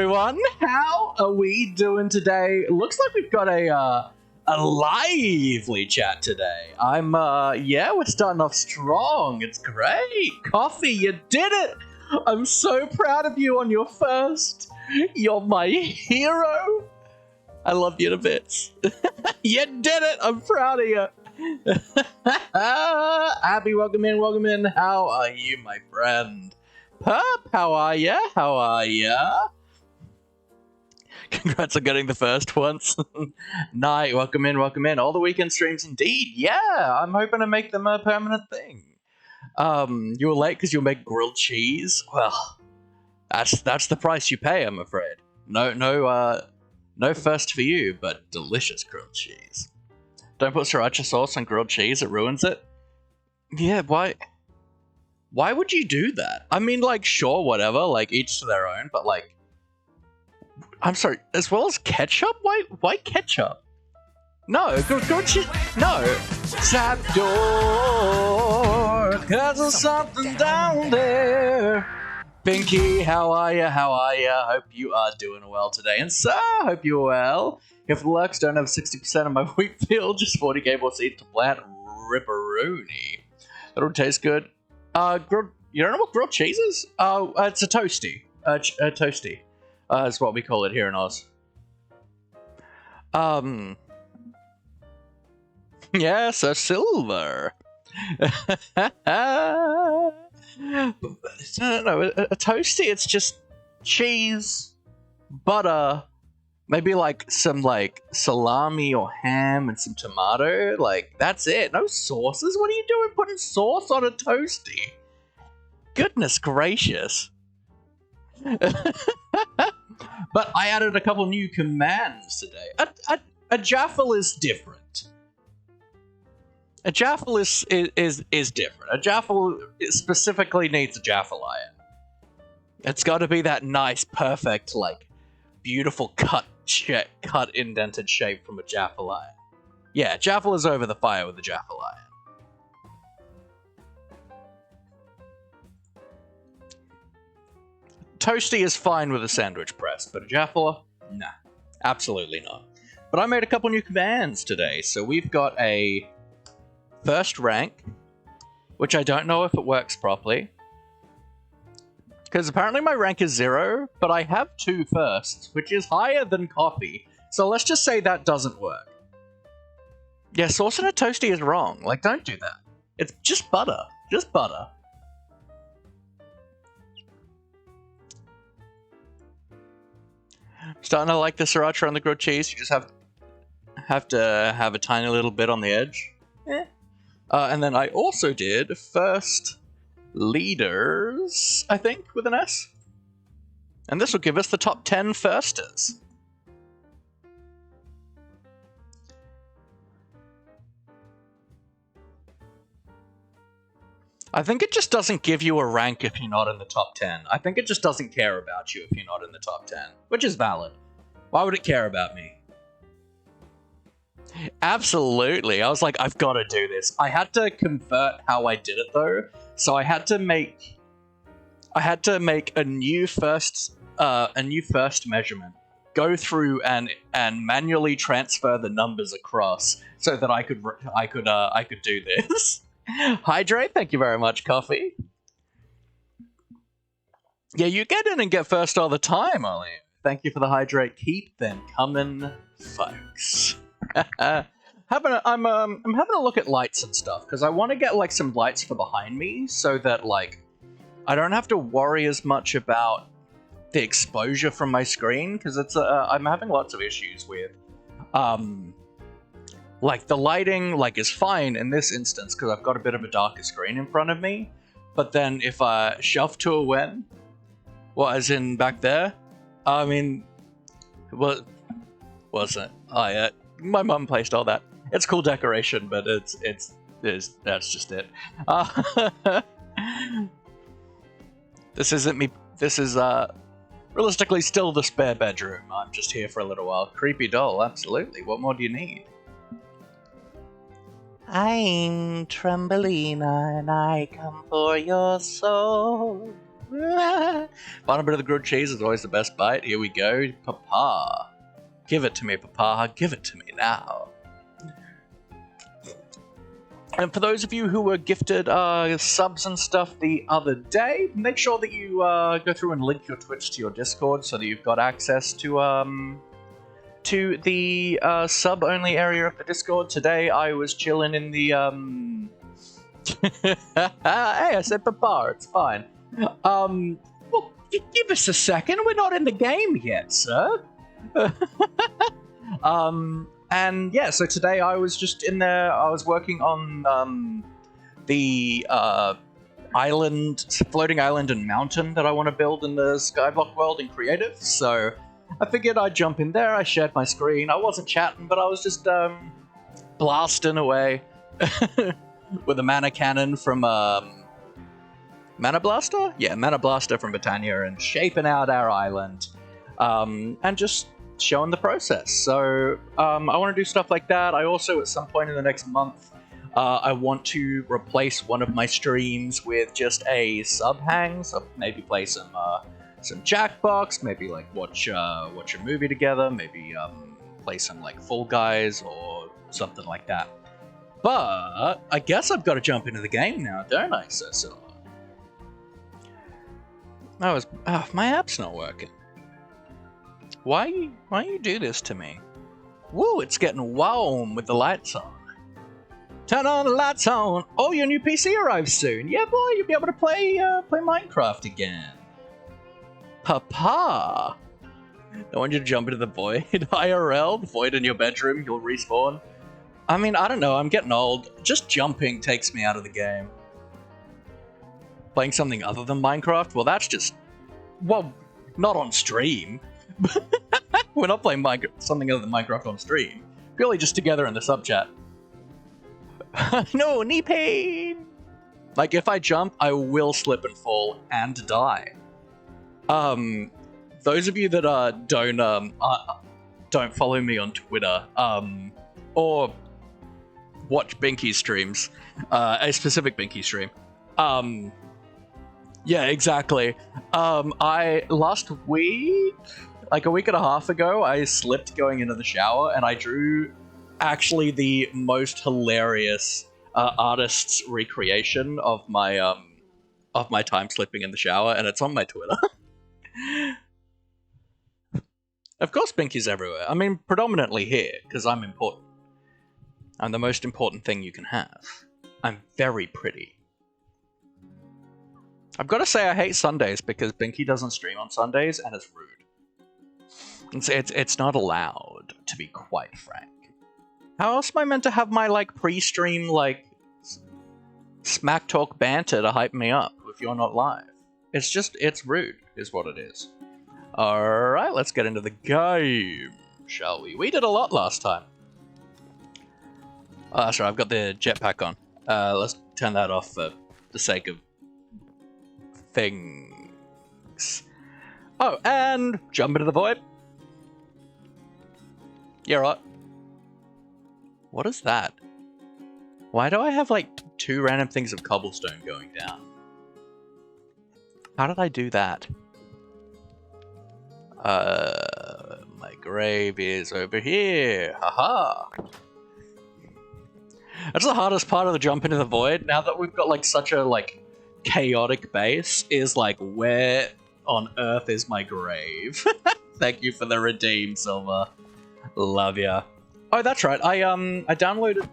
everyone. How are we doing today? Looks like we've got a lively chat today. Yeah, we're starting off strong. It's great. Coffee, you did it. I'm so proud of you on your first. You're my hero. I love you to bits. You did it. I'm proud of you. Abby, welcome in, welcome in. How are you, my friend? Perp, how are ya? How are ya? Congrats on getting the first once. Night, welcome in, welcome in. All the weekend streams indeed. Yeah, I'm hoping to make them a permanent thing. You were late because you'll make grilled cheese? Well, that's the price you pay, I'm afraid. No first for you, but delicious grilled cheese. Don't put sriracha sauce on grilled cheese, it ruins it. Yeah, why would you do that? I mean, like, sure, whatever, like, each to their own, but, like, I'm sorry, as well as ketchup? Why ketchup? No, grilled cheese, no. Tap door, cause there's something down there. Pinky, how are ya? How are ya? Hope you are doing well today. And sir, hope you're well. If the lurks don't have 60% of my wheat field, just 40 cable seeds to plant ripperoni. That'll taste good. Grilled, you don't know what grilled cheese is? It's a toasty. A toasty. Is what we call it here in Oz. Yes, a silver. No, a toasty, it's just cheese, butter, maybe like some like salami or ham and some tomato. Like, that's it. No sauces? What are you doing putting sauce on a toasty? Goodness gracious. But I added a couple new commands today. A jaffle is different. A jaffle is different. A jaffle specifically needs a jaffle iron. It's got to be that nice, perfect, like, beautiful cut indented shape from a jaffle iron. Yeah, jaffle is over the fire with a jaffle iron. Toasty is fine with a sandwich press, but a jaffle? Nah, absolutely not. But I made a couple new commands today, so we've got a first rank, which I don't know if it works properly, because apparently my rank is 0, but I have 2 firsts, which is higher than coffee, so let's just say that doesn't work. Yeah, sauce in a toasty is wrong. Like, don't do that. It's just butter. Just butter. Starting to like the sriracha on the grilled cheese. You just have to have a tiny little bit on the edge. Eh. And then I also did first leaders, I think, with an S. And this will give us the top 10 firsters. I think it just doesn't give you a rank if you're not in the top 10. I think it just doesn't care about you if you're not in the top 10, which is valid. Why would it care about me? Absolutely. I was like, I've got to do this. I had to convert how I did it, though. So I had to make a new first measurement, go through and manually transfer the numbers across so that I could do this. Hydrate, thank you very much, Coffee. Yeah, you get in and get first all the time, Ollie. Thank you for the hydrate. Keep them coming, folks. I'm having a look at lights and stuff, because I want to get like some lights for behind me so that like I don't have to worry as much about the exposure from my screen, because it's I'm having lots of issues with like, the lighting, like, is fine in this instance, because I've got a bit of a darker screen in front of me. But then if I shelf to a when, well, as in back there, I mean, what was it? Oh, yeah, my mum placed all that. It's cool decoration, but that's just it. This isn't me. This is, realistically still the spare bedroom. I'm just here for a little while. Creepy doll, absolutely. What more do you need? I'm Trembolina, and I come for your soul. Final bit of the grilled cheese is always the best bite. Here we go. Papa. Give it to me, Papa. Give it to me now. And for those of you who were gifted subs and stuff the other day, make sure that you go through and link your Twitch to your Discord so that you've got access to the sub-only area of the Discord. Today I was chilling in the Hey, I said Papa, it's fine. Well, give us a second, we're not in the game yet, sir. And yeah, so today I was just in there, I was working on the floating island and mountain that I want to build in the Skyblock world in creative, so I figured I'd jump in there. I shared my screen. I wasn't chatting, but I was just blasting away with a mana cannon from Mana Blaster? Yeah, Mana Blaster from Britannia, and shaping out our island and just showing the process. So I want to do stuff like that. I also, at some point in the next month, I want to replace one of my streams with just a sub hang. So maybe play some Jackbox, maybe like watch a movie together, maybe play some like Fall Guys or something like that. But I guess I've got to jump into the game now, don't I, Cecil? My app's not working. Why you do this to me? Woo, it's getting warm with the lights on. Turn on the lights on. Oh, your new PC arrives soon. Yeah, boy, you'll be able to play Minecraft again. Papa! I want you to jump into the void. IRL, the void in your bedroom, you'll respawn. I mean, I don't know, I'm getting old. Just jumping takes me out of the game. Playing something other than Minecraft? Well, that's just... Well, not on stream. We're not playing something other than Minecraft on stream. Purely just together in the sub chat. No, knee pain! Like, if I jump, I will slip and fall and die. Those of you that don't follow me on Twitter, or watch Binky's streams, a specific Binky stream. Yeah, exactly. Last week, like a week and a half ago, I slipped going into the shower, and I drew actually the most hilarious artist's recreation of my time slipping in the shower, and it's on my Twitter. Of course Binky's everywhere. I mean, predominantly here, because I'm important. I'm the most important thing you can have. I'm very pretty. I've got to say I hate Sundays because Binky doesn't stream on Sundays, and it's rude. It's not allowed, to be quite frank. How else am I meant to have my, like, pre-stream, like, smack talk banter to hype me up if you're not live? It's rude, is what it is. Alright, let's get into the game, shall we? We did a lot last time. Oh, that's right, I've got the jetpack on. Let's turn that off for the sake of things. Oh, and jump into the void. Yeah, right. What is that? Why do I have, like, 2 random things of cobblestone going down? How did I do that? My grave is over here. Haha. That's the hardest part of the jump into the void. Now that we've got, like, such a, like, chaotic base, is, like, where on earth is my grave? Thank you for the redeem, Silver. Love ya. Oh, that's right. I downloaded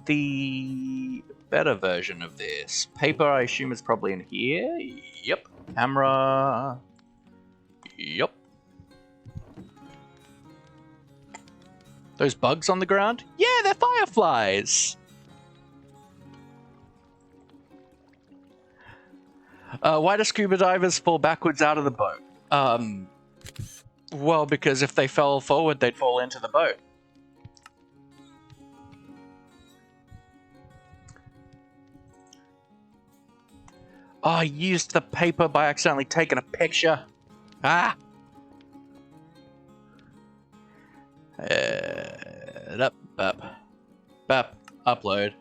the better version of this. Paper, I assume, is probably in here. Yep. Camera. Yep. Those bugs on the ground? Yeah, they're fireflies! Why do scuba divers fall backwards out of the boat? Well, because if they fell forward, they'd fall into the boat. Oh, I used the paper by accidentally taking a picture. Ah! Upload.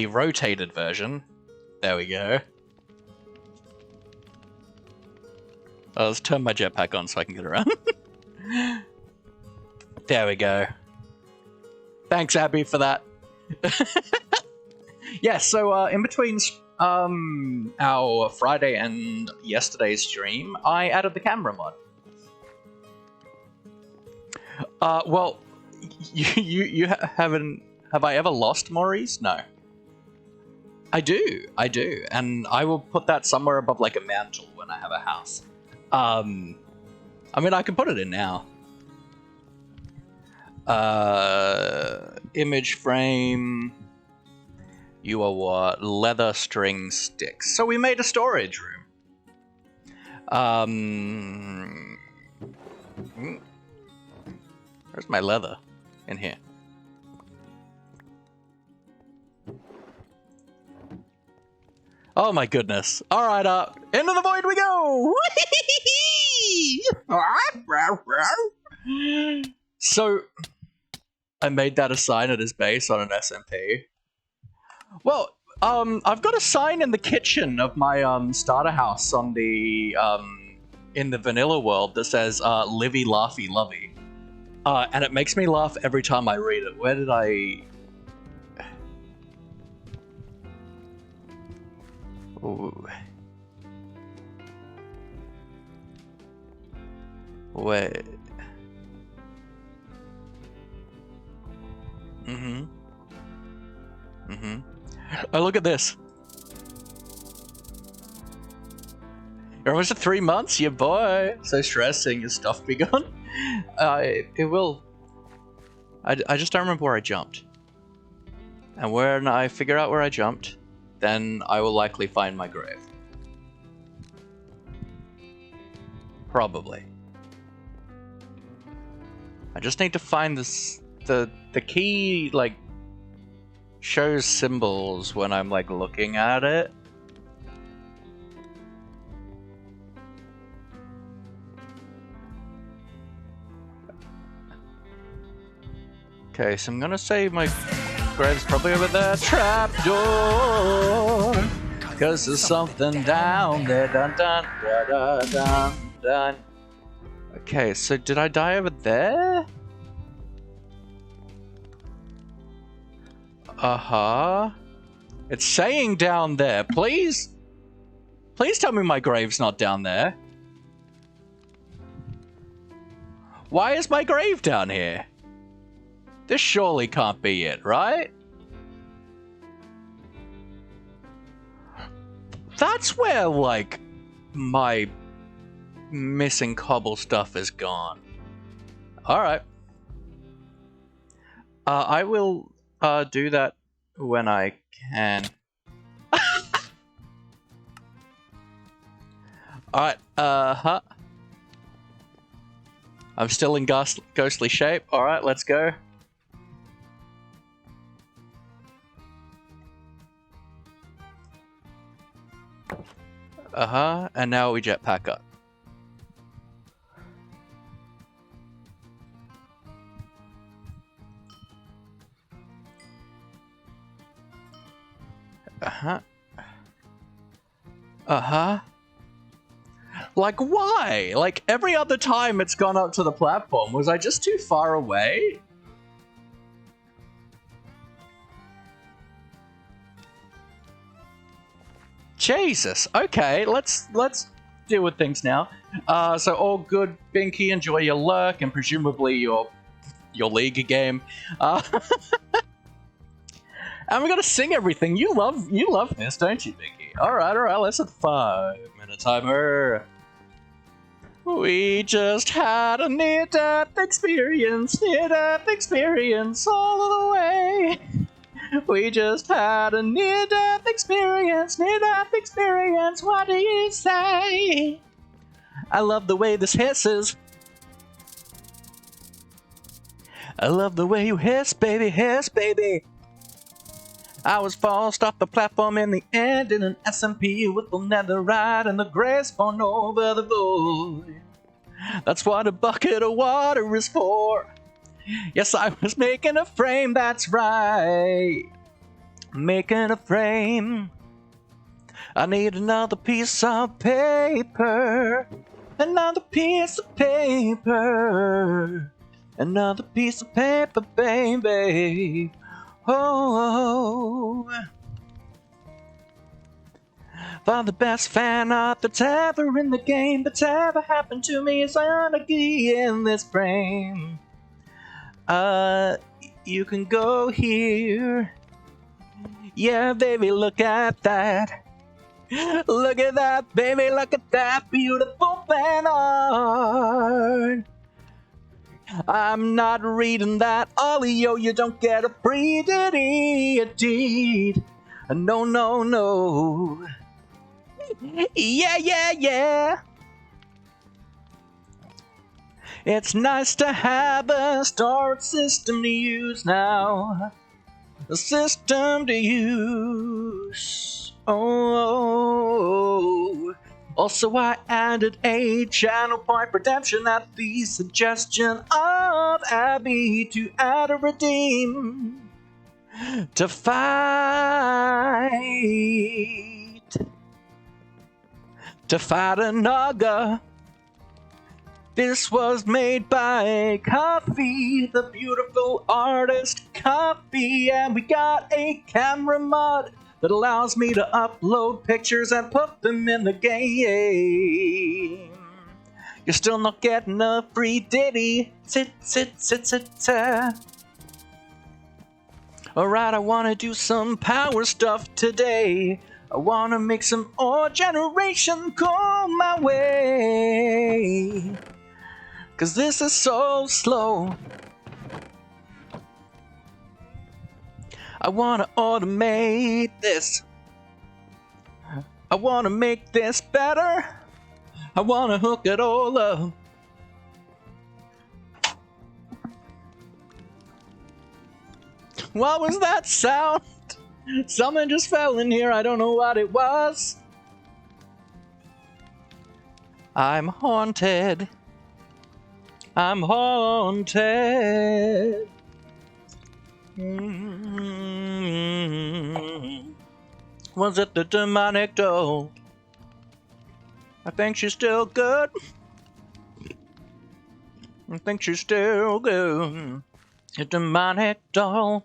the rotated version. There we go. Let's turn my jetpack on so I can get around. There we go. Thanks, Abby, for that. Yeah, so in between our Friday and yesterday's stream, I added the camera mod. Well, you haven't... Have I ever lost Maurice? No. I do, and I will put that somewhere above like a mantle when I have a house. I mean, I can put it in now. Image frame. You are what? Leather string sticks. So we made a storage room. Where's my leather? In here. Oh my goodness. Alright, into the void we go! So, I made that a sign at his base on an SMP. Well, I've got a sign in the kitchen of my starter house on the in the vanilla world that says Livy Laughy Lovey. And it makes me laugh every time I read it. Where did I... Ooh. Wait. Oh, look at this. You're almost at 3 months, yeah, boy. So stressing. Your stuff be gone. It will. I just don't remember where I jumped. And when I figure out where I jumped, then I will likely find my grave. Probably. I just need to find this. The key, like, shows symbols when I'm, like, looking at it. Okay, so I'm gonna say my grave's probably over there. Trapdoor! Cause there's something down there. Dun dun dun dun dun dun. Okay, so did I die over there? It's saying down there. Please tell me my grave's not down there. Why is my grave down here? This surely can't be it, right? That's where, like, my missing cobble stuff is gone. Alright. I will do that when I can. Alright, I'm still in ghostly shape. Alright, let's go. And now we jetpack up. Like, why? Like, every other time it's gone up to the platform. Was I just too far away? Jesus. Okay, let's deal with things now. So all good, Binky. Enjoy your lurk and presumably your League game. And we gotta sing everything. You love this, don't you, Binky? All right. Let's hit the 5-minute timer. We just had a near-death experience all of the way. We just had a near-death experience, what do you say? I love the way this hisses. I love the way you hiss, baby. I was forced off the platform in the end in an SMP with the netherite and the grace spawned over the void. That's what a bucket of water is for. Yes, I was making a frame, that's right. Making a frame. I need another piece of paper. Another piece of paper. Another piece of paper, baby. Oh. For the best fan art that's ever in the game, that's ever happened to me, is anarchy in this frame. You can go here. Yeah, baby, look at that. Look at that, baby, look at that beautiful fan art. I'm not reading that, Olio, you don't get a free deed. No, no, no. Yeah. It's nice to have a storage system to use now. A system to use. Oh. Also, I added a channel point redemption at the suggestion of Abby to add a redeem to fight. To fight a Naga. This was made by Coffee, the beautiful artist Coffee, and we got a camera mod that allows me to upload pictures and put them in the game. You're still not getting a free ditty. Sit. Alright, I wanna do some power stuff today. I wanna make some ore generation go my way. 'Cause this is so slow. I wanna automate this. I wanna make this better. I wanna hook it all up. What was that sound? Something just fell in here, I don't know what it was. I'm haunted. I'm haunted. Was it the demonic doll? I think she's still good. I think she's still good. A demonic doll.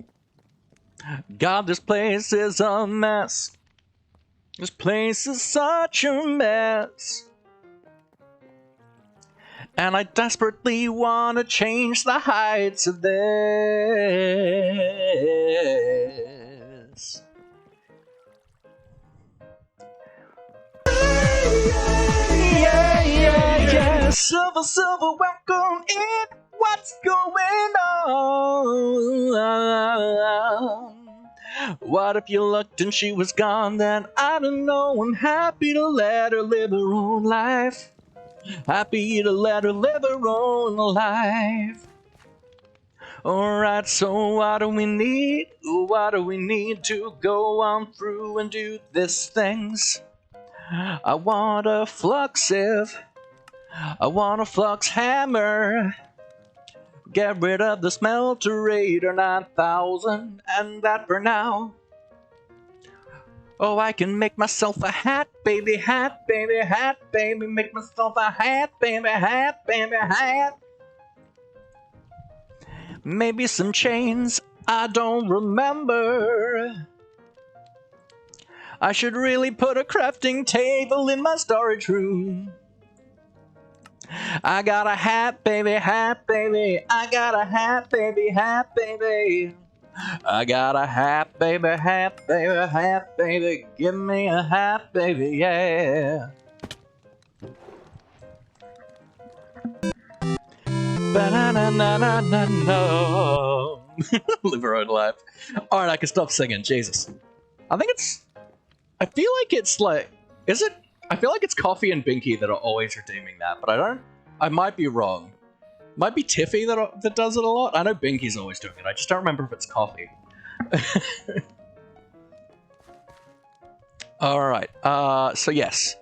God, this place is a mess. This place is such a mess. And I desperately want to change the heights of this. Yeah. Silver, welcome in. What's going on? What if you looked and she was gone? Then I don't know. I'm happy to let her live her own life. Happy to let her live her own life. Alright, so what do we need? What do we need to go on through and do these things? I want a flux sieve. I want a flux hammer. Get rid of the smelterator 9000, and that for now. Oh, I can make myself a hat, baby, hat, baby, hat, baby. Make myself a hat, baby, hat, baby, hat. Maybe some chains, I don't remember. I should really put a crafting table in my storage room. I got a hat, baby, hat, baby. I got a hat, baby, hat, baby. I got a hat, baby, hat, baby, hat, baby. Give me a hat, baby, yeah. Ba-na-na-na-na-na. Live her own life. Alright, I can stop singing, Jesus. I think it's... I feel like it's like... Is it... I feel like it's Coffee and Binky that are always redeeming that, but I don't... I might be wrong. Might be Tiffy that does it a lot. I know Binky's always doing it. I just don't remember if it's Coffee. Alright, so yes.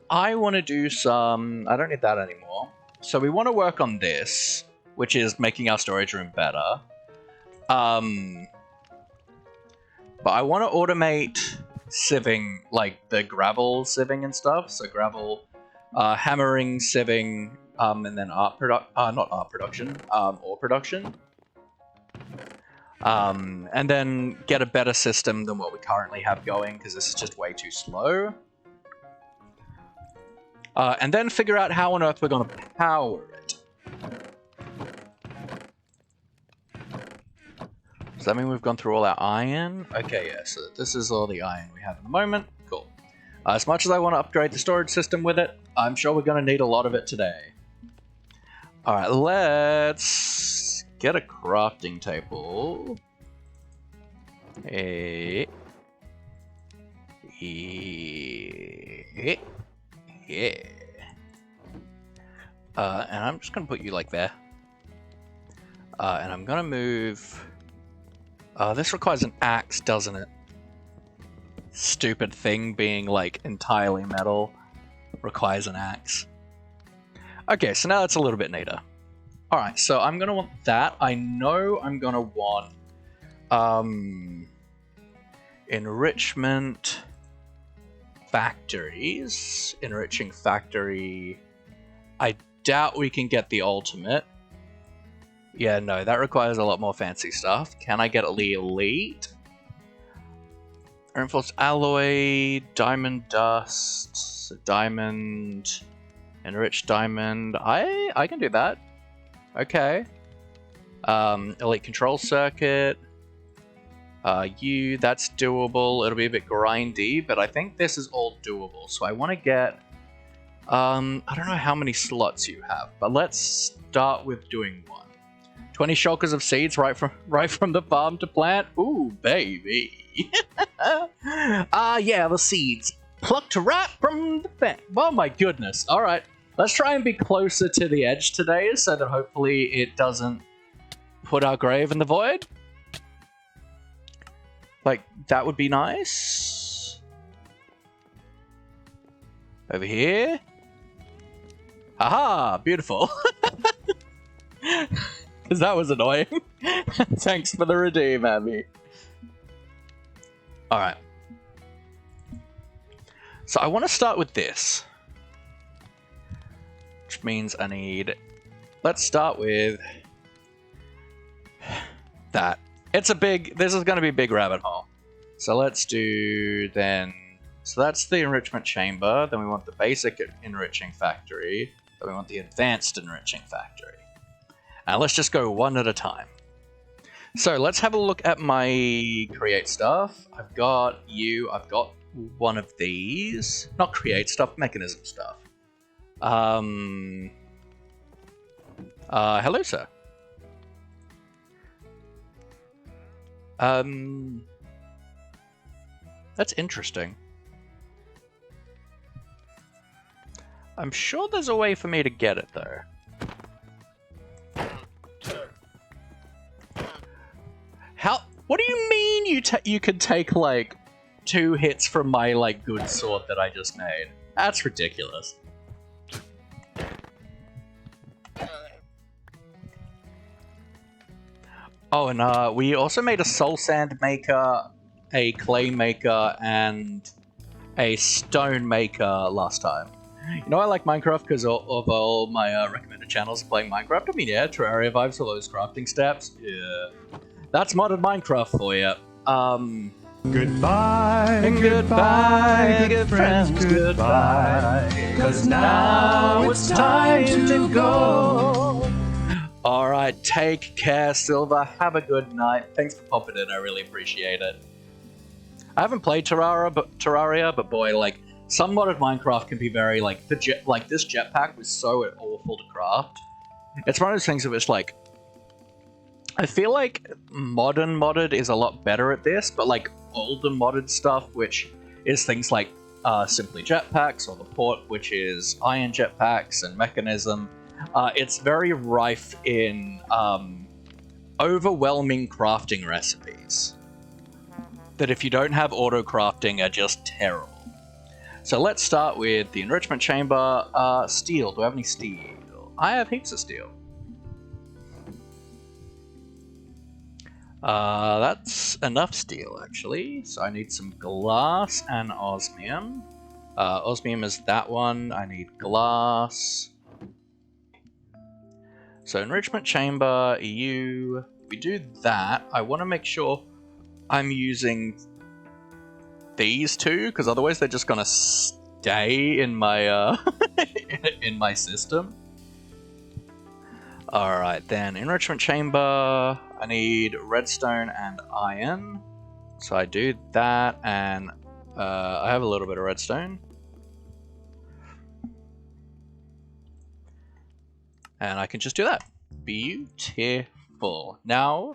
I want to do some... I don't need that anymore. So we want to work on this, which is making our storage room better. But I want to automate sieving, like the gravel sieving and stuff. So gravel, hammering, sieving, and then ore production. And then get a better system than what we currently have going, because this is just way too slow. And then figure out how on earth we're going to power it. Does that mean we've gone through all our iron? Okay, yeah, so this is all the iron we have at the moment. Cool. As much as I want to upgrade the storage system with it, I'm sure we're going to need a lot of it today. Alright, let's get a crafting table. Yeah. And I'm just going to put you like there. And I'm going to move... this requires an axe, doesn't it? Stupid thing being like entirely metal requires an axe. Okay, so now that's a little bit neater. Alright, so I'm going to want that. I know I'm going to want enrichment factories. Enriching factory. I doubt we can get the ultimate. Yeah, no, that requires a lot more fancy stuff. Can I get the elite? Reinforced alloy, diamond dust, diamond, enriched diamond. I can do that. Okay. Elite control circuit. That's doable. It'll be a bit grindy, but I think this is all doable. So I want to get... I don't know how many slots you have, but let's start with doing one. 20 shulkers of seeds right from the farm to plant. Ooh, baby. Yeah, the seeds. Plucked right from the fan. Oh my goodness. Alright. Let's try and be closer to the edge today so that hopefully it doesn't put our grave in the void. Like, that would be nice. Over here. Haha, beautiful. Because that was annoying. Thanks for the redeem, Abby. Alright. So I want to start with this. Which means I need... Let's start with... that. It's a big... This is going to be a big rabbit hole. So let's do then... So that's the enrichment chamber. Then we want the basic enriching factory. Then we want the advanced enriching factory. And let's just go one at a time. So let's have a look at my create stuff. I've got you. I've got one of these. Not create stuff, mechanism stuff. Hello, sir. That's interesting. I'm sure there's a way for me to get it, though. How? What do you mean you could take, like, 2 hits from my, like, good sword that I just made? That's ridiculous. Oh, and we also made a soul sand maker, a clay maker, and a stone maker last time. You know, I like Minecraft because of all my recommended channels playing Minecraft. I mean, yeah, Terraria vibes, all those crafting steps. Yeah. That's modded Minecraft for you. Goodbye, goodbye, good friends, goodbye. 'Cause now it's time to go. Alright, take care, Silver. Have a good night. Thanks for popping in, I really appreciate it. I haven't played Terraria, but boy, like, some modded Minecraft can be very, like, this jetpack was so awful to craft. It's one of those things that was like, I feel like modern modded is a lot better at this, but like older modded stuff, which is things like simply jetpacks, or the port, which is iron jetpacks and mechanism, it's very rife in overwhelming crafting recipes that if you don't have auto crafting are just terrible. So let's start with the enrichment chamber. Steel. Do I have any steel? I have heaps of steel. That's enough steel, actually. So I need some glass and osmium. Osmium is that one. I need glass. So enrichment chamber, EU. We do that. I want to make sure I'm using these two, because otherwise they're just gonna stay in my in my system. Alright, then enrichment chamber. I need redstone and iron. So I do that, and I have a little bit of redstone. And I can just do that. Beautiful. Now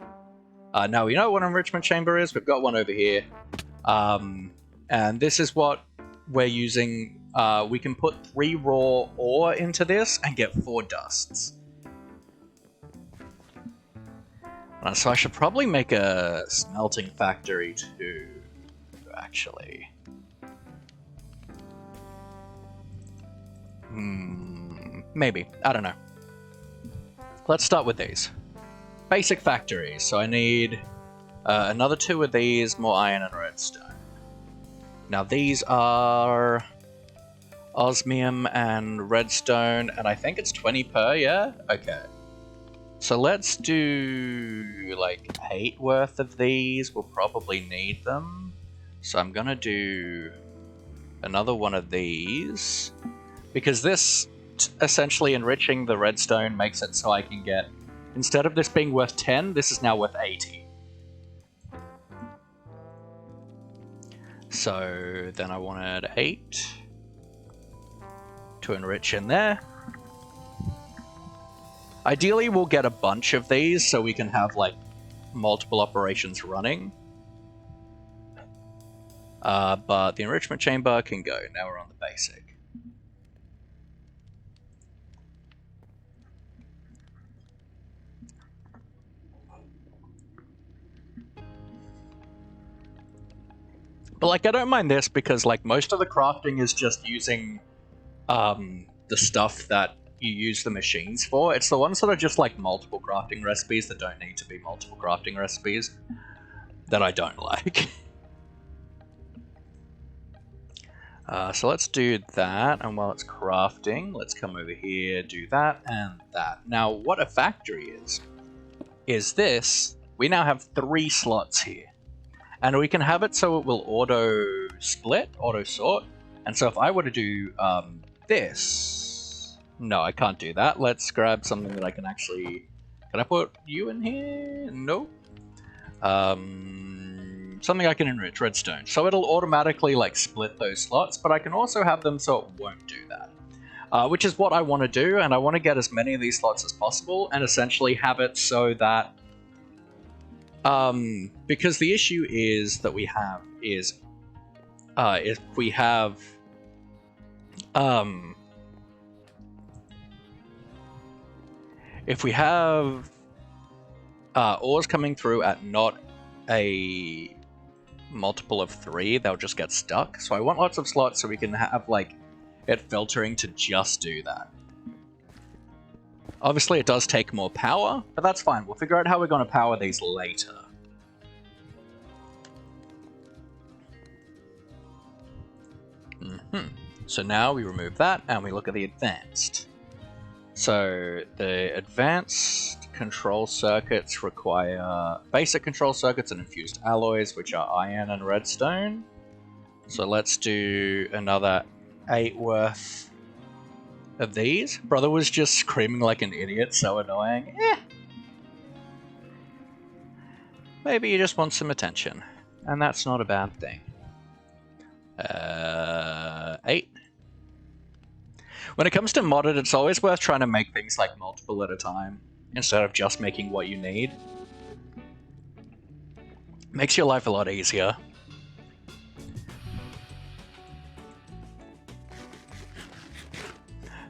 we know what an enrichment chamber is. We've got one over here. And this is what we're using. We can put 3 raw ore into this and get 4 dusts. So I should probably make a smelting factory too, actually. Maybe. I don't know. Let's start with these. Basic factories. So I need another 2 of these, more iron and redstone. Now these are osmium and redstone, and I think it's 20 per, yeah? Okay. So let's do like 8 worth of these. We'll probably need them. So I'm gonna do another one of these, because this essentially enriching the redstone makes it so I can get, instead of this being worth 10, this is now worth 80. So then I wanted 8 to enrich in there. Ideally, we'll get a bunch of these so we can have like multiple operations running. But the enrichment chamber can go. Now we're on the basic. But like, I don't mind this because like most of the crafting is just using the stuff that you use the machines for. It's the ones that are just like multiple crafting recipes that don't need to be multiple crafting recipes that I don't like. So let's do that, and while it's crafting, let's come over here, do that and that. Now, what a factory is this. We now have 3 slots here. And we can have it so it will auto-split, auto-sort. And so if I were to do this... No, I can't do that. Let's grab something that I can actually... Can I put you in here? No. Something I can enrich, redstone. So it'll automatically like split those slots, but I can also have them so it won't do that. Which is what I want to do, and I want to get as many of these slots as possible, and essentially have it so that... because the issue is that we have is, if we have, ores coming through at not a multiple of 3, they'll just get stuck. So I want lots of slots so we can have, like, it filtering to just do that. Obviously, it does take more power, but that's fine. We'll figure out how we're going to power these later. So now we remove that, and we look at the advanced. So the advanced control circuits require basic control circuits and infused alloys, which are iron and redstone. So let's do another 8 worth of these. Brother was just screaming like an idiot, so annoying. Maybe you just want some attention, and that's not a bad thing. 8. When it comes to modded, it's always worth trying to make things like multiple at a time, instead of just making what you need. Makes your life a lot easier.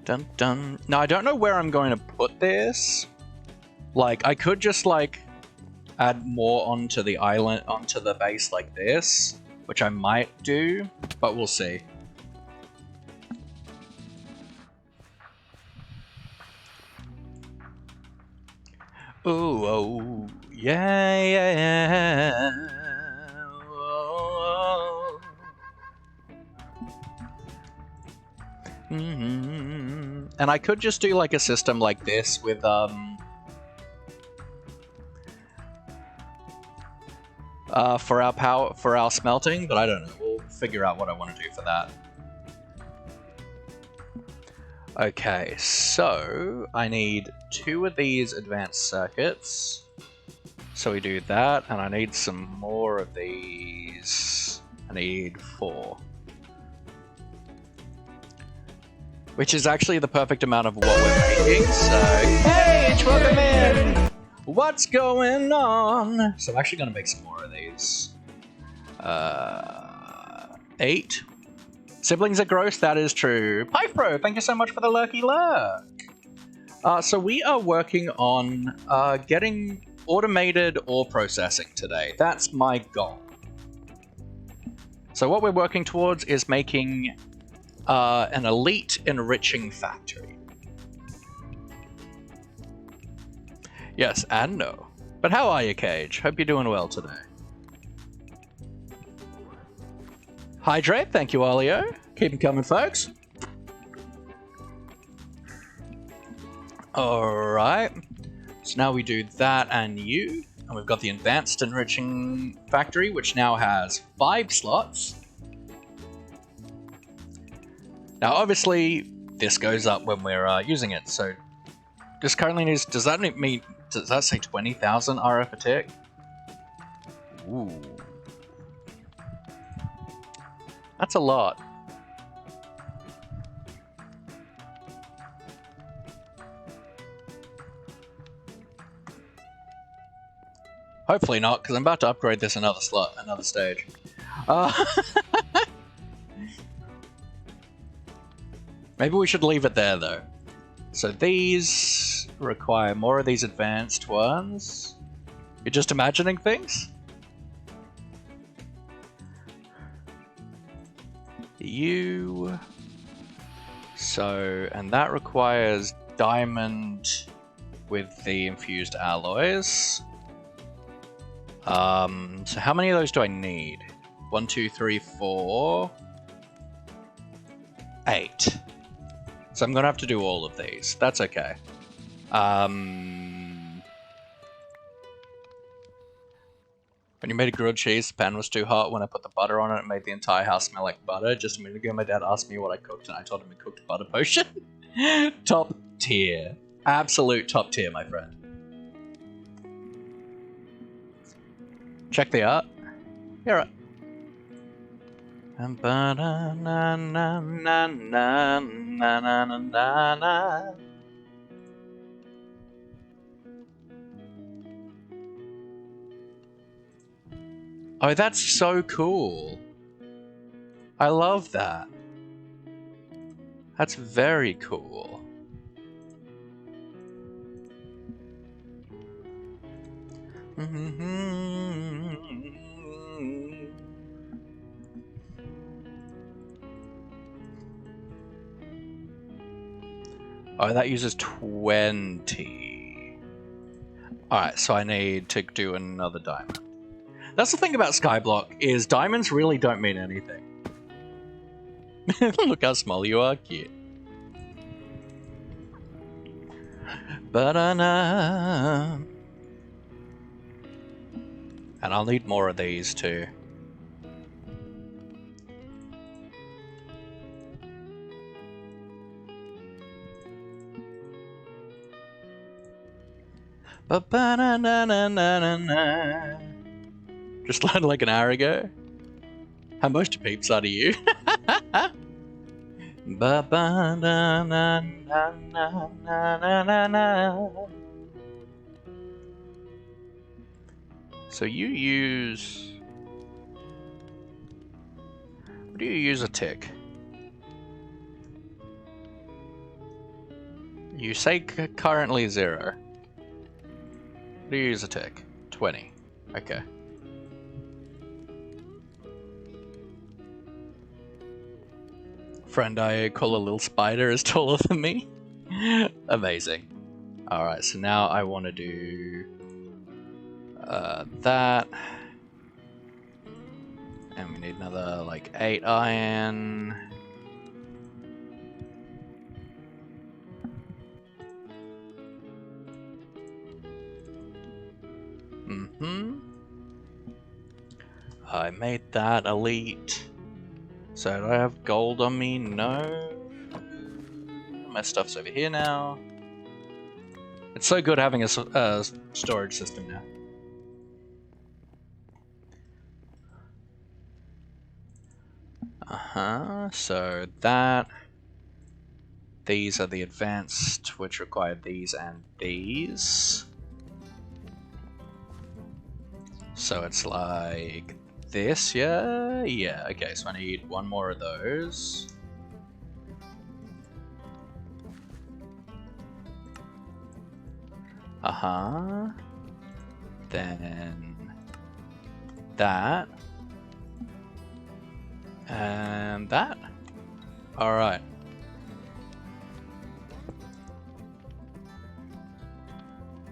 Dun dun. Now, I don't know where I'm going to put this. Like, I could just, like, add more onto the island, onto the base like this, which I might do, but we'll see. Ooh, oh, yeah, yeah. Oh. And I could just do like a system like this with for our smelting, but I don't know. We'll figure out what I want to do for that. Okay, so I need 2 of these advanced circuits. So we do that, and I need some more of these. I need 4. Which is actually the perfect amount of what we're making, so... Hey, welcome in! What's going on? So I'm actually going to make some more of these. 8. Siblings are gross, that is true. Pypro, thank you so much for the lurky lurk. So we are working on getting automated ore processing today. That's my goal. So what we're working towards is making an elite enriching factory. Yes and no. But how are you, Cage? Hope you're doing well today. Hydrate, thank you, Olio. Keep them coming, folks. Alright. So now we do that and you. And we've got the advanced enriching factory, which now has 5 slots. Now, obviously, this goes up when we're using it. So this currently needs... Does that say 20,000 RF a tick? Ooh. That's a lot. Hopefully not, because I'm about to upgrade this another stage. Maybe we should leave it there, though. So these require more of these advanced ones. You're just imagining things? You... So, and that requires diamond with the infused alloys. So how many of those do I need? 1, 2, 3, 4... 8. So I'm gonna have to do all of these. That's okay. When you made a grilled cheese, the pan was too hot. When I put the butter on it, it made the entire house smell like butter. Just a minute ago, my dad asked me what I cooked, and I told him I cooked butter potion. Top tier. Absolute top tier, my friend. Check the art. You're right. Oh, that's so cool. I love that. That's very cool. Oh, that uses 20. Alright, so I need to do another diamond. That's the thing about Skyblock, is diamonds really don't mean anything. Look how small you are, cute. Banana. And I'll need more of these too. Ba-ba-na-na-na-na-na. Just like an hour ago. How much peeps are to you? Ba-ba-na-na-na-na-na-na. So you use... What do you use a tick? You say currently 0. What do you use a tick? 20. Okay. Friend I call a little spider is taller than me. Amazing. Alright, so now I want to do that. And we need another, like, 8 iron. I made that elite. So do I have gold on me? No. My stuff's over here now. It's so good having a storage system now. So that. These are the advanced, which require these and these. So it's like this, yeah? Yeah, okay, so I need one more of those. Then that. And that. Alright.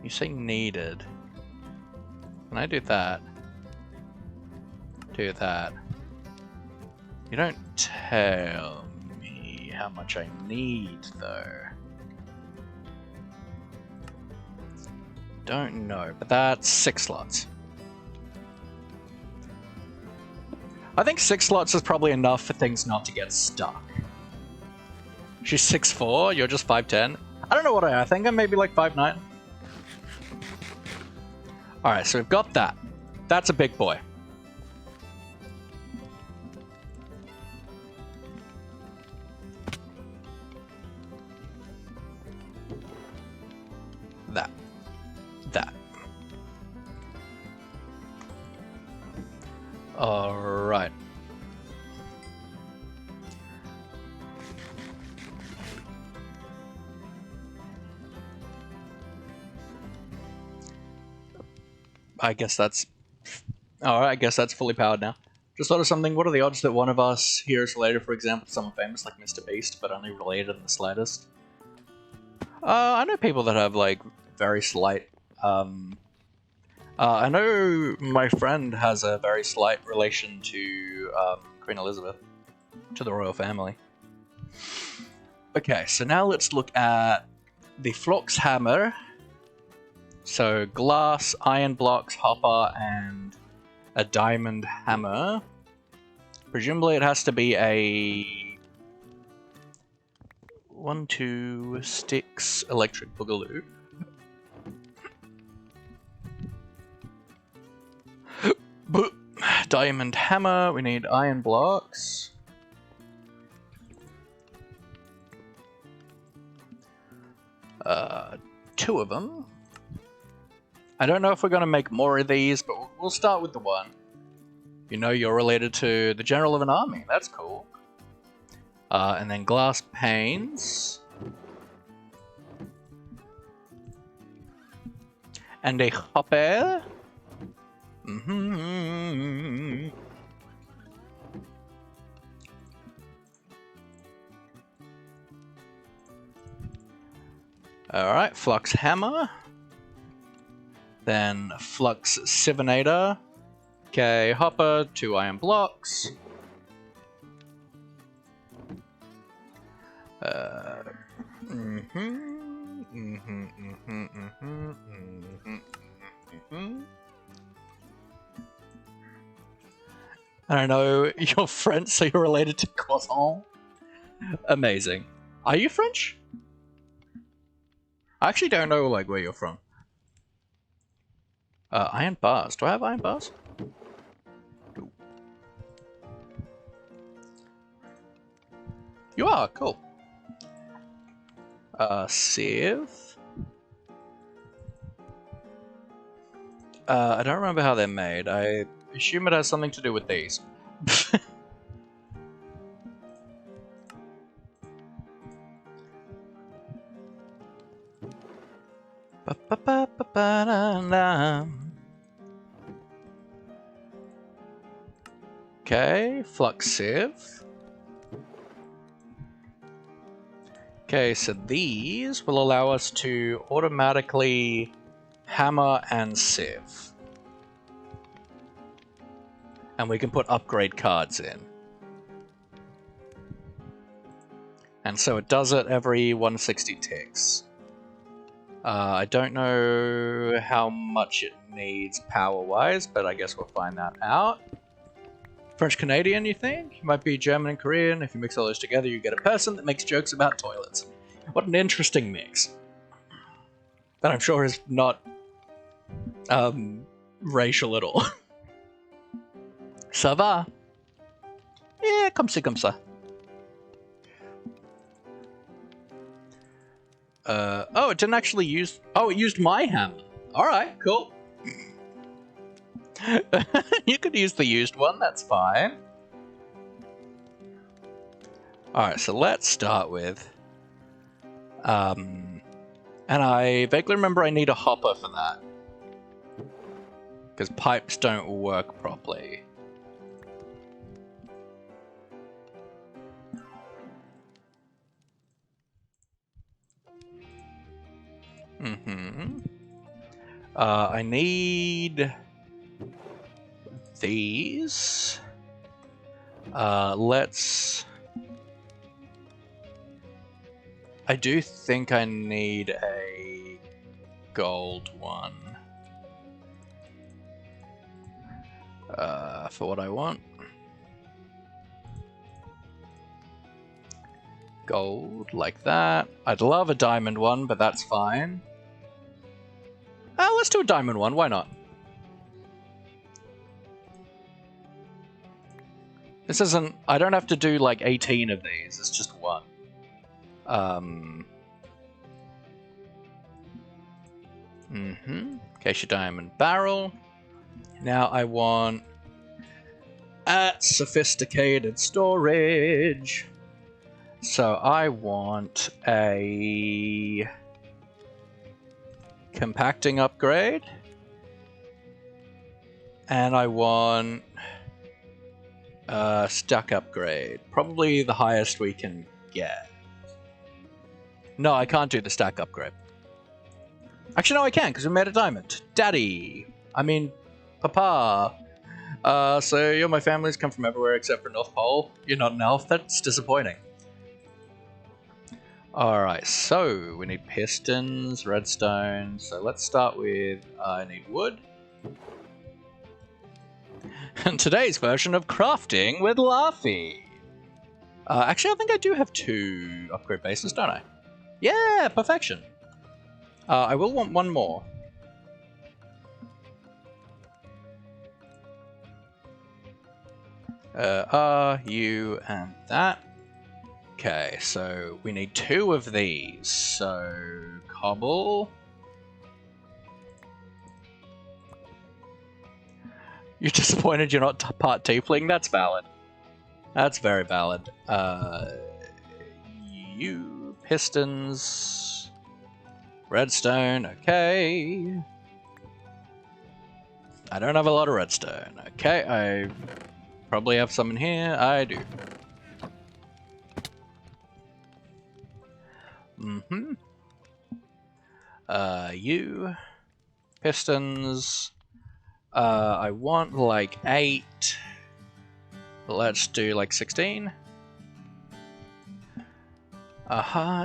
You say needed. Can I do that? Do that. You don't tell me how much I need, though. Don't know, but that's 6 slots. I think 6 slots is probably enough for things not to get stuck. She's 6'4", you're just 5'10". I don't know what I think I'm maybe like 5'9". Alright, so we've got that. That's a big boy. That. Alright. I guess that's... Alright, I guess that's fully powered now. Just thought of something. What are the odds that one of us here is related, for example, to someone famous like Mr. Beast, but only related in the slightest? I know people that have, like, very slight... I know my friend has a very slight relation to Queen Elizabeth, to the royal family. Okay, so now let's look at the Flock's hammer. So glass, iron blocks, hopper, and a diamond hammer. Presumably it has to be a 1-2 sticks electric boogaloo. Diamond hammer, we need iron blocks. Two of them. I don't know if we're going to make more of these, but we'll start with the one. You know you're related to the general of an army. That's cool. And then glass panes. And a hopper. Alright, Flux Hammer. Then Flux Sivinator. Okay, Hopper, 2 iron blocks. I don't know, you're French, so you're related to Croissant? Amazing. Are you French? I actually don't know, like, where you're from. Iron bars. Do I have iron bars? Ooh. You are, cool. Sieve. I don't remember how they're made. I assume it has something to do with these. Okay, Flux Sieve. Okay, so these will allow us to automatically hammer and sieve. And we can put upgrade cards in. And so it does it every 160 ticks. I don't know how much it needs power-wise, but I guess we'll find that out. French-Canadian, you think? You might be German and Korean. If you mix all those together, you get a person that makes jokes about toilets. What an interesting mix. That I'm sure is not racial at all. Ça va? Yeah, comme ci, comme ça. Oh, it didn't actually use... Oh, it used my hammer. Alright, cool. You could use the used one, that's fine. Alright, so let's start with... And I vaguely remember I need a hopper for that. Because pipes don't work properly. I need these. Let's... I do think I need a gold one. For what I want. Gold, like that. I'd love a diamond one, but that's fine. Let's do a diamond one, why not? This isn't... I don't have to do like 18 of these, it's just one. Acacia diamond barrel. Now I want... sophisticated storage. So I want a... compacting upgrade. And I want... stack upgrade. Probably the highest we can get. No, I can't do the stack upgrade. Actually, no, I can, because we made a diamond. Daddy! I mean, Papa! So you and my family's come from everywhere except for North Pole. You're not an elf? That's disappointing. Alright, so we need pistons, redstone. So let's start with, I need wood. And today's version of crafting with Laffy. Actually, I think I do have 2 upgrade bases, don't I? Yeah, perfection. I will want one more. You, and that. Okay, so we need 2 of these. So, cobble. You're disappointed you're not part tiefling? That's valid. That's very valid. You, pistons, redstone, okay. I don't have a lot of redstone. Okay, I probably have some in here. I do. You, pistons. I want like 8. Let's do like 16.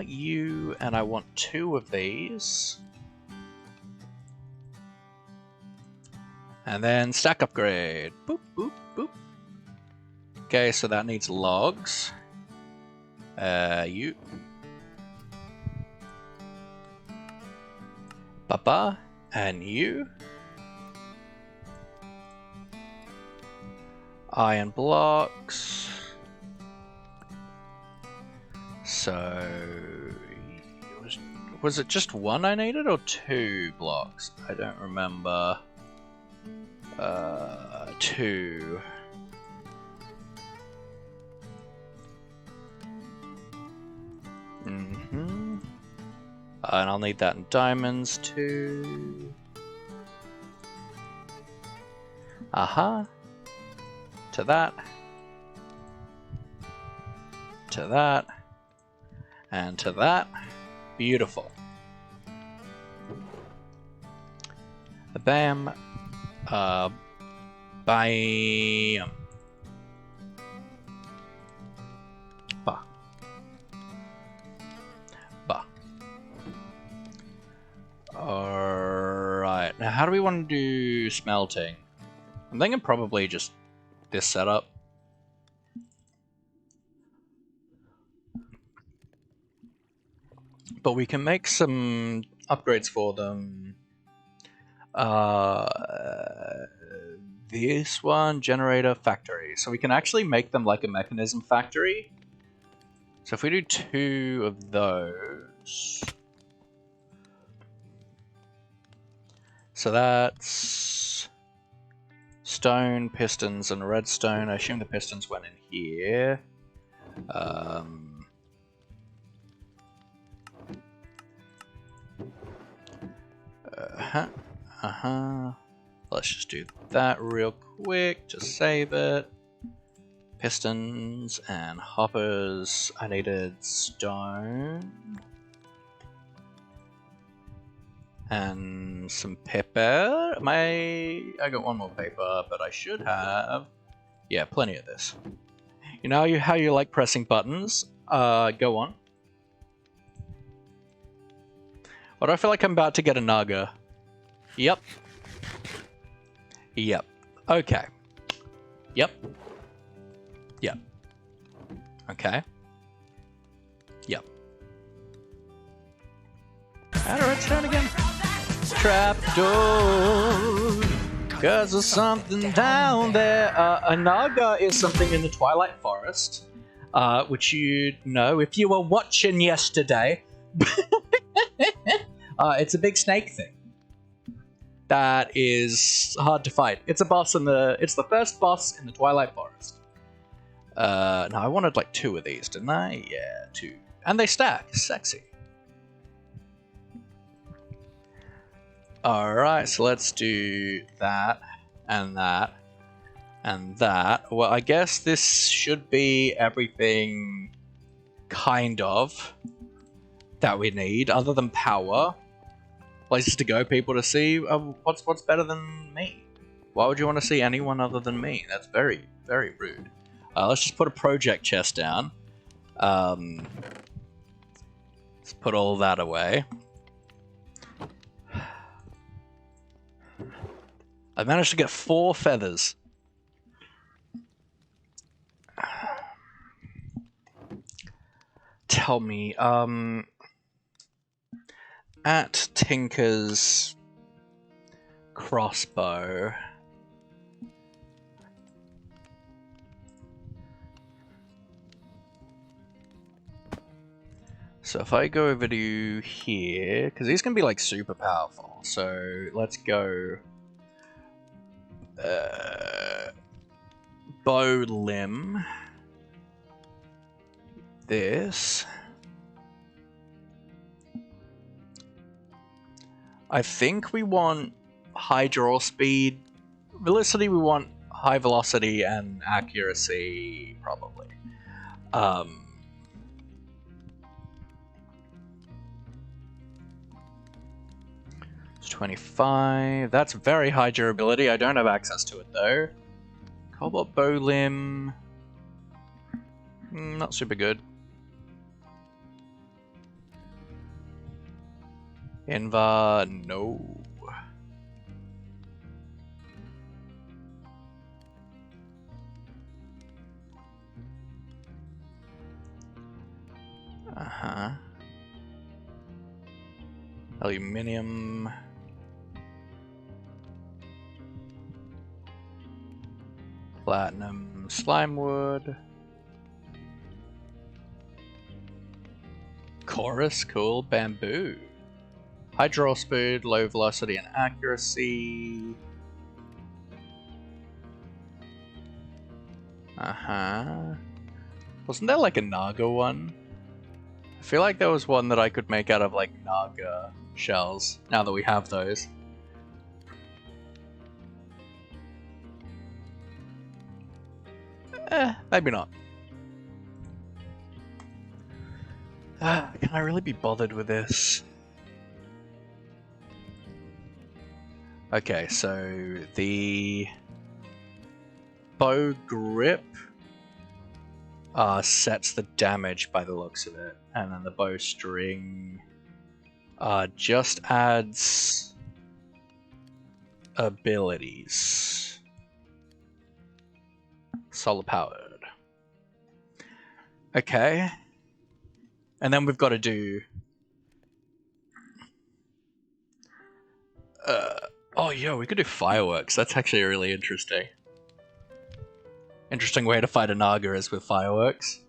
You, and I want 2 of these. And then stack upgrade. Boop, boop, boop. Okay, so that needs logs. You. Papa, and you. Iron blocks. So, was it just 1 I needed or 2 blocks? I don't remember. 2. And I'll need that in diamonds too. Aha. To that. To that. And to that, beautiful. Bam. Bam. Bah. Bah. Alright, now how do we want to do smelting? I'm thinking probably just this setup. But we can make some upgrades for them. This one, generator factory. So we can actually make them like a mechanism factory. So if we do 2 of those. So that's stone, pistons, and redstone. I assume the pistons went in here. Let's just do that real quick. Just save it. Pistons and hoppers. I needed stone. And some paper. I got 1 more paper, but I should have... Yeah, plenty of this. You know how you like pressing buttons? Go on. Why do I feel like I'm about to get a Naga? Yep. Yep. Okay. Yep. Yep. Okay. Yep. How do redstone again? Trapdoor. Cause there's something down there. A Naga is something in the Twilight Forest. Which you know if you were watching yesterday. It's a big snake thing. That is hard to fight. It's a boss in the... It's the first boss in the Twilight Forest. No, I wanted like 2 of these, didn't I? Yeah, 2. And they stack. Sexy. Alright, so let's do that, and that, and that. Well, I guess this should be everything, kind of, that we need, other than power. Places to go, people to see. What's better than me? Why would you want to see anyone other than me? That's very, very rude. Let's just put a project chest down. Let's put all that away. I managed to get 4 feathers. Tell me, at Tinker's crossbow. So if I go over to here, because he's going to be like super powerful, so let's go bow limb, this. I think we want high draw speed. Velocity, we want high velocity and accuracy, probably. It's 25. That's very high durability. I don't have access to it though. Cobalt bow limb. Not super good. Inva, no. Aluminium. Platinum slime wood. Chorus, cool. Bamboo. High draw speed, low velocity and accuracy. Wasn't there like a Naga one? I feel like there was one that I could make out of like Naga shells, now that we have those. Maybe not. Can I really be bothered with this? Okay, so the bow grip sets the damage by the looks of it, and then the bowstring just adds abilities. Solar powered. Okay. And then we've got to do... oh, yeah, we could do fireworks. That's actually really interesting. Interesting way to fight a Naga is with fireworks.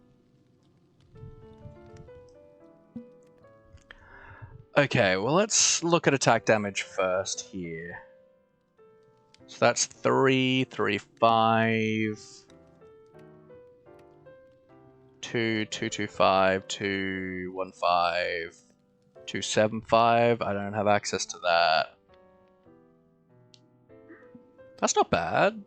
Okay, well, let's look at attack damage first here. So that's 3, 3, 5... 2, 2, 2, 5, 2, 1, 5, 2, 7, 5. I don't have access to that. That's not bad.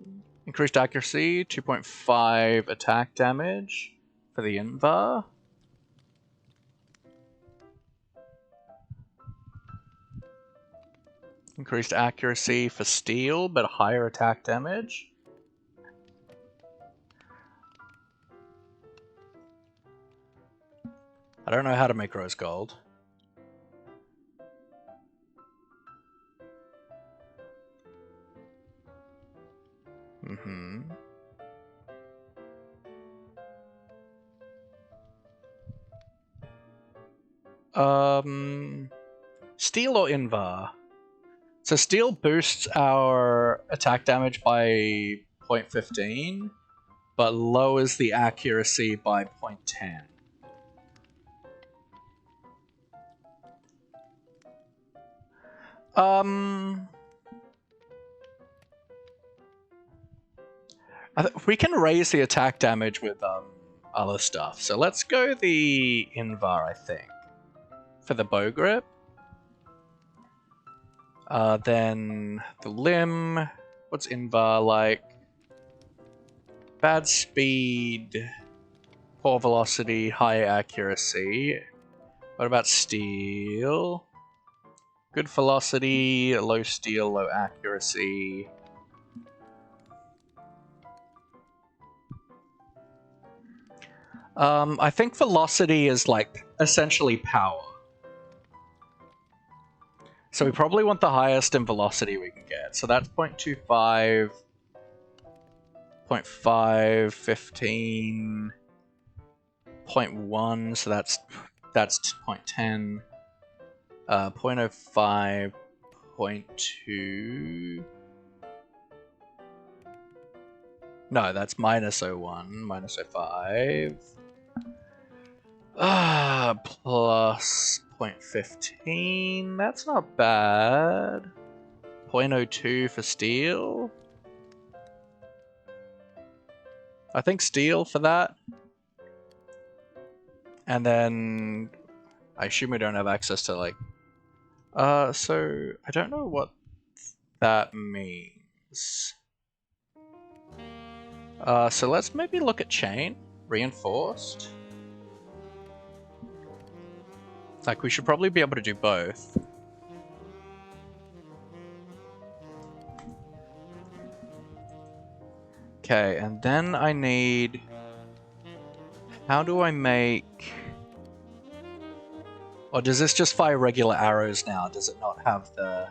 Increased accuracy, 2.5 attack damage for the Invar. Increased accuracy for steel, but higher attack damage. I don't know how to make rose gold. Steel or Invar? So steel boosts our attack damage by 0.15, but lowers the accuracy by 0.10. We can raise the attack damage with other stuff. So let's go the Invar, I think, for the bow grip. Then the limb. What's Invar like? Bad speed, poor velocity, high accuracy. What about steel? Good velocity, low steel, low accuracy. I think velocity is like essentially power. So we probably want the highest in velocity we can get. So that's 0.25, 0.5, 15, 0.1, so that's 0.10, 0.05, 0.2. No, that's -01, -05. Plus 0.15, that's not bad. 0.02 for steel. I think steel for that. And then I assume we don't have access to like... so I don't know what that means. So let's maybe look at chain. Reinforced. Like, we should probably be able to do both. Okay, and then I need... How do I make... Or does this just fire regular arrows now? Does it not have the...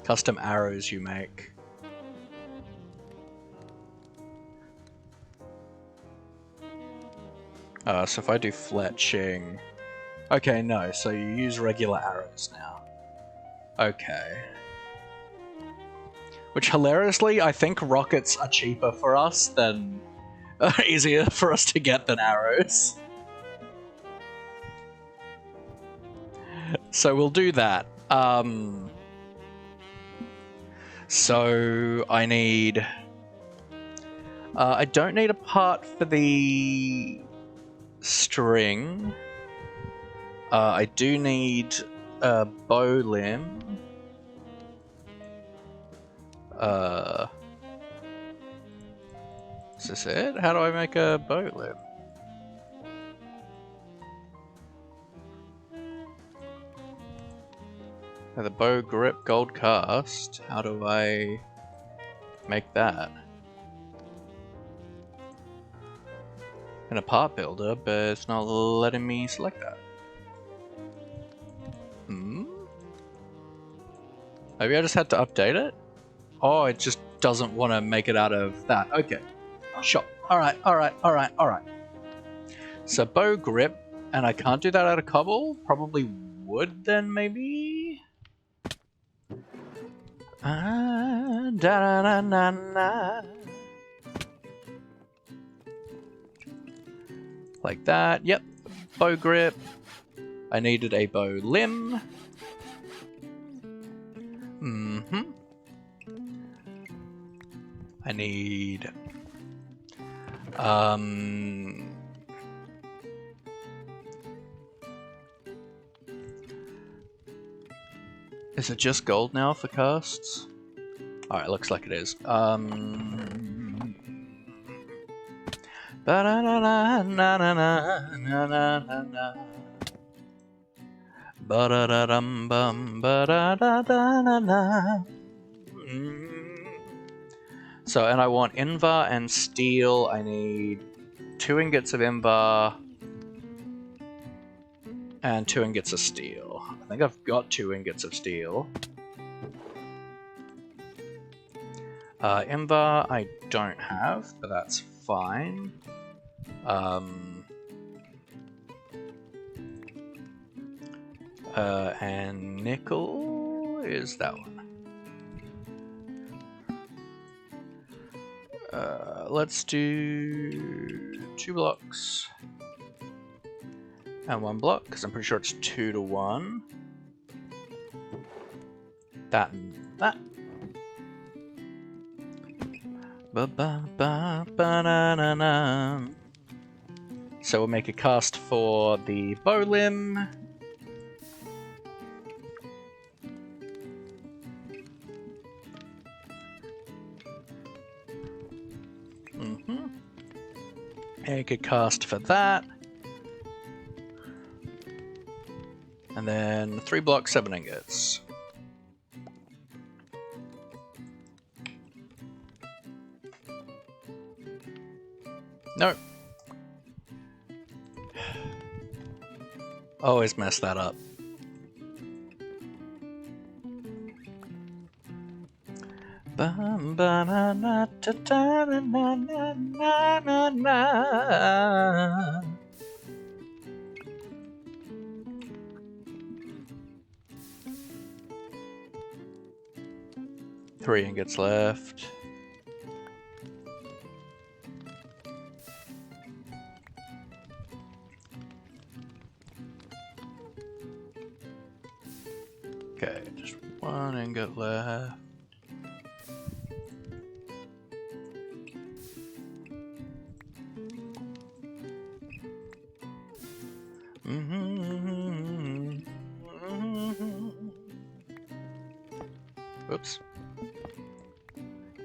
custom arrows you make? So if I do fletching... Okay, no, so you use regular arrows now. Okay. Which, hilariously, I think rockets are cheaper for us than... easier for us to get than arrows. So we'll do that. So I need... I don't need a part for the... string. I do need a bow limb. Is this it? How do I make a bow limb? The bow grip gold cast. How do I make that? In a part builder, but it's not letting me select that. Maybe I just had to update it? Oh, it just doesn't want to make it out of that. Okay. Sure. Alright. So bow grip, and I can't do that out of cobble? Probably wood then, maybe? Like that. Yep. Bow grip. I needed a bow limb. I need... Is it just gold now for casts? Alright, looks like it is. So, and I want Invar and steel. I need 2 ingots of Invar and 2 ingots of steel. I think I've got 2 ingots of steel. Invar I don't have, but that's fine. And nickel is that one. Let's do 2 blocks and 1 block, because I'm pretty sure it's 2 to 1. That and that. So we'll make a cast for the bow limb. Make a cast for that. And then 3 blocks, 7 ingots. Nope. Always mess that up. Three ingots left. Okay, just 1 ingot left. Oops.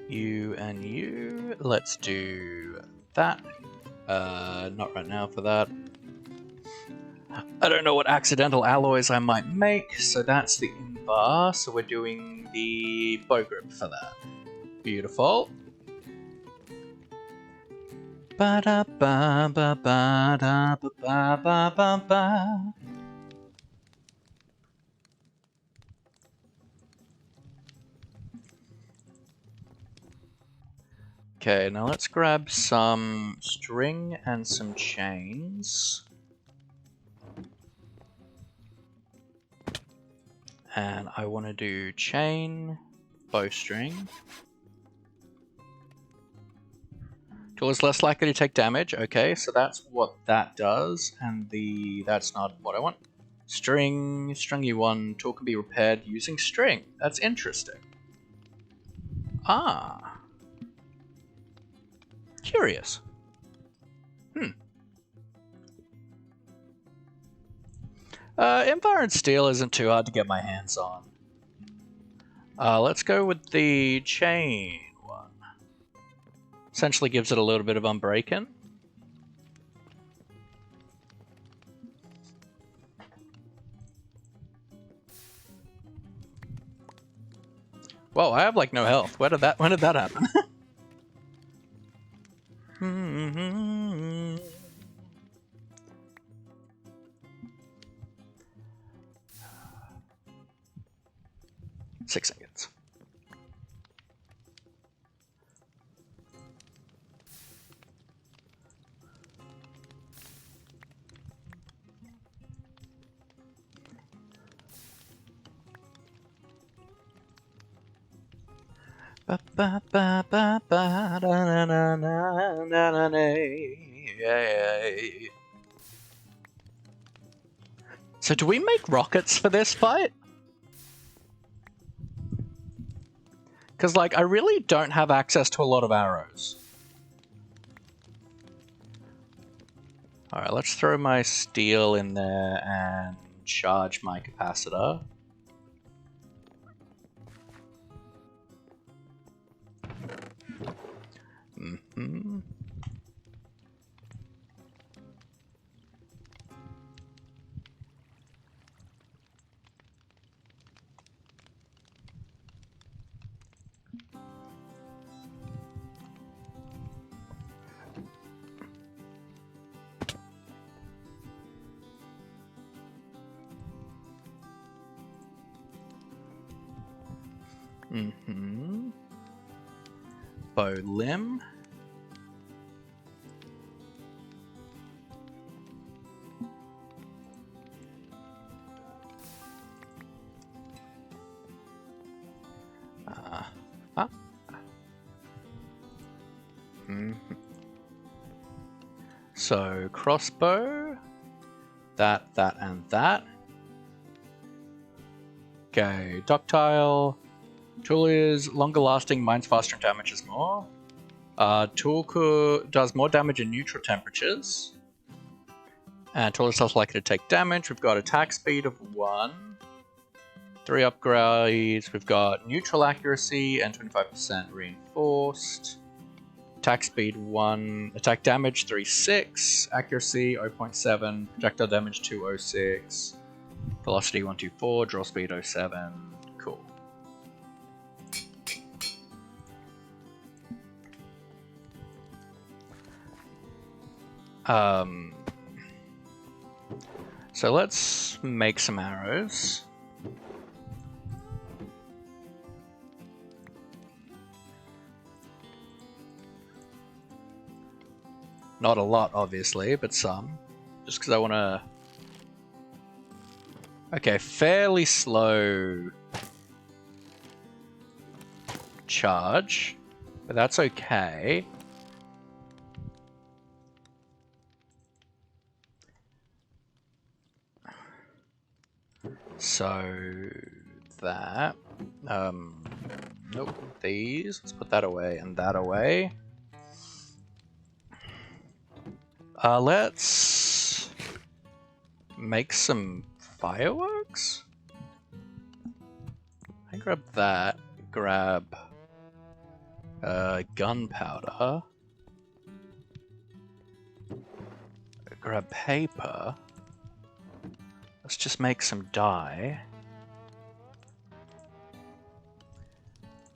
You and you. Let's do that. Not right now for that. I don't know what accidental alloys I might make, so that's the Invar. So we're doing the bow grip for that. Beautiful. Ba da ba ba ba da ba ba ba ba ba. Okay, now let's grab some string and some chains. And I want to do chain, bowstring. Tool is less likely to take damage. Okay, so that's what that does. And that's not what I want. String, stringy one. Tool can be repaired using string. That's interesting. Ah. Curious. Invar and steel isn't too hard to get my hands on. Let's go with the chain one. Essentially gives it a little bit of unbreaking. Whoa, I have like no health. When did that happen? 6 seconds. So do we make rockets for this fight? Because, like, I really don't have access to a lot of arrows. Alright, let's throw my steel in there and charge my capacitor. Mm-hmm. Mm-hmm. Bow limb. Mm-hmm. So crossbow, that, and that. Okay, ductile. Tool is longer lasting, mines faster, and damages more. Tool does more damage in neutral temperatures. And tool is less likely to take damage. We've got attack speed of 1. 3 upgrades. We've got neutral accuracy and 25% reinforced. Attack speed 1. Attack damage 3.6. Accuracy 0.7. Projectile damage 206. Velocity 124. Draw speed 07. Cool. So let's make some arrows. Not a lot, obviously, but some. Just because I want to... Okay, fairly slow charge, but that's okay. So that, nope, these, let's put that away and that away. Let's make some fireworks. I grab that, grab gunpowder, grab paper. Let's just make some dye.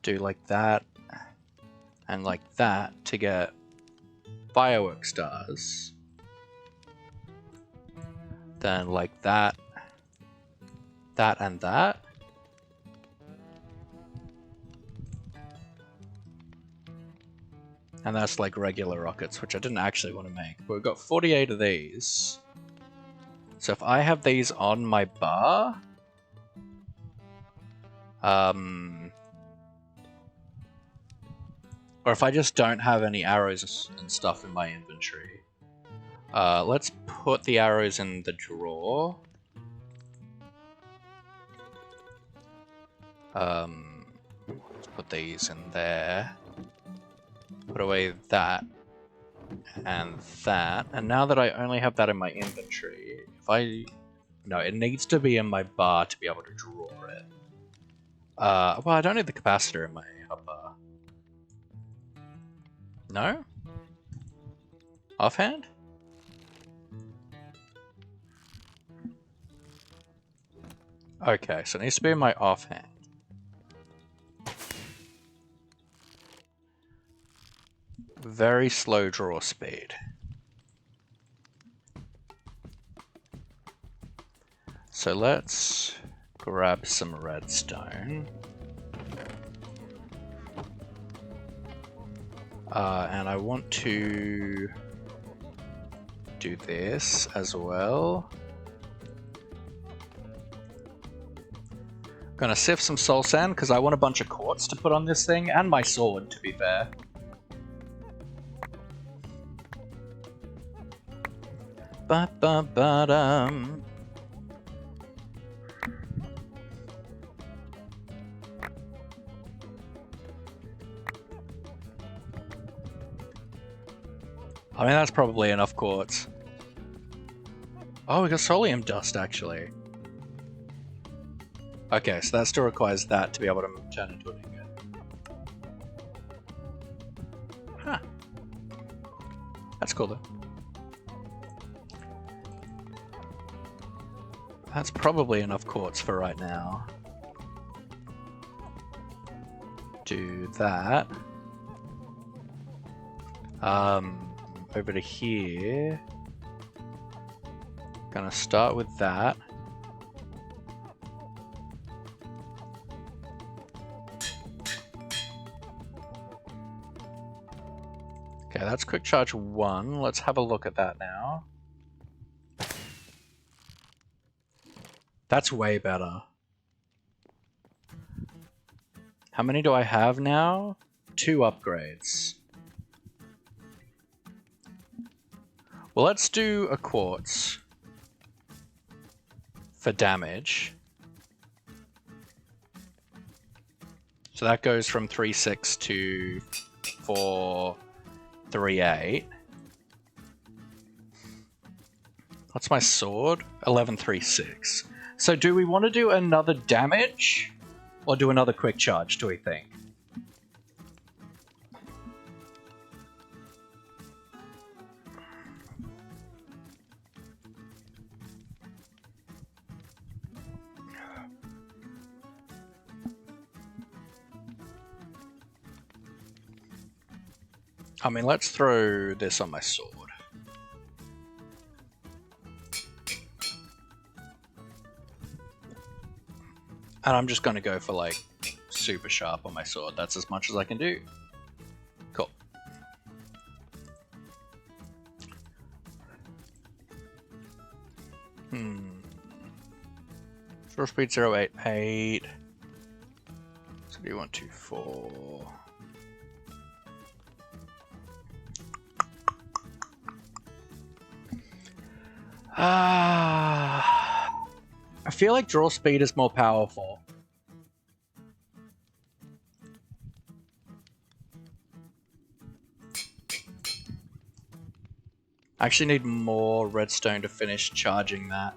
Do like that and like that to get firework stars. Then like that, that and that. And that's like regular rockets, which I didn't actually want to make. But we've got 48 of these. So if I have these on my bar, or if I just don't have any arrows and stuff in my inventory, let's put the arrows in the drawer. Let's put these in there. Put away that and that. And now that I only have that in my inventory, no, it needs to be in my bar to be able to draw it. Well, I don't need the capacitor in my bar. No? Offhand? Okay, so it needs to be in my offhand. Very slow draw speed. So let's grab some redstone. And I want to do this as well. Gonna sift some soul sand because I want a bunch of quartz to put on this thing, and my sword, to be fair. Ba-ba-ba-dum. I mean, that's probably enough quartz. Oh, we got solium dust, actually. Okay, so that still requires that to be able to turn into an ingot. Huh. That's cool, though. That's probably enough quartz for right now. Do that. Over to here. Gonna start with that. Okay, that's quick charge 1. Let's have a look at that now. That's way better. How many do I have now? 2 upgrades. Well, let's do a quartz for damage. So that goes from 3.6 to 4.38. What's my sword? 11.36. So do we want to do another damage or do another quick charge, do we think? I mean, let's throw this on my sword. And I'm just going to go for, like, super sharp on my sword. That's as much as I can do. Cool. Draw speed 0.88. So do 124. I feel like draw speed is more powerful. I actually need more redstone to finish charging that.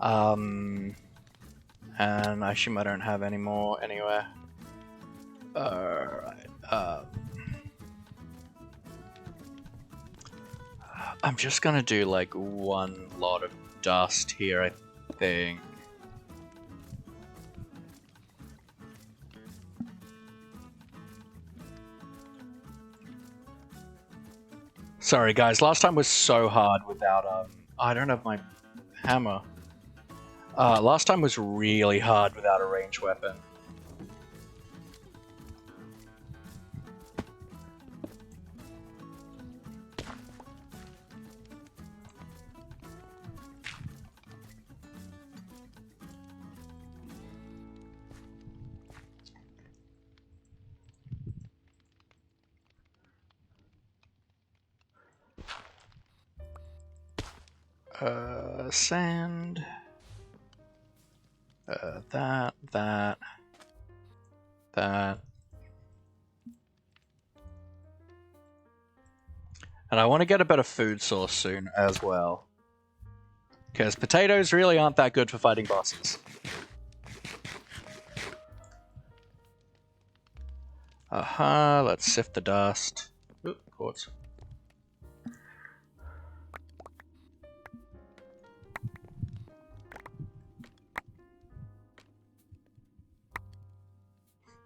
And I assume I don't have any more anywhere. Alright. I'm just gonna do like one lot of dust here, I think. Sorry guys, last time was so hard without I don't have my hammer. Last time was really hard without a ranged weapon. Sand. That. And I want to get a better food source soon as well. Because potatoes really aren't that good for fighting bosses. Aha, let's sift the dust. Oop, quartz.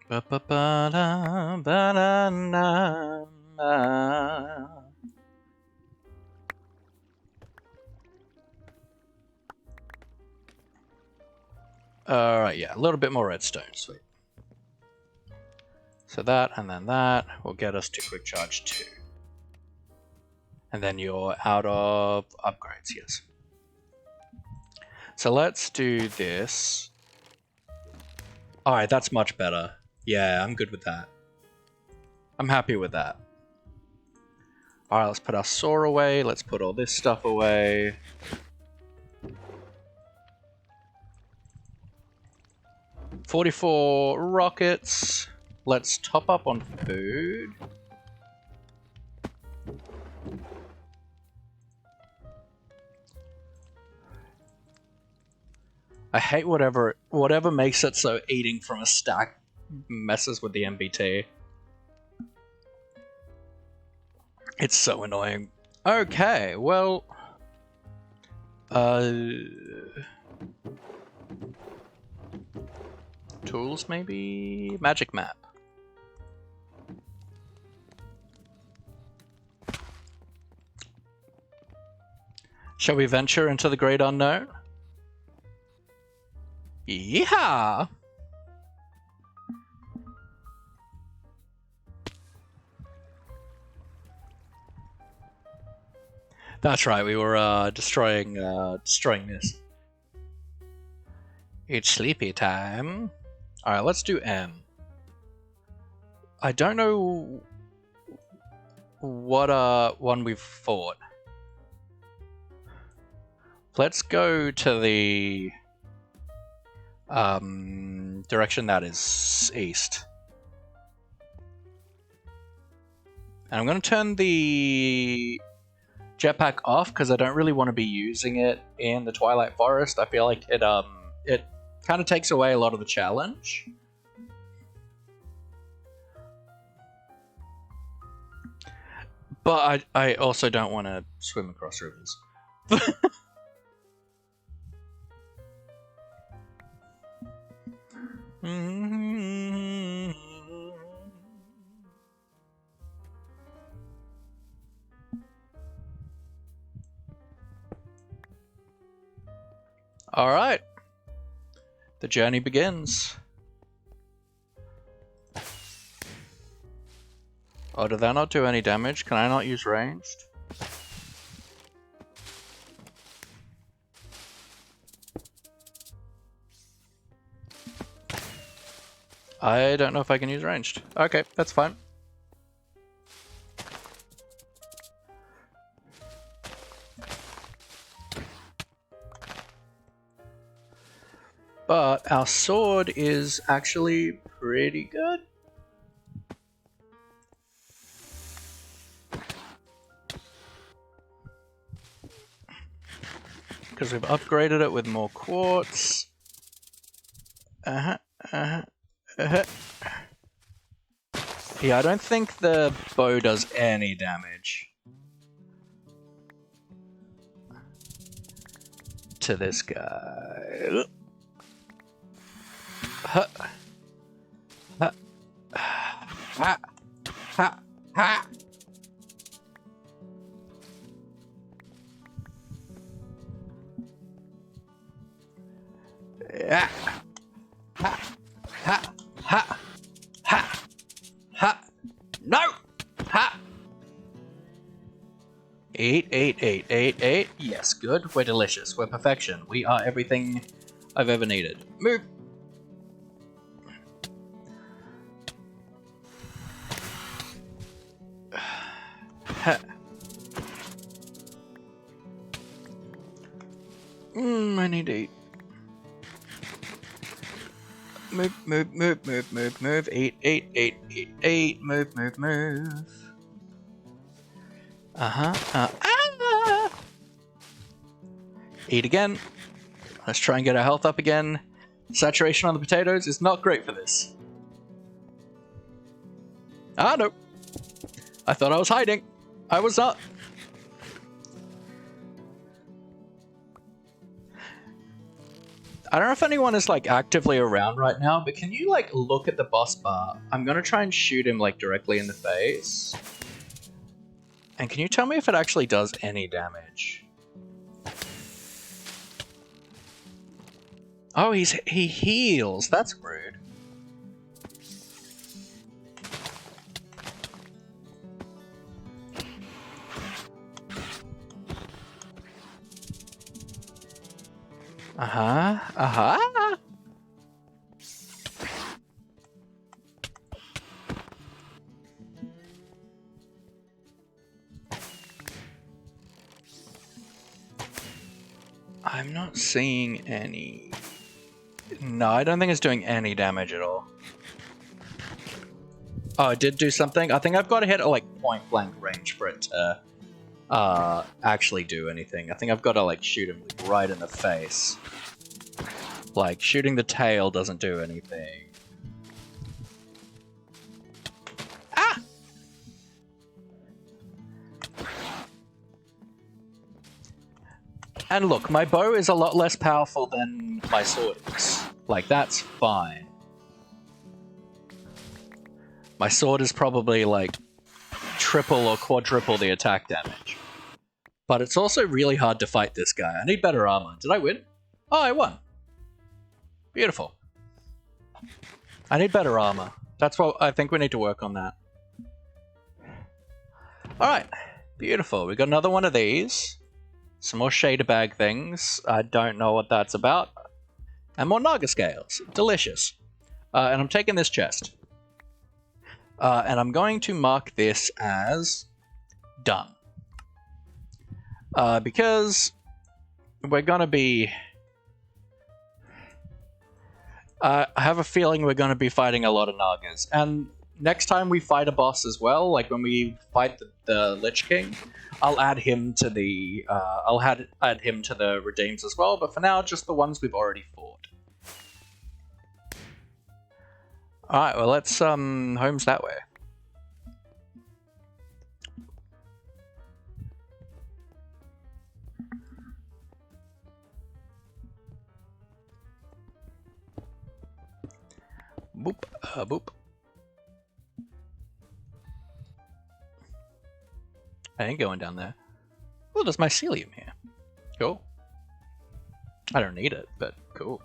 Ba-ba-ba-da, ba-da-na, Alright, yeah, a little bit more redstone, sweet. So that, and then that will get us to quick charge 2. And then you're out of upgrades, yes. So let's do this. Alright, that's much better. Yeah, I'm good with that. I'm happy with that. Alright, let's put our saw away. Let's put all this stuff away. $44 rockets. Let's top up on food. I hate whatever makes it so eating from a stack messes with the MBT. It's so annoying. Okay, well... Tools, maybe? Magic map. Shall we venture into the great unknown? Yeehaw! That's right, we were destroying this. It's sleepy time. Alright, let's do M. I don't know what one we've fought. Let's go to the direction that is east. And I'm going to turn the jetpack off because I don't really want to be using it in the Twilight Forest. I feel like it kind of takes away a lot of the challenge. But I also don't want to swim across rivers. All right. The journey begins. Oh, did that not do any damage? Can I not use ranged? I don't know if I can use ranged. Okay, that's fine. But our sword is actually pretty good. Because we've upgraded it with more quartz. Yeah, I don't think the bow does any damage to this guy. Ha. Ha. Ha. Ha. Ha. Yeah. Ha. Ha. Ha. Ha. Ha. No. Ha. 8, 8, 8, 8, 8. Yes, good. We're delicious. We're perfection. We are everything I've ever needed. Move. I need to eat. Move, move, move, move, move, move. 8, 8, 8, 8, 8. Move, move, move. Eat again. Let's try and get our health up again. Saturation on the potatoes is not great for this. Ah, no. I thought I was hiding. I was not. I don't know if anyone is like actively around right now, but can you like look at the boss bar? I'm gonna try and shoot him like directly in the face. And can you tell me if it actually does any damage? Oh, he heals. That's rude. Uh-huh. Uh-huh. I'm not seeing any... No, I don't think it's doing any damage at all. Oh, it did do something? I think I've got to hit like point blank range for it to actually do anything. I think I've got to like shoot him right in the face. Like, shooting the tail doesn't do anything. Ah! And look, my bow is a lot less powerful than my sword is. Like, that's fine. My sword is probably like triple or quadruple the attack damage. But it's also really hard to fight this guy. I need better armor. Did I win? Oh, I won. Beautiful. I need better armor. That's what I think we need to work on that. Alright. Beautiful. We got another one of these. Some more shader bag things. I don't know what that's about. And more Naga scales. Delicious. And I'm taking this chest. And I'm going to mark this as done. Because we're going to be... I have a feeling we're going to be fighting a lot of Nagas. And next time we fight a boss as well, like when we fight the Lich King, I'll add him to the add him to the redeems as well. But for now, just the ones we've already fought. All right, well let's homes that way. Boop, boop. I ain't going down there. Oh, there's mycelium here. Cool. I don't need it, but cool.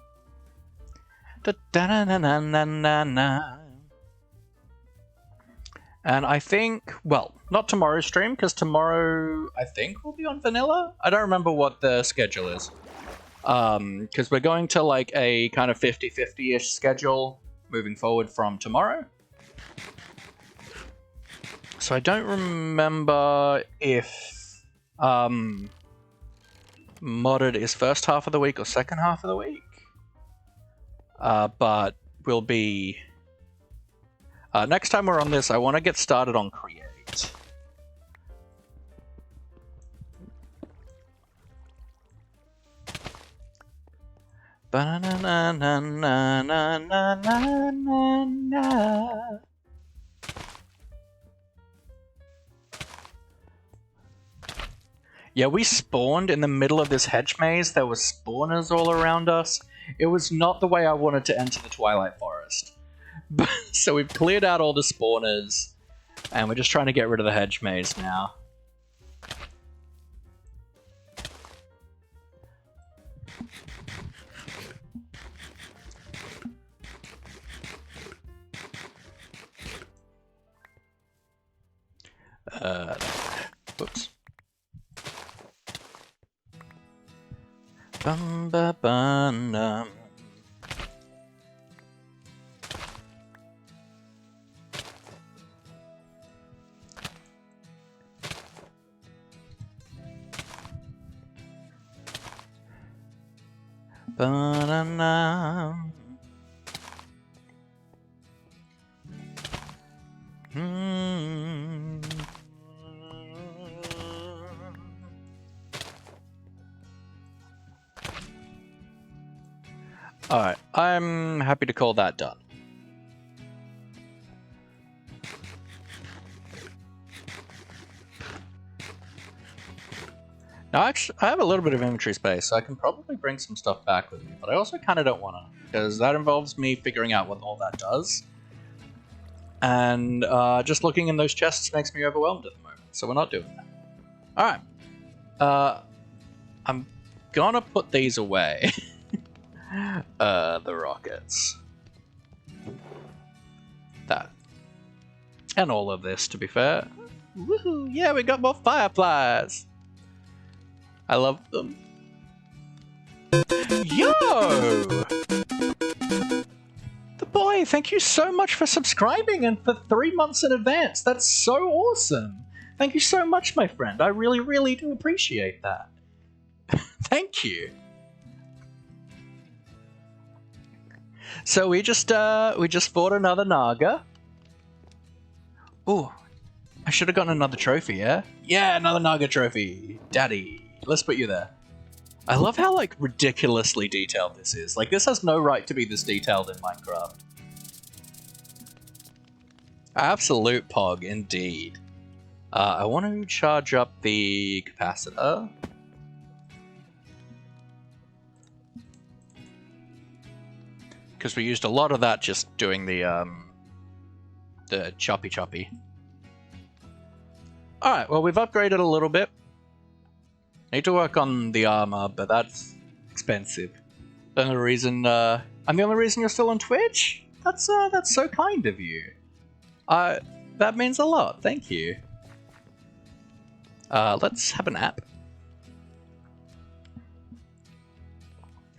And I think, well, not tomorrow's stream, because tomorrow, I think, will be on vanilla? I don't remember what the schedule is. Because we're going to, like, a kind of 50-50-ish schedule moving forward from tomorrow. So I don't remember if modded is first half of the week or second half of the week. But we'll be... next time we're on this, I want to get started on Create. Ba-na-na-na-na-na-na-na-na. Yeah, we spawned in the middle of this hedge maze. There were spawners all around us. It was not the way I wanted to enter the Twilight Forest. So we've cleared out all the spawners, and we're just trying to get rid of the hedge maze now. Whoops. Bum ba bum. Ba-na-na. Alright, I'm happy to call that done. Now, actually, I have a little bit of inventory space, so I can probably bring some stuff back with me, but I also kind of don't want to, because that involves me figuring out what all that does. And just looking in those chests makes me overwhelmed at the moment. so we're not doing that. Alright. I'm gonna put these away. The rockets. That. And all of this, to be fair. Woohoo! Yeah, we got more fireflies! I love them. Yo! The boy, thank you so much for subscribing and for 3 months in advance. That's so awesome. Thank you so much, my friend. I really, really do appreciate that. Thank you. So we just fought another Naga. Ooh, I should have gotten another trophy, yeah? Yeah, another Naga trophy. Daddy, let's put you there. I love how, like, ridiculously detailed this is. Like, this has no right to be this detailed in Minecraft. Absolute pog, indeed. I want to charge up the capacitor. Because we used a lot of that just doing the choppy. Alright, well, we've upgraded a little bit. Need to work on the armor, but that's expensive. The only reason, I'm the only reason you're still on Twitch? That's so kind of you. That means a lot, thank you. Let's have an app.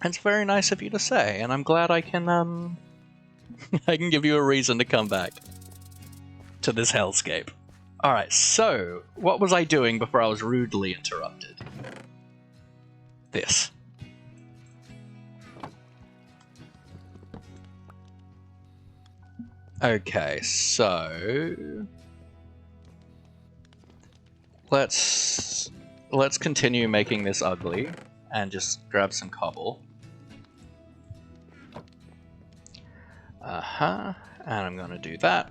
It's very nice of you to say, and I'm glad I can, I can give you a reason to come back to this hellscape. Alright, so, what was I doing before I was rudely interrupted? This. Okay, so... Let's continue making this ugly, and just grab some cobble. And I'm gonna do that.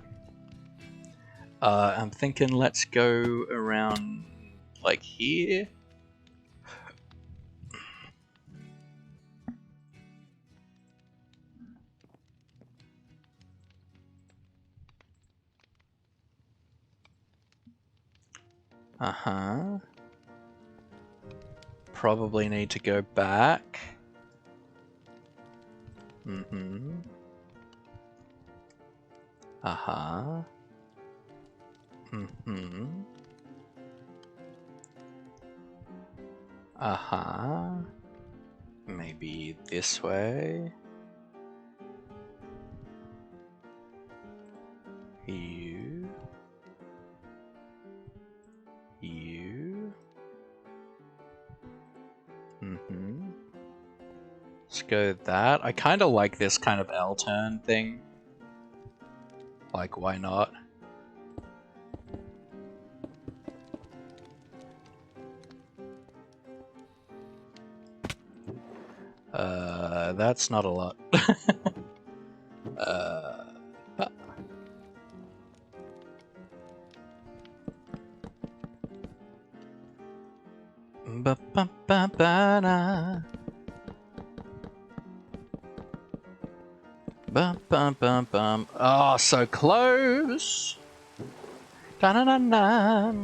I'm thinking let's go around like here. Probably need to go back. Maybe this way. You. Let's go that. I kind of like this kind of L-turn thing. Like, why not? That's not a lot. Ba-ba-ba-ba-na. Bum. Oh, so close. Da-na-na-na.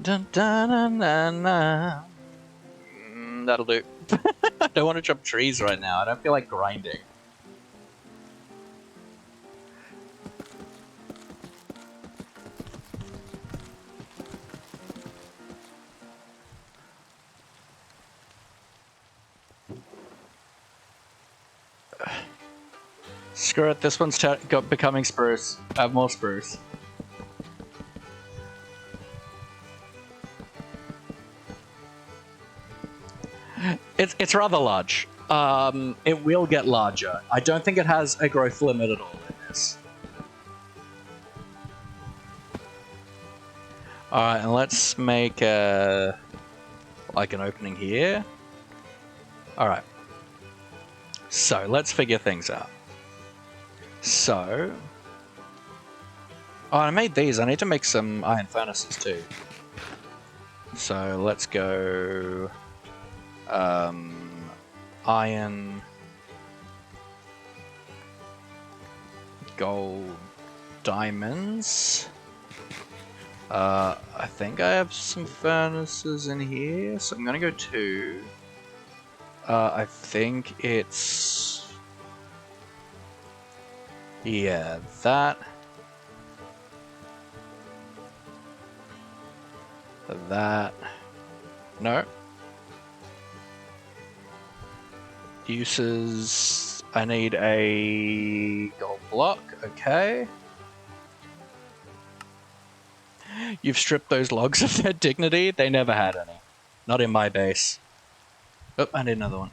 Dun-da-na-na-na. That'll do. I don't want to chop trees right now. I don't feel like grinding. Screw it, this one's becoming spruce. I have more spruce. It's rather large. It will get larger. I don't think it has a growth limit at all in this. Alright, and let's make like an opening here. Alright. So, let's figure things out. So... Oh, I made these. I need to make some iron furnaces too. So, let's go... iron... gold diamonds. I think I have some furnaces in here, so I'm gonna go 2. I think it's... yeah, that. That. No. Uses... I need a gold block, okay. You've stripped those logs of their dignity? They never had any. Not in my base. Oh, I need another one.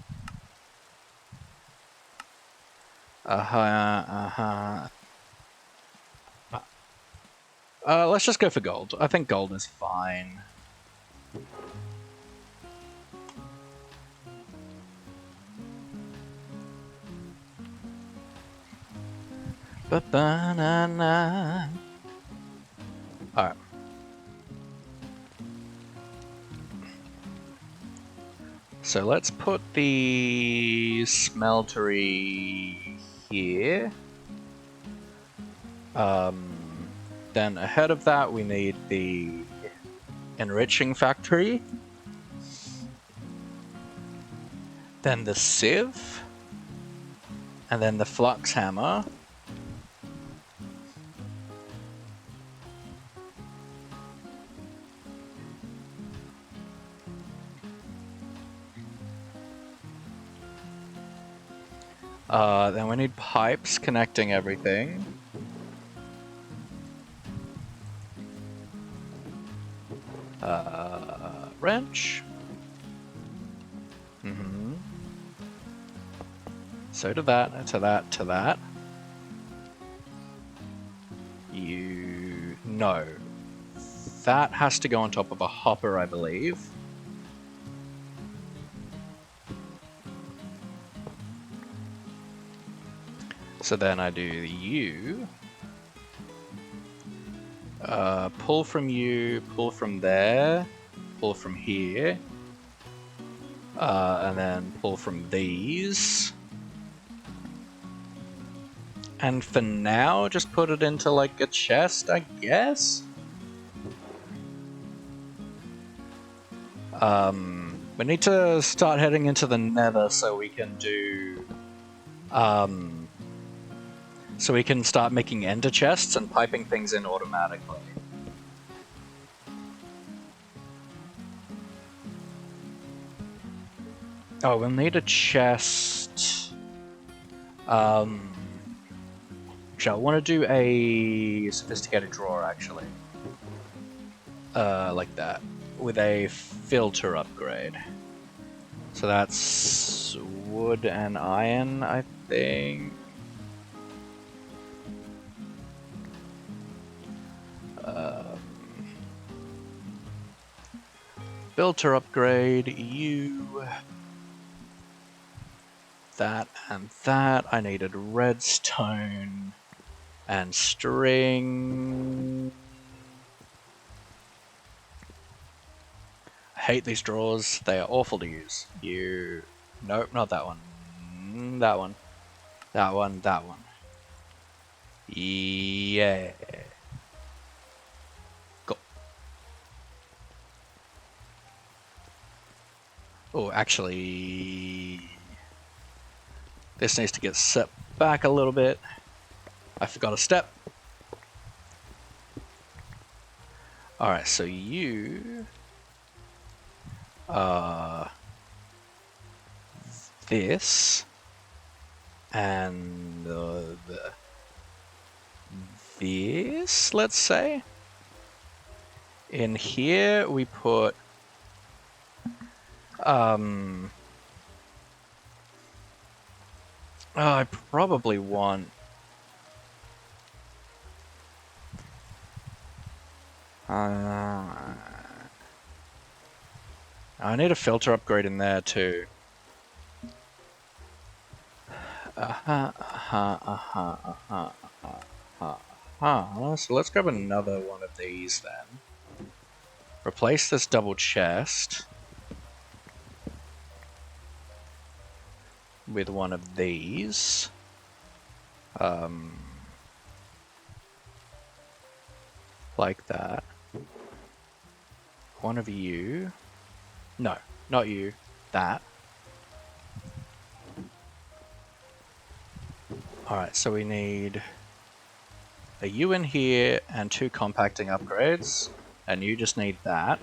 Let's just go for gold. I think gold is fine. Ba-ba-na-na. Alright. So let's put the smeltery here. Then ahead of that we need the enriching factory. Then the sieve. And then the flux hammer. Then we need pipes connecting everything. Wrench. So to that, to that, to that. No. That has to go on top of a hopper, I believe. So then I do you. Pull from you, pull from there, pull from here. And then pull from these. And for now, just put it into like a chest, I guess? We need to start heading into the nether so we can do... so we can start making ender chests and piping things in automatically. Oh, we'll need a chest. Actually, I want to do a sophisticated drawer, actually. Like that. With a filter upgrade. So that's wood and iron, I think. Filter upgrade, you. That and that. I needed redstone and string. I hate these drawers. They are awful to use. You. Nope, not that one. That one. That one. That one. Yeah. Go. Oh, actually... this needs to get set back a little bit. I forgot a step. Alright, so you... this... and this, let's say. In here we put... oh, I probably want... I need a filter upgrade in there too. So let's grab another one of these then. Replace this double chest with one of these. like that. One of you. No, not you. That. Alright, so we need a U in here and 2 compacting upgrades. And you just need that.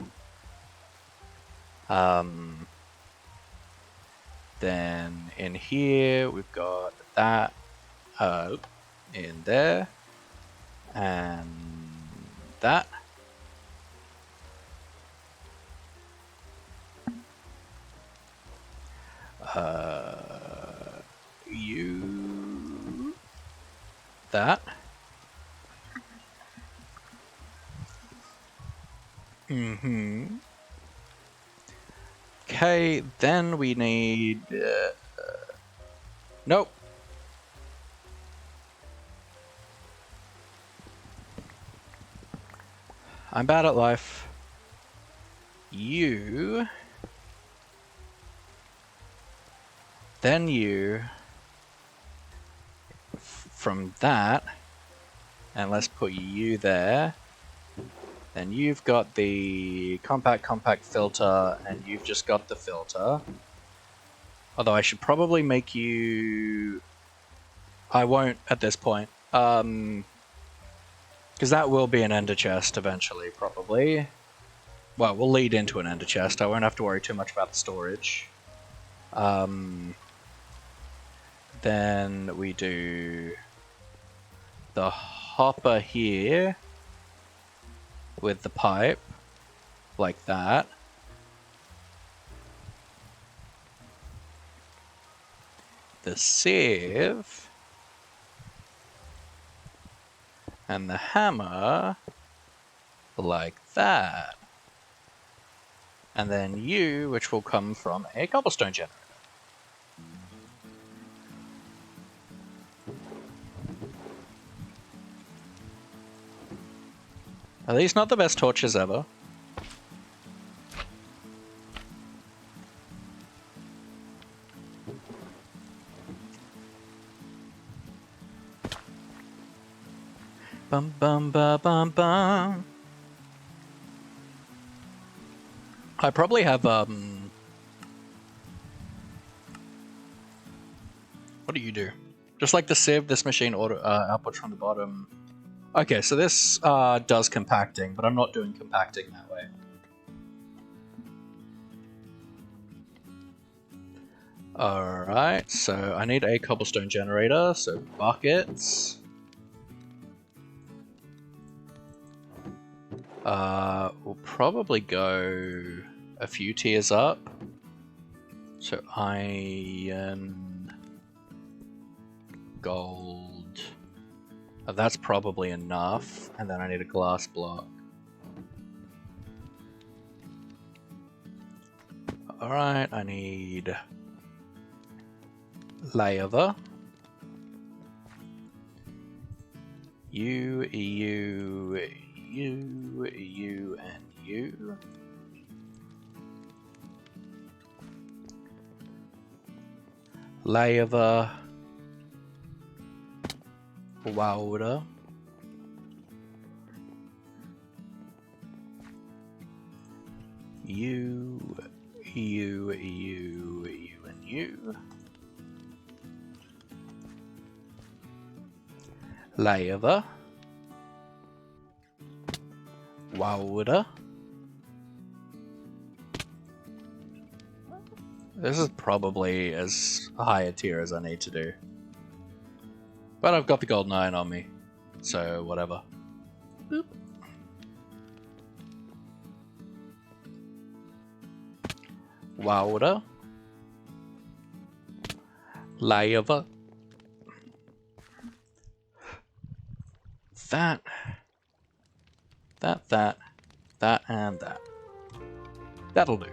Then in here we've got that in there. And that. You. That. Okay, then we need... nope. I'm bad at life. You... Then you... From that... And let's put you there. Then you've got the compact filter, and you've just got the filter. Although I should probably make you... I won't at this point. Because that will be an ender chest eventually, probably. Well, we'll lead into an ender chest. I won't have to worry too much about the storage. Then we do the hopper here with the pipe, like that. The sieve and the hammer, like that. And then you, which will come from a cobblestone generator. Are these not the best torches ever? Bum bum ba bum bum. I probably have what do you do? Just like the sieve, this machine auto outputs from the bottom. Okay, so this does compacting, but I'm not doing compacting that way. Alright, so I need a cobblestone generator, so buckets. We'll probably go a few tiers up. So iron, gold. That's probably enough, and then I need a glass block. Alright, I need lava. You, and you. Lava. Water. You, and you. Lava. Water. This is probably as high a tier as I need to do. But I've got the golden iron on me, so whatever. Boop. Water. Lava. That, and that. That'll do.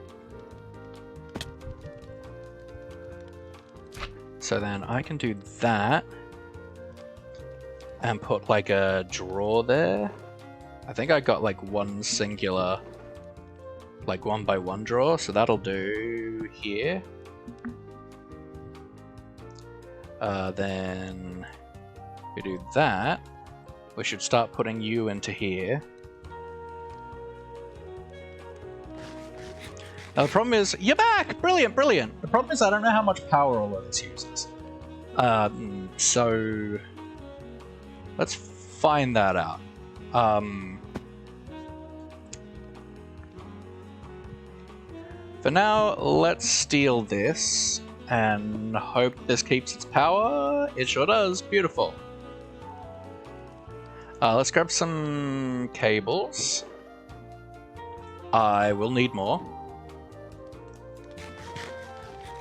So then I can do that and put like a drawer there. I think I got like one singular, like 1x1 drawer, so that'll do here. Then we do that. We should start putting you into here. Now the problem is, you're back! Brilliant, brilliant! The problem is I don't know how much power all of this uses. So... let's find that out. For now, let's steal this and hope this keeps its power. It sure does. Beautiful. Let's grab some cables. I will need more.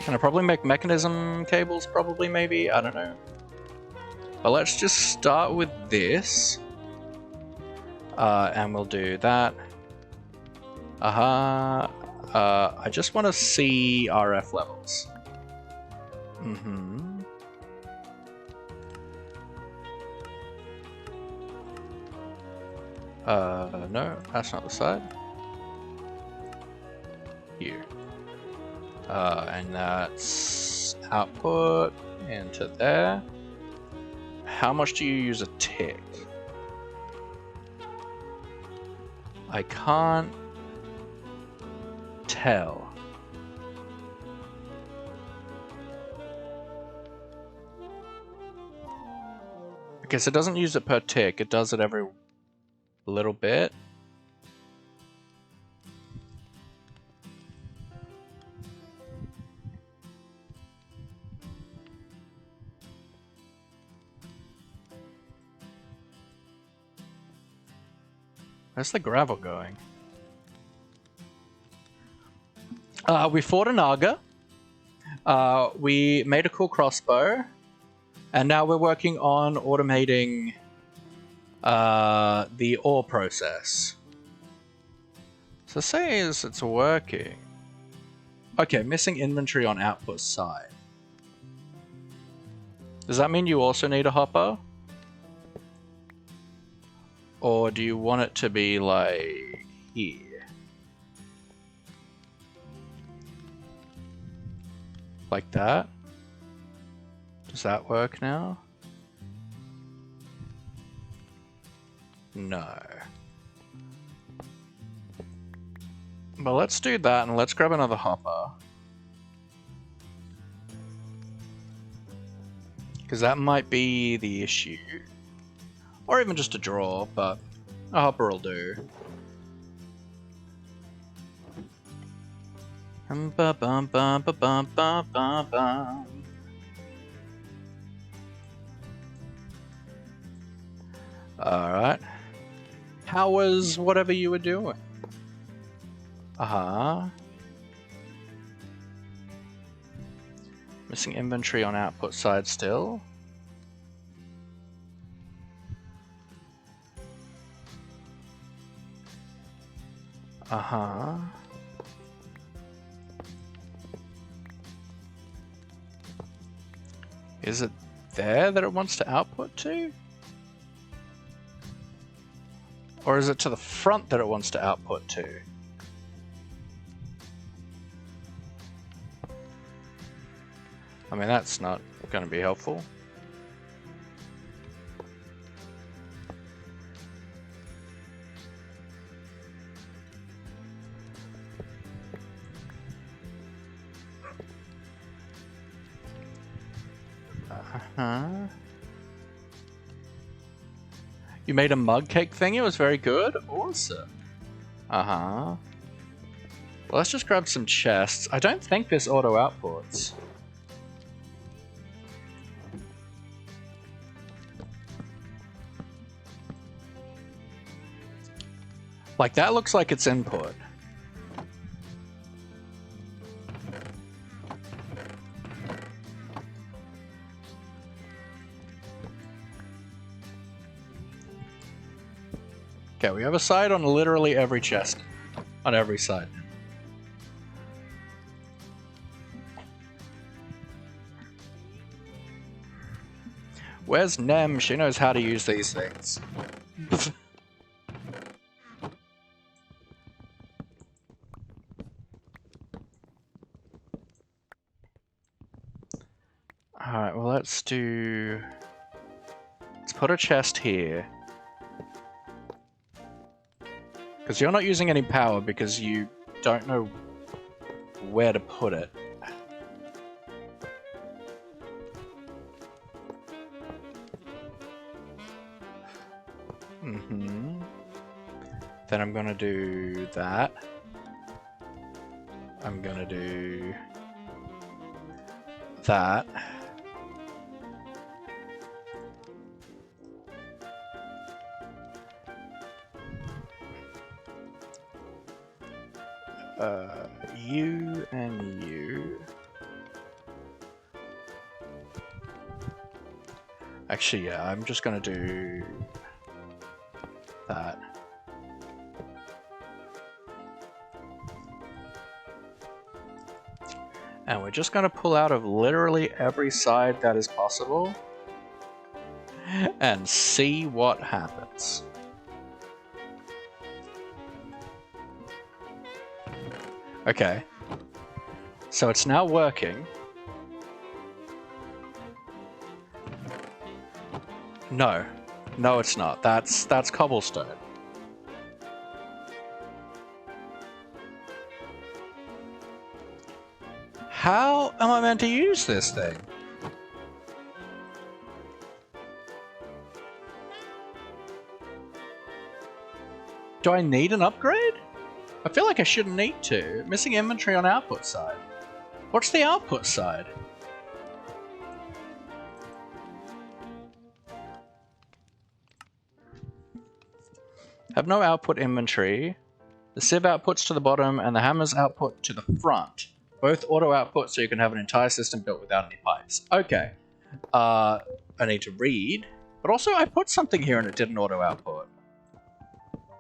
Can I probably make mechanism cables? Probably, maybe? I don't know. But let's just start with this. And we'll do that. I just want to see RF levels. No, that's not the side. Here. And that's output into there. How much do you use a tick? I can't tell. I guess it doesn't use it per tick, it does it every little bit. Where's the gravel going? We fought a Naga. We made a cool crossbow. And now we're working on automating the ore process. So say it's working. Okay, missing inventory on output side. Does that mean you also need a hopper? Or do you want it to be like here? Like that? Does that work now? No. But let's do that and let's grab another hopper. Because that might be the issue. Or even just a draw, but a hopper will do. Alright. How was whatever you were doing? Missing inventory on output side still. Is it there that it wants to output to? Or is it to the front that it wants to output to? I mean, that's not going to be helpful. You made a mug cake thing? It was very good? Awesome. Well, let's just grab some chests. I don't think this auto outputs. Like, that looks like it's input. Okay, we have a side on literally every chest. On every side. Where's Nem? She knows how to use these things. Alright, well let's put a chest here. Because you're not using any power because you don't know where to put it. Then I'm gonna do that. I'm gonna do that. You and you. Actually, yeah, I'm just gonna do that. And we're just gonna pull out of literally every side that is possible and see what happens. Okay, so it's now working. No, it's not. That's cobblestone. How am I meant to use this thing? Do I need an upgrade? I feel like I shouldn't need to. Missing inventory on output side. What's the output side? Have no output inventory. The sieve outputs to the bottom and the hammer's output to the front. Both auto output so you can have an entire system built without any pipes. Okay. I need to read. But also I put something here and it didn't auto output.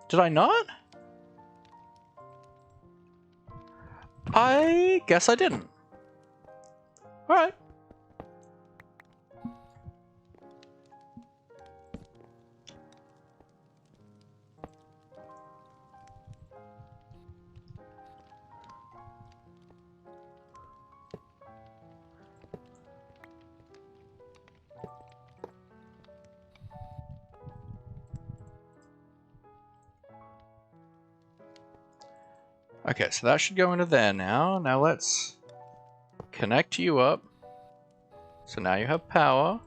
Did I not? I guess I didn't. Alright. Okay, so that should go into there now. Now let's connect you up. So now you have power.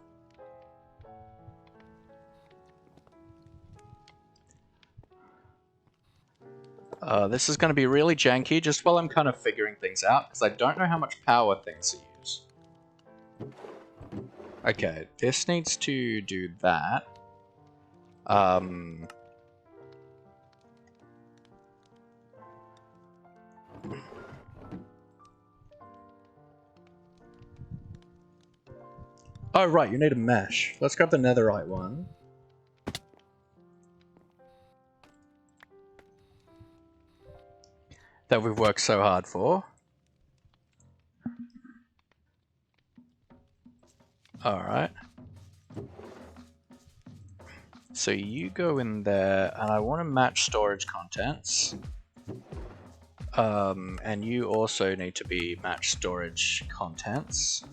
This is going to be really janky just while I'm kind of figuring things out, because I don't know how much power things use. Okay, this needs to do that. Oh, right, you need a mesh. Let's grab the netherite one. That we've worked so hard for. Alright. So you go in there, and I want to match storage contents. And you also need to be match storage contents.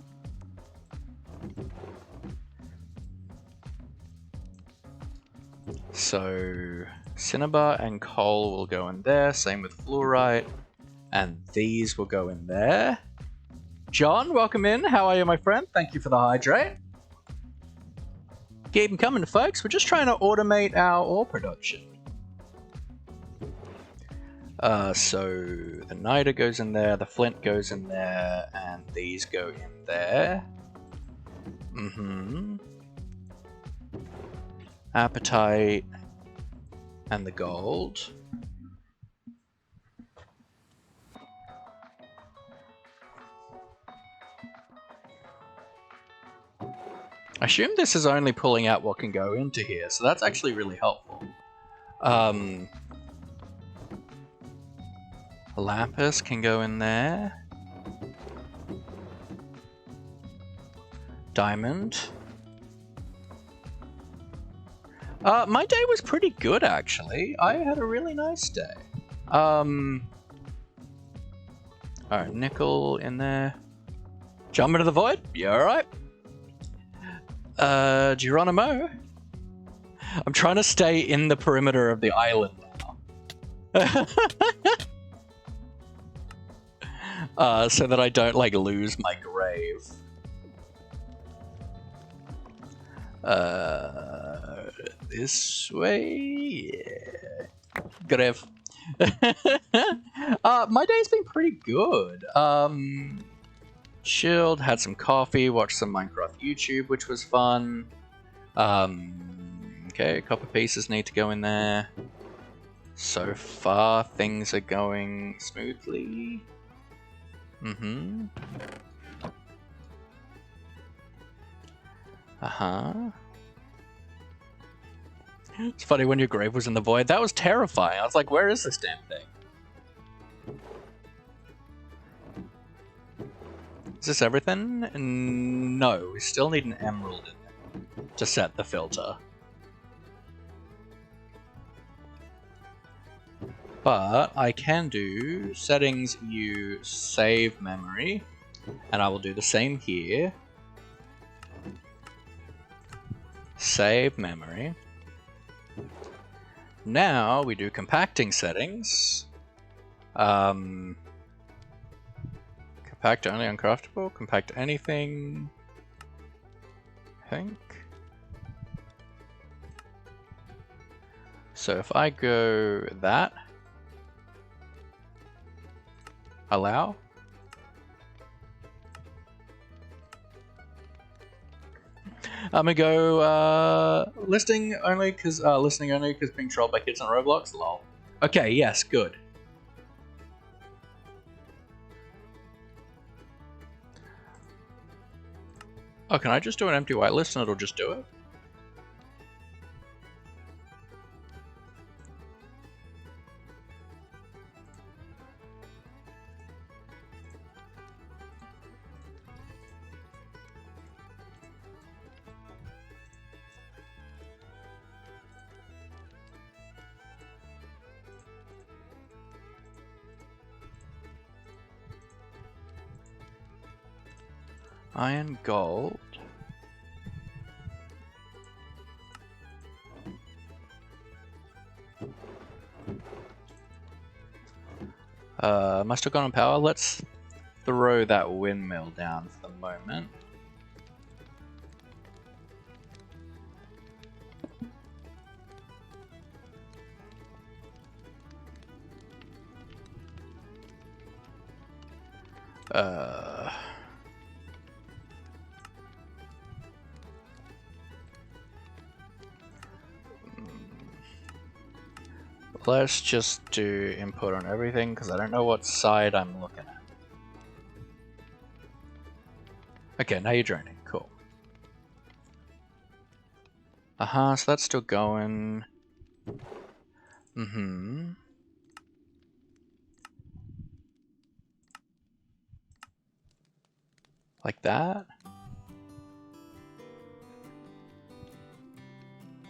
So cinnabar and coal will go in there, same with fluorite, and these will go in there. John, welcome in. How are you, my friend? Thank you for the hydrate. Keep them coming, folks. We're just trying to automate our ore production. So the niter goes in there, the flint goes in there, and these go in there. Appetite and the gold. I assume this is only pulling out what can go into here, so that's actually really helpful. Lapis can go in there. Diamond. My day was pretty good, actually. I had a really nice day. Alright, nickel in there. Jump into the void? You alright? Geronimo? I'm trying to stay in the perimeter of the island now. so that I don't like lose my grave. This way, yeah. Grave. My day's been pretty good. Chilled, had some coffee, watched some Minecraft YouTube, which was fun. Okay, a couple pieces need to go in there. So far, things are going smoothly. It's funny when your grave was in the void. That was terrifying. I was like, where is this damn thing? Is this everything? No, we still need an emerald in there to set the filter. But I can do settings, you save memory, and I will do the same here. Save memory. Now we do compacting settings. Compact only uncraftable, compact anything. I think. So if I go that, allow. I'm gonna go listening only because being trolled by kids on Roblox. Lol. Okay, yes, good. Oh, can I just do an empty whitelist and it'll just do it? Iron gold. Am I still going on power? Let's throw that windmill down for the moment. Let's just do input on everything because I don't know what side I'm looking at. Okay, now you're draining. Cool. So that's still going. Like that.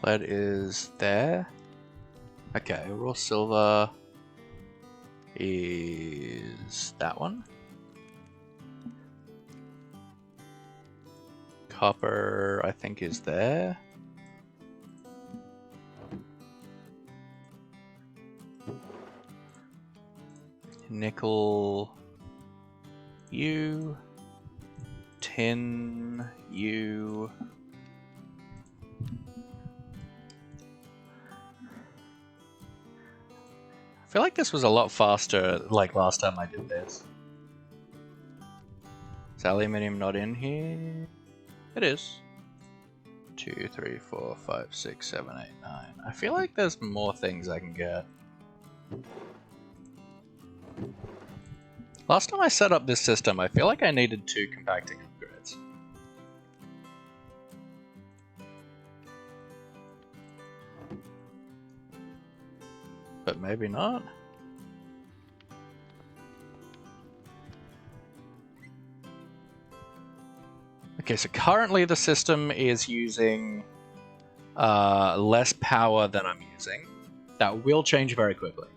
Lead is there. Okay, raw silver is that one. Copper, I think, is there. Nickel, you. Tin, you. I feel like this was a lot faster, like last time I did this. Is aluminium not in here? It is. 2, 3, 4, 5, 6, 7, 8, 9. I feel like there's more things I can get. Last time I set up this system, I feel like I needed 2 compacting upgrades. But maybe not. Okay, so currently the system is using less power than I'm using. That will change very quickly.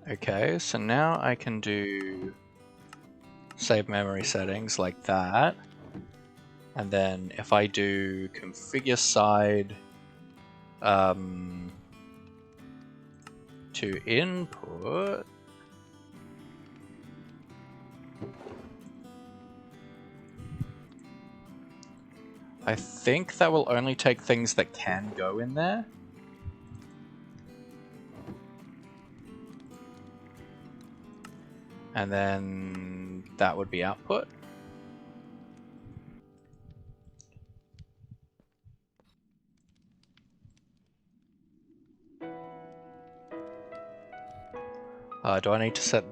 Okay, so now I can do save memory settings like that. And then if I do configure side, to input. I think that will only take things that can go in there. And then that would be output. Do I need to set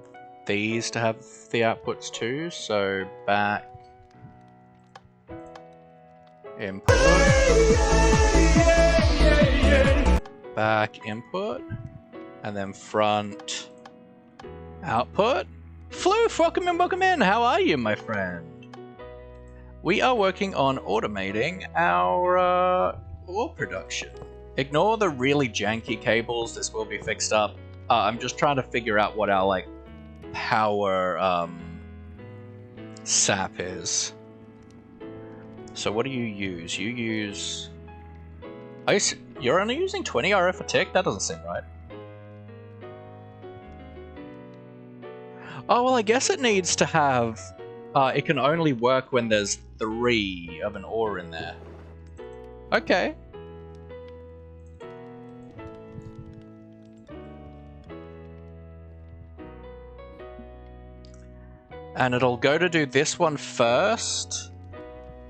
these to have the outputs too? So back, input, back, input, and then front, output. Floof, welcome in, how are you, my friend? We are working on automating our ore production. Ignore the really janky cables, this will be fixed up. I'm just trying to figure out what our, like, power, sap is. So what do you use? You use... You're only using 20 RF a tick? That doesn't seem right. Oh, well, I guess it needs to have... it can only work when there's 3 of an ore in there. Okay. And it'll go to do this one first.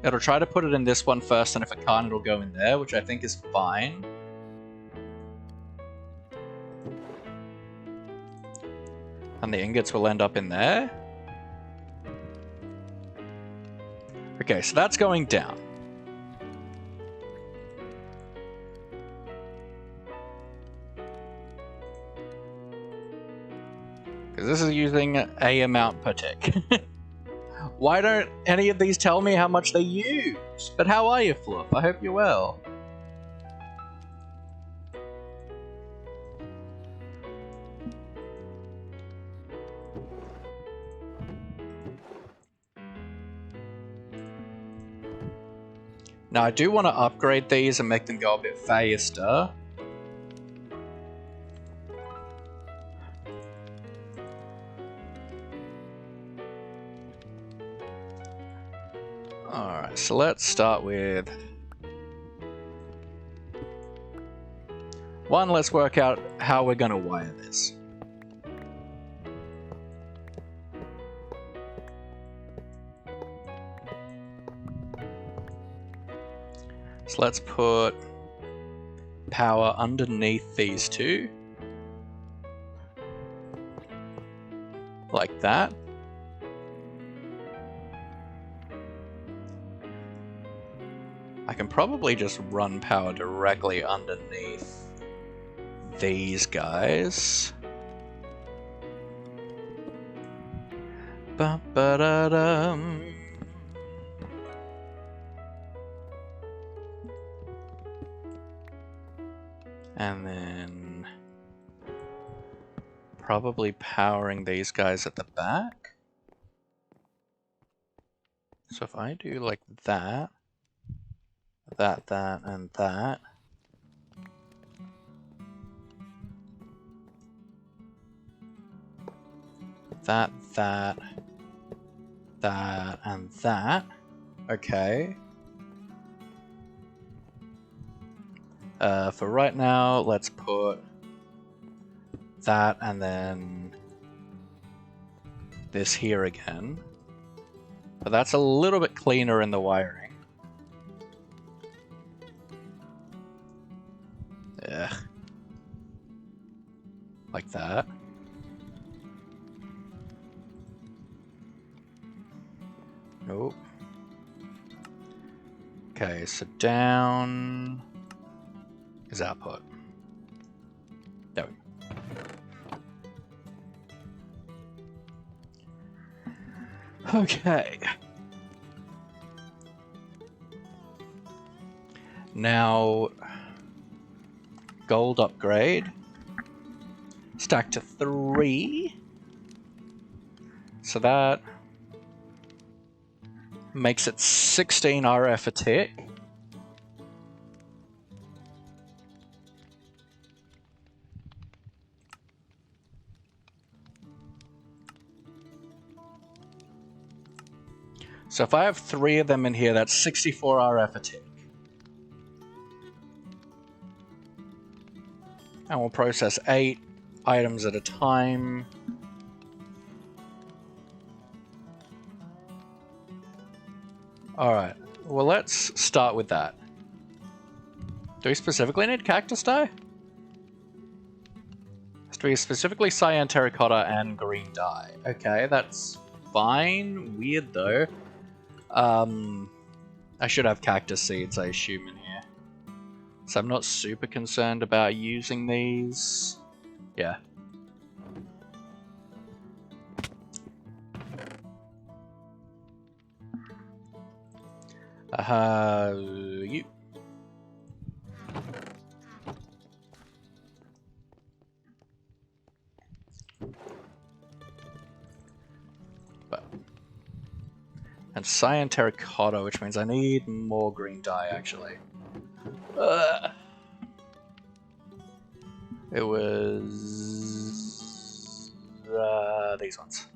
It'll try to put it in this one first, and if it can't, it'll go in there, which I think is fine. And the ingots will end up in there. Okay, so that's going down. Because this is using a amount per tick. Why don't any of these tell me how much they use? But how are you, Fluff? I hope you're well. Now I do want to upgrade these and make them go a bit faster. Alright, so let's start with... one, let's work out how we're going to wire this. So let's put power underneath these two. Like that. I can probably just run power directly underneath these guys. Ba-ba-da-dum. And then probably powering these guys at the back. So if I do like that, that, and that. That, and that. Okay. For right now, let's put that and then this here again. But that's a little bit cleaner in the wiring. Ugh. Like that. Nope. Okay, so down is output. There we go. Okay. Now, gold upgrade. Stack to 3. So that makes it 16 RF a tick. So if I have 3 of them in here, that's 64 RF a tick. And we'll process 8 items at a time. Alright, well let's start with that. Do we specifically need cactus dye? Has to be specifically cyan, terracotta, and green dye. Okay, that's fine. Weird though. I should have cactus seeds, I assume, in here. So I'm not super concerned about using these. Yeah. You. And cyan terracotta, which means I need more green dye, actually. It was... these ones.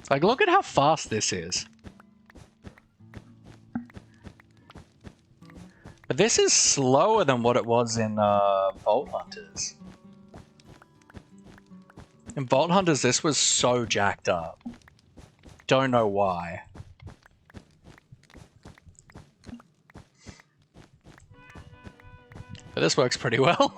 Like, look at how fast this is. But this is slower than what it was in Vault Hunters. In Vault Hunters, this was so jacked up. Don't know why. But this works pretty well.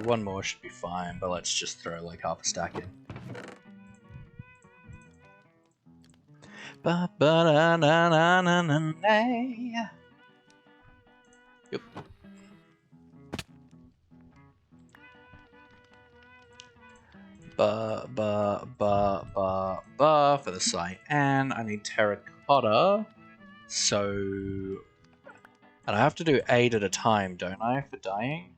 One more should be fine, but let's just throw like half a stack in. Ba ba da na na na na na. Yep. Ba for the cyan. I need terracotta. So, and I have to do 8 at a time, don't I, for dyeing?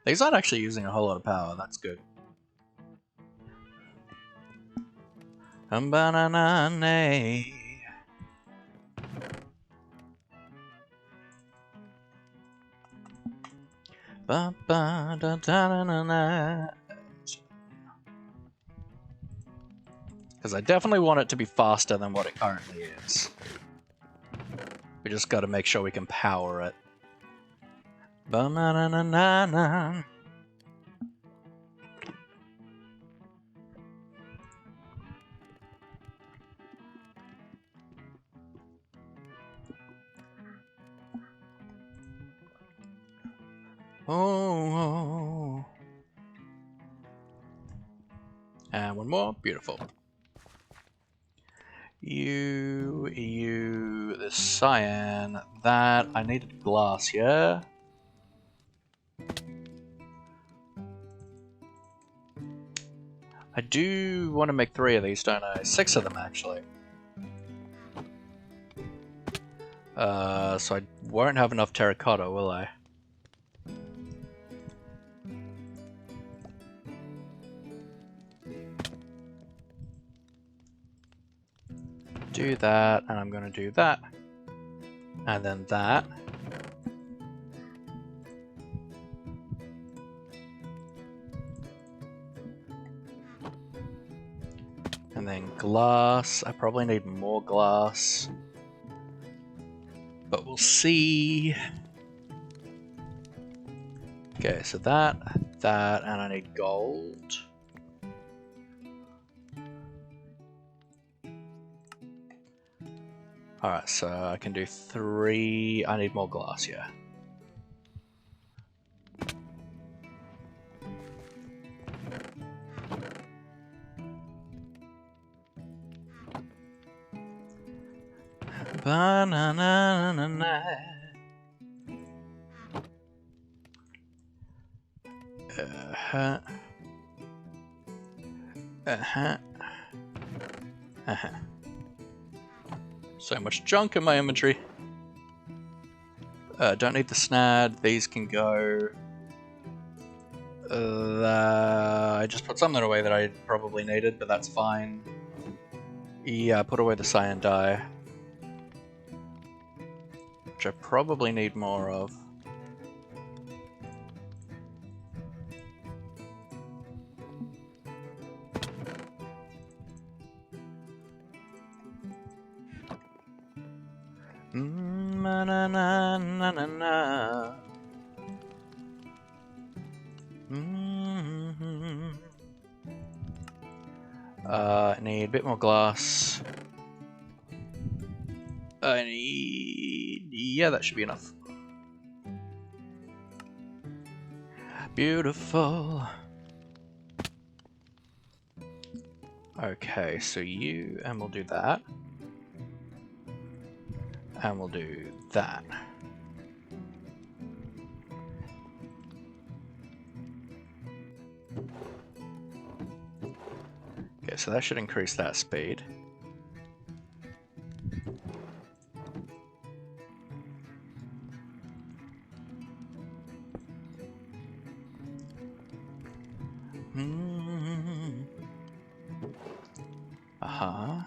These aren't actually using a whole lot of power, that's good. Ba-na-na-nay. Ba-ba-da-da-na-na. Because I definitely want it to be faster than what it currently is. We just gotta make sure we can power it. Ba-na-na-na-na-na. Oh. And one more. Beautiful. You, the cyan, that. I needed glass, yeah? I do want to make 3 of these, don't I? 6 of them, actually. So I won't have enough terracotta, will I? Do that, and I'm going to do that. And then that. And then glass. I probably need more glass. But we'll see. Okay, so that, and I need gold. Alright, so I can do 3. I need more glass, yeah. Ba-na-na-na-na. Uh-huh. Uh-huh. Uh-huh. So much junk in my inventory. Don't need the snad. These can go. I just put something away that I probably needed, but that's fine. Yeah, put away the cyan dye. Which I probably need more of. Na-na-na-na-na-na. I need a bit more glass. I need... yeah, that should be enough. Beautiful. Okay, so you, and we'll do that. And we'll do that. Okay, so that should increase that speed. Uh-huh.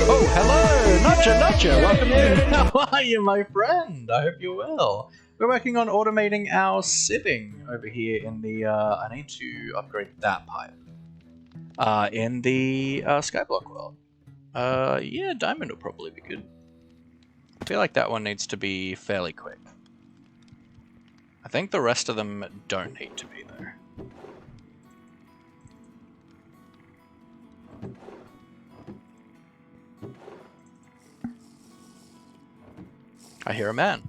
Oh, hello! Notcha! Welcome in! How are you, my friend? I hope you're well. We're working on automating our sieving over here in the, I need to upgrade that pipe. In the, Skyblock world. Yeah, diamond will probably be good. I feel like that one needs to be fairly quick. I think the rest of them don't need to be, though. I hear a man.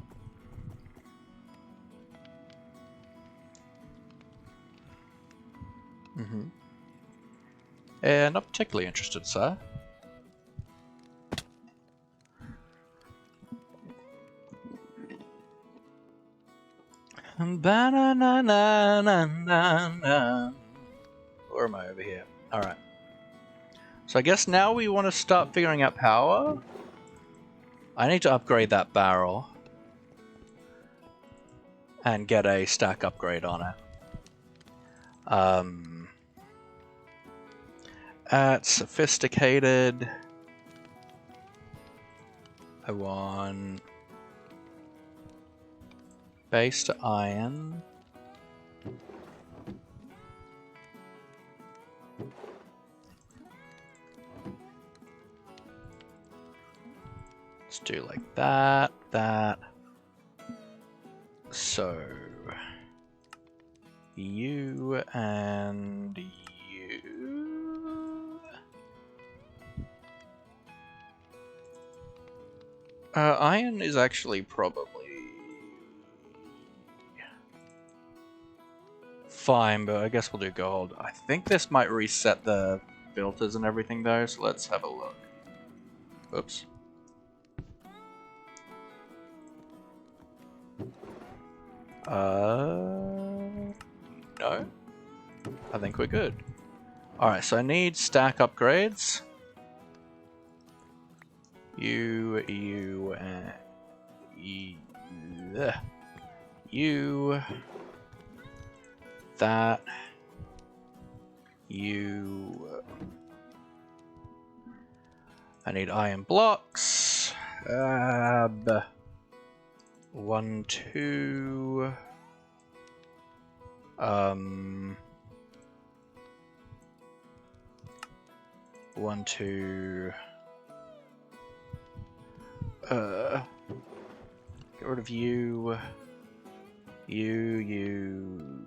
Not particularly interested, sir. Ba-na-na-na-na-na-na. Or am I over here? Alright. So I guess now we want to start figuring out power. I need to upgrade that barrel. And get a stack upgrade on it. At sophisticated, I want base to iron. Let's do like that, that. So you and you. Iron is actually probably fine, but I guess we'll do gold. I think this might reset the filters and everything though, so let's have a look. Oops. No. I think we're good. Alright, so I need stack upgrades. You, and you, that, you. I need iron blocks. 1, 2. 1, 2. Get rid of you. You.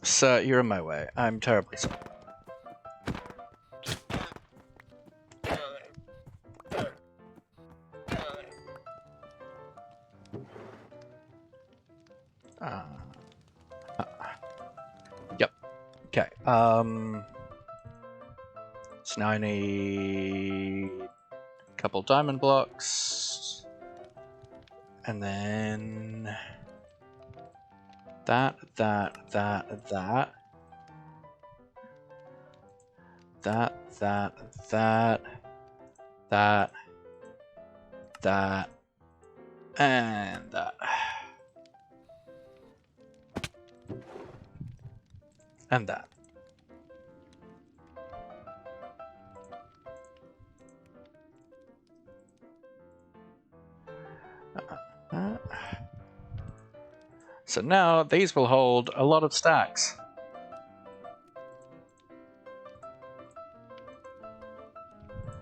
Sir, you're in my way. I'm terribly sorry. Yep. Okay. So now I need a couple diamond blocks, and then that, and that. And that. So now these will hold a lot of stacks.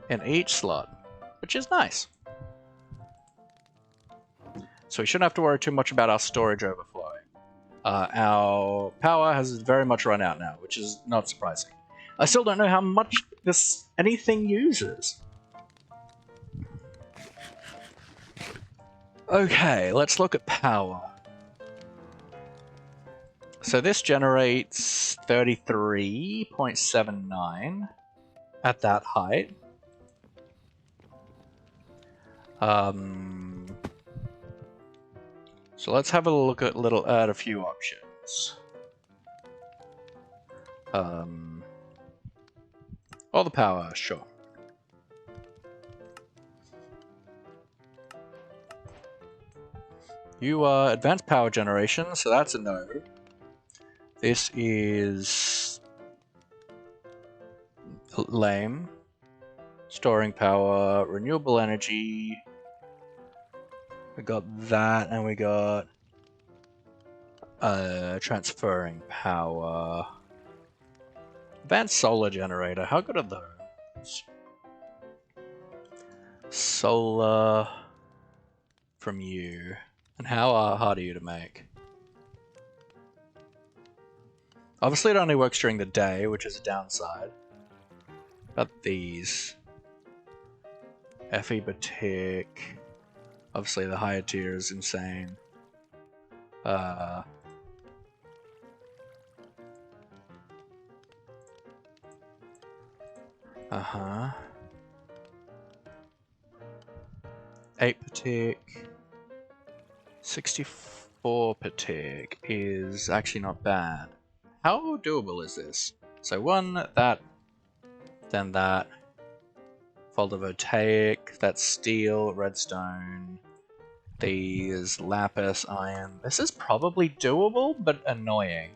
In each slot, which is nice. So we shouldn't have to worry too much about our storage overflowing. Our power has very much run out now, which is not surprising. I still don't know how much anything uses. Okay, let's look at power. So this generates 33.79 at that height. So let's have a look at a few options. All the power, sure. You are advanced power generation, so that's a no. This is lame. Storing power, renewable energy. We got that, and we got transferring power. Advanced solar generator. How good are those? Solar from you. And how hard are you to make? Obviously it only works during the day, which is a downside. But these. Effie Batik. Obviously the higher tier is insane. Uh-huh. 8 Patek. 64 Patek is actually not bad. How doable is this? So one, that, then that. Photovoltaic, that's steel, redstone. These, lapis, iron. This is probably doable, but annoying.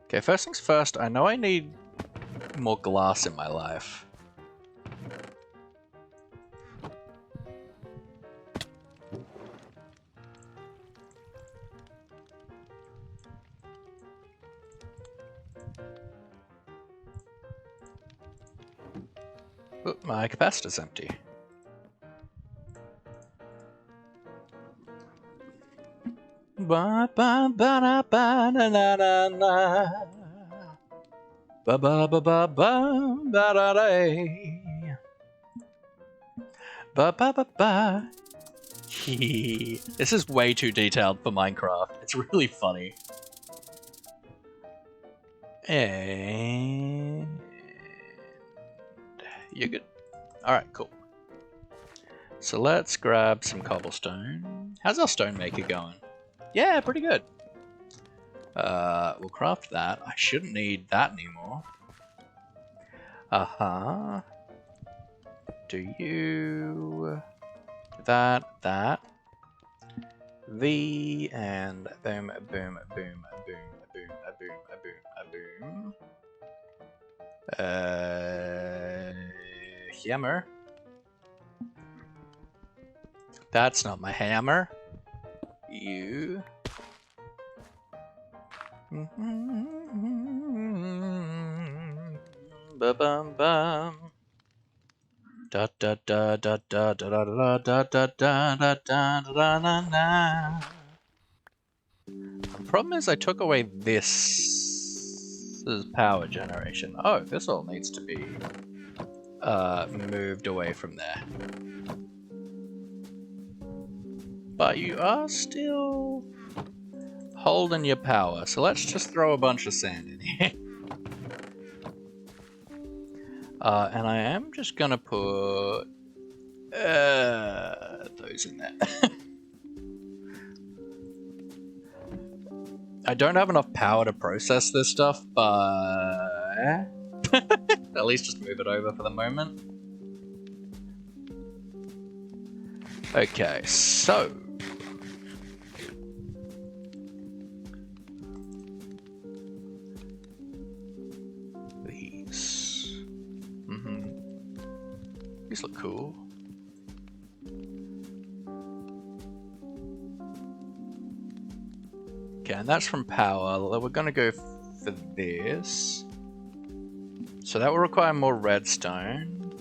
Okay, first things first, I know I need more glass in my life. Oop, my capacitor's empty. Ba ba ba da ba na na na na. Ba ba ba ba ba ba da da. Ba ba ba ba. This is way too detailed for Minecraft. It's really funny. And you're good. Alright, cool. So let's grab some cobblestone. How's our stone maker going? Yeah, pretty good. We'll craft that. I shouldn't need that anymore. Uh-huh. Do you... that. V, and boom, boom, boom, boom, boom, boom, boom, boom. Hammer. That's not my hammer. You. Ba-bum-bum. Da da da da da da da da da da da da da da da. The problem is I took away this power generation. Oh, this all needs to be moved away from there. But you are still holding your power, so let's just throw a bunch of sand in here. And I am just gonna put those in there. I don't have enough power to process this stuff, but at least just move it over for the moment. Okay, so these look cool. Okay, and that's from power. We're gonna go for this. So that will require more redstone,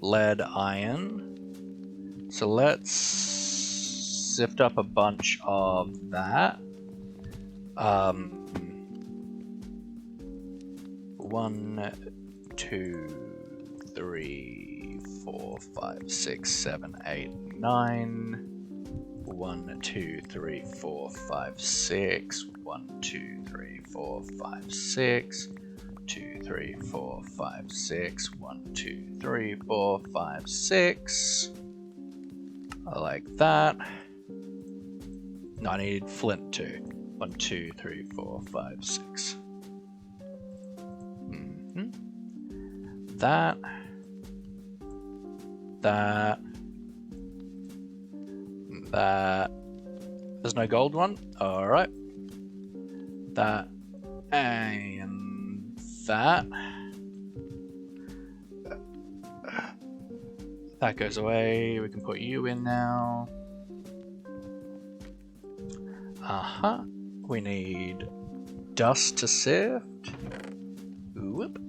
lead, iron. So let's sift up a bunch of that. 1, 2, 3, 4, 5, 6, 7, 8, 9. 1, 2, 3, 4, 5, 6. 1, 2, 3, 4, 5, 6. 2, 3, 4, 5, 6. 1, 2, 3, 4, 5, 6. I like that. No, I need flint too. 1, 2, 3, 4, 5, 6. That. There's no gold one. Alright. That. And that. That goes away. We can put you in now. We need dust to sift. Whoop.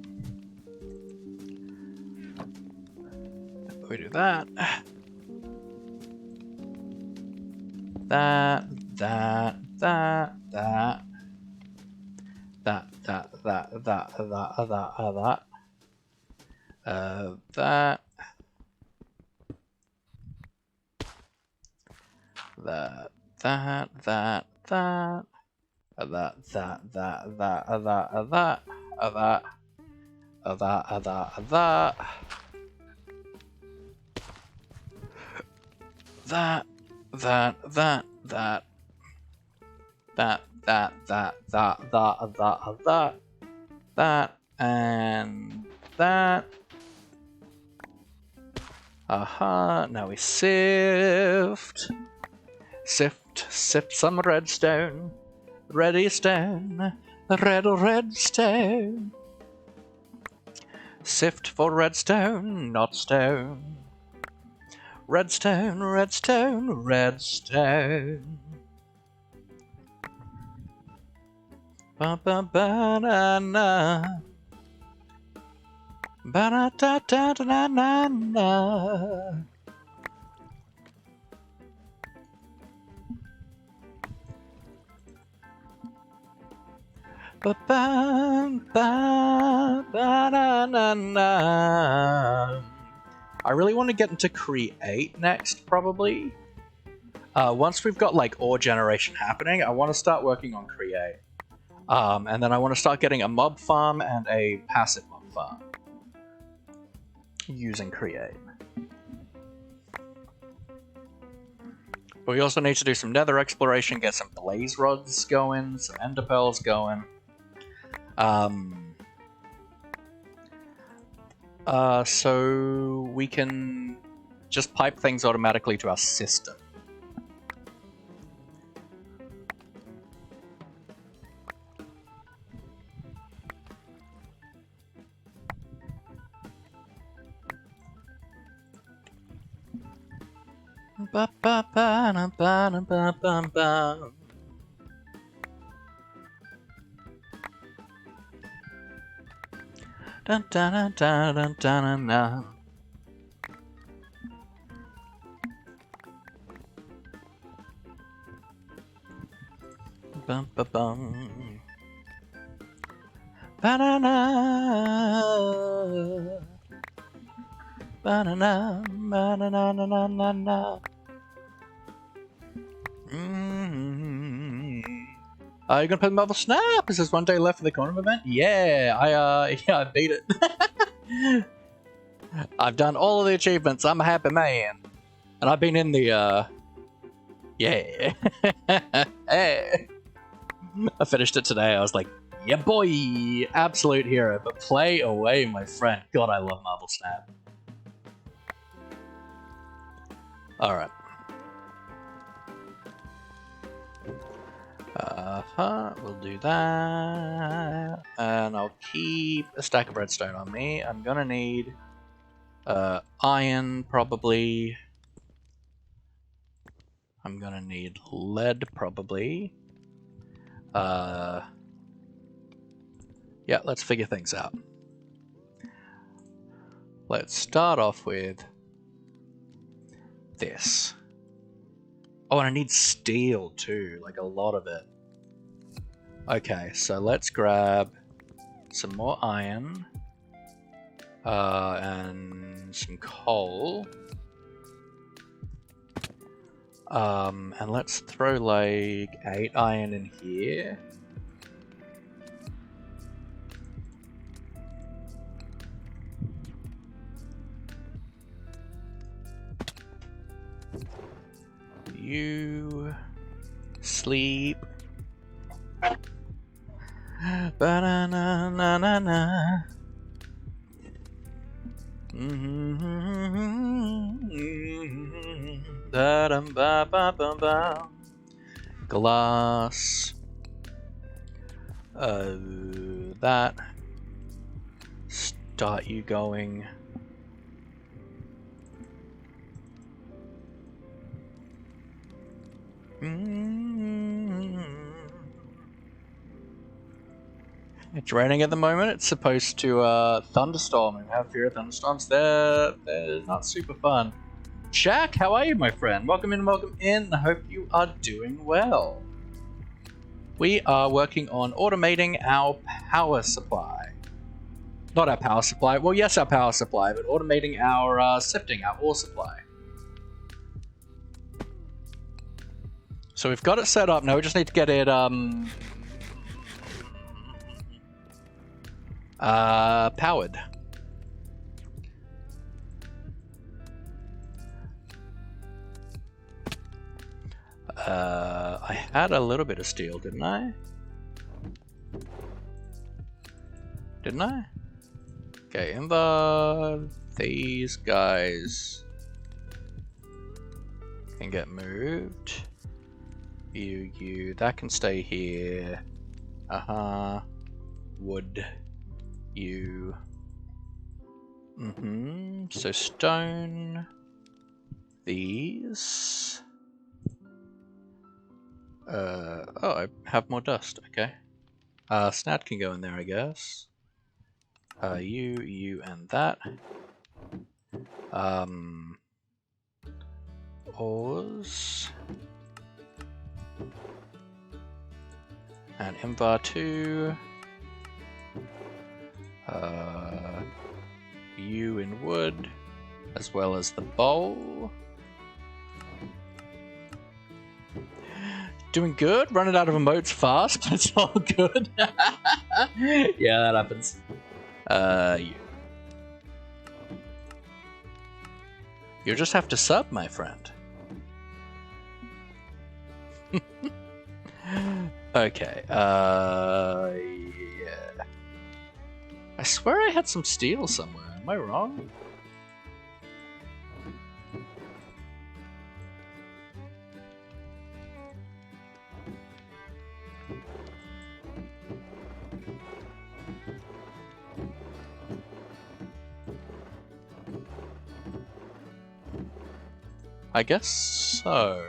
We do that. That. And that. Now we sift some redstone. Ready stone, redstone. Sift for redstone, not stone. Redstone. Ba-ba-ba-na-na. Ba-da-da-da-da-na-na. Ba-ba-ba-ba-na-na-na. I really want to get into create next, probably. Once we've got like ore generation happening, I want to start working on create. And then I want to start getting a mob farm and a passive mob farm using create. But we also need to do some nether exploration, get some blaze rods going, some ender pearls going. So we can just pipe things automatically to our system. Ba ba ba na ba na ba ba ba. Dun dun dun dun dun dun dun. Bum ba bum. Banana. Banana. Banana na na na na. Are you gonna play Marvel Snap? Is this one day left for the Quantum event? Yeah, I beat it. I've done all of the achievements. I'm a happy man, and I've been in the yeah. Hey. I finished it today. I was like, yeah, boy, absolute hero. But play away, my friend. God, I love Marvel Snap. All right. We'll do that, and I'll keep a stack of redstone on me. I'm gonna need iron probably. I'm gonna need lead probably. Yeah, let's figure things out. Let's start off with this. Oh, and I need steel too, like a lot of it. Okay, so let's grab some more iron and some coal. And let's throw like 8 iron in here. You sleep. Ba-na-na na na na. Da-dum-ba-ba-ba-ba. Glass. That. Start you going. It's raining at the moment. It's supposed to thunderstorm and have fear of thunderstorms. They're not super fun. Jack, how are you, my friend? Welcome in, welcome in. I hope you are doing well. We are working on automating our power supply. Not our power supply. Well, yes, our power supply, but automating our sifting, our ore supply. So we've got it set up. Now we just need to get it powered. I had a little bit of steel, didn't I? Didn't I? Okay, these guys can get moved. You, that can stay here. Wood. You. So stone. These. Oh, I have more dust. Okay. Snad can go in there, I guess. You, and that. Ores. And Invar 2. You in wood, as well as the bowl. Doing good. Running out of emotes fast, but it's all good. Yeah, that happens. You. You'll just have to sub, my friend. Okay, yeah. I swear I had some steel somewhere. Am I wrong? I guess so.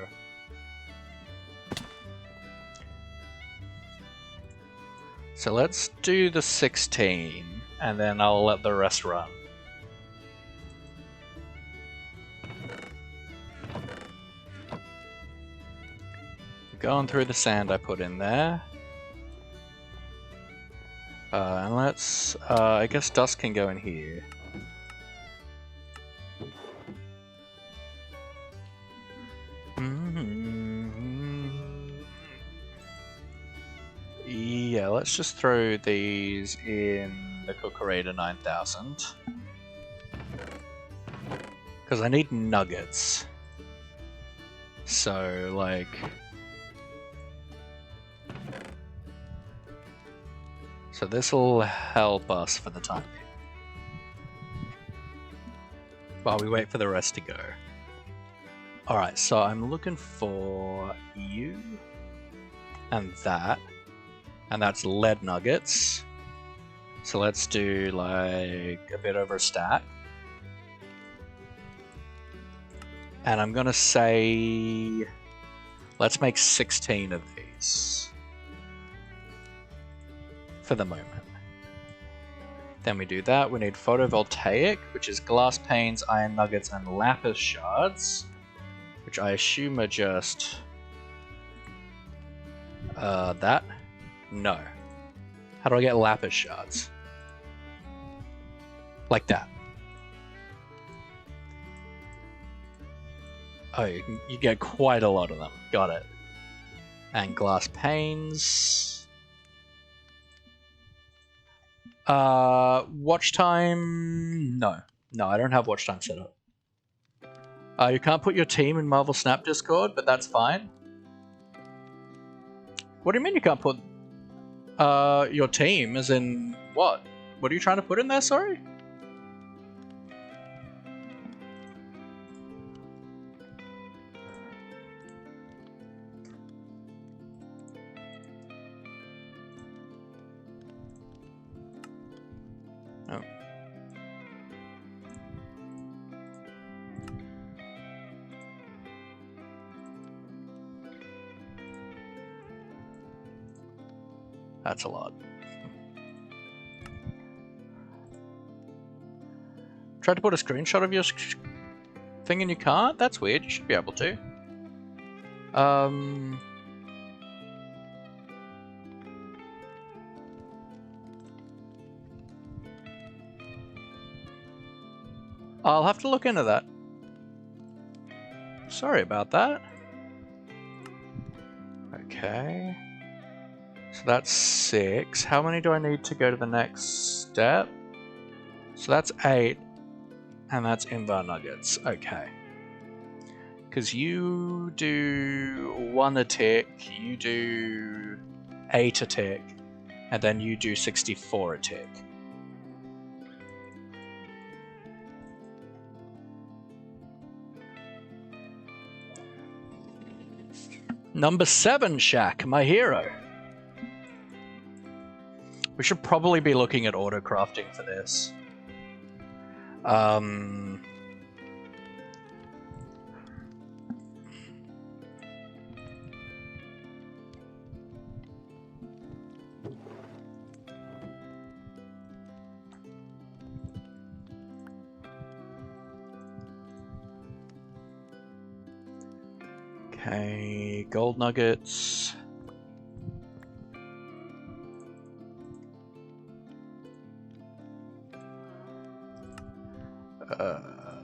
So let's do the 16, and then I'll let the rest run. Going through the sand I put in there. And let's, I guess dust can go in here. Yeah, let's just throw these in the Cookerata 9000. Because I need nuggets. So, like... So this'll help us for the time being. While we wait for the rest to go. Alright, so I'm looking for you. And that. And that's lead nuggets. So let's do like a bit over a stack. And I'm gonna say, let's make 16 of these. For the moment. Then we do that. We need photovoltaic, which is glass panes, iron nuggets, and lapis shards. Which I assume are just... that? No. How do I get lapis shards? Like that. Oh, you get quite a lot of them. Got it. And glass panes. Watch time... No. No, I don't have watch time set up. You can't put your team in Marvel Snap Discord, but that's fine. What do you mean you can't put... your team, as in what? What are you trying to put in there, sorry? Oh. That's a lot. Tried to put a screenshot of your thing and you can't? That's weird, you should be able to. I'll have to look into that. Sorry about that. Okay. So that's 6. How many do I need to go to the next step? So that's 8. And that's Invar Nuggets. Okay. Because you do 1 a tick, you do 8 a tick, and then you do 64 a tick. Number 7, Shaq, my hero. We should probably be looking at auto crafting for this. Okay, gold nuggets.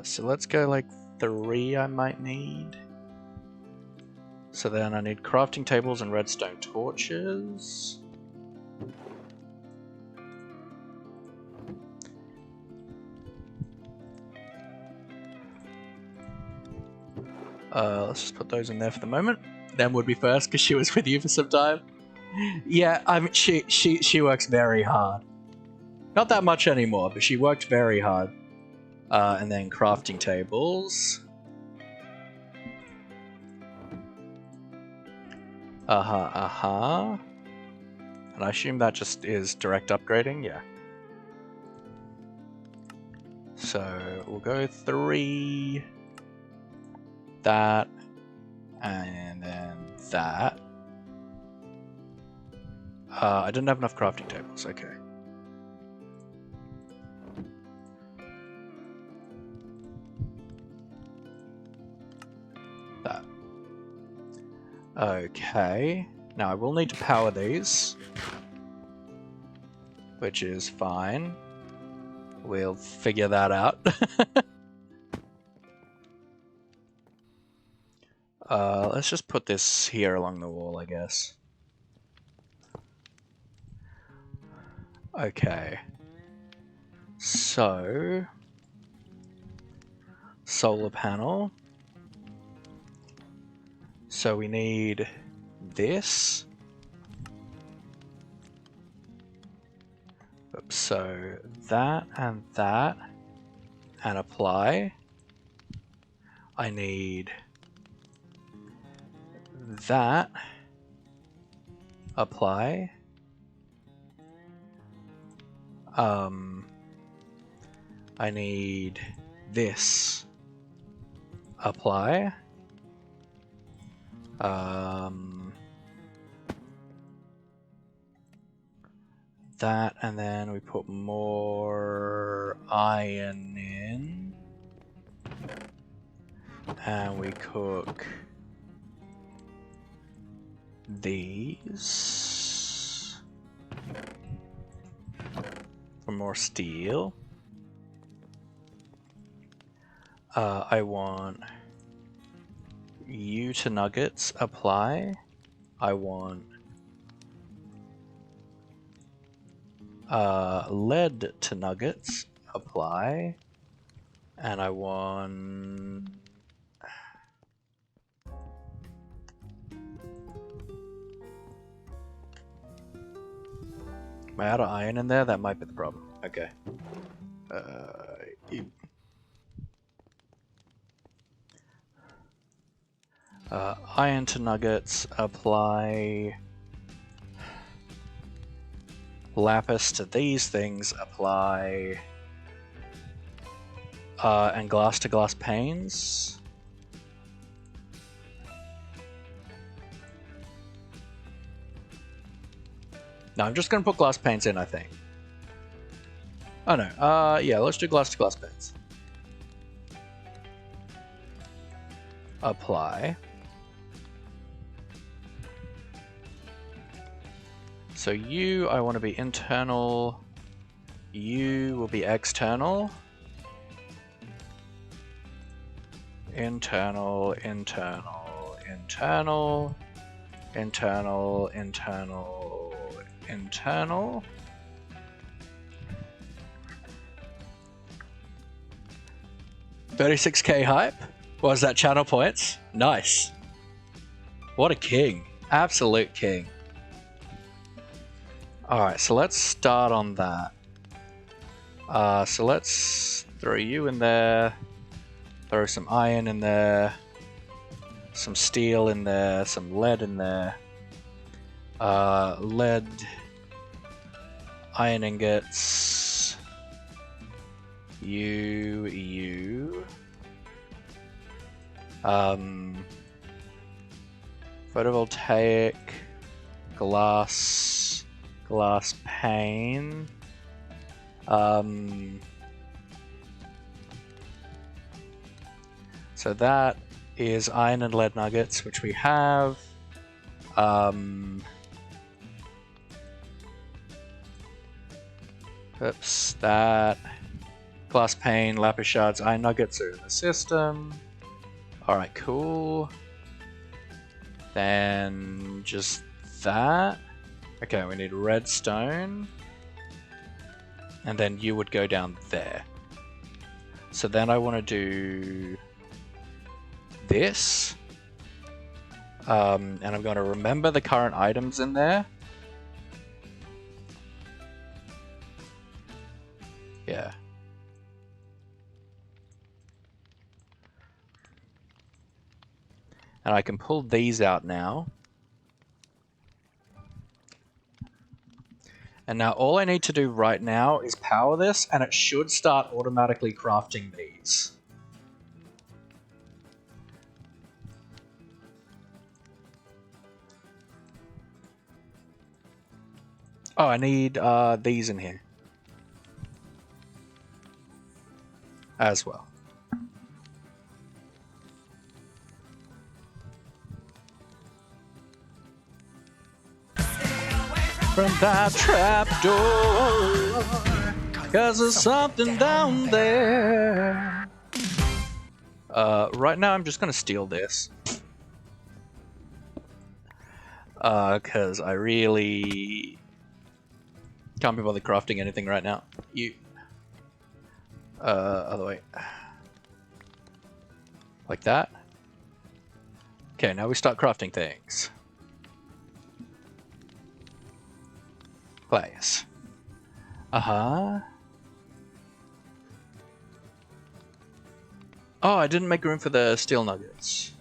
So let's go like 3 I might need. So then I need crafting tables and redstone torches. Let's just put those in there for the moment. Them would be first because she was with you for some time. Yeah, I mean she works very hard. Not that much anymore, but she worked very hard. And then crafting tables. And I assume that just is direct upgrading, yeah. So we'll go 3, that, and then that. I didn't have enough crafting tables, okay. That. Okay. Now I will need to power these, which is fine. We'll figure that out. Let's just put this here along the wall, I guess. Okay. So, solar panel. So we need this. Oops, so that, and apply. I need that, apply. I need this, apply. That, and then we put more iron in. And we cook these for more steel. I want you to nuggets, apply. I want lead to nuggets, apply. And I want am I out of iron in there? That might be the problem. Okay. Iron to nuggets, apply. Lapis to these things, apply. And glass to glass panes. No, I'm just gonna put glass panes in, I think. Oh no, yeah, let's do glass to glass panes. Apply. So you, I want to be internal. You will be external. Internal, internal, internal, internal, internal, internal. $36K hype? What was that, channel points? Nice. What a king. Absolute king. Alright, so let's start on that. So let's throw you in there. Throw some iron in there. Some steel in there. Some lead in there. Lead. Iron ingots. You. Photovoltaic. Glass pane. So that is iron and lead nuggets, which we have. Oops, that. Glass pane, lapis shards, iron nuggets are in the system. Alright, cool. Then just that. Okay, we need redstone. And then you would go down there. So then I want to do this. And I'm going to remember the current items in there. Yeah. And I can pull these out now. And now all I need to do right now is power this, and it should start automatically crafting these. Oh, I need these in here as well. From that trap door, 'cause there's something down there. Right now I'm just gonna steal this. 'Cause I really can't be bothered crafting anything right now. Other way. Like that. Okay, now we start crafting things. Place. Uh-huh. Oh, I didn't make room for the steel nuggets.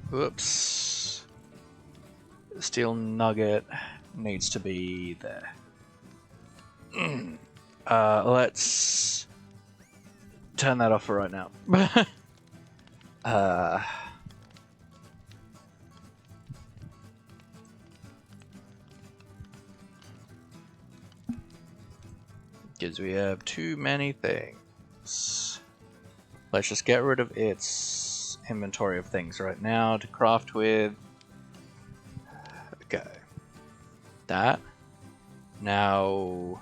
Whoops. The steel nugget needs to be there. Let's turn that off for right now. Because we have too many things. Let's just get rid of its inventory of things right now to craft with. Okay. That. Now,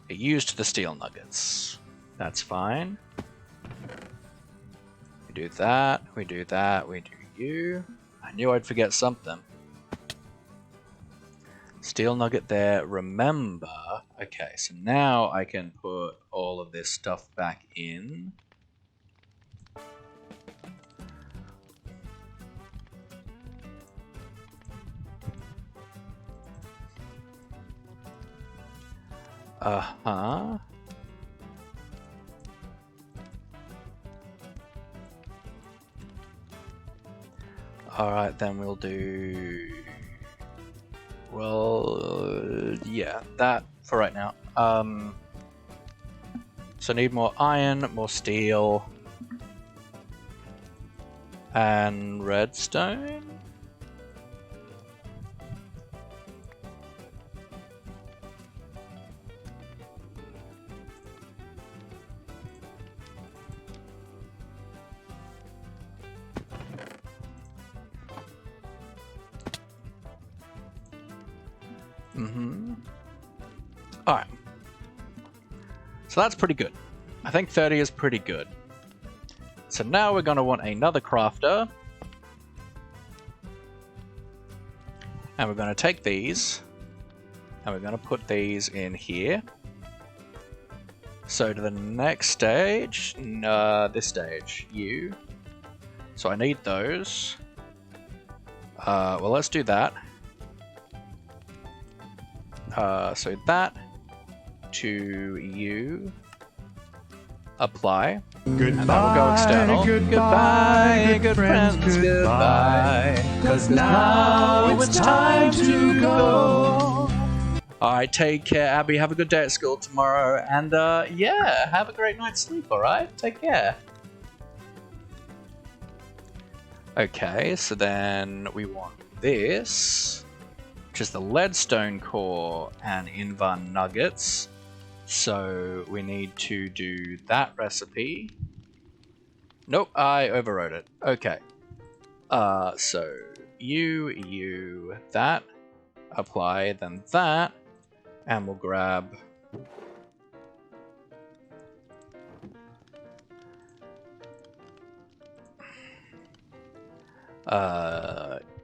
it used the steel nuggets. That's fine. We do that, we do that, we do you. I knew I'd forget something. Steel nugget there, remember. Okay, so now I can put all of this stuff back in. Uh-huh. Alright, then we'll do... Well, yeah, that for right now. So need more iron, more steel, and redstone. Alright. So that's pretty good. I think 30 is pretty good. So now we're going to want another crafter. And we're going to take these. And we're going to put these in here. So to the next stage. This stage. You. So I need those. Well, let's do that. So that to you, apply, Goodbye, and that will go external. goodbye, good friends, goodbye, 'cause now it's time to go. Alright, take care, Abby, have a good day at school tomorrow, and yeah, have a great night's sleep, alright? Take care. Okay, so then we want this, which is the leadstone core and invar nuggets. So we need to do that recipe. Nope, I overwrote it. Okay. So you, that, apply, then that, and we'll grab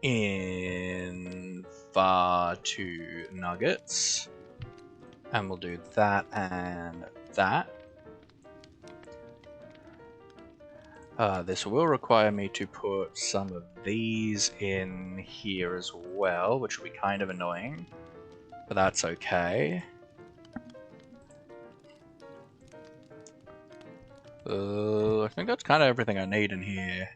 invar 2 nuggets. And we'll do that and that. This will require me to put some of these in here as well, which will be kind of annoying, but that's okay. I think that's kind of everything I need in here.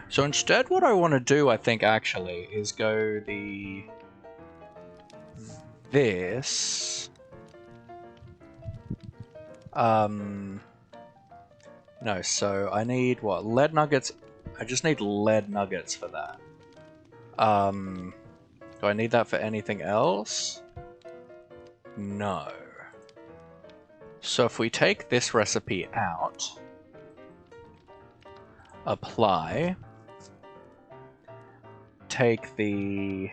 So instead what I want to do, I think, actually, is go this. No, so I need, what, lead nuggets? I just need lead nuggets for that. Do I need that for anything else? No. So if we take this recipe out, apply, take the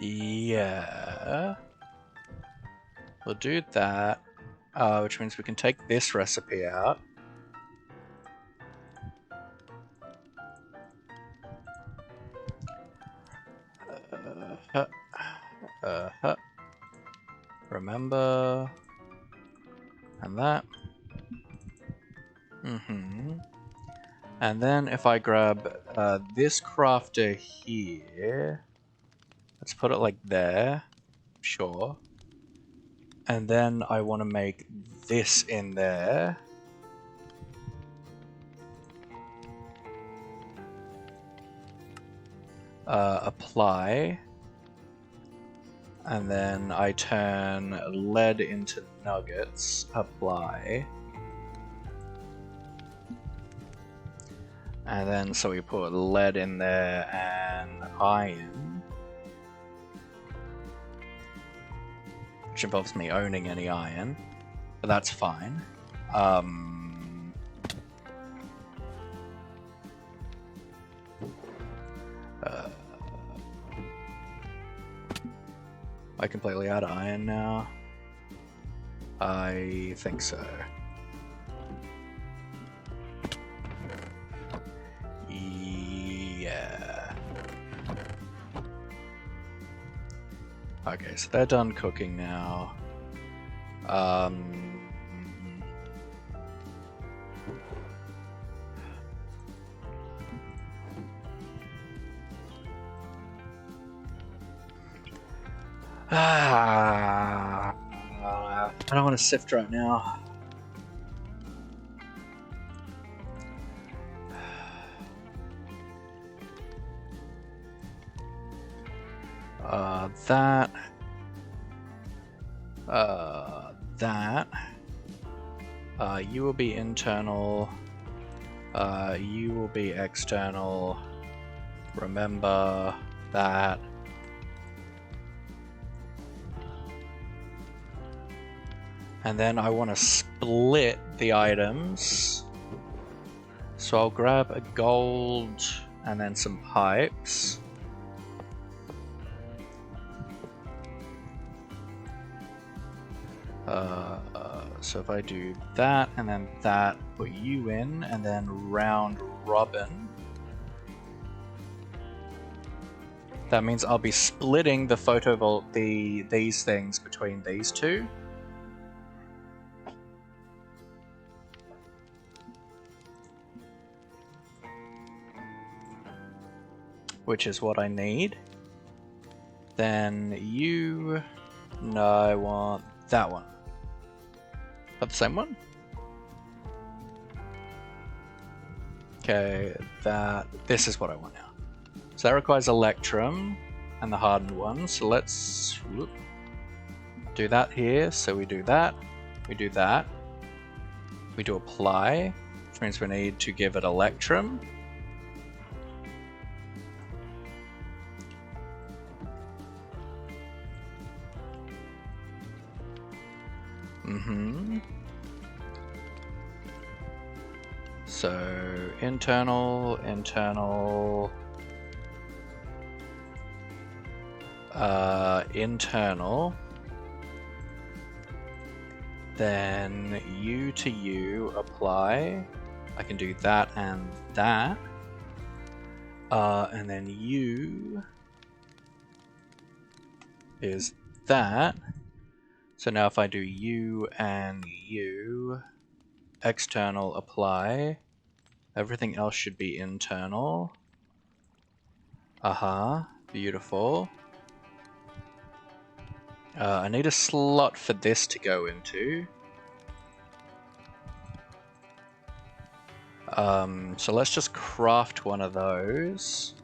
yeah, we'll do that, which means we can take this recipe out. Remember, and that. And then if I grab this crafter here, let's put it like there, sure. And then I want to make this in there. Apply. And then I turn lead into nuggets, apply. And then so we put lead in there and iron. Which involves me owning any iron, but that's fine. I completely out of iron now. I think so. Yeah. Okay, so they're done cooking now. I don't want to sift right now. You will be internal. You will be external. Remember that. And then I want to split the items. So I'll grab a gold and then some pipes. So if I do that and then that, put you in, and then round robin. That means I'll be splitting the these things between these two. Which is what I need. Then you... No, I want that one. That the same one? Okay, this is what I want now. So that requires Electrum and the hardened one. So let's do that here. So we do that. We do that. We do apply, which means we need to give it Electrum. So internal. internal. Then U to U apply. I can do that and that. And then U is that. So now if I do U and U, external apply, everything else should be internal. Beautiful. I need a slot for this to go into. So let's just craft one of those.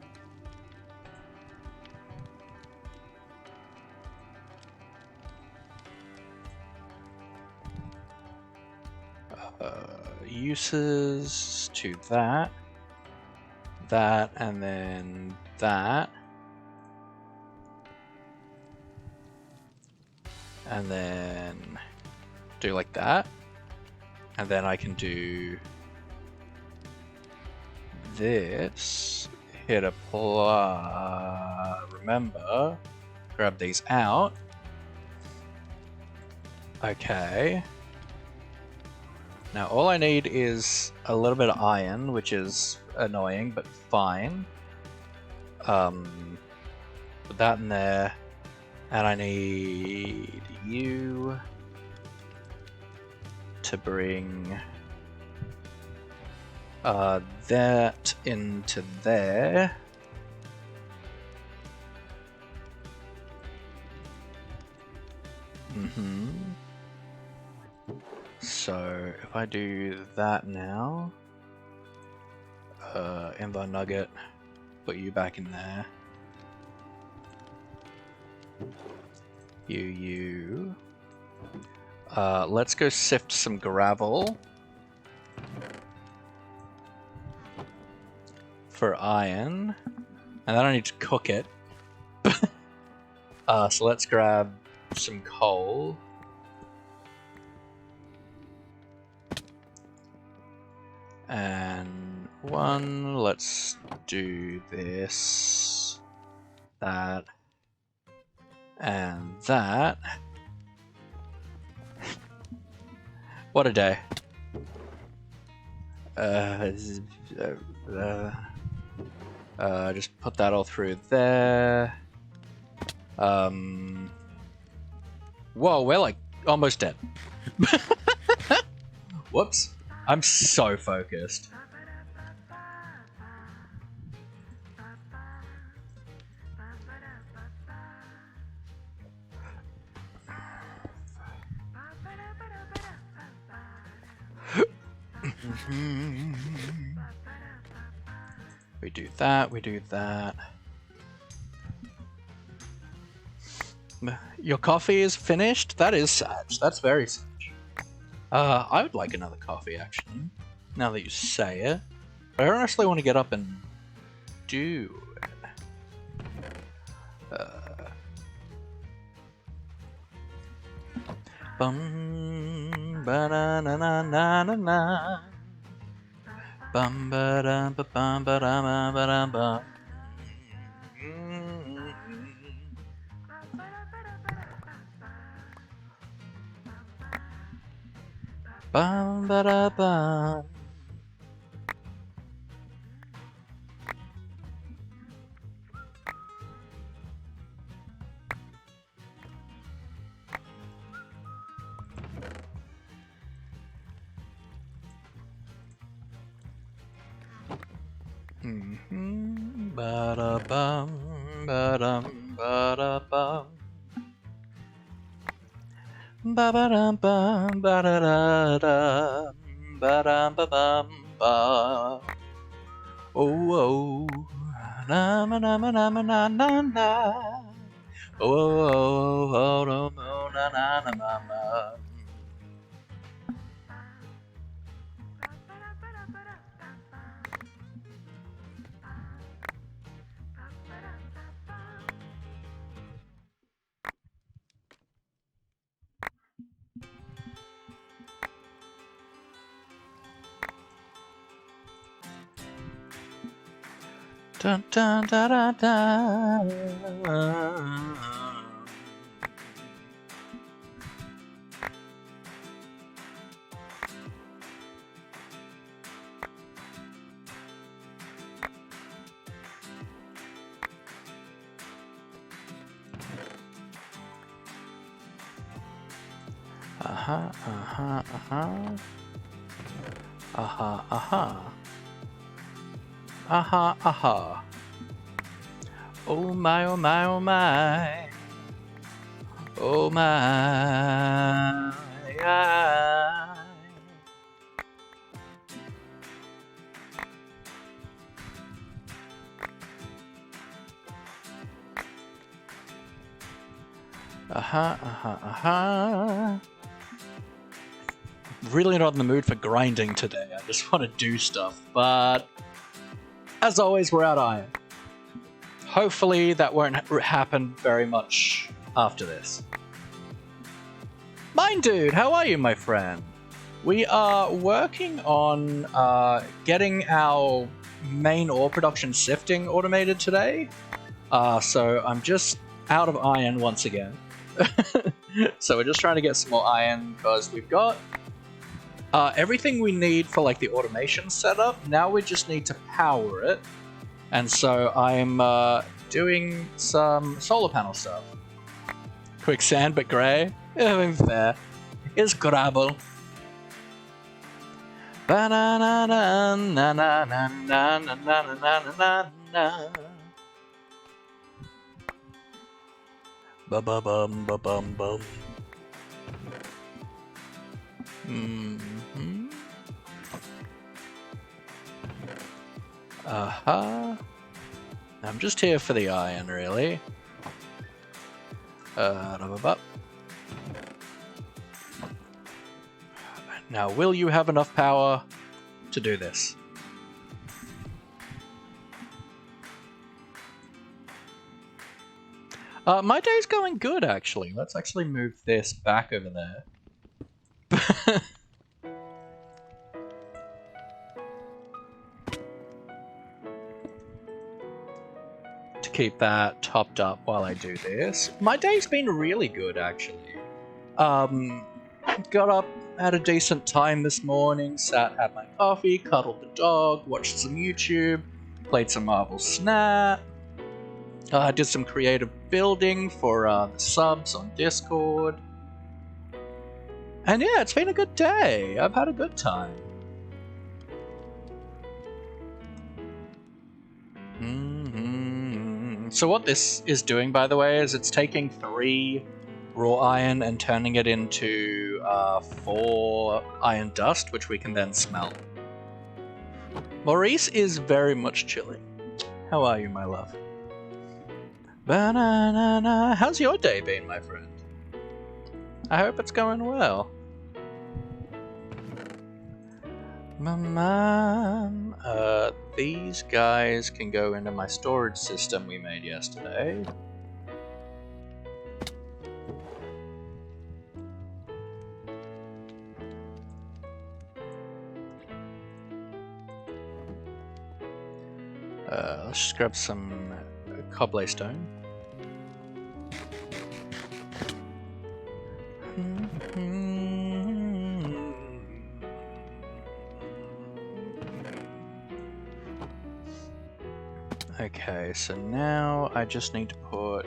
Uses to that, and then that, and then do like that, and then I can do this, hit apply, remember, grab these out. Okay. Now all I need is a little bit of iron, which is annoying, but fine. Put that in there, and I need you to bring that into there. So if I do that now, Ember Nugget, put you back in there. You. Let's go sift some gravel for iron, and then I need to cook it. So let's grab some coal. And one, let's do this, that, and that. What a day. Just put that all through there. Whoa, we're like almost dead. Whoops. I'm so focused. We do that, we do that. Your coffee is finished? That is sad. That's very sad. I would like another coffee, actually, now that you say it. But I honestly want to get up and do it. Bum ba na na na na na na. Bum ba da ba bum ba da ba ba da bum. Bum ba da bum. Ba da bum ba dum ba da bum. Ba ba dum bum ba da da da ba dum ba bum ba. Oh oh, na na na na na na na na. Oh oh oh oh oh na na na na na. Dun, dun, da, da, da. Aha, aha, aha. Aha, aha. Aha, aha. Oh my, oh my, oh my. Oh my. Aha, aha, aha. Really not in the mood for grinding today. I just want to do stuff, but as always, we're out of iron. Hopefully that won't happen very much after this. Mine Dude, how are you, my friend? We are working on getting our main ore production sifting automated today. So I'm just out of iron once again. So we're just trying to get some more iron because we've got everything we need for like the automation setup. Now we just need to power it. And so I'm doing some solar panel stuff. Quicksand, but grey. Fair. It's gravel. Ba ba bum ba bum bum. Aha. I'm just here for the iron, really. Now, will you have enough power to do this? My day's going good, actually. Let's actually move this back over there. To keep that topped up while I do this. My day's been really good, actually. Got up at a decent time this morning, sat, had my coffee, cuddled the dog, watched some YouTube, played some Marvel Snap. I did some creative building for the subs on Discord. And yeah, it's been a good day. I've had a good time. So what this is doing, by the way, is it's taking 3 raw iron and turning it into 4 iron dust, which we can then smelt. Maurice is very much chilling. How are you, my love? Banana. How's your day been, my friend? I hope it's going well. Mom, these guys can go into my storage system we made yesterday. Let's just grab some cobblestone. Okay, so now I just need to put,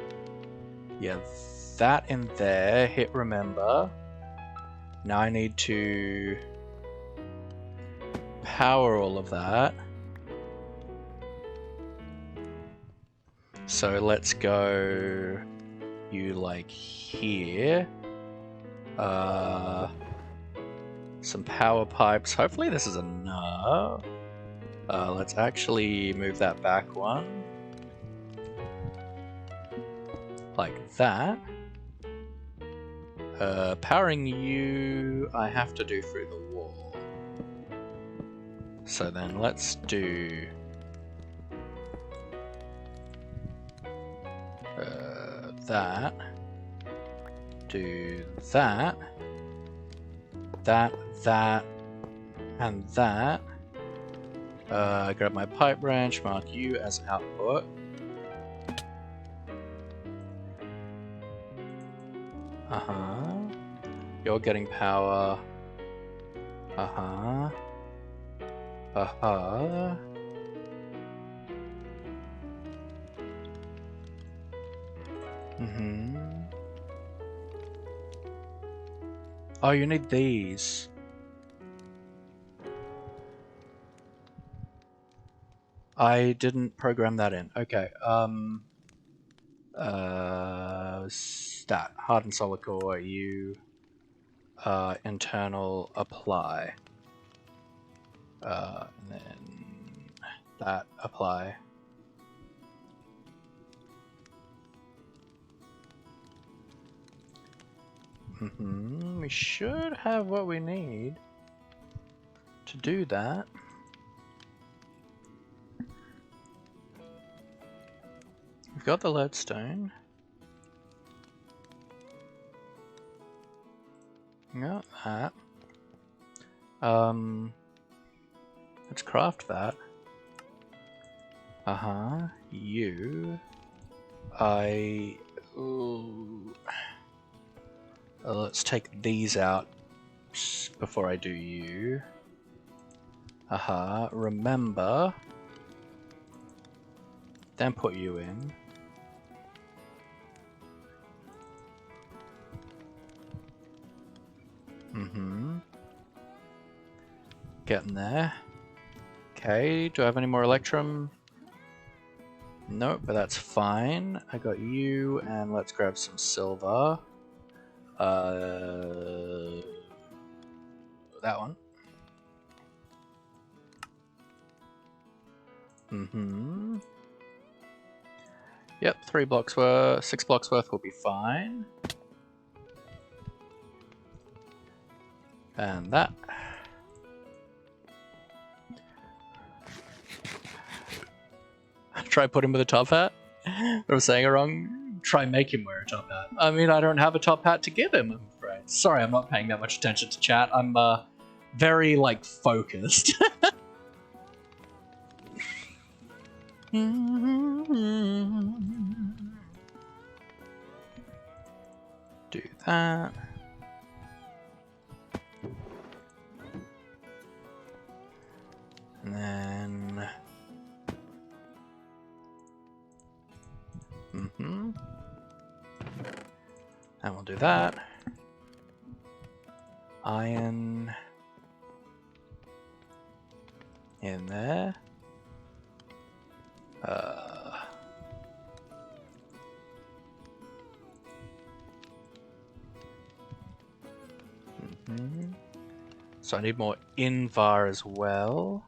that in there, hit remember. Now I need to power all of that. So let's go, you like here. Some power pipes. Hopefully this is enough. Let's actually move that back one. Like that. Powering you, I have to do through the wall. So then let's do... that. Do that. That, and that. Grab my pipe branch, mark you as output. You're getting power. Oh, you need these. I didn't program that in. Okay. Stat hardened solar core. You internal apply. And then that apply. We should have what we need to do that. We've got the leadstone. Got that. Let's craft that. Let's take these out before I do you. Remember. Then put you in. Getting there. Okay, do I have any more electrum? Nope, but that's fine. I got you, and let's grab some silver. That one. Yep, 6 blocks worth will be fine. And that. Try put him with a top hat? I was saying it wrong. Try make him wear a top hat. I mean, I don't have a top hat to give him, I'm afraid. Sorry, I'm not paying that much attention to chat. I'm very, like, focused. Do that. And then... And we'll do that. Iron... in there. So I need more invar as well.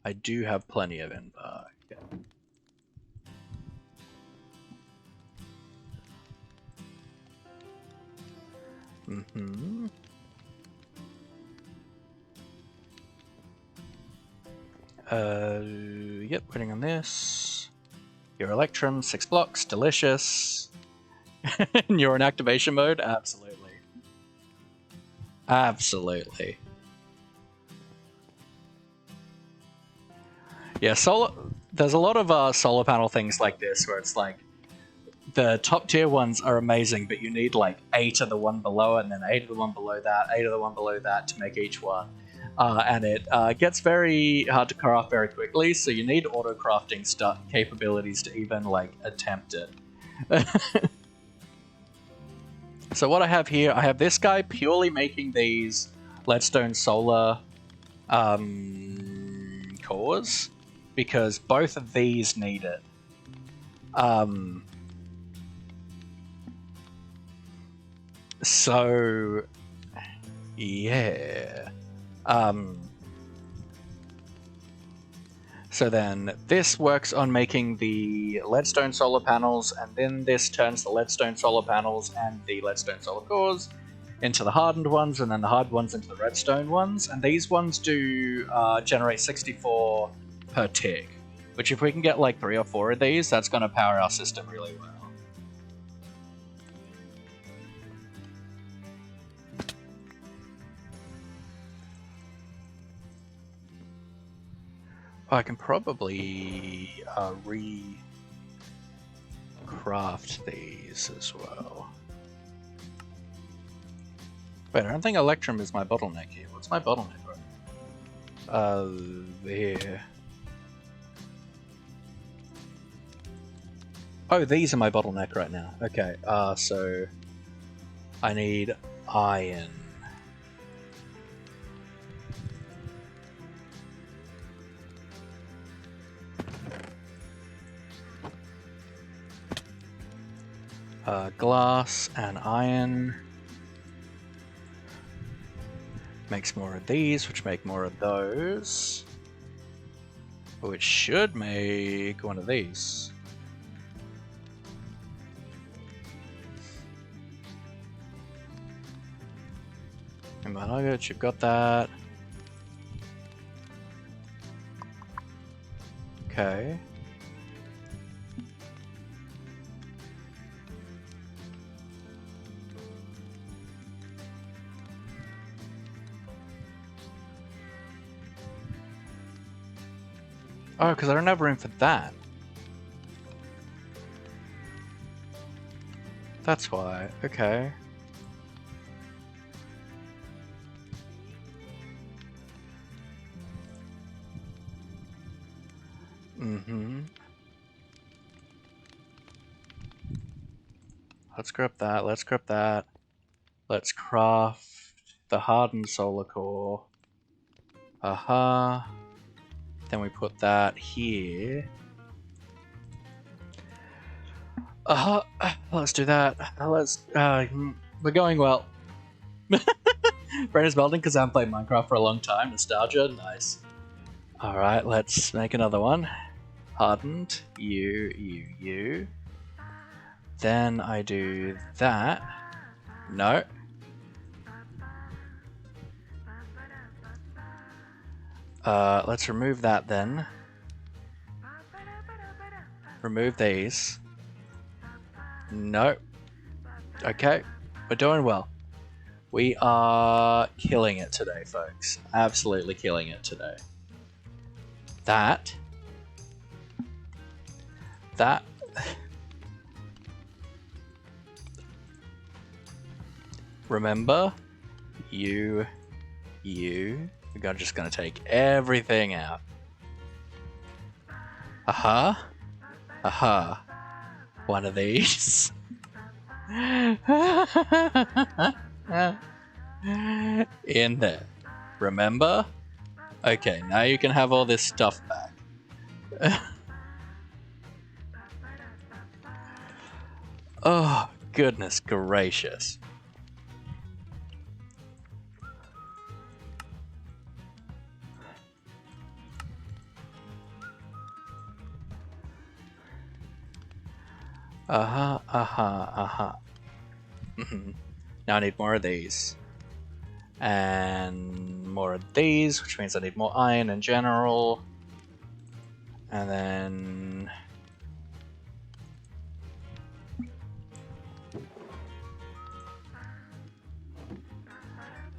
I do have plenty of invar. Okay. Yep, waiting on this. Your electrum, 6 blocks, delicious. And you're in activation mode? Absolutely. Absolutely. Yeah, there's a lot of solar panel things like this where it's like the top tier ones are amazing, but you need like 8 of the one below and then 8 of the one below that, 8 of the one below that to make each one. And it gets very hard to craft very quickly, so you need auto crafting capabilities to even like attempt it. So what I have here, I have this guy purely making these leadstone solar cores, because both of these need it. So, yeah. So then this works on making the leadstone solar panels, and then this turns the leadstone solar panels and the leadstone solar cores into the hardened ones, and then the hard ones into the redstone ones. And these ones do generate 64 per tick, which if we can get like 3 or 4 of these, that's going to power our system really well. I can probably craft these as well. Wait, I don't think Electrum is my bottleneck here. What's my bottleneck? There. Oh, these are my bottleneck right now. Okay, so I need iron. Glass and iron. Makes more of these, which make more of those. Which should make one of these. And my nuggets, you've got that. Okay. Oh, because I don't have room for that. That's why. Okay. Mm-hmm. Let's grab that. Let's grab that. Let's craft the hardened solar core. Aha. Then we put that here. Let's do that. We're going well. Brandon's building because I haven't played Minecraft for a long time. Nostalgia, nice. Alright, let's make another one. Hardened, you. Then I do that. No. Let's remove that then. Remove these. No. Okay, we're doing well. We are killing it today, folks. Absolutely killing it today. That. Remember, we're just gonna take everything out. Aha. One of these. In there. Remember? Okay, now you can have all this stuff back. Oh, goodness gracious. Now I need more of these. And more of these, which means I need more iron in general. And then...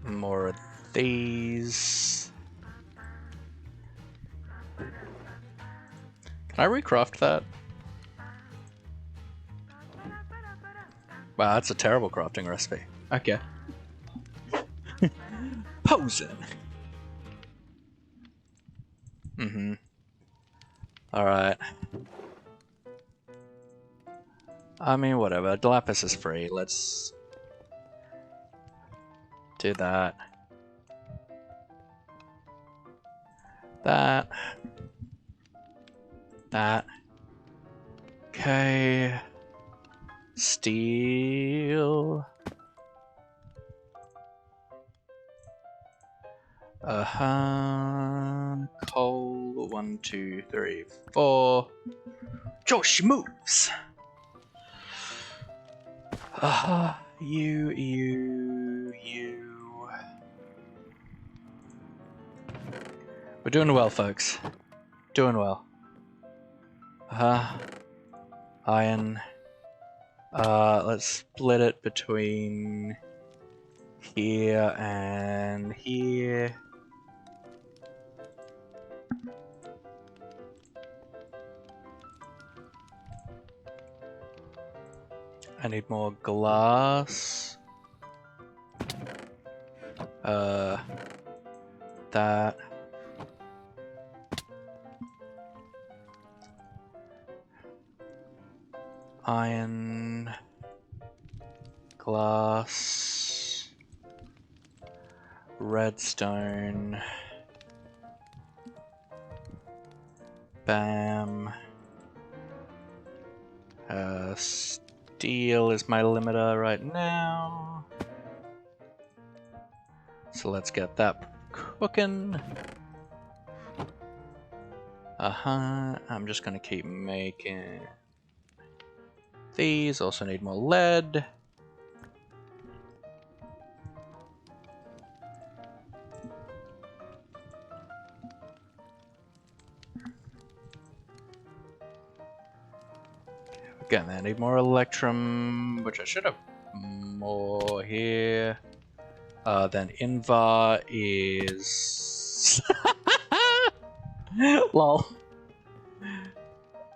more of these. Can I recraft that? Wow, that's a terrible crafting recipe. Okay. Posing. Alright. I mean, whatever. Lapis is free. Let's do that. That. Okay. Steel. Coal. 1, 2, 3, 4. Josh moves. You. We're doing well, folks. Doing well. Iron. Let's split it between here and here. I need more glass. That. Iron. Glass. Redstone. Bam. Steel is my limiter right now. So let's get that cooking. I'm just gonna keep making these. Also need more lead. Again, I need more electrum, which I should have more here. Then Invar is... Lol.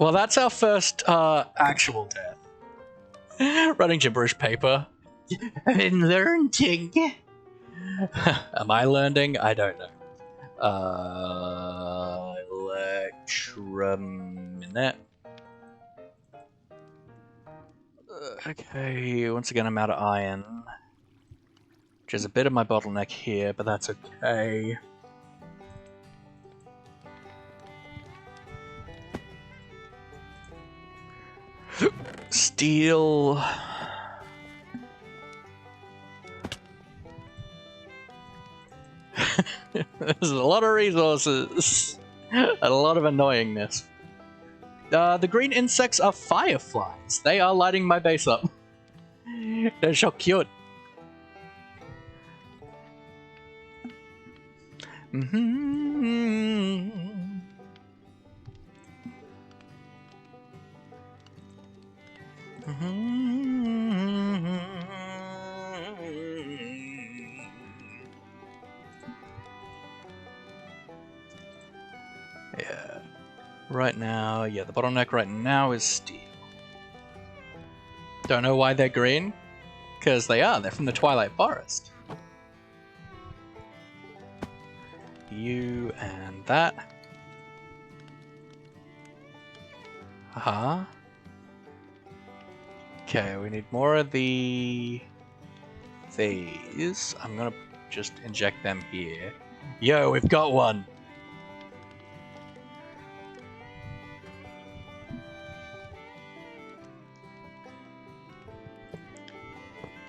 Well, that's our first actual death. Running gibberish paper. I've been learning. Am I learning? I don't know. Electrum minute. Okay, once again I'm out of iron. Which is a bit of my bottleneck here, but that's okay. Steel. There's a lot of resources. And a lot of annoyingness. The green insects are fireflies. They are lighting my base up. They're so cute. Yeah. Right now, yeah, the bottleneck right now is steel. Don't know why they're green, because they are. They're from the Twilight Forest. You and that. Okay, we need more of these. I'm gonna just inject them here. Yo, we've got one!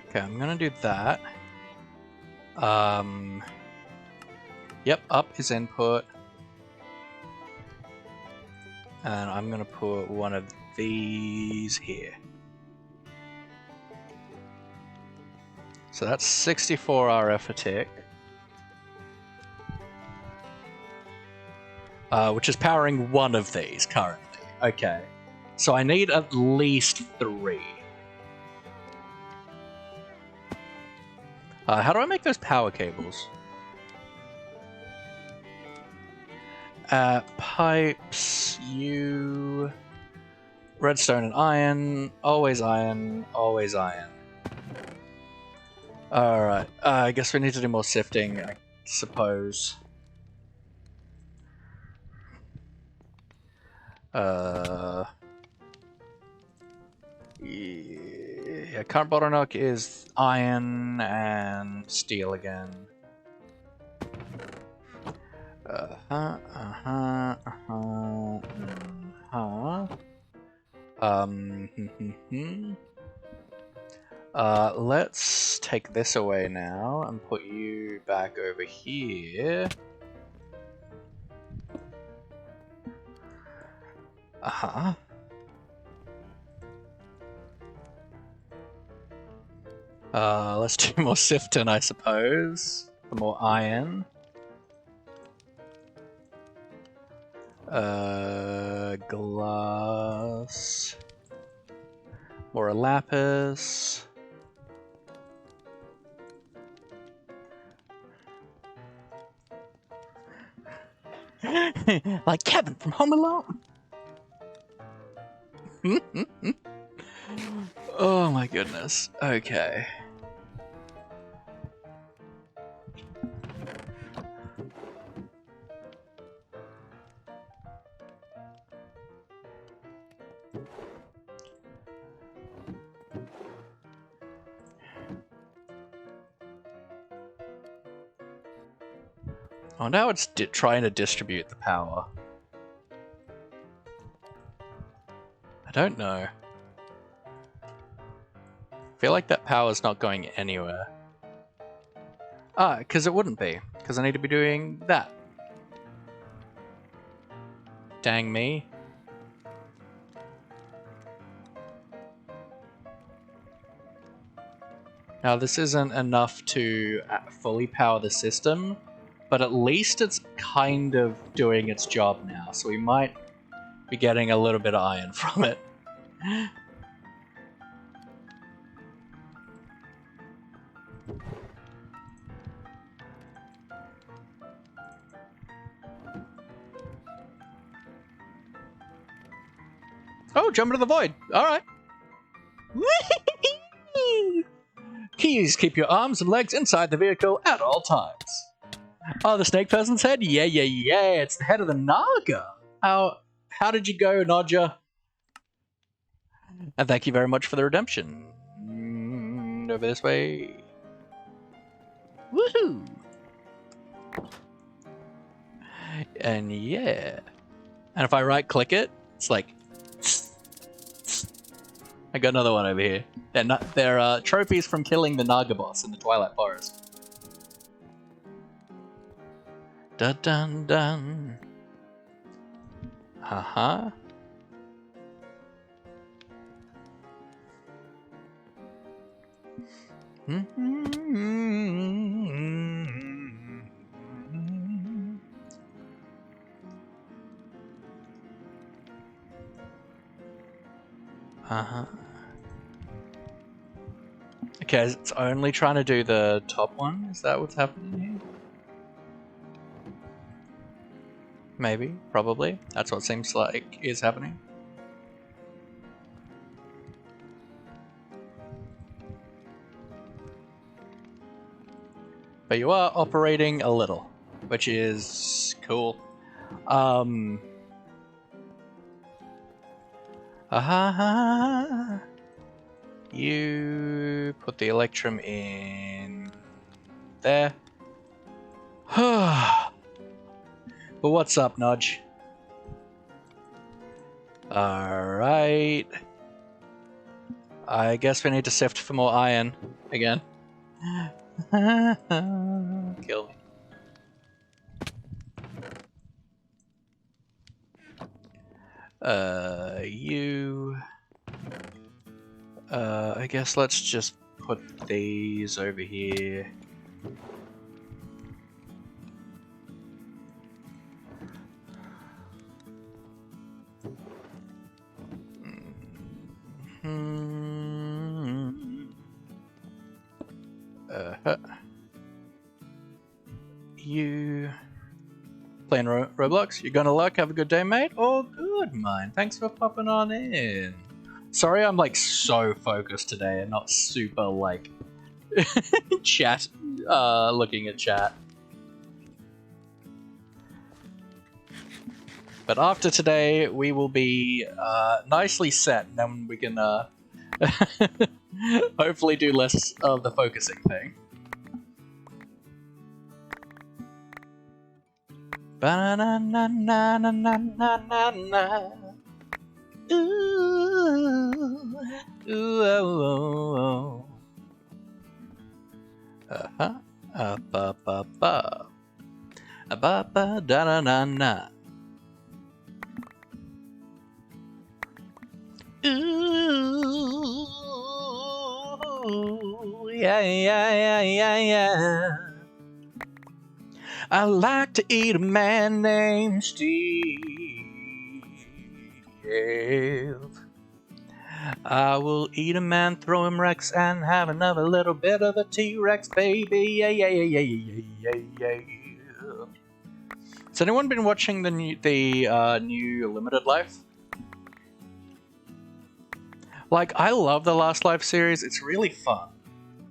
Okay, I'm gonna do that. Yep, up is input. And I'm gonna put one of these here. So that's 64 RF a tick. Which is powering one of these currently. Okay. So I need at least 3. How do I make those power cables? Pipes, you... Redstone and iron. Always iron. Always iron. Alright. I guess we need to do more sifting, I suppose. Yeah, current bottleneck is iron and steel again. Let's take this away now and put you back over here. Let's do more sifting, I suppose. For more iron. Glass. More lapis. Like Kevin from Home Alone. Oh my my goodness. Okay. I wonder how it's trying to distribute the power. I don't know. I feel like that power's not going anywhere. Ah, because it wouldn't be. Because I need to be doing that. Dang me. Now this isn't enough to fully power the system, but at least it's kind of doing its job now, so we might be getting a little bit of iron from it. Oh, jump into the void. Alright. Keys, keep your arms and legs inside the vehicle at all times. Oh, the snake person's head? Yeah, it's the head of the Naga. How did you go, Nodja? And thank you very much for the redemption. Over this way. Woohoo! And yeah. And if I right click it, it's like... I got another one over here. They're trophies from killing the Naga boss in the Twilight Forest. Dun dun dun. Haha. Uh-huh. Okay, it's only trying to do the top one? Is that what's happening here? Maybe, probably. That's what seems like is happening. But you are operating a little, which is cool. You put the Electrum in there. But what's up, Nudge? Alright. I guess we need to sift for more iron again. Kill me. I guess let's just put these over here. You playing Roblox? You gonna luck? Have a good day, mate? Oh, good, mine. Thanks for popping on in. Sorry, I'm like so focused today and not super like chat, looking at chat. But after today, we will be nicely set, and then we can hopefully do less of the focusing thing. Ba-na-na-na-na-na-na-na. Ooh, ooh, oh, oh. Ba-ba-ba. Ba-ba-da-na-na-na. Ooh, yeah. I like to eat a man named Steve. I will eat a man, throw him Rex, and have another little bit of a T-Rex, baby. Yeah. Has anyone been watching the new Limited Life? Like, I love the Last Life series. It's really fun.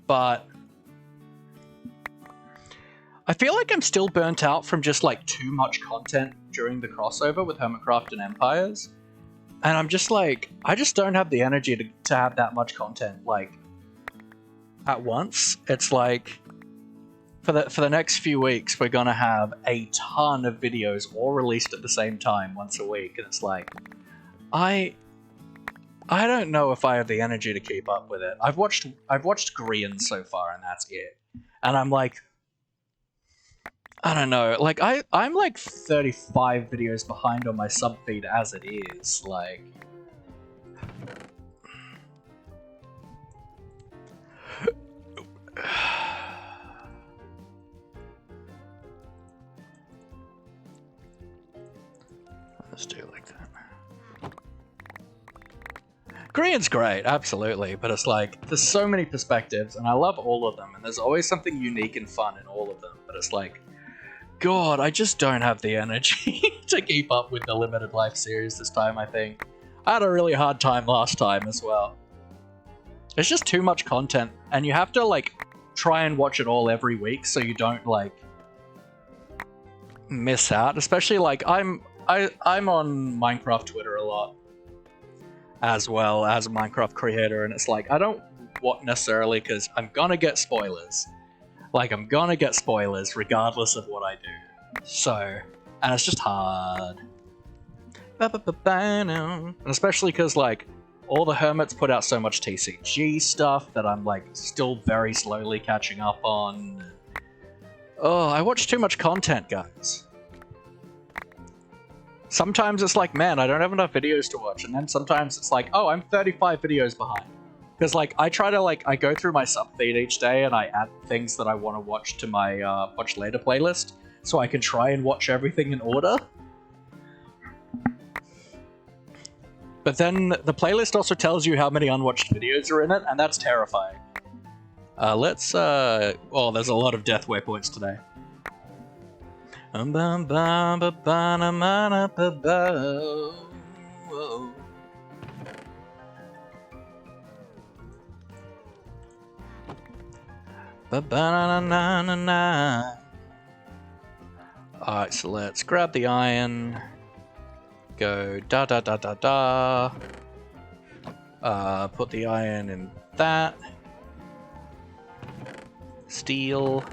But I feel like I'm still burnt out from just, like, too much content during the crossover with Hermitcraft and Empires. And I'm just like, I just don't have the energy to have that much content, like, at once. It's like, for the next few weeks, we're gonna have a ton of videos all released at the same time once a week. And it's like, I don't know if I have the energy to keep up with it. I've watched Grian so far, and that's it. And I'm like, I don't know. Like, I'm like 35 videos behind on my sub feed as it is. Like, let's do it like that. Grian's great, absolutely, but it's like, there's so many perspectives, and I love all of them, and there's always something unique and fun in all of them, but it's like, God, I just don't have the energy to keep up with the Limited Life series this time, I think. I had a really hard time last time as well. There's just too much content, and you have to, like, try and watch it all every week so you don't, like, miss out. Especially, like, I'm on Minecraft Twitter a lot, as well as a Minecraft creator, and it's like, I don't want necessarily, because I'm gonna get spoilers. Like, I'm gonna get spoilers regardless of what I do. So, and it's just hard. And especially because, like, all the hermits put out so much TCG stuff that I'm, like, still very slowly catching up on. Oh, I watch too much content, guys. Sometimes it's like, man, I don't have enough videos to watch, and then sometimes it's like, oh, I'm 35 videos behind. Because, like, I try to, like, I go through my sub feed each day and I add things that I want to watch to my watch later playlist, so I can try and watch everything in order. But then the playlist also tells you how many unwatched videos are in it, and that's terrifying. Oh, there's a lot of death waypoints today. Alright, so let's grab the iron. Go da da da da da. Put the iron in that. Steel.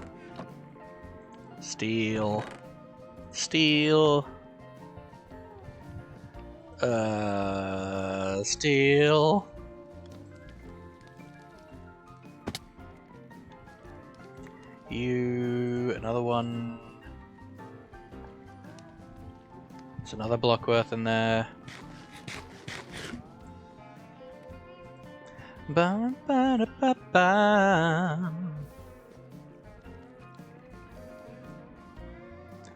Steel. Steel. Steel. Another one. There's another block worth in there.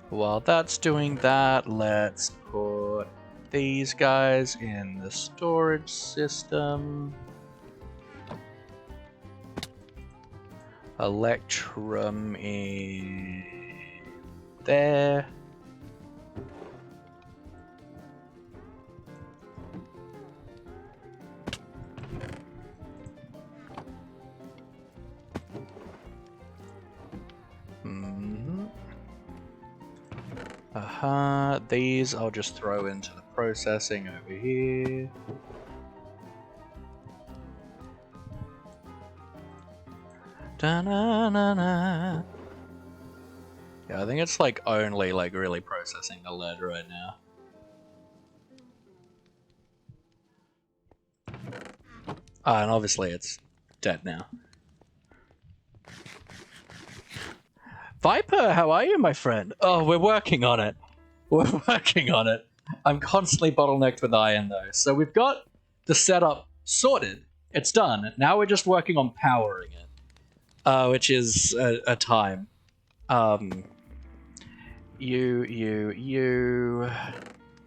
While that's doing that, let's put these guys in the storage system. Electrum in there. These I'll just throw into the processing over here. Da-na-na-na. Yeah, I think it's like only like really processing the lead right now. And obviously it's dead now. Viper, how are you, my friend? Oh, we're working on it. We're working on it. I'm constantly bottlenecked with iron, though. So we've got the setup sorted. It's done. Now we're just working on powering it, which is a time. You.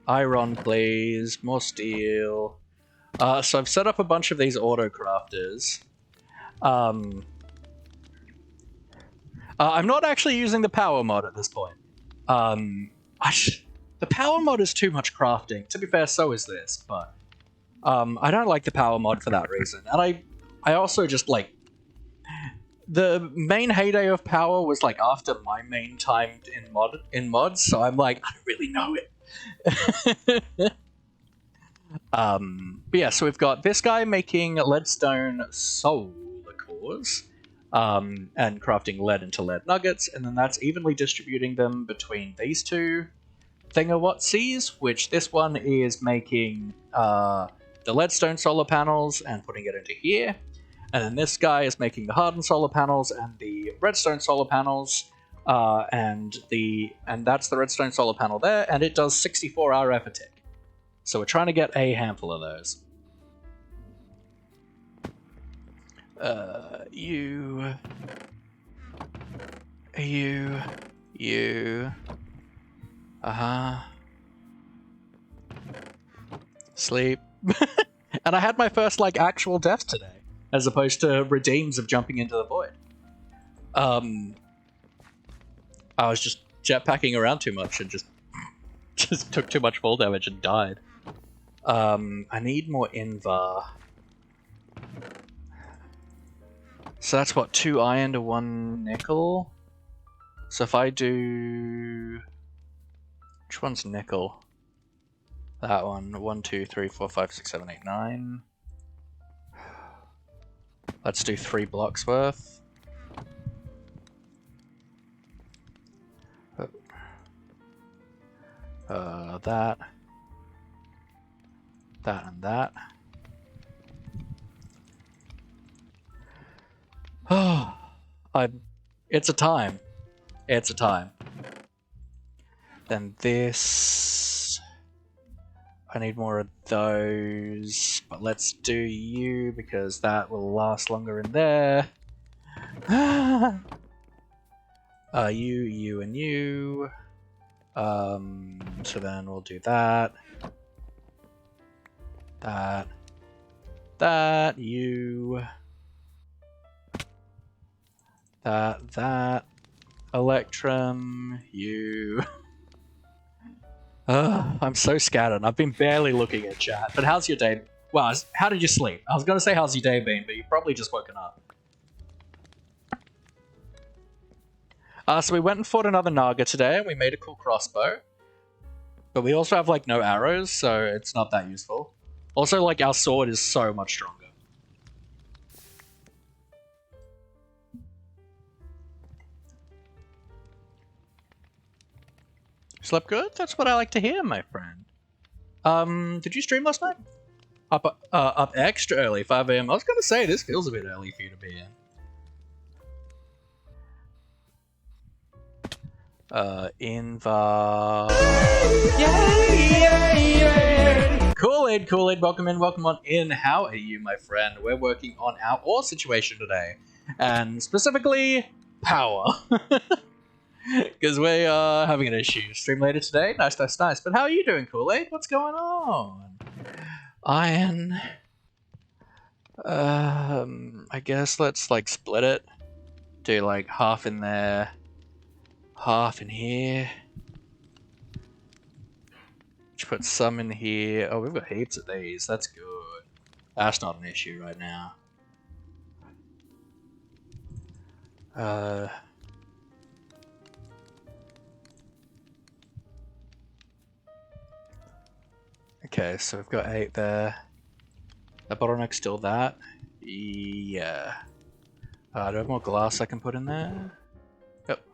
Iron, please. More steel. So I've set up a bunch of these auto crafters. I'm not actually using the power mod at this point. The power mod is too much crafting. To be fair, so is this, but I don't like the power mod for that reason. And I also just, like... The main heyday of power was, like, after my main time in mods, so I'm like, I don't really know it. But yeah, so we've got this guy making leadstone solar cores, and crafting lead into lead nuggets, and then that's evenly distributing them between these two thingawhatsies, which this one is making the leadstone solar panels and putting it into here, and then this guy is making the hardened solar panels and the redstone solar panels, and that's the redstone solar panel there, and it does 64 RF a tick. So we're trying to get a handful of those. You. Sleep. And I had my first, like, actual death today, as opposed to redeems of jumping into the void. I was just jetpacking around too much and just took too much fall damage and died. I need more invar. So that's what, 2 iron to 1 nickel? So if I do... Which one's nickel? That one. 1, 2, 3, 4, 5, 6, 7, 8, 9. Let's do 3 blocks worth. That. That and that. Oh, it's a time. It's a time. Then this... I need more of those, but let's do you, because that will last longer in there. You, and you. So then we'll do that. That, you. That. Electrum, you. I'm so scattered. I've been barely looking at chat. But how's your day? Well, how did you sleep? I was going to say how's your day been, but you've probably just woken up. So we went and fought another Naga today, and we made a cool crossbow. But we also have, like, no arrows, so it's not that useful. Also, like, our sword is so much stronger. Slept good? That's what I like to hear, my friend. Did you stream last night? Up extra early, 5 AM. I was gonna say, this feels a bit early for you to be in. Invar. Yay! Kool-Aid, welcome in, welcome on in. How are you, my friend? We're working on our ore situation today. And specifically, power. Because we are having an issue. Stream later today? Nice. But how are you doing, Kool-Aid? What's going on? Iron. I guess let's, like, split it. Do, like, half in there. Half in here. Just put some in here. Oh, we've got heaps of these. That's good. That's not an issue right now. Okay, so we've got 8 there. That bottleneck's still that? Yeah. Do I have more glass I can put in there? Yep.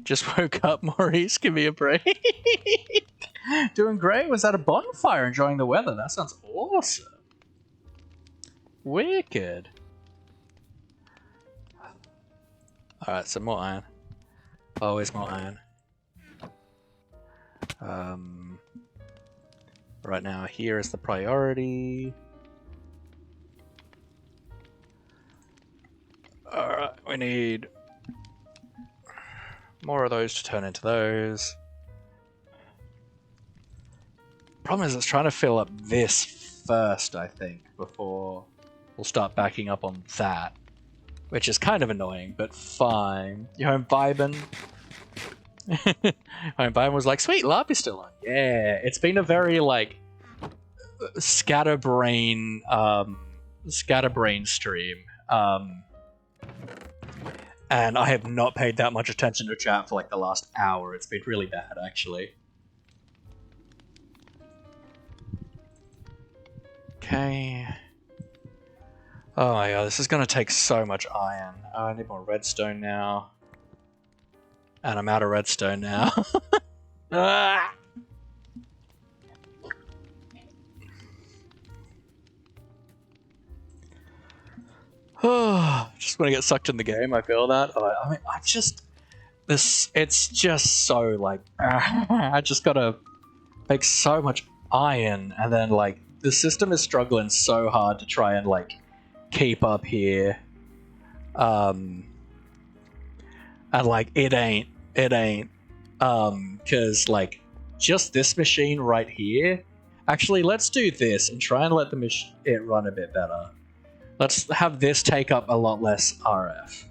Just woke up, Maurice. Give me a break. Doing great. Was at a bonfire enjoying the weather. That sounds awesome. Wicked. Alright, so more iron. Always more iron. Right now, here is the priority. Alright, we need more of those to turn into those. Problem is, it's trying to fill up this first, I think, before we'll start backing up on that. Which is kind of annoying, but fine. You home vibing? Home vibing was like, sweet, LARP is still on. Yeah, it's been a very, like, scatterbrain stream. And I have not paid that much attention to chat for like the last hour. It's been really bad, actually. Okay. Oh my god, this is gonna take so much iron. Oh, I need more redstone now. And I'm out of redstone now. Ah! Just want to get sucked in the game, I feel that. I mean, it's just so, like, I just gotta make so much iron, and then, like, the system is struggling so hard to try and, like, keep up here. And, like, it ain't, cause, like, just this machine right here. Actually, let's do this and try and let it run a bit better. Let's have this take up a lot less RF.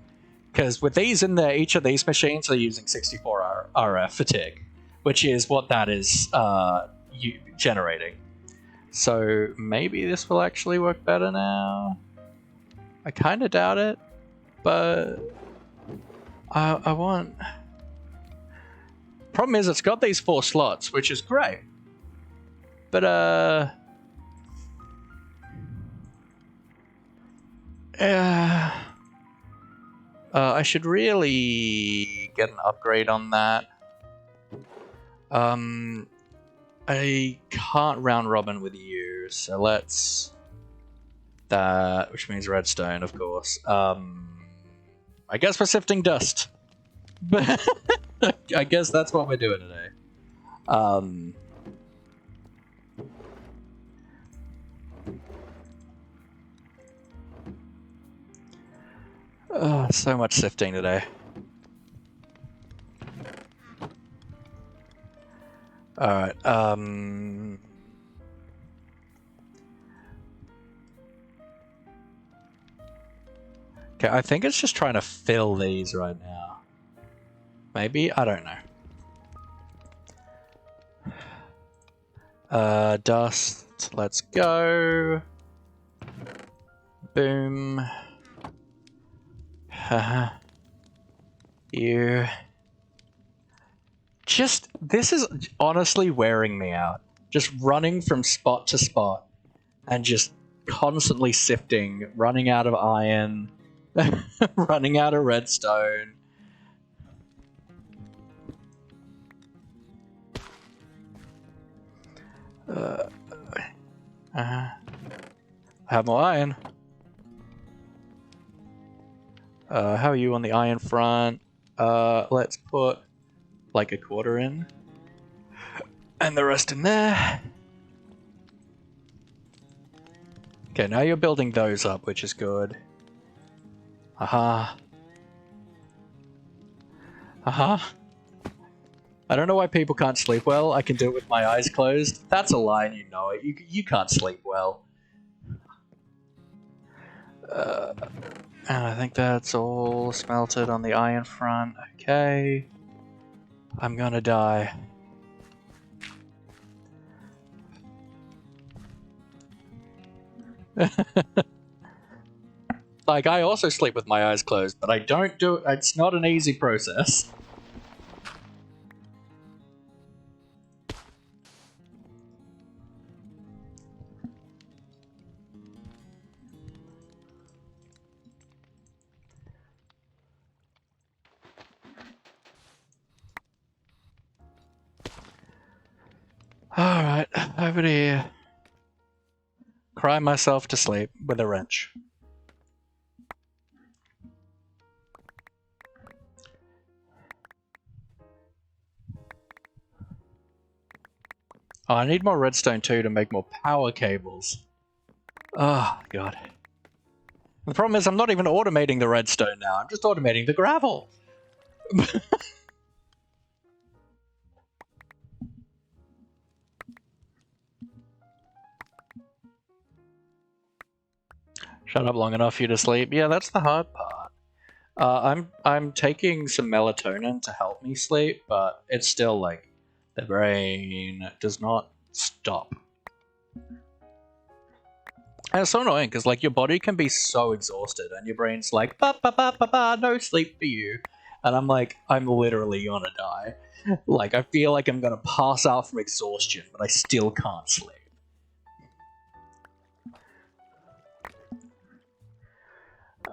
Because with these in there, each of these machines are using 64 RF for tick, which is what that is generating. So maybe this will actually work better now. I kind of doubt it, but I want... Problem is, it's got these 4 slots, which is great. But, I should really get an upgrade on that. I can't round robin with you, so let's... That, which means redstone, of course. I guess we're sifting dust. But I guess that's what we're doing today. So much sifting today. Alright, okay, I think it's just trying to fill these right now. Maybe? I don't know. Dust, let's go. Boom. You. This is honestly wearing me out. Just running from spot to spot and just constantly sifting, running out of iron, running out of redstone. I have more iron. How are you on the iron front? Let's put like a quarter in. And the rest in there. Okay, now you're building those up, which is good. Aha. Aha. I don't know why people can't sleep well. I can do it with my eyes closed. That's a lie and you know it. You can't sleep well. And I think that's all smelted on the iron front. Okay. I'm gonna die. Like, I also sleep with my eyes closed, but I don't do it. It's not an easy process. Alright, over here. Cry myself to sleep with a wrench. Oh, I need more redstone too to make more power cables. Oh, God. The problem is I'm not even automating the redstone now. I'm just automating the gravel. Shut up long enough for you to sleep. Yeah, that's the hard part. I'm taking some melatonin to help me sleep, but it's still like the brain does not stop. And it's so annoying because like your body can be so exhausted and your brain's like ba ba ba ba ba, no sleep for you, and I'm like, I'm literally gonna die. Like I feel like I'm gonna pass out from exhaustion, but I still can't sleep.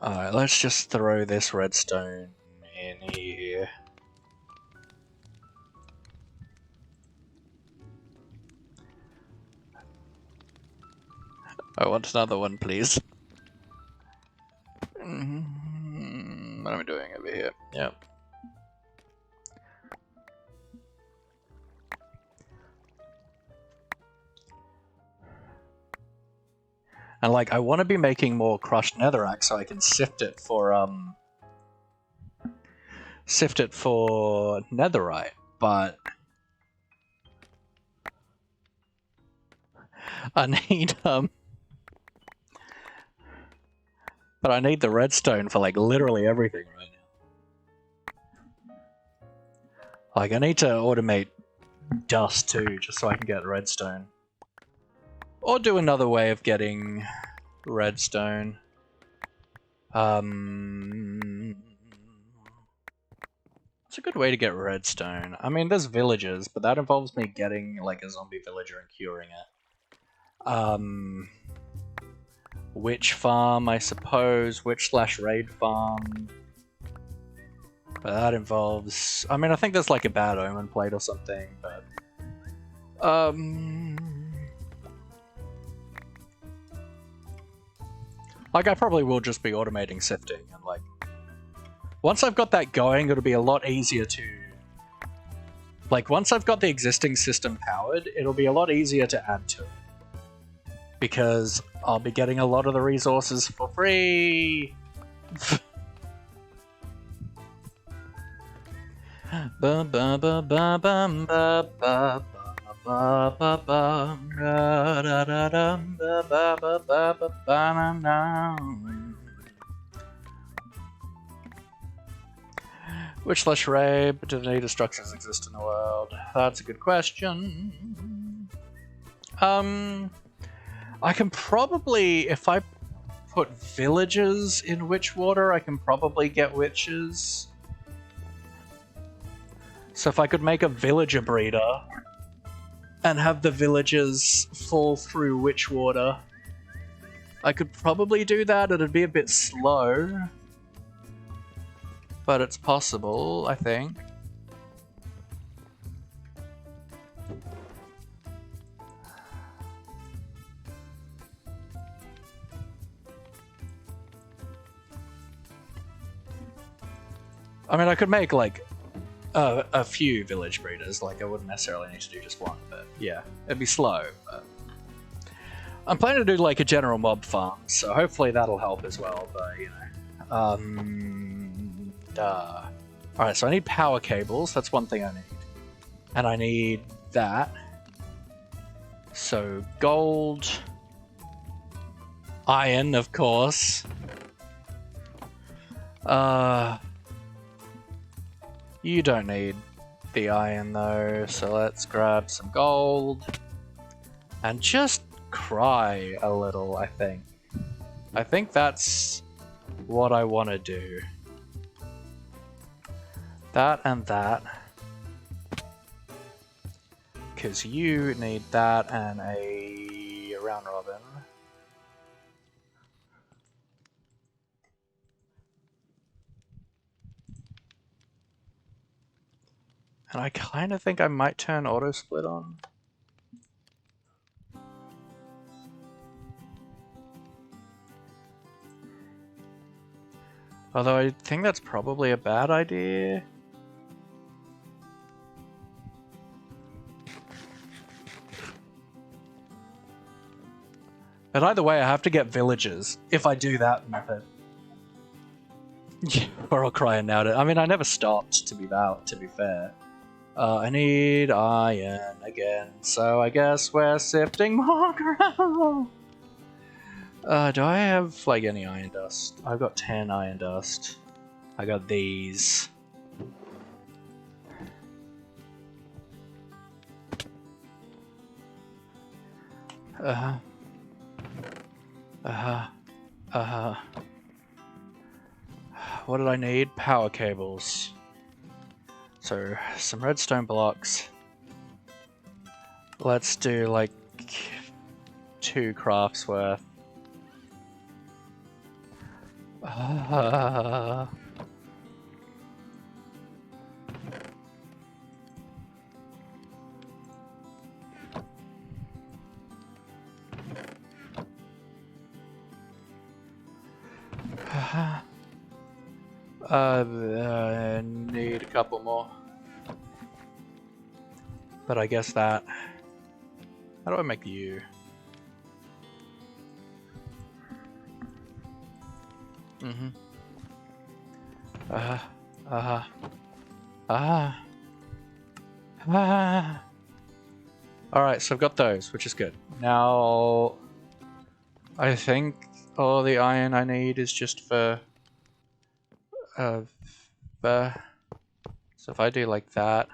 Alright, let's just throw this redstone in here. I want another one, please. What am I doing over here? Yep. And like, I want to be making more crushed netherrack so I can sift it for netherite, but I need but I need the redstone for like literally everything right now. Like I need to automate dust too, just so I can get redstone. Or do another way of getting redstone. It's a good way to get redstone. I mean, there's villages, but that involves me getting like a zombie villager and curing it. Witch farm, I suppose. Witch/raid farm. But that involves... I mean, I think there's like a bad omen plate or something, but... Like, I probably will just be automating sifting, and like... Once I've got that going, it'll be a lot easier to... Like, once I've got the existing system powered, it'll be a lot easier to add to it. Because I'll be getting a lot of the resources for free! Which/raid detonator structures exist in the world? That's a good question. I can probably, if I put villages in Witchwater, I can probably get witches. So if I could make a villager breeder and have the villagers fall through Witchwater, I could probably do that. It'd be a bit slow, but it's possible, I think. I mean, I could make like a few village breeders. Like I wouldn't necessarily need to do just one, but yeah, it'd be slow. But I'm planning to do like a general mob farm, so hopefully that'll help as well. But you know, all right. So I need power cables. That's one thing I need, and I need that. So gold, iron, of course. You don't need the iron though, so let's grab some gold and just cry a little, I think. I think that's what I want to do. That and that. Because you need that and a round robin. And I kind of think I might turn auto split on. Although I think that's probably a bad idea. But either way, I have to get villagers if I do that method. We're all crying now. I mean, I never stopped, to be fair. I need iron again, so I guess we're sifting more gravel. Do I have, like, any iron dust? I've got 10 iron dust. I got these. What did I need? Power cables. So, some redstone blocks. Let's do like 2 crafts worth. Need a couple more. But I guess that... How do I make you? Mm-hmm. Alright, so I've got those, which is good. Now... I think all the iron I need is just for... So if I do like that...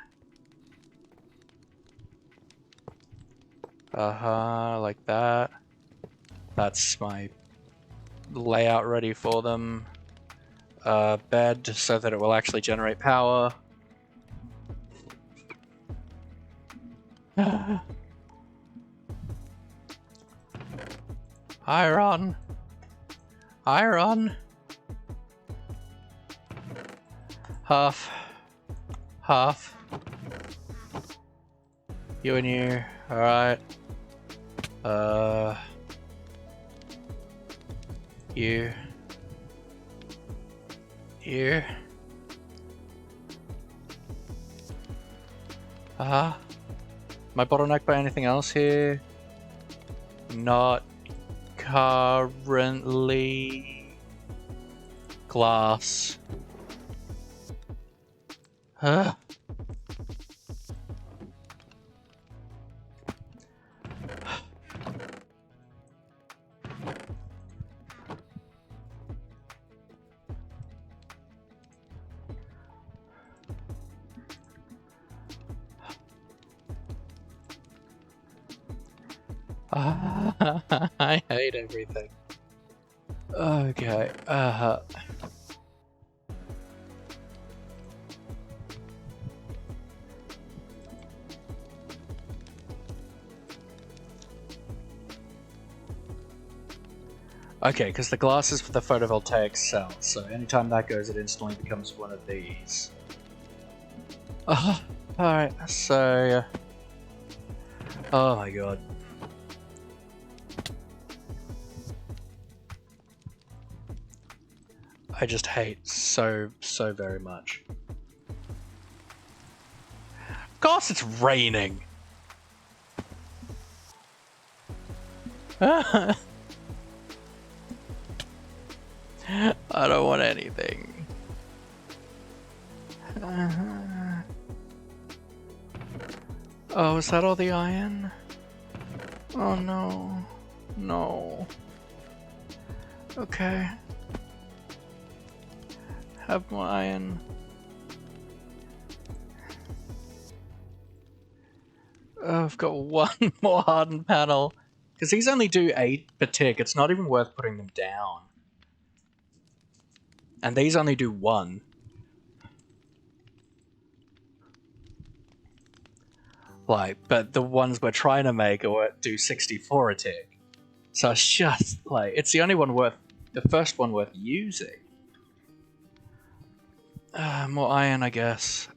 like that. That's my layout ready for them. Bed, so that it will actually generate power. Iron! Iron! Half. Half. You and you. Alright. You. You. Am I bottlenecked by anything else here? Not currently. Glass. Huh? I hate everything. Okay, Okay, because the glass is for the photovoltaic cell, so anytime that goes, it instantly becomes one of these. Alright, so... Oh my god. I just hate so very much. Of course it's raining! I don't want anything. Oh, is that all the iron? Oh no. No. Okay. Have more iron. Oh, I've got one more hardened panel. Because these only do 8 per tick, it's not even worth putting them down. And these only do 1. Like, but the ones we're trying to make do 64 a tick. So it's just, like, it's the only one worth, the first one worth using. More iron, I guess.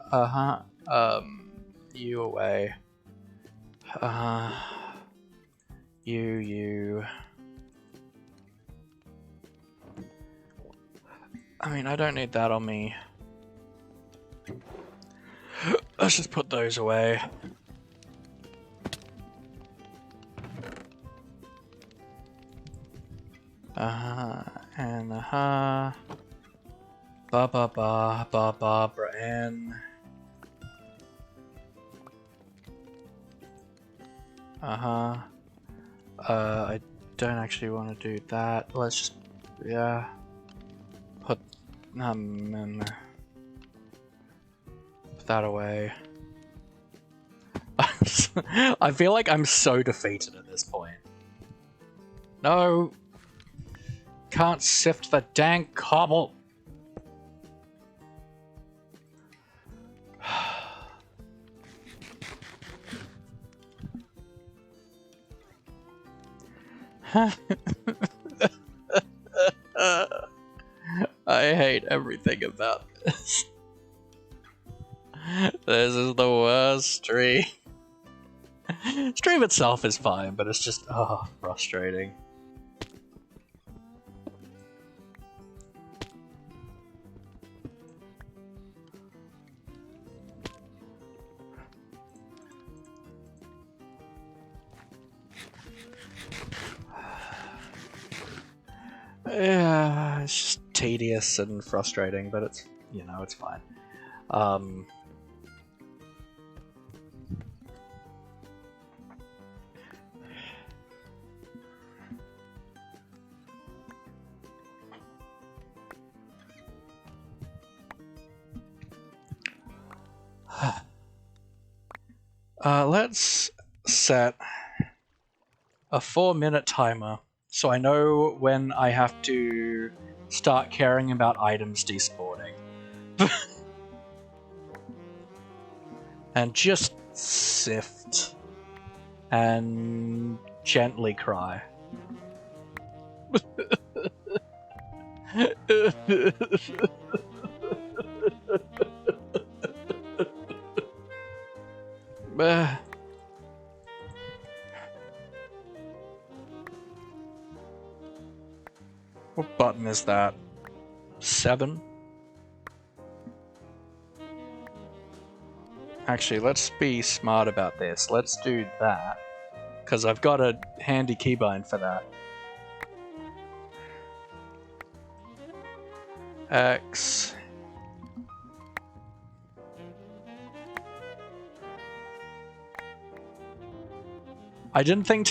You away. You. I mean, I don't need that on me. Let's just put those away. And Barbara Ann. I don't actually want to do that. Let's just, yeah. Put that away. I feel like I'm so defeated at this point. No. can't sift the dang cobble. I hate everything about this. This is the worst stream. Stream itself is fine, but it's just, frustrating. Yeah, it's just tedious and frustrating, but it's, you know, it's fine. Let's set a 4-minute timer so I know when I have to start caring about items despawning. And just sift and gently cry. What button is that? 7? Actually, let's be smart about this. Let's do that, because I've got a handy keybind for that. X. I didn't think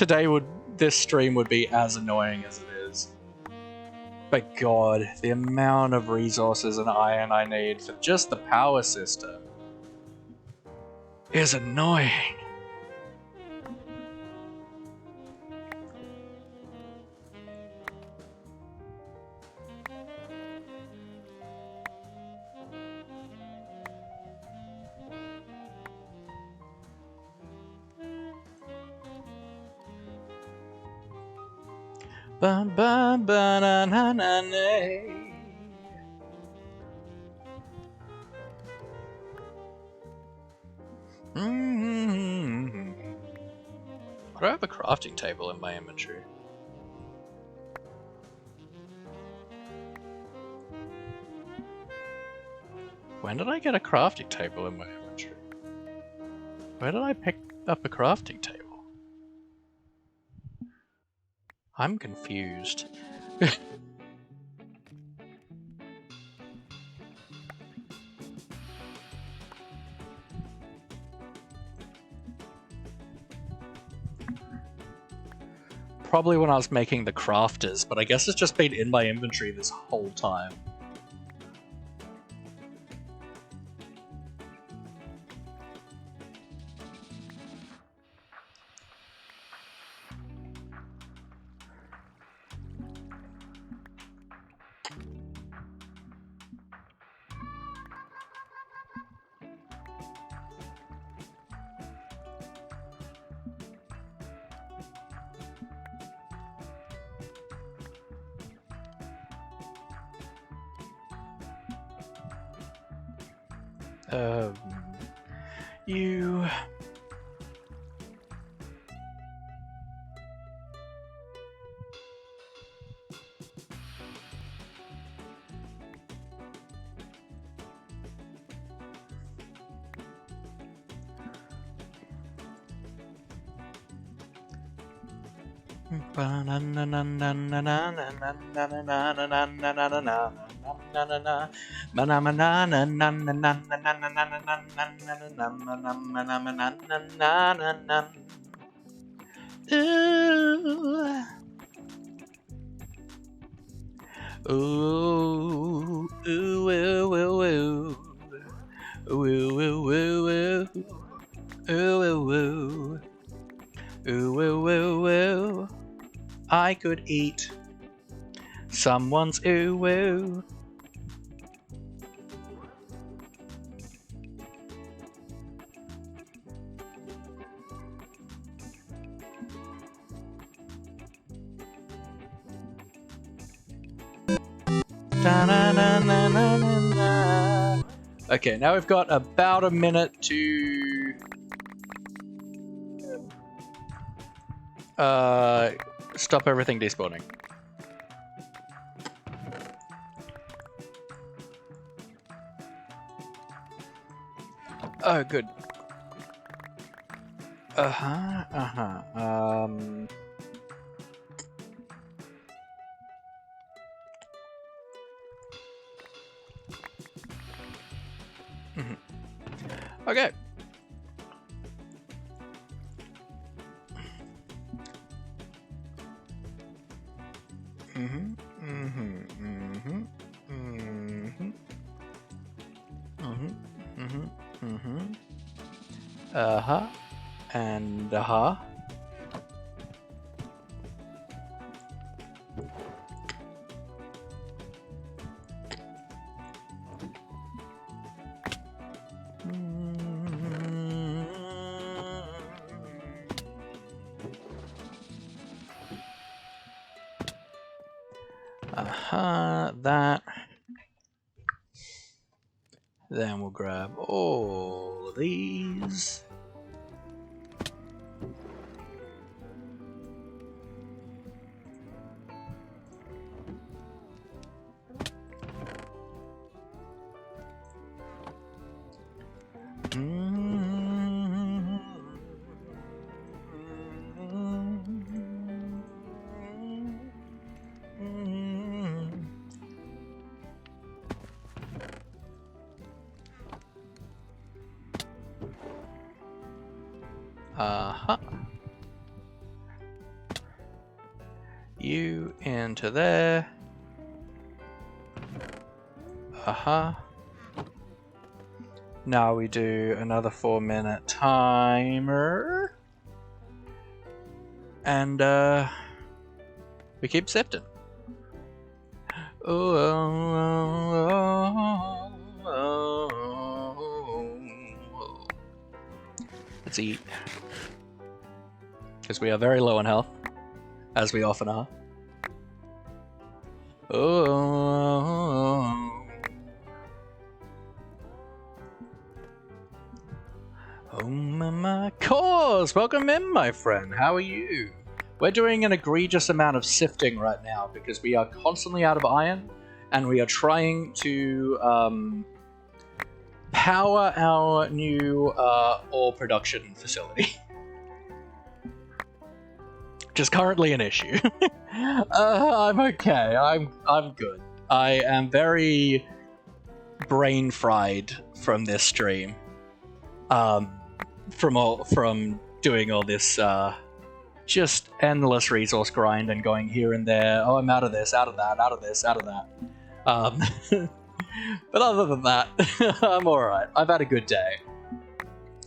this stream would be as annoying as it is. But god, the amount of resources and iron I need for just the power system is annoying. Ba ba ba na na na na. Why do I have a crafting table in my inventory? When did I get a crafting table in my inventory? Where did I pick up a crafting table? I'm confused. Probably when I was making the crafters, but I guess it's just been in my inventory this whole time. You... Ooh, ooh, ooh, ooh, ooh, ooh, ooh, ooh, ooh, ooh, ooh, ooh, ooh. I could eat someone's ooh woo. Okay, now we've got about a minute to stop everything despawning. Oh, good. Okay. And that. Then we'll grab all of these. You into there. Now we do another 4-minute timer. And we keep sifting. Let's eat. Because we are very low on health, as we often are. Oh my cause! Welcome in, my friend. How are you? We're doing an egregious amount of sifting right now because we are constantly out of iron, and we are trying to power our new ore production facility. Which is currently an issue. I'm okay. I'm good. I am very brain fried from this stream. From doing all this just endless resource grind and going here and there. Oh, I'm out of this, out of that, out of this, out of that. But other than that, I'm alright. I've had a good day.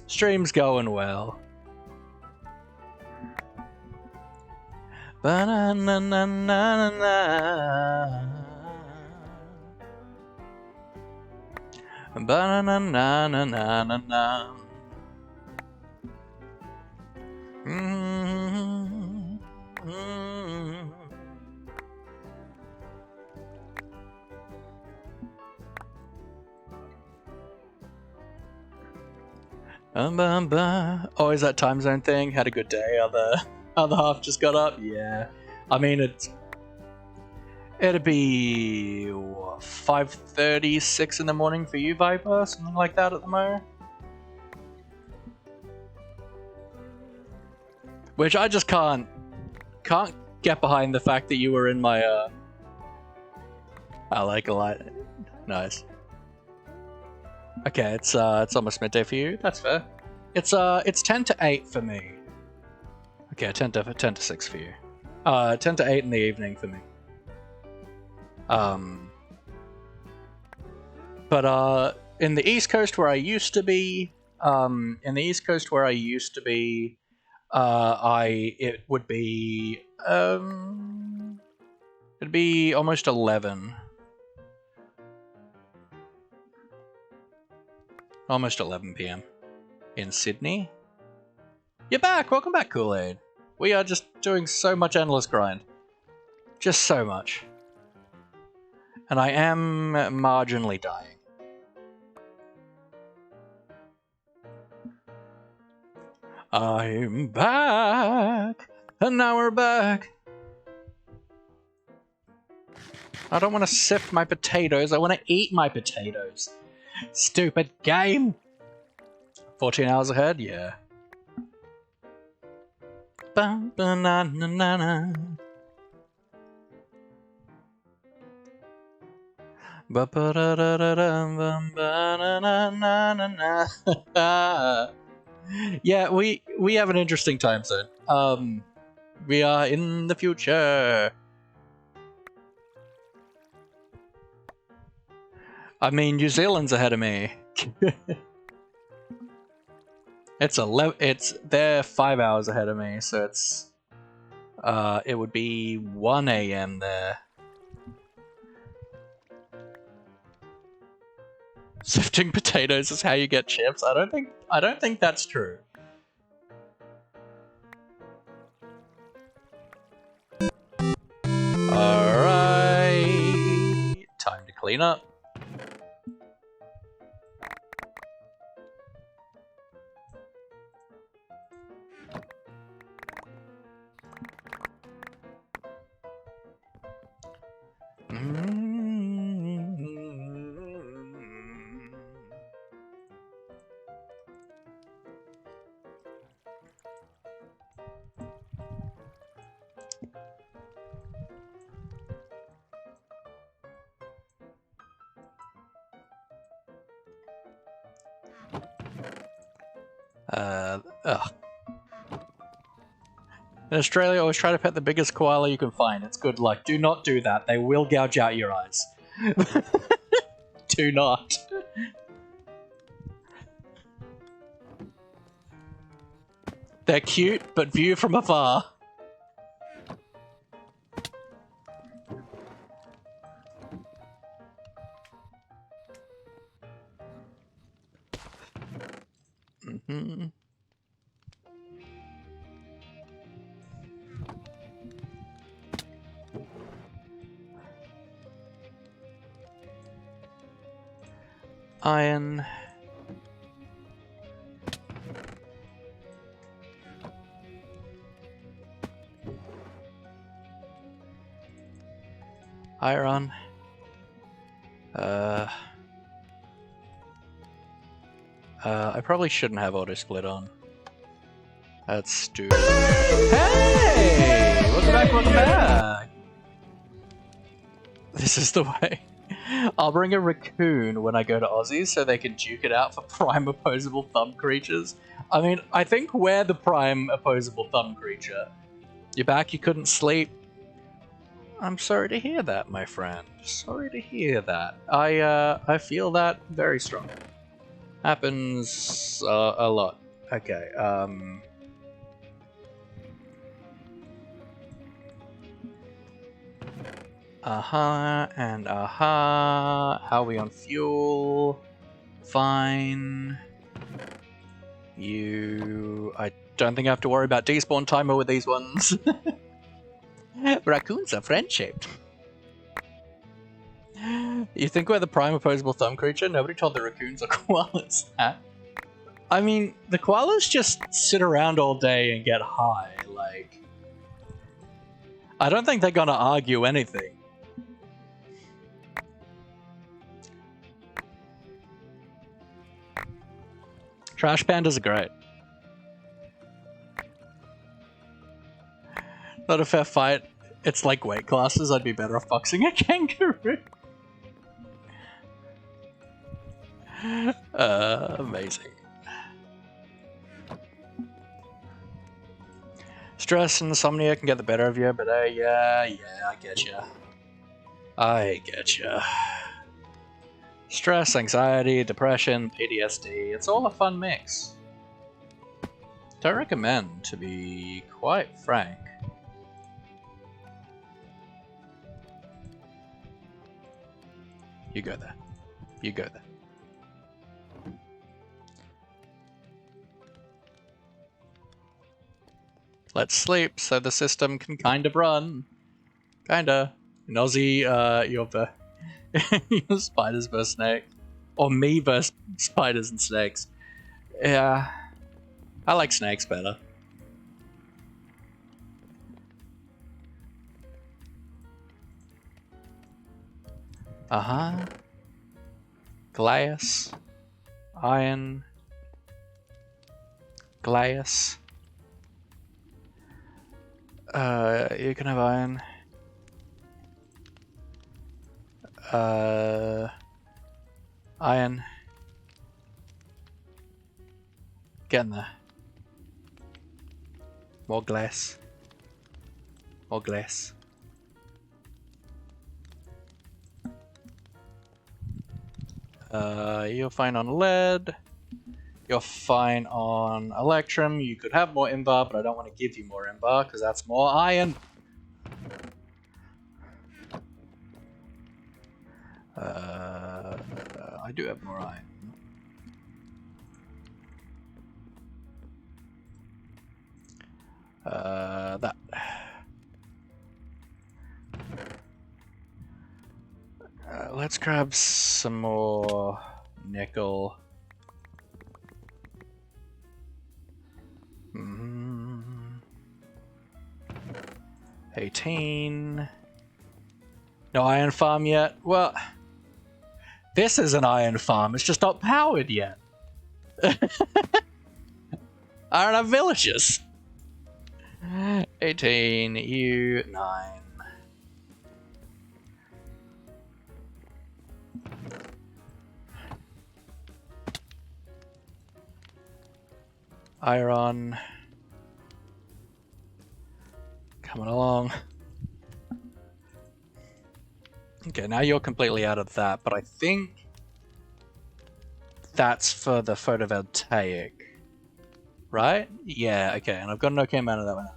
Stream's going well. Ba-na-na-na-na-na. Ba-na-na-na-na-na-na. Oh, is that time zone thing? Had a good day. Other half just got up. Yeah, I mean it'd be 5:36 in the morning for you, Viper, something like that at the moment. Which I just can't get behind the fact that you were in my I like a lot. Nice. Okay, it's almost midday for you. That's fair. It's 10 to 8 for me. Okay, 10 to 6 for you. 10 to 8 in the evening for me. But in the East Coast where I used to be, it would be It'd be almost 11. Almost 11 PM in Sydney. You're back! Welcome back, Kool-Aid. We are just doing so much endless grind. Just so much. And I am marginally dying. I'm back! And now we're back! I don't want to sift my potatoes, I want to eat my potatoes. Stupid game! 14 hours ahead? Yeah. Ba-ba-na-na-na-na. Ba-ba-da-da-da-da-bum-ba-na-na-na-na-na. Yeah, we have an interesting time zone. We are in the future. I mean, New Zealand's ahead of me. They're 5 hours ahead of me, so it would be 1 AM there. Sifting potatoes is how you get chips. I don't think that's true. Alright. Time to clean up. Ugh. In Australia, always try to pet the biggest koala you can find. It's good luck. Do not do that. They will gouge out your eyes. Do not. They're cute, but view from afar. Mm-hmm. Iron. Iron. I probably shouldn't have auto split on. That's stupid. Hey! Welcome back, welcome back! This is the way. I'll bring a raccoon when I go to Aussie so they can duke it out for prime opposable thumb creatures. I mean, I think we're the prime opposable thumb creature. You're back, you couldn't sleep? I'm sorry to hear that, my friend. Sorry to hear that. I feel that very strongly. Happens a lot. Okay, and How are we on fuel? Fine. I don't think I have to worry about despawn timer with these ones. Raccoons are friend-shaped. You think we're the prime opposable thumb creature? Nobody told the raccoons or koalas that. I mean, the koalas just sit around all day and get high, like... I don't think they're gonna argue anything. Trash pandas are great. Not a fair fight. It's like weight classes. I'd be better off boxing a kangaroo. Amazing. Stress and insomnia can get the better of you, but yeah, I get you. I get you. Stress, anxiety, depression, PTSD, it's all a fun mix. Don't recommend, to be quite frank. You go there. You go there. Let's sleep so the system can kind of run. Kinda. Nozzy, your spiders versus snakes. Or me versus spiders and snakes. Yeah. I like snakes better. Uh-huh. Glass. Iron. Glass. You can have iron. Iron. Get in there. More glass. More glass. You're fine on lead. You're fine on electrum. You could have more invar, but I don't want to give you more invar because that's more iron. I do have more iron. That. Let's grab some more nickel. 18. No iron farm yet? Well, this is an iron farm. It's just not powered yet. I don't have villages. 18, you 9. Iron. Coming along. Okay, now you're completely out of that, but I think that's for the photovoltaic. Right? Yeah, okay, and I've got an okay amount of that one.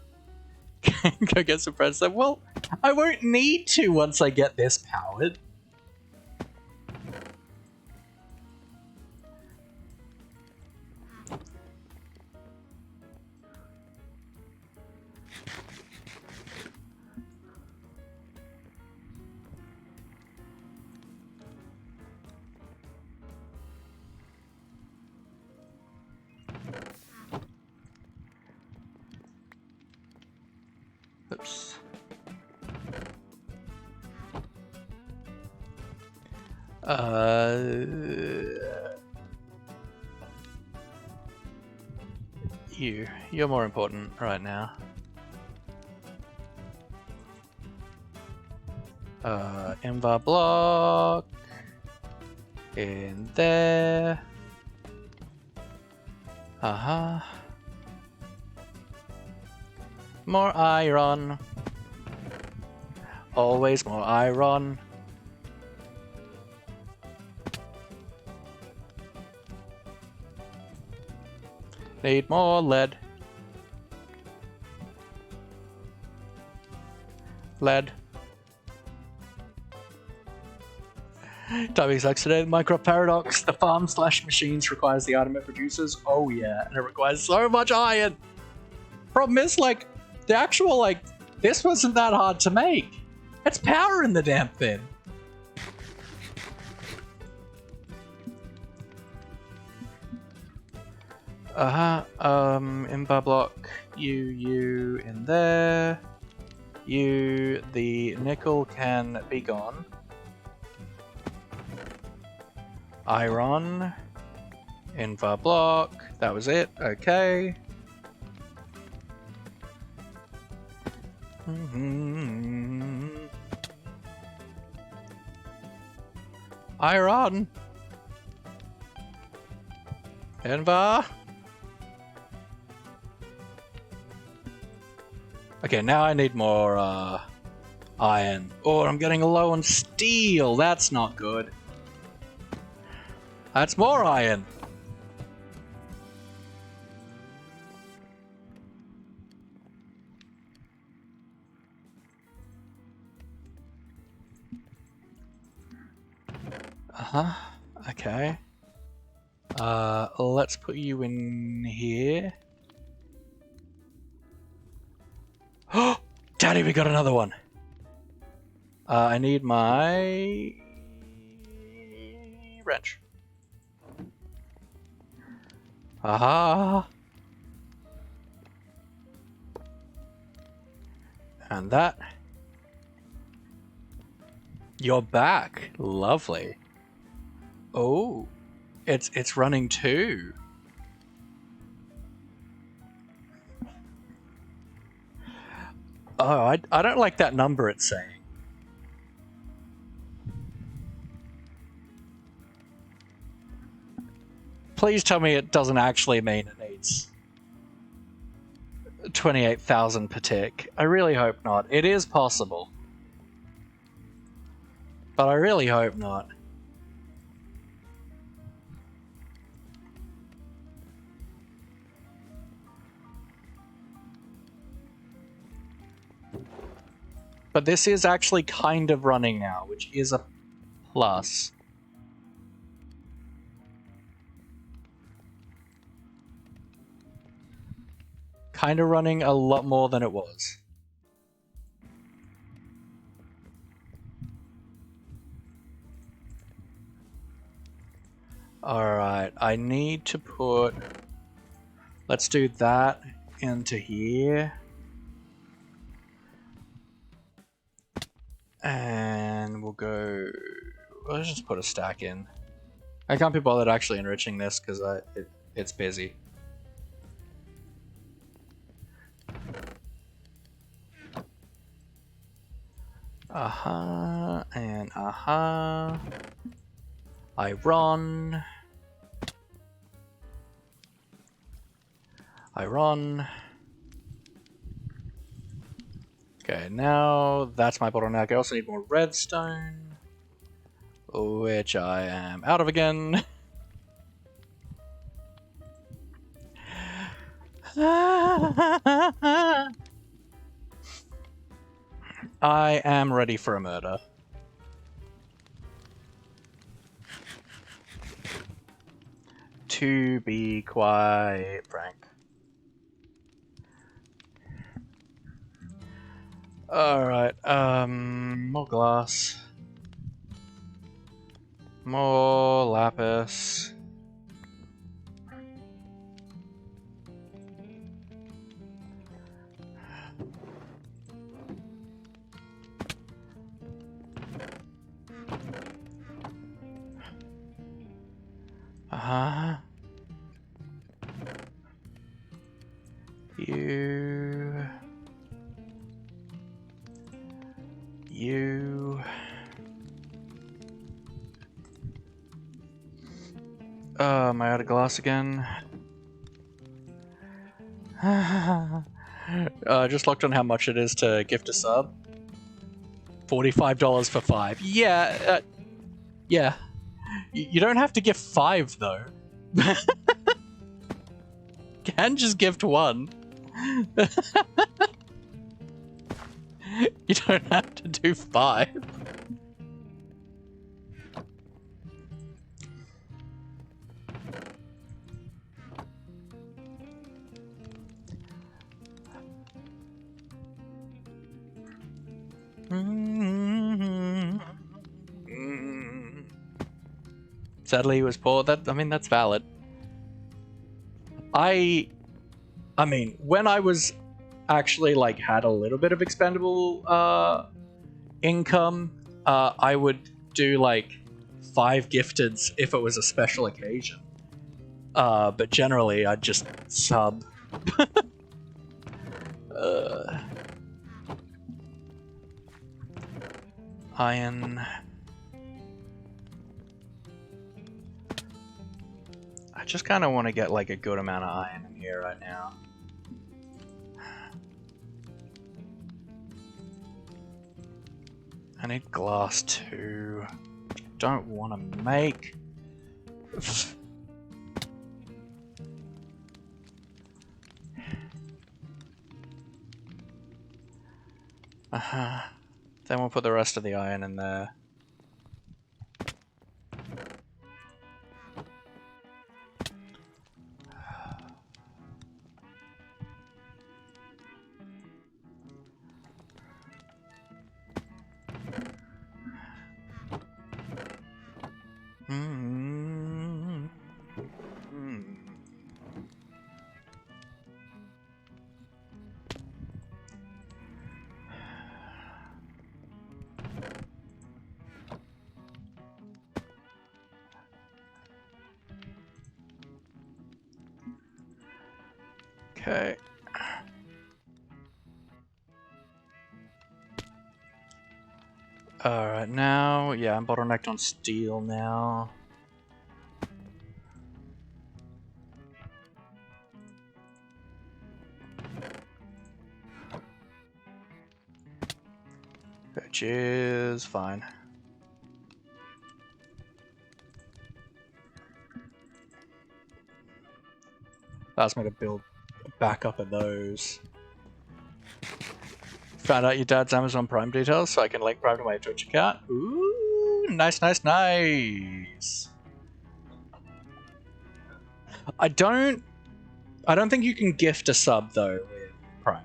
Go get some friends. Well, I won't need to once I get this powered. Oops. You're more important right now. Invar block in there. More iron. Always more iron. Need more lead. Lead. Timing sucks today. The micro paradox. The farm / machines requires the item it produces. Oh yeah, and it requires so much iron. Problem is, like, the actual, like, this wasn't that hard to make. It's power in the damn thing. Invar block. You in there. The nickel can be gone. Iron. Invar block. That was it. Okay. Iron. Invar. Okay, now I need more iron. Oh, I'm getting low on steel. That's not good. That's more iron. Uh-huh. Okay. Let's put you in here. Oh! Daddy, we got another one! I need my... wrench. Aha! And that. You're back. Lovely. Oh, it's running too. Oh, I don't like that number it's saying. Please tell me it doesn't actually mean it needs 28,000 per tick. I really hope not. It is possible. But I really hope not. But this is actually kind of running now, which is a plus. Kind of running a lot more than it was. Alright, I need to put... Let's do that into here. And we'll go... Let's just put a stack in. I can't be bothered actually enriching this because it's busy. Aha, and aha. Iron. Okay, now that's my bottleneck. I also need more redstone, which I am out of again. I am ready for a murder. To be quite frank. Alright, more glass. More lapis. Uh-huh. You... Am I out of glass again? Just looked on how much it is to gift a sub. $45 for 5. Yeah, yeah. You don't have to gift 5 though. Can just gift 1. You don't have to do 5. Sadly, he was poor. I mean, that's valid. I mean, when I was actually like had a little bit of expendable income, I would do like 5 gifteds if it was a special occasion. But generally, I'd just sub. Iron. I just kind of want to get like a good amount of iron in here right now. I need glass too. Don't want to make. Then we'll put the rest of the iron in there. Okay. Alright, now, yeah, I'm bottlenecked on steel now. Which is fine. Allows me to build a backup of those. Found out your dad's Amazon Prime details so I can link Prime to my Twitch account. Ooh, nice, nice, nice. I don't think you can gift a sub though with Prime.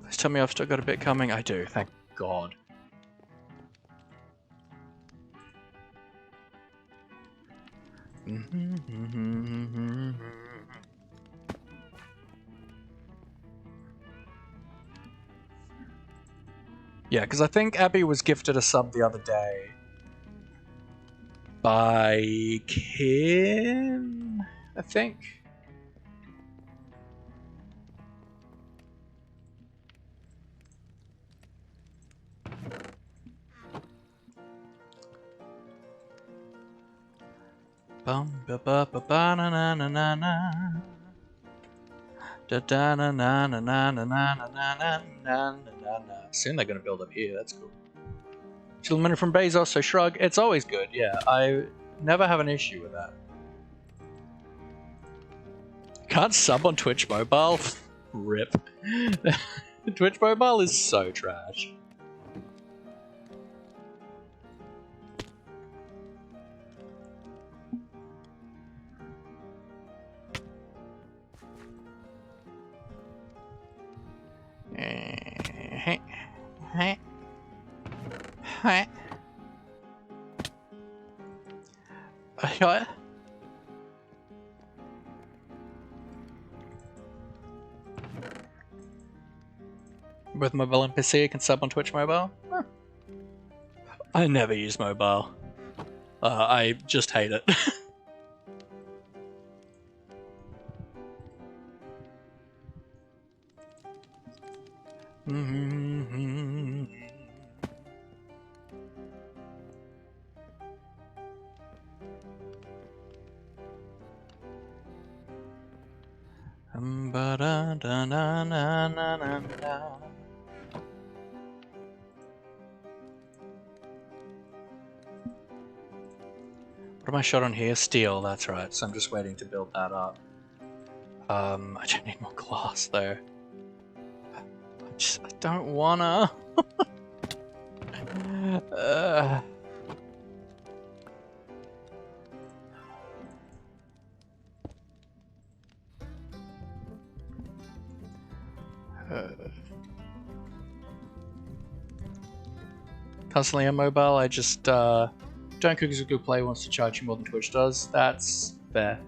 Please tell me I've still got a bit coming. I do, thank God. Yeah, because I think Abby was gifted a sub the other day by Kim, I think. Bum ba ba ba ba na na na na na. Da da na na na na na na na na na na na. Soon they're gonna build up here. That's cool. Still a minute from Bezos, so shrug. It's always good. Yeah, I never have an issue with that. Can't sub on Twitch Mobile. Rip. Twitch Mobile is so trash. With mobile and PC, you can sub on Twitch Mobile? Huh. I never use mobile. I just hate it. What am I short on here? Steel, that's right. So I'm just waiting to build that up. I don't need more glass though. I don't wanna. Constantly on mobile, I just don't cook as a good player wants to charge you more than Twitch does. That's fair.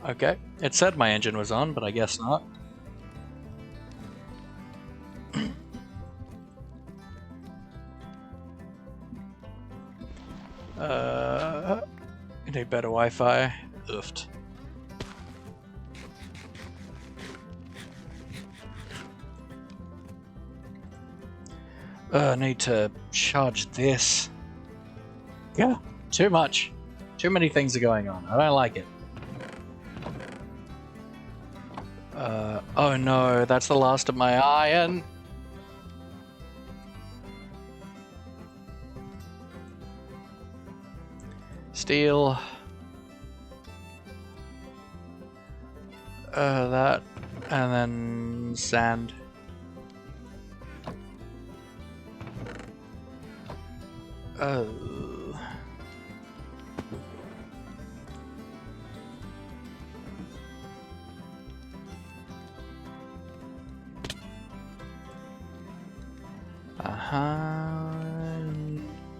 Okay, it said my engine was on, but I guess not. I need better Wi-Fi. Oofed. I need to charge this. Yeah, too much. Too many things are going on. I don't like it. Oh no, that's the last of my iron. Steel. That. And then sand.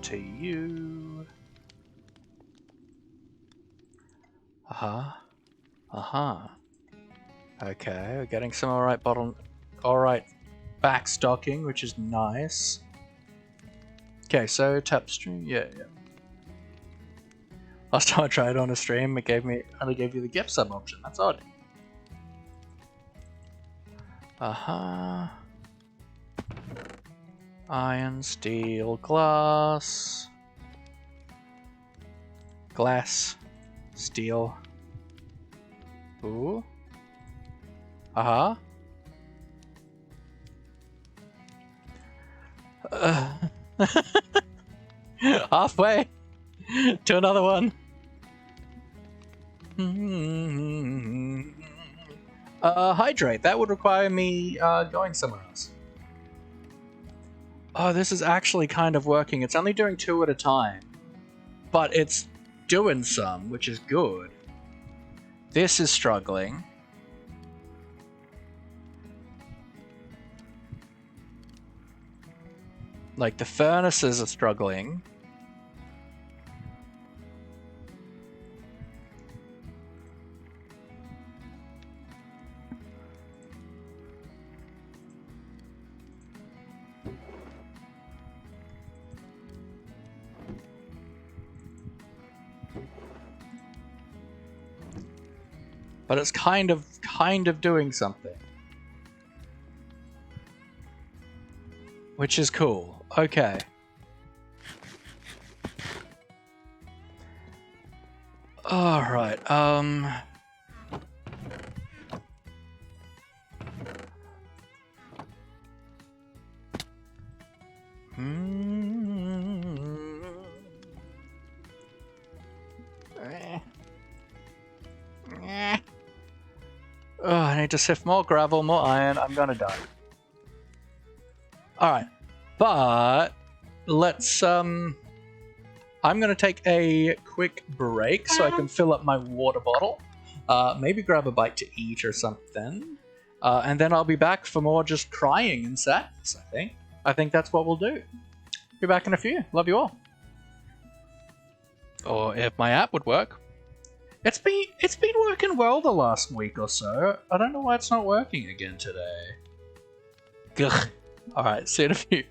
To you. Okay, we're getting some alright backstocking, which is nice. Okay, so tap stream, yeah. Last time I tried on a stream, it only gave you the gift sub option. That's odd. Iron, steel, glass, steel. Ooh. Halfway to another one. Hydrate. That would require me going somewhere else. Oh, this is actually kind of working. It's only doing 2 at a time, but it's doing some, which is good. This is struggling. Like, the furnaces are struggling. But it's kind of doing something. Which is cool. Okay. Alright, Oh, I need to sift more gravel, more iron. I'm gonna die. Alright. But let's I'm gonna take a quick break so I can fill up my water bottle. Maybe grab a bite to eat or something. And then I'll be back for more just crying and sadness, I think. I think that's what we'll do. Be back in a few. Love you all. Or if my app would work. It's been working well the last week or so. I don't know why it's not working again today. Gugh. Alright, see you in a few.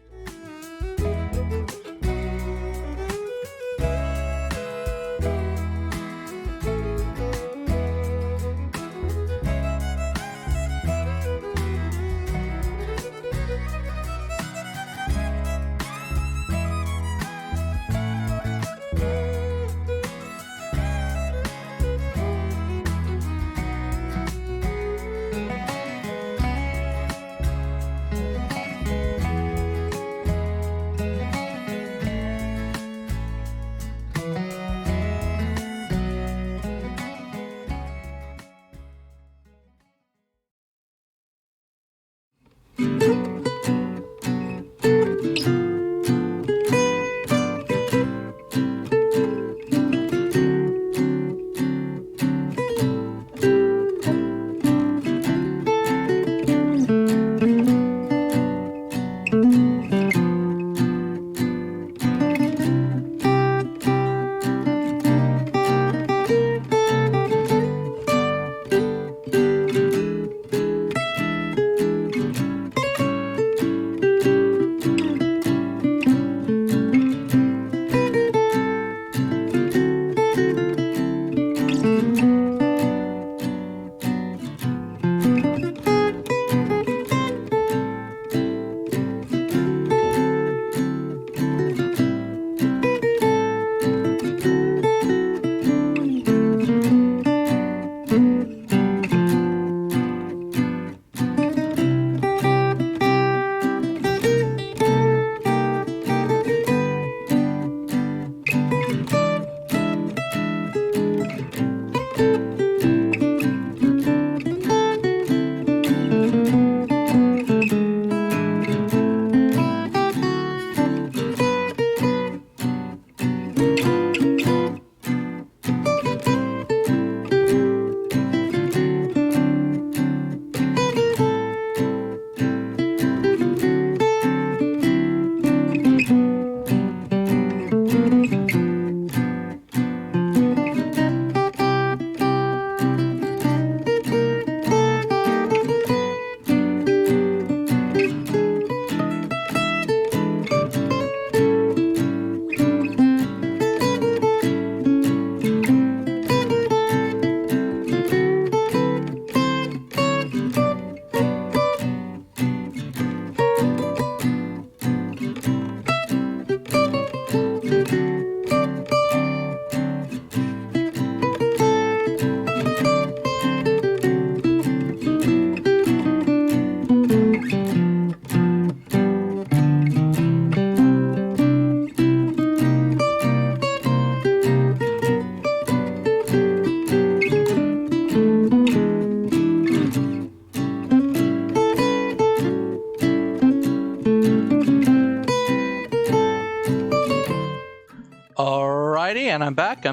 Alrighty, and I'm back.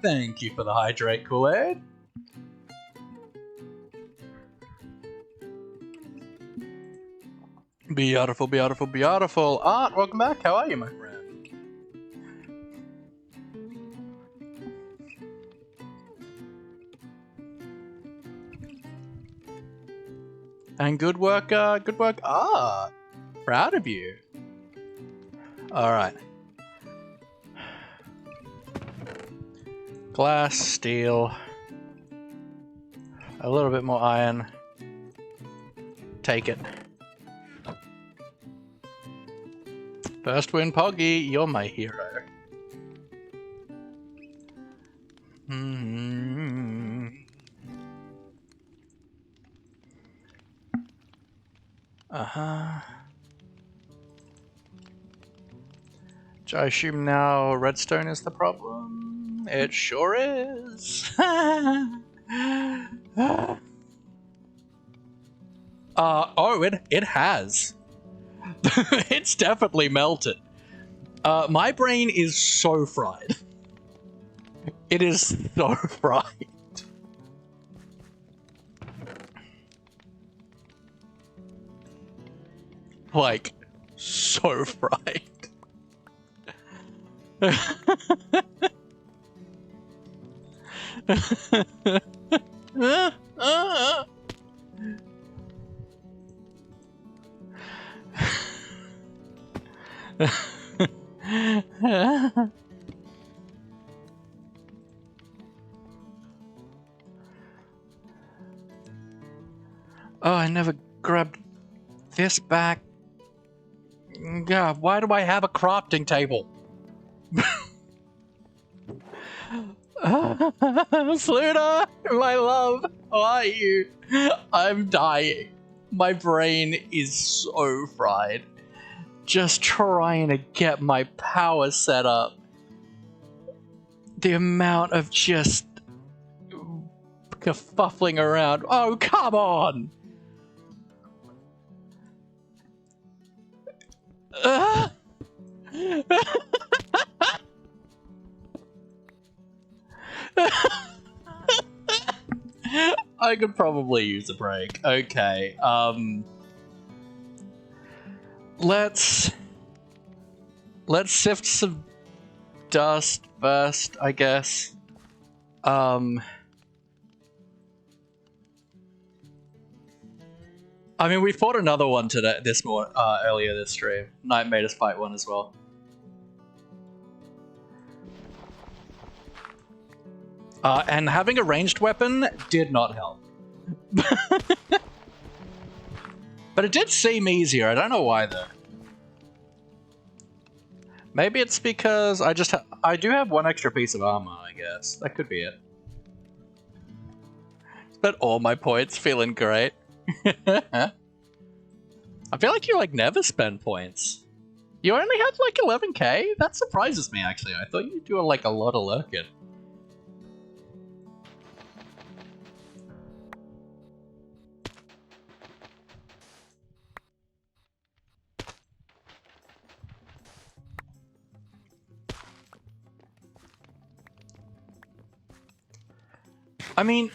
Thank you for the hydrate Kool-Aid. Beautiful, beautiful, beautiful. Art, welcome back. How are you, my friend? And good work, Art. Proud of you. Alright. Glass, steel. A little bit more iron. Take it. First win, Poggy. You're my hero. I assume now redstone is the problem? It sure is. It has. It's definitely melted. My brain is so fried. It is so fried. Like, so fried. Oh, I never grabbed this back. God, why do I have a crafting table? Fluta, my love, how are you? I'm dying. My brain is so fried. Just trying to get my power set up. The amount of just kerfuffling around. Oh, come on! I could probably use a break. Okay, let's sift some dust first, I guess. I mean, we fought another one today, earlier this stream. Knight made us fight one as well. And having a ranged weapon did not help. But it did seem easier. I don't know why though. Maybe it's because I do have one extra piece of armor, I guess. That could be it. Spent all my points, feeling great. I feel like you never spend points. You only have 11k? That surprises me actually. I thought you'd do a lot of lurking. I mean,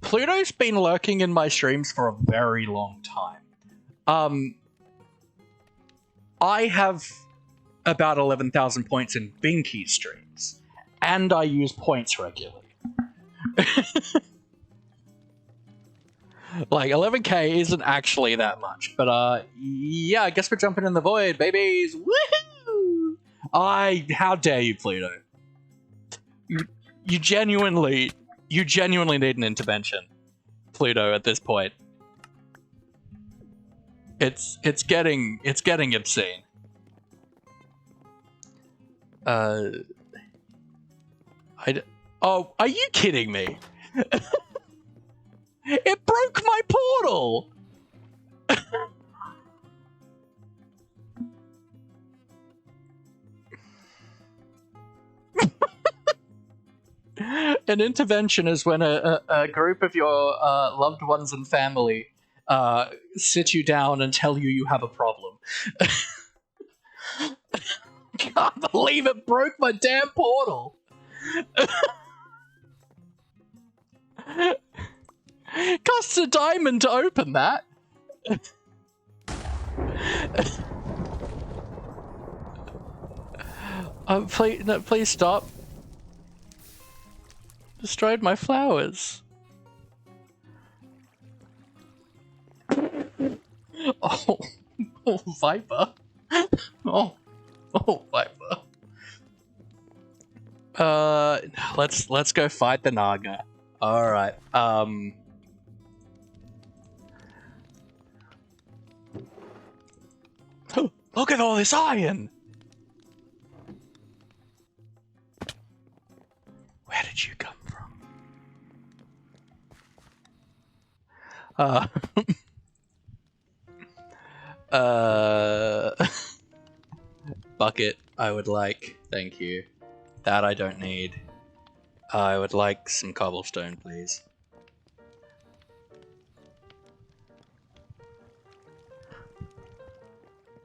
Pluto's been lurking in my streams for a very long time. I have about 11,000 points in Binky streams, and I use points regularly. 11k isn't actually that much, but yeah, I guess we're jumping in the void, babies. Woohoo! How dare you, Pluto? You genuinely need an intervention, Pluto. At this point, it's getting obscene. Oh, are you kidding me? It broke my portal. An intervention is when a group of your loved ones and family sit you down and tell you have a problem. can't believe it broke my damn portal. Costs a diamond to open that. Please, no, please stop. Destroyed my flowers. Oh, oh, Viper. Oh, Viper. Let's go fight the Naga. All right. Look at all this iron. Where did you come from? Bucket, I would like. Thank you. That I don't need. I would like some cobblestone, please.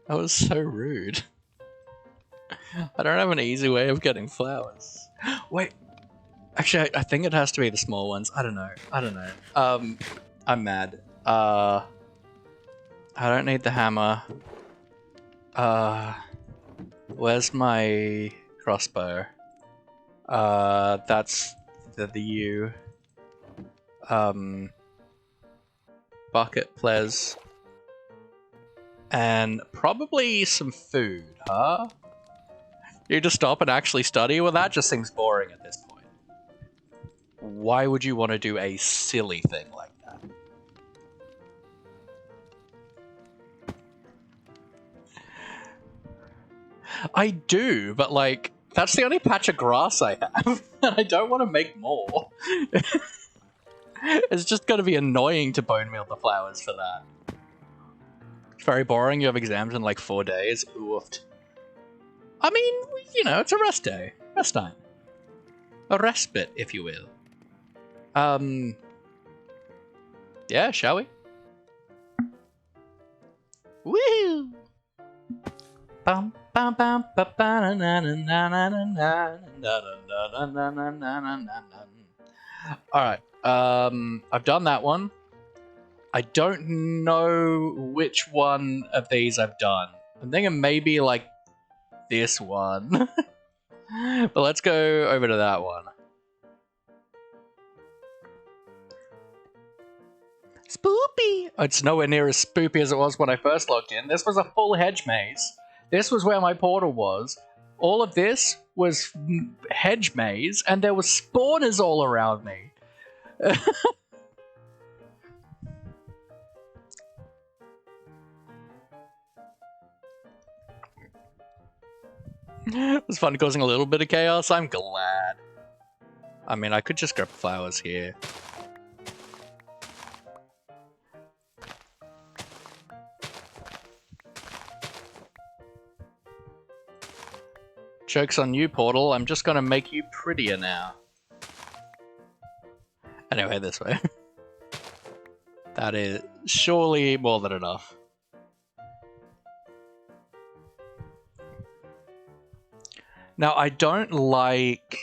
That was so rude. I don't have an easy way of getting flowers. Wait. Actually, I think it has to be the small ones. I don't know. I'm mad. I don't need the hammer. Where's my crossbow? That's the U. Bucket, ples. And probably some food, huh? You just stop and actually study? Well, that just seems boring at this point. Why would you want to do a silly thing like that? I do, but like, that's the only patch of grass I have, and I don't want to make more. It's just going to be annoying to bone meal the flowers for that. It's very boring. You have exams in like 4 days. Oofed. I mean, you know, it's a rest day. Rest time. A respite, if you will. Yeah, shall we? Woo! Bum bum bum ba ba na na na na na na na na na na. Alright, I've done that one. I don't know which one of these I've done. I'm thinking maybe like this one. But let's go over to that one. Spoopy! It's nowhere near as spoopy as it was when I first logged in. This was a full hedge maze. This was where my portal was. All of this was hedge maze, and there were spawners all around me. It was fun causing a little bit of chaos. I'm glad. I mean, I could just grab flowers here. Joke's on you, Portal. I'm just gonna make you prettier now. Anyway, this way. That is surely more than enough. Now, I don't like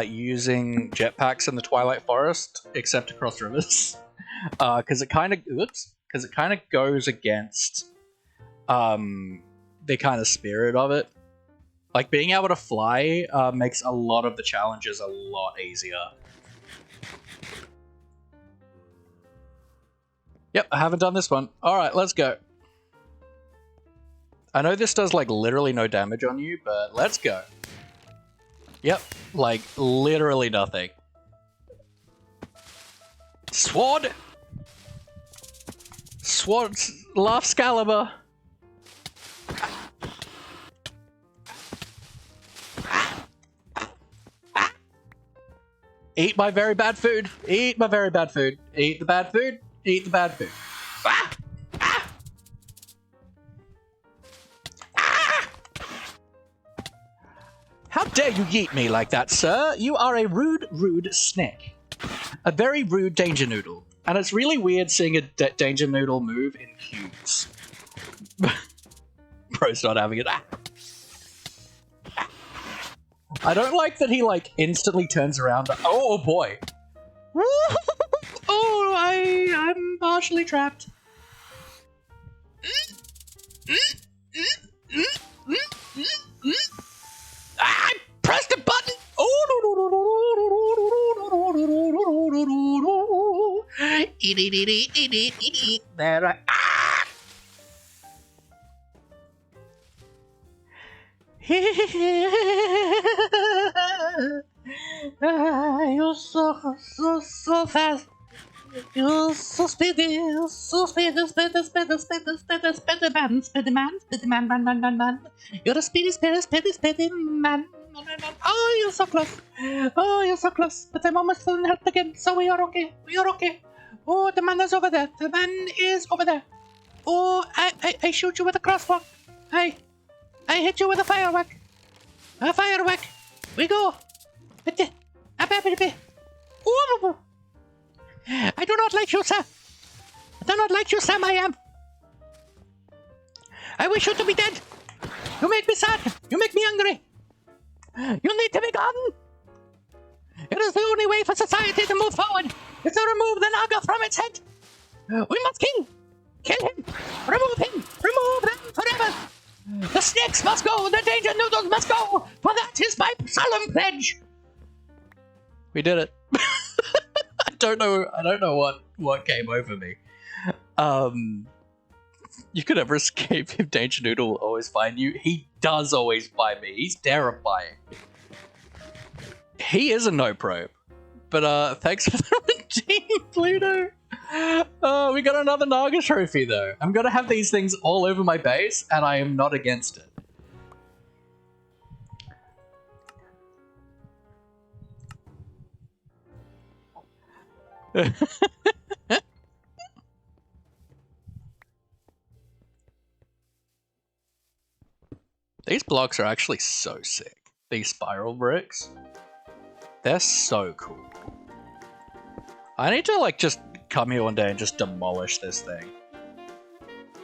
using jetpacks in the Twilight Forest, except across rivers, because it kind of goes against the kind of spirit of it. Like, being able to fly makes a lot of the challenges a lot easier. Yep, I haven't done this one. Alright, let's go. I know this does, like, literally no damage on you, but let's go. Yep, like, literally nothing. Sword! Sword! Laugh Scalibur! Eat my very bad food. Eat my very bad food. Eat the bad food. Eat the bad food. Ah! Ah! Ah! How dare you yeet me like that, sir? You are a rude, rude snake. A very rude danger noodle. And it's really weird seeing a danger noodle move in cubes. Bro's not having it. Ah! I don't like that he, like, instantly turns around. Oh, boy. Oh, I'm partially trapped. I pressed the button. There I. You're so fast. You're so speedy, speedy man. You're a speedy man. Oh, you're so close. Oh, you're so close. But I'm almost full in health again, so we are okay. We are okay. Oh, the man is over there. The man is over there. Oh, I shoot you with a crossbow. I hit you with a firework. A firework. We go. Ooh. I do not like you, sir. I do not like you, Sam. I am. I wish you to be dead. You make me sad. You make me angry. You need to be gone. It is the only way for society to move forward. Is to remove the Naga from its head. We must kill him. Remove him forever. The snakes must go. The danger noodles must go. For that is my solemn pledge. We did it. I don't know what came over me. You could never escape if Danger Noodle will always find you. He does always find me. He's terrifying. He is a no probe. But thanks for the redeem, Pluto. Oh, we got another Naga trophy though. I'm gonna have these things all over my base, and I am not against it. These blocks are actually so sick. These spiral bricks. They're so cool. I need to like just come here one day and just demolish this thing.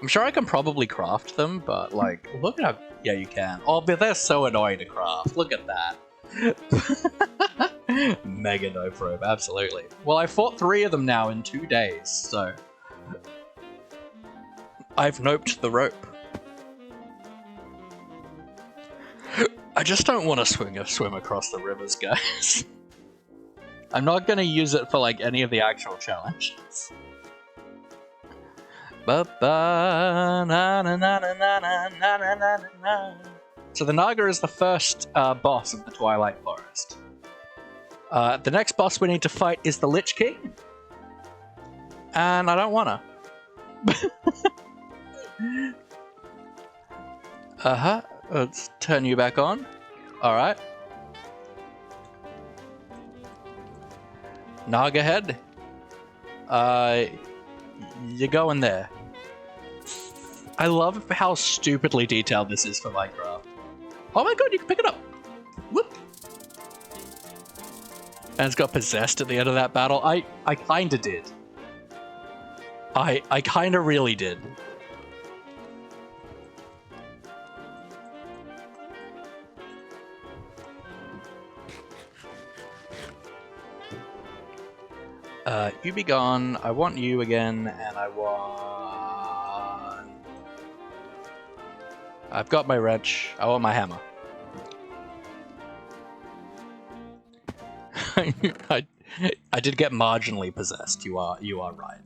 I'm sure I can probably craft them, but like, look at how... Yeah, you can. Oh, but they're so annoying to craft. Look at that. Mega no probe, absolutely. Well, I fought 3 of them now in 2 days, so... I've noped the rope. I just don't want to swim across the rivers, guys. I'm not going to use it for like any of the actual challenges. So the Naga is the first boss of the Twilight Forest. The next boss we need to fight is the Lich King. And I don't wanna. Let's turn you back on. Alright. Naga head. You're going there. I love how stupidly detailed this is for Minecraft. Oh my god, you can pick it up! Whoop! And it's got possessed at the end of that battle. I kinda did. I kinda really did. You be gone. I want you again, and I want... I've got my wrench. I want my hammer. I did get marginally possessed. You are right.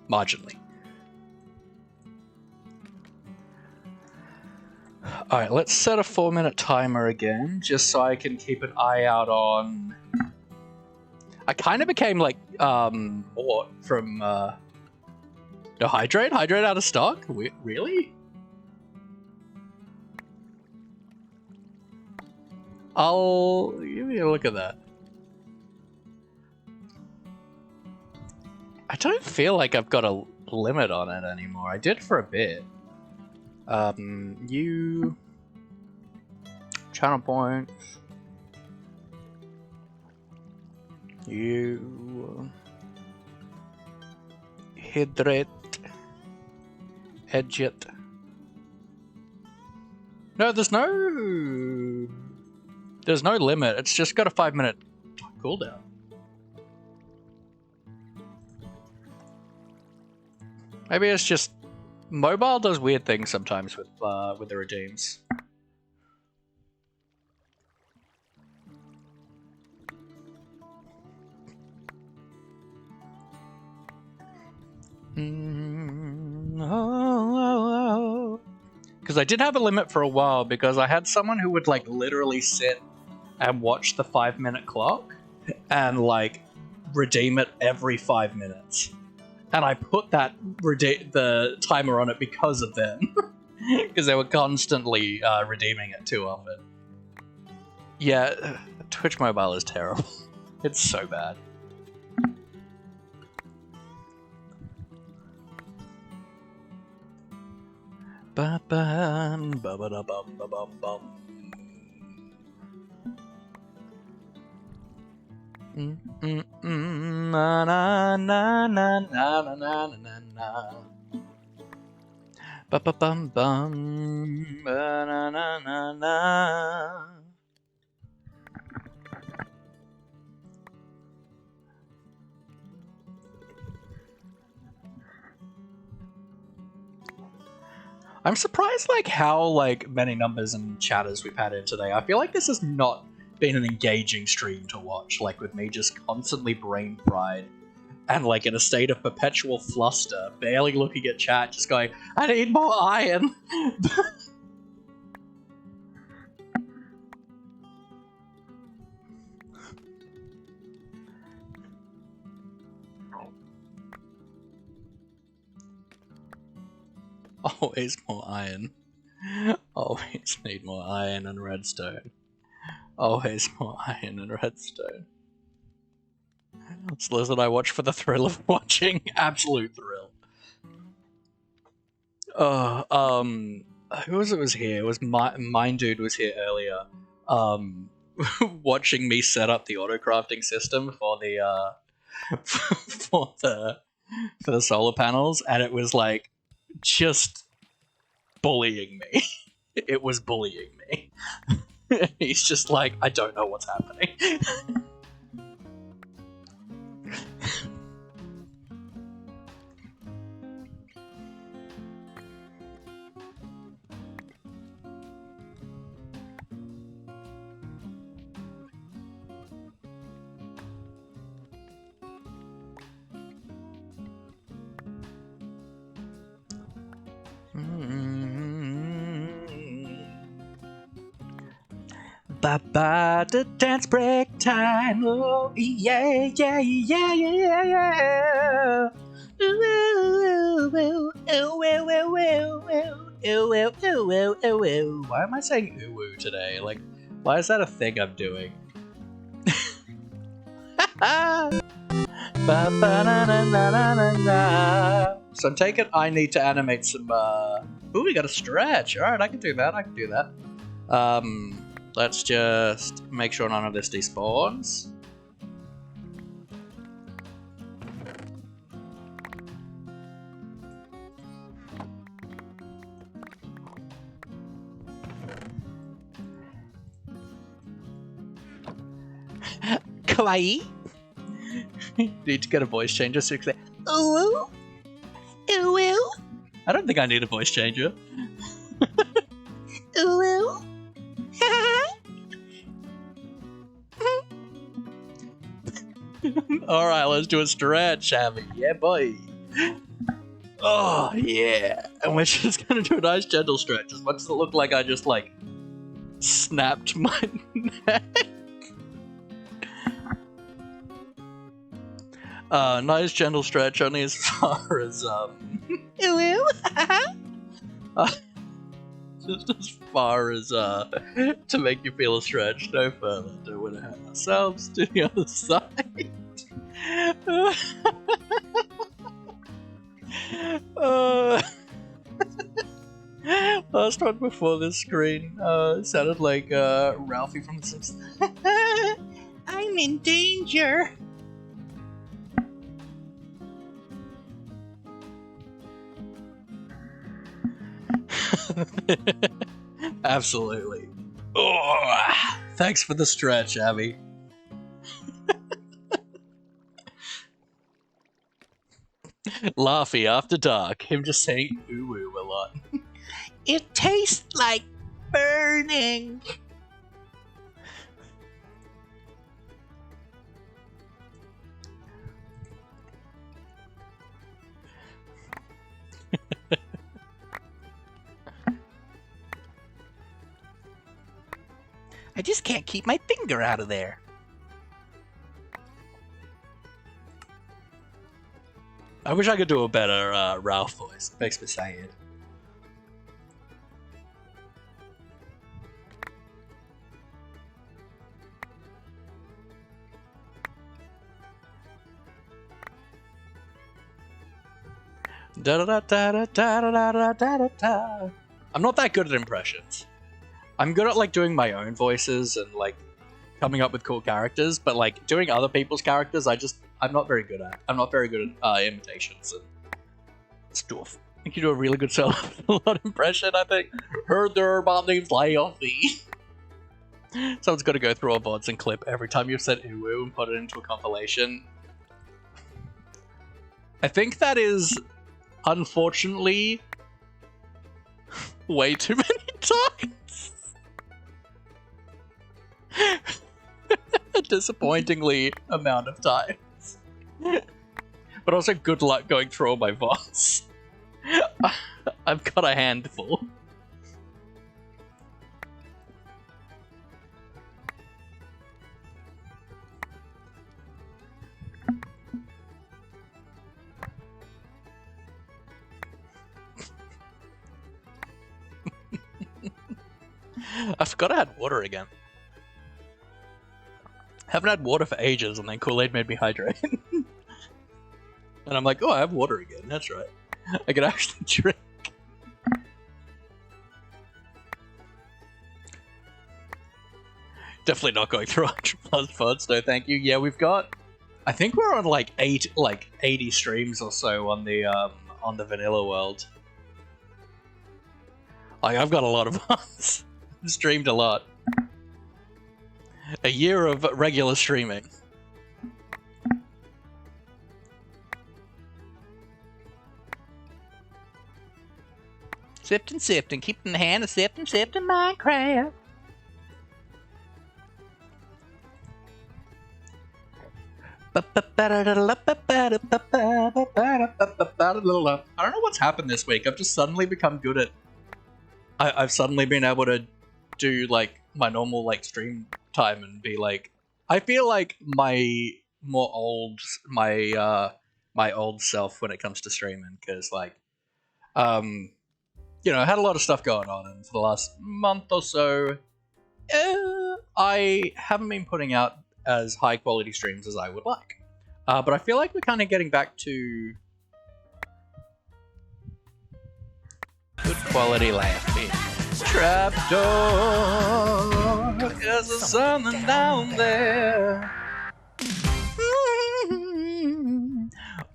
Marginally. Alright, let's set a 4-minute timer again, just so I can keep an eye out on... I kind of became like, Mort from, No, Hydrate? Hydrate out of stock? Really? Give me a look at that. I don't feel like I've got a limit on it anymore. I did for a bit. You... Channel points. You... Hydrate. Edget. No, there's no limit. It's just got a 5-minute cooldown. Maybe it's just mobile does weird things sometimes with the redeems. Because I did have a limit for a while because I had someone who would like literally sit and watch the 5-minute clock and like redeem it every 5 minutes. And I put that the timer on it because of them. Because they were constantly redeeming it too often. Yeah, Twitch Mobile is terrible. It's so bad. Ba-bum, ba-ba-da-bum-ba-bum-bum. Na na na na na na na na na. Ba ba bum bum ba na na na na. I'm surprised like how like many numbers and chatters we've had in today. I feel like this has not been an engaging stream to watch, like with me just constantly brain fried and like in a state of perpetual fluster, barely looking at chat, just going, I need more iron. Always more iron. Always need more iron and redstone. Always more iron and redstone. So listen, I watch for the thrill of watching. Absolute thrill. Who was here? It was Mine Dude was here earlier. Watching me set up the auto crafting system for the for the solar panels, and it was like just bullying me. It was bullying me. He's just like, I don't know what's happening. Bye-bye to dance break time. Oh, yeah, yeah, yeah, yeah, yeah. Ooh, ooh, ooh, ooh, ooh, ooh, ooh, ooh, ooh, ooh, ooh, ooh. Why am I saying ooh, ooh today? Like, why is that a thing I'm doing? So I'm taking I need to animate some, ooh, we got a stretch. Alright, I can do that, Let's just make sure none of this despawns. Kawaii? Need to get a voice changer so you can say, ooh, ooh, ooh. I don't think I need a voice changer. Ooh, ooh. Alright, let's do a stretch, Abby. Yeah, boy. Oh, yeah. And we're just gonna do a nice gentle stretch. As much as it looked like I just, like, snapped my neck. Nice gentle stretch, only as far as, just as far as, to make you feel a stretch, no further. Don't want to hurt ourselves to the other side. Last one before this screen, sounded like, Ralphie from The Simpsons. I'm in danger! Absolutely. Oh, thanks for the stretch, Abby. Laughy after dark. Him just saying ooh a lot. It tastes like burning. I just can't keep my finger out of there. I wish I could do a better Ralph voice. It makes me sad. I'm not that good at impressions. I'm good at like doing my own voices and like coming up with cool characters, but like doing other people's characters, I'm not very good at. I'm not very good at imitations and stuff. I think you do a really good self-lot impression. I think. Heard there about names Layoffy. Someone's got to go through our VODs and clip every time you've said ooh and put it into a compilation. I think that is, unfortunately, way too many times. A disappointingly amount of times. But also good luck going through all my VODs. I've got a handful. I forgot I had water again. Haven't had water for ages, and then Kool-Aid made me hydrate. And I'm like, oh, I have water again. That's right. I can actually drink. Definitely not going through 100 plus VODs, no thank you. Yeah, we've got... I think we're on like 80 streams or so on the vanilla world. Like, I've got a lot of VODs. I've streamed a lot. A year of regular streaming. Sipped and sipped and keep in the hand of sipped and sipped in Minecraft. I don't know what's happened this week. I've just suddenly become good at... I've suddenly been able to do like my normal like stream time and be like... I feel like my old self when it comes to streaming, because like you know, I had a lot of stuff going on, and for the last month or so I haven't been putting out as high quality streams as I would like. But I feel like we're kind of getting back to good quality laughing. Trapdoor, is there something down there?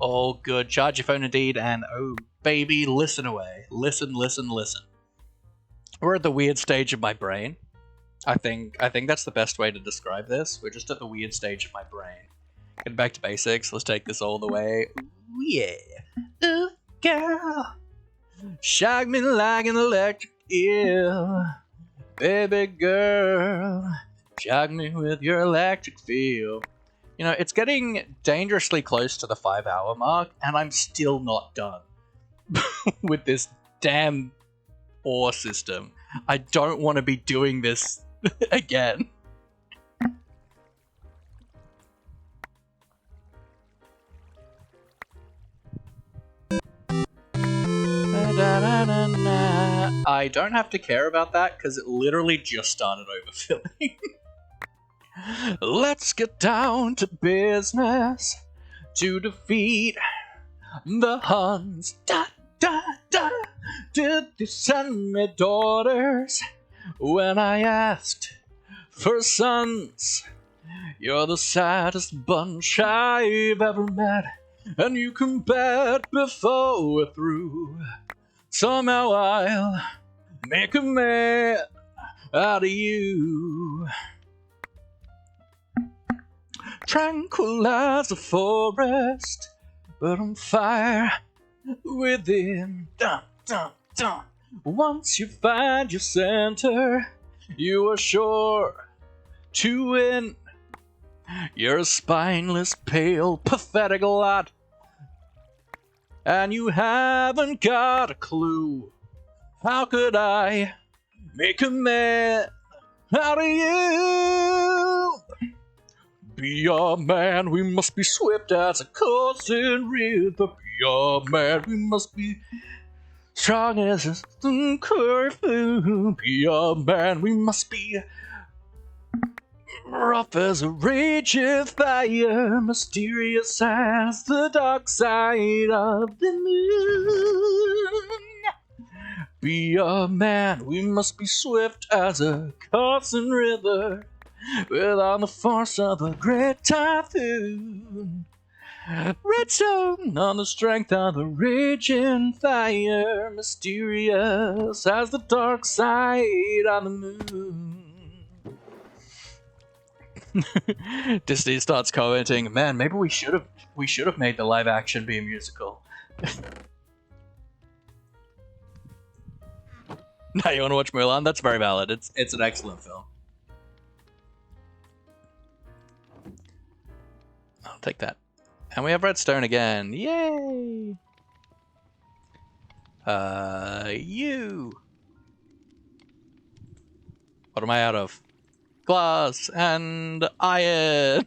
Oh, good. Charge your phone indeed, and oh, baby, listen away. Listen, listen, listen. We're at the weird stage of my brain. I think that's the best way to describe this. We're just at the weird stage of my brain. Getting back to basics. Let's take this all the way. Ooh, yeah. Ooh, girl. Shock me like an electric eel. Baby girl. Shock me with your electric feel. You know, it's getting dangerously close to the 5-hour mark, and I'm still not done with this damn ore system. I don't want to be doing this again. I don't have to care about that because it literally just started overfilling. Let's get down to business to defeat the Huns. Da da da. Did they send me daughters when I asked for sons? You're the saddest bunch I've ever met, and you can bet before we're through, somehow I'll make a man out of you. Tranquilize the forest, but on fire within. Dun, dun, dun. Once you find your center, you are sure to win. You're a spineless, pale, pathetic lot, and you haven't got a clue. How could I make a man out of you? Be a man, we must be swift as a coursing river. Be a man, we must be strong as a curfew. Be a man, we must be rough as a raging fire, mysterious as the dark side of the moon. Be a man, we must be swift as a coursing river, without the force of a great typhoon. Redstone on the strength of a raging fire, mysterious as the dark side of the moon. Disney starts commenting, man, maybe we should have made the live action be a musical. Now you want to watch Mulan? That's very valid. It's an excellent film. I'll take that. And we have redstone again. Yay! You. What am I out of? Glass and iron.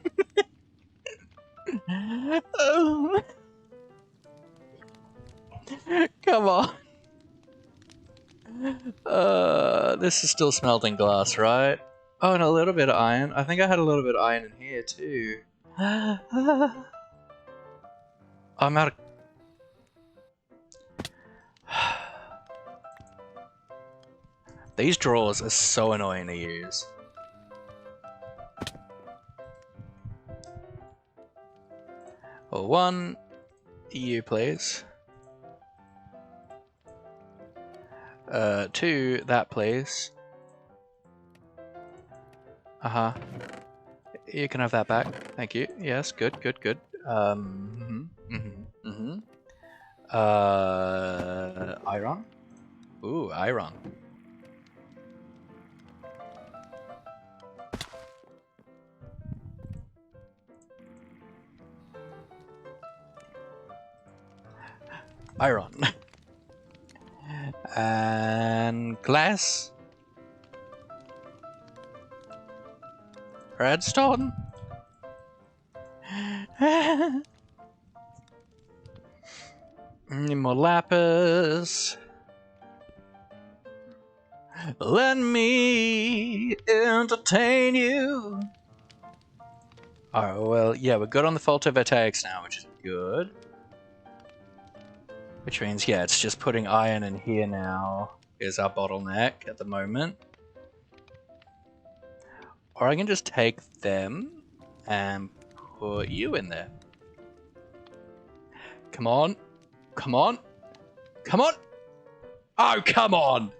Oh. Come on. This is still smelting glass, right? Oh, and a little bit of iron. I think I had a little bit of iron in here too. I'm out of... These drawers are so annoying to use. Well, one, you please. Two, that please. Uh-huh. You can have that back. Thank you. Yes, good, good, good. Iron. Ooh, iron. Iron. And glass. Redstone. More lapis. Let me entertain you. Alright, well, yeah, we're good on the photovoltaics now, which is good. Which means, yeah, it's just putting iron in here now is our bottleneck at the moment. Or I can just take them and put you in there. Come on. Come on. Come on. Oh, come on.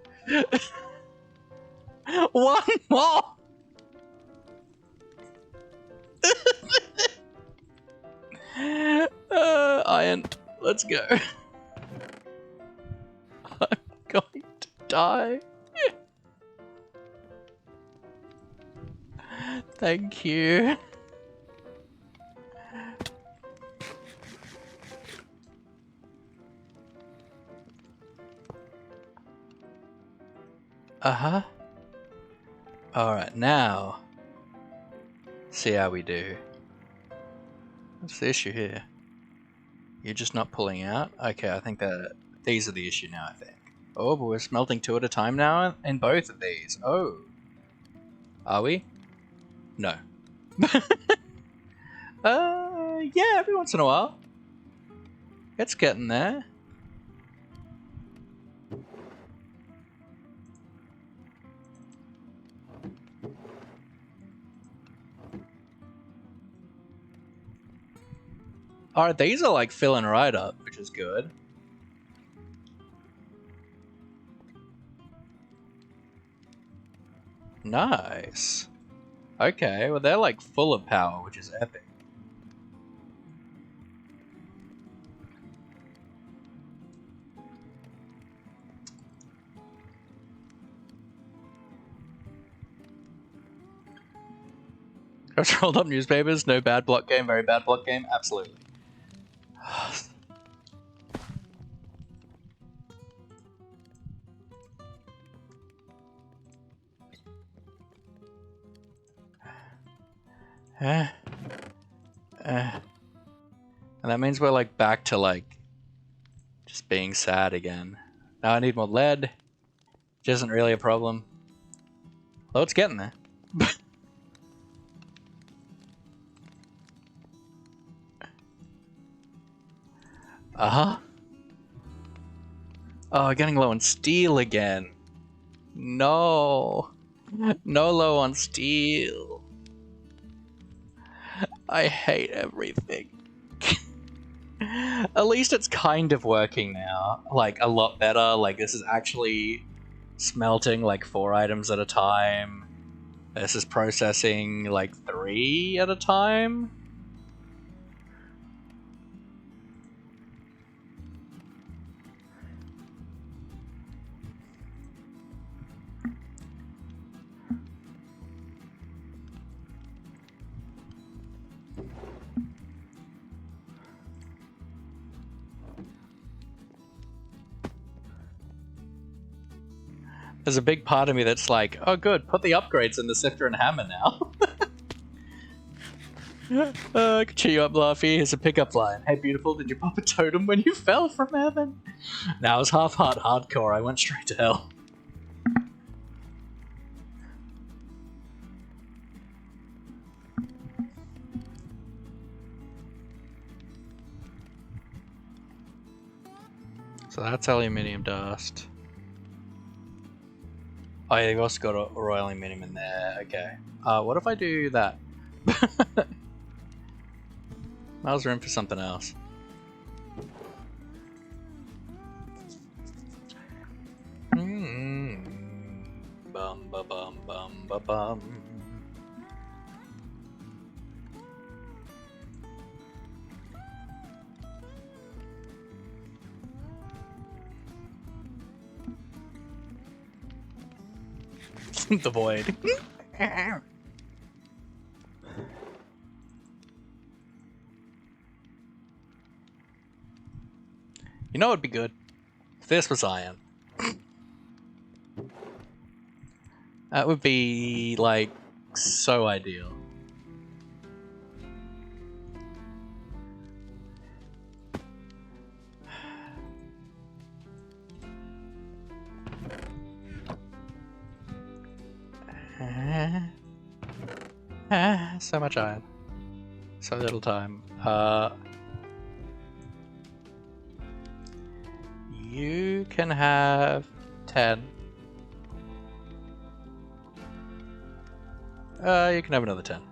One more. Iron. Let's go. I'm going to die. Thank you. Uh-huh. Alright, now. See how we do. What's the issue here? You're just not pulling out? Okay, I think that these are the issue now, I think. Oh, but we're smelting two at a time now in both of these. Oh. Are we? No. Yeah, every once in a while. It's getting there. Alright, these are like filling right up, which is good. Nice. Okay, well they're like full of power, which is epic. I've rolled up newspapers, no bad block game, very bad block game, absolutely. And that means we're like back to like just being sad again. Now I need more lead, which isn't really a problem. Though it's getting there. Uh-huh. Oh, getting low on steel again. No. No low on steel. I hate everything. At least it's kind of working now. Like, a lot better. Like, this is actually smelting, like, 4 items at a time. This is processing, like, 3 at a time. There's a big part of me that's like, oh good, put the upgrades in the sifter and hammer now. I can cheer you up, Laffy. Here's a pickup line. Hey beautiful, did you pop a totem when you fell from heaven? Now it's half-heart hardcore, I went straight to hell. So that's aluminium dust. Oh yeah, you've also got a raw aluminium in there, okay. What if I do that? That was room for something else. Bum ba bum bum ba bum. The void. You know what would be good? If this was iron. That would be, like, so ideal. So much iron. So little time. You can have 10. You can have another 10.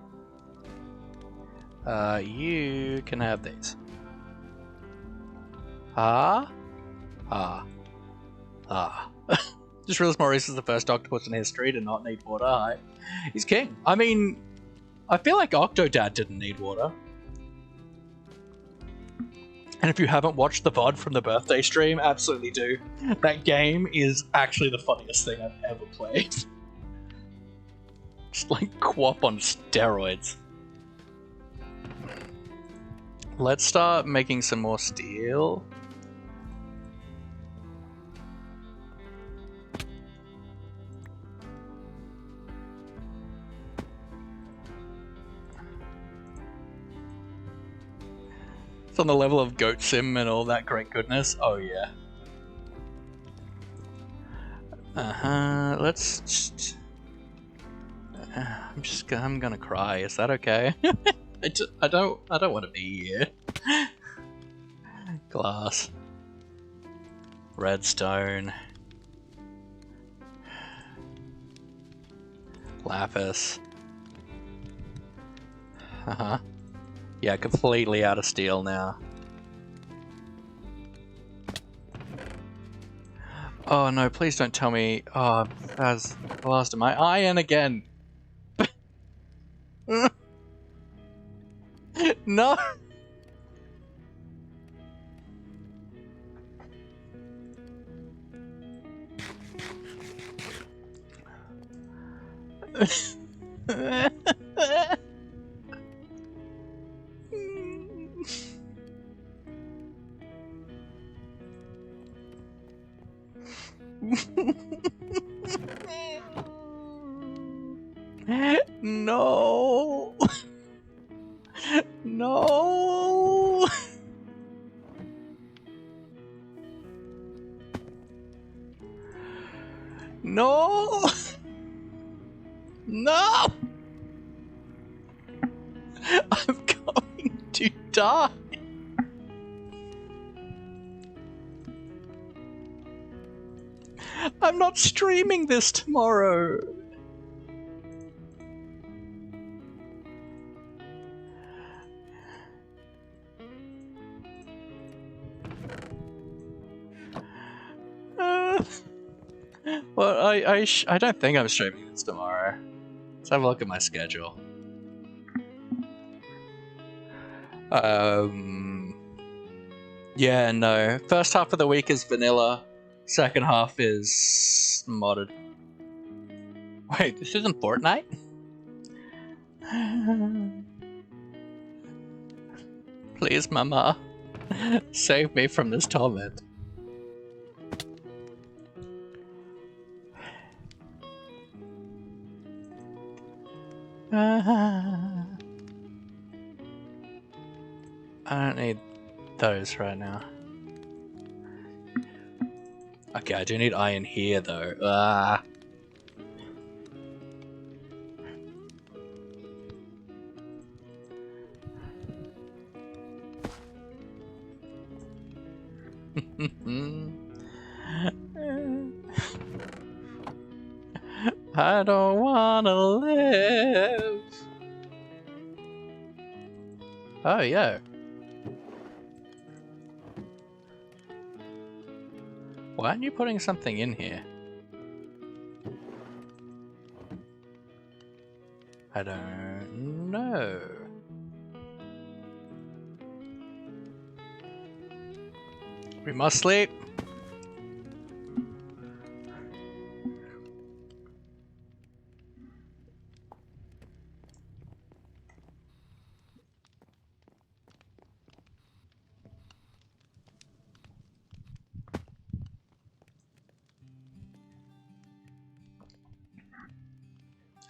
You can have these. Just realized Maurice is the first octopus in history to not need water. Hi. He's king. I mean, I feel like Octodad didn't need water. And if you haven't watched the VOD from the birthday stream, absolutely do. That game is actually the funniest thing I've ever played. Just like Quap on steroids. Let's start making some more steel. It's on the level of Goat Sim and all that great goodness. Oh yeah. Let's just... I'm gonna cry. Is that okay? I don't want to be here. Glass. Redstone. Lapis. Yeah, completely out of steel now. Oh no, please don't tell me. Oh, that's the last of my iron again. No! No! No! No! No! I'm going to die! I'm not streaming this tomorrow! Well, I don't think I'm streaming this tomorrow. Let's have a look at my schedule. Yeah, no. First half of the week is vanilla. Second half is modded. Wait, this isn't Fortnite? Please, Mama. Save me from this torment. I don't need those right now. Okay, I do need iron here though. Ah. I don't wanna live. Oh, yeah. Why aren't you putting something in here? I don't know. We must sleep.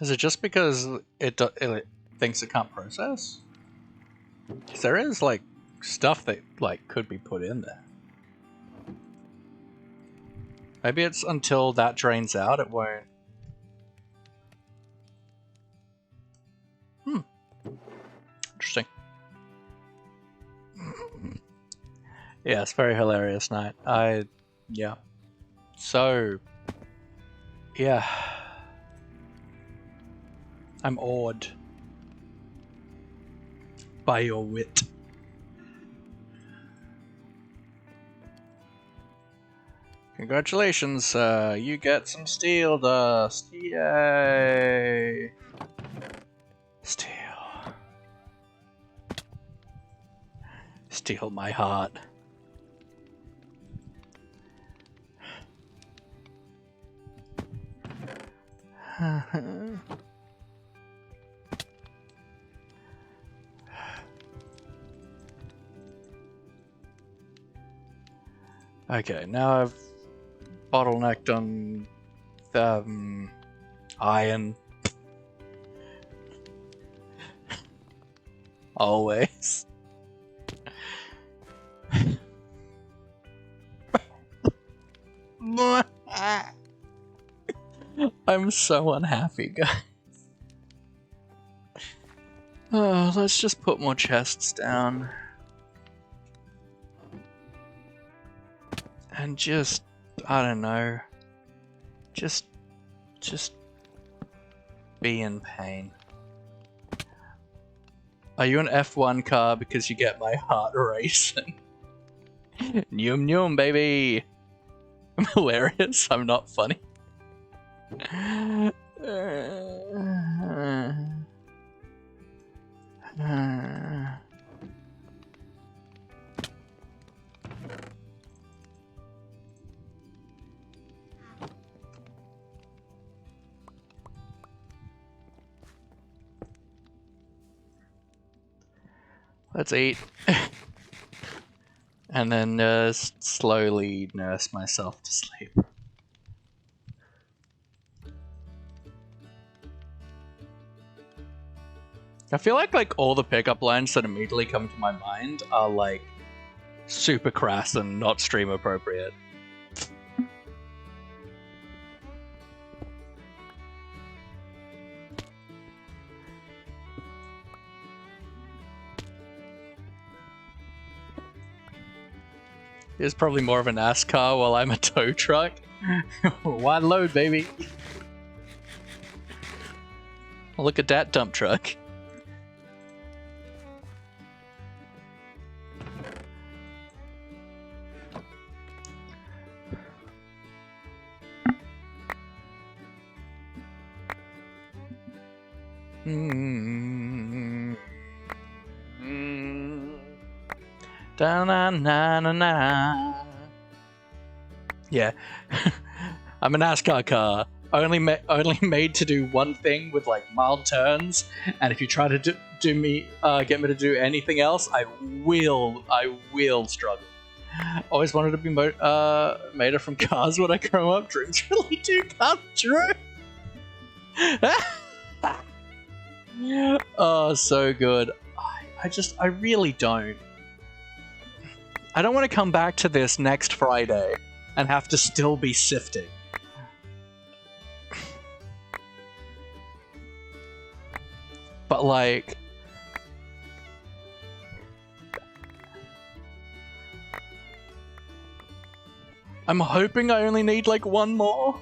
Is it just because it thinks it can't process? Because there is like stuff that like could be put in there. Maybe it's until that drains out, it won't. Interesting. Yeah, it's a very hilarious night. Yeah. So, yeah. I'm awed by your wit. Congratulations, you get some steel dust. Yay! Steel. Steal my heart. Okay, now I've bottlenecked on iron. Always. I'm so unhappy, guys. Oh, let's just put more chests down. And just, I don't know, just be in pain. Are you an F1 car because you get my heart racing? Noom noom, baby! I'm hilarious. I'm not funny. Let's eat. And then slowly nurse myself to sleep. I feel like all the pickup lines that immediately come to my mind are like super crass and not stream appropriate. It's probably more of a NASCAR while I'm a tow truck. One load, baby. Look at that dump truck. Da-na-na-na-na. Yeah, I'm a NASCAR car, only made to do one thing with like mild turns, and if you try to get me to do anything else, I will struggle. Always wanted to be made from cars when I grow up. Dreams really do come true. Oh, so good. I really don't. I don't want to come back to this next Friday and have to still be sifting. But like... I'm hoping I only need like one more.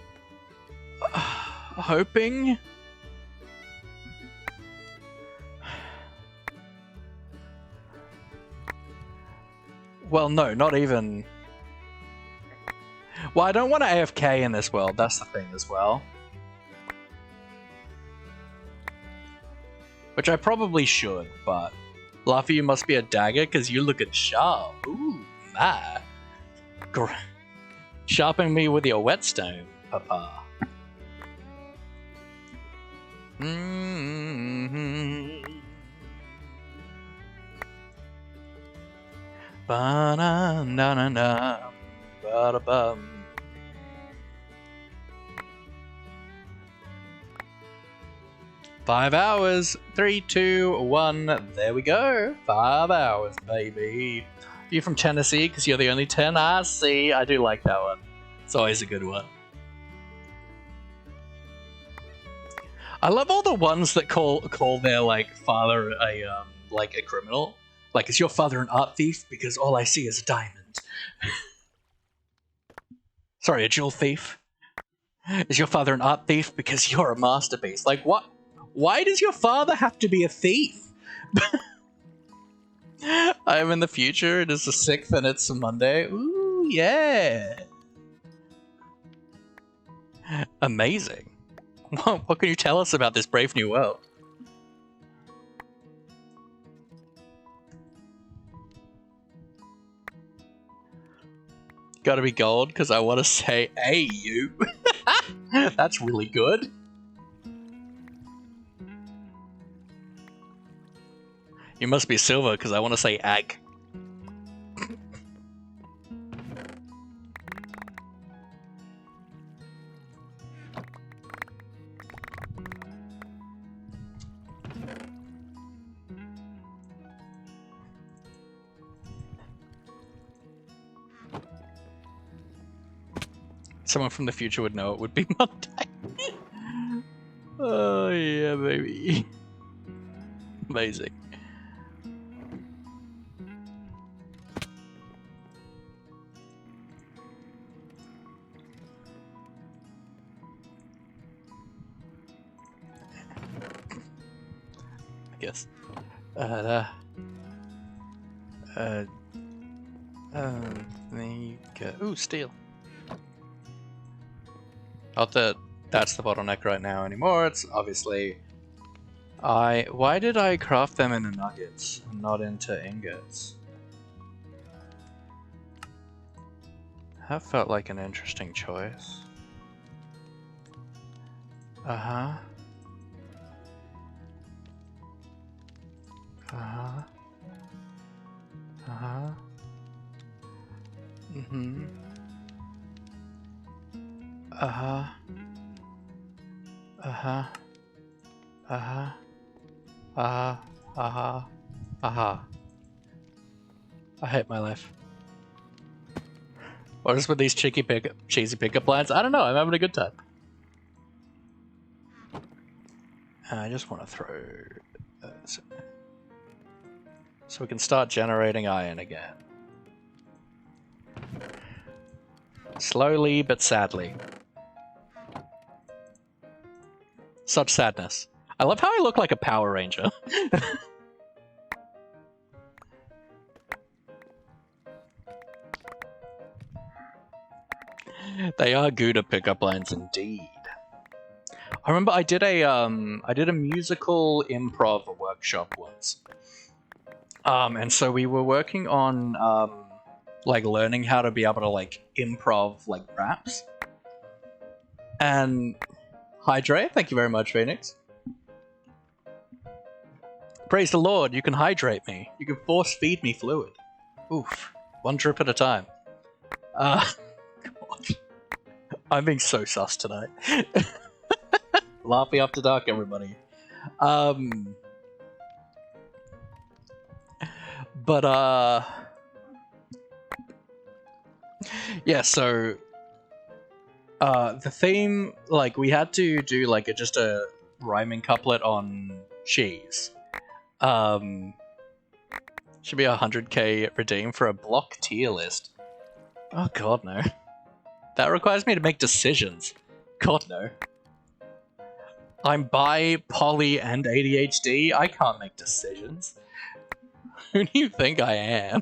Hoping... Well, no, not even... Well, I don't want to AFK in this world, that's the thing as well. Which I probably should, but... Luffy, you must be a dagger, because you look at sharp. Ooh, my. Sharpen me with your whetstone, papa. Ba-na-na-na-na, ba-da-bum. Five hours. 3, 2, 1. There we go. 5 hours, baby. You from Tennessee because you're the only 10? I see. I do like that one. It's always a good one. I love all the ones that call their like father a criminal. Like, is your father an art thief? Because all I see is a diamond. Sorry, a jewel thief. Is your father an art thief? Because you're a masterpiece. Like, what? Why does your father have to be a thief? I am in the future. It is the 6th and it's a Monday. Ooh, yeah. Amazing. What can you tell us about this brave new world? Gotta be gold, because I want to say, hey, you. That's really good. You must be silver, because I want to say ag. Someone from the future would know it would be Monday. Oh yeah, baby. Amazing. I guess. There you go. Ooh, steel. Not that that's the bottleneck right now anymore. It's obviously... Why did I craft them into nuggets and not into ingots? That felt like an interesting choice. Uh-huh. Uh-huh. Uh-huh. Mm-hmm. Uh-huh. Uh-huh. Uh-huh. Uh-huh. Uh-huh. Uh-huh. I hate my life. What is with these cheesy pickup lines? I don't know, I'm having a good time. I just want to throw... so we can start generating iron again. Slowly but sadly. Such sadness. I love how I look like a Power Ranger. They are good at pickup lines indeed. I remember I did a musical improv workshop once. And so we were working on like learning how to be able to like improv like raps. And hydrate, thank you very much, Phoenix. Praise the Lord, you can hydrate me. You can force feed me fluid. Oof. One drip at a time. God. I'm being so sus tonight. Laughing after dark, everybody. Yeah, so the theme, like, we had to do like just a rhyming couplet on cheese. Should be 100k redeemed for a block tier list. Oh god, no. That requires me to make decisions. God, no. I'm bi, poly, and ADHD. I can't make decisions. Who do you think I am?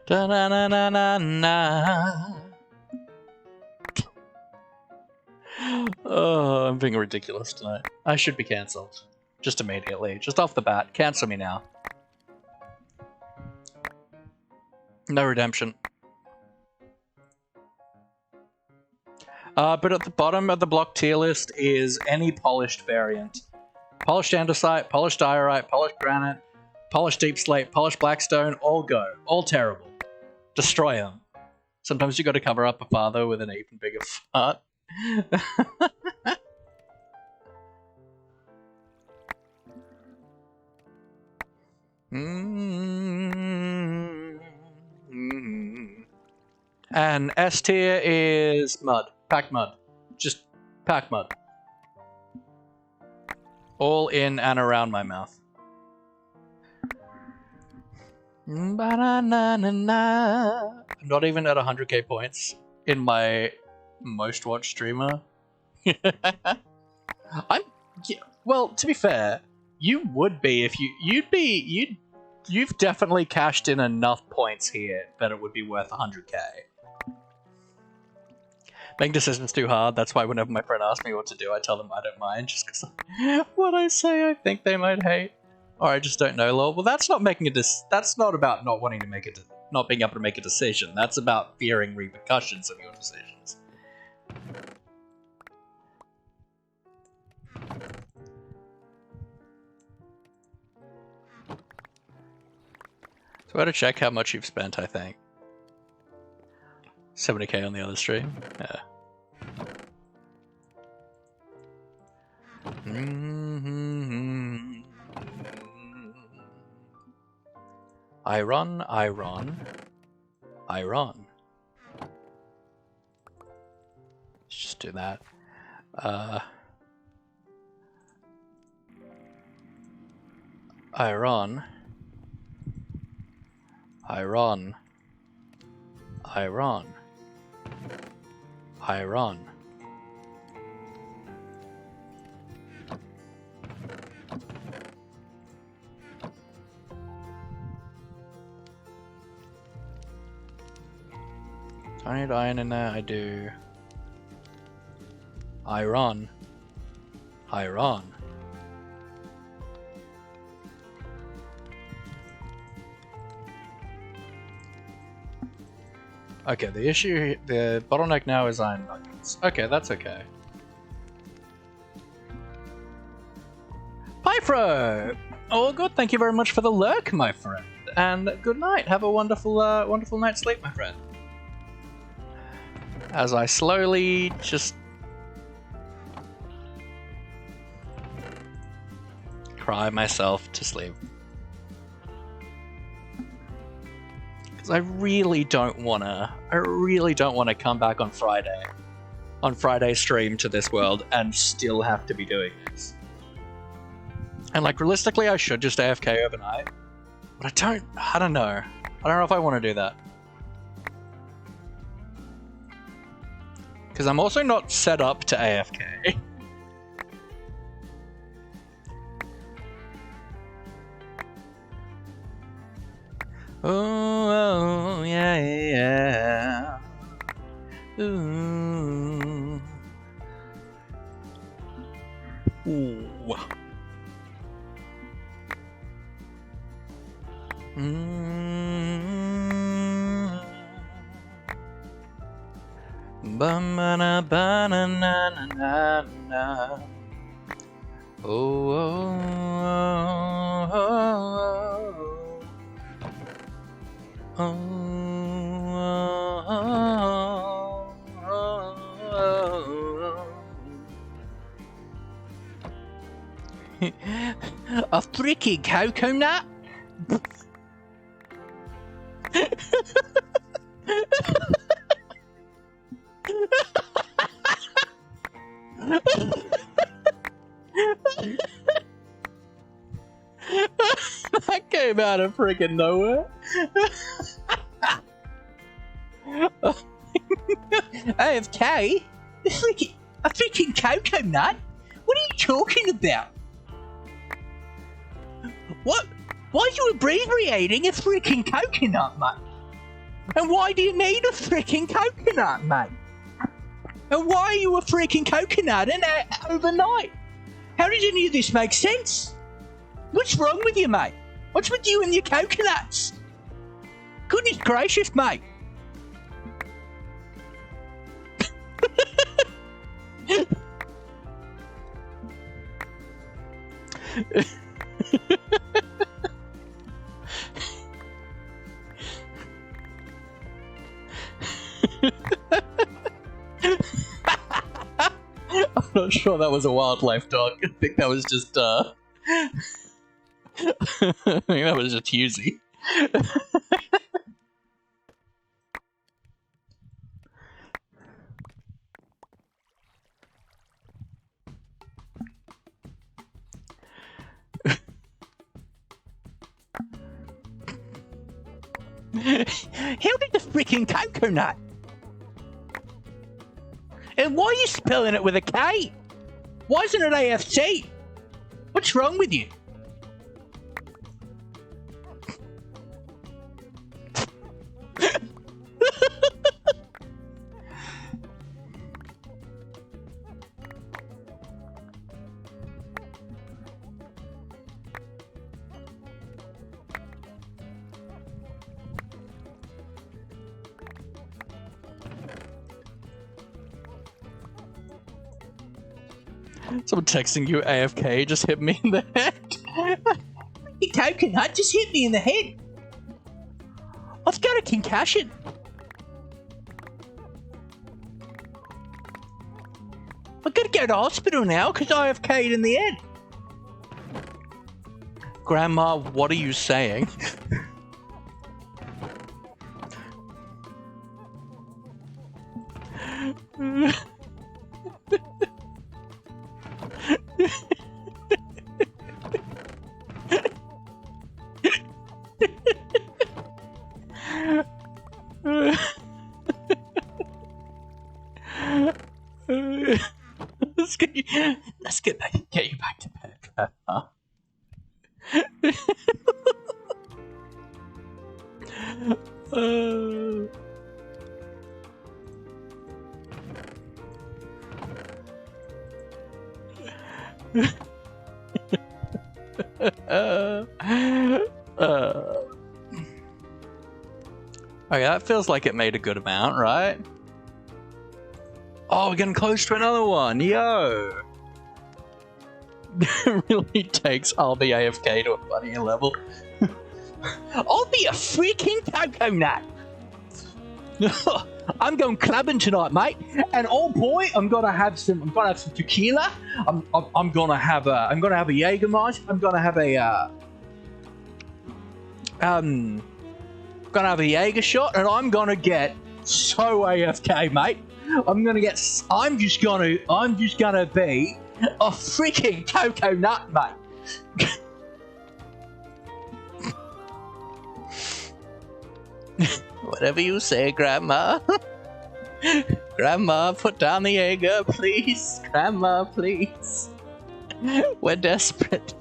Da na na na na na. Oh, I'm being ridiculous tonight. I should be cancelled. Just immediately. Just off the bat. Cancel me now. No redemption. But at the bottom of the block tier list is any polished variant. Polished andesite, polished diorite, polished granite, polished deep slate, polished blackstone, all go. All terrible. Destroy them. Sometimes you gotta cover up a father with an even bigger fart. And S tier is mud. Pack mud. Just pack mud. All in and around my mouth. I'm not even at 100k points in my most watched streamer. Well, to be fair, you would be if you've definitely cashed in enough points here that it would be worth 100k. Making decisions too hard. That's why whenever my friend asks me what to do, I tell them I don't mind, just because what I say I think they might hate, or I just don't know. Lol. Well, that's not making that's not about not wanting to make not being able to make a decision. That's about fearing repercussions of your decisions. So I had to check how much you've spent. I think 70k on the other stream. Yeah. Iron. Let's just do that. Iron. Iron. Iron. Iron. Do I need iron in there? I do. Iron. Iron. Okay, the bottleneck now is iron nuggets. Okay, that's okay. Pyfro! Oh, good. Thank you very much for the lurk, my friend. And good night. Have a wonderful, wonderful night's sleep, my friend. As I slowly just cry myself to sleep. Because I really don't wanna come back on Friday's stream to this world and still have to be doing this. And like realistically I should just AFK overnight. But I don't know. I don't know if I want to do that. Because I'm also not set up to AFK. Oh, yeah, yeah. Ooh. Ooh. Ba-na-na-na-na-na. Oh, oh, oh, oh, oh. A freaking coconut? That came out of freaking nowhere. AFK? A freaking coconut? What are you talking about? What? Why are you abbreviating a freaking coconut, mate? And why do you need a freaking coconut, mate? And why are you a freaking coconut and overnight? How does any of this make sense? What's wrong with you, mate? What's with you and your coconuts? Goodness gracious, mate. I'm not sure that was a wildlife dog. I think that was just, I think that was just Husey. How did the freaking coconut? And why are you spelling it with a K? Why isn't it AFC? What's wrong with you? Someone texting you AFK just hit me in the head. The coconut just hit me in the head. I've got a concussion. I've got to go to hospital now because I AFK'd in the head. Grandma, what are you saying? Let's get you back to bed, Grandma. Okay, that feels like it made a good amount, right? Oh, we're getting close to another one. Yo! It really takes I'll be AFK to a funnier level. I'll be a freaking coconut! I'm going clubbing tonight, mate. And oh boy, I'm gonna have some tequila. I'm gonna have a Jägermeister. I'm gonna have a Jaeger shot, and I'm gonna get so AFK, mate. I'm just gonna be a freaking coconut, mate. Whatever you say, Grandma. Grandma, put down the Jaeger, please. Grandma, please. We're desperate.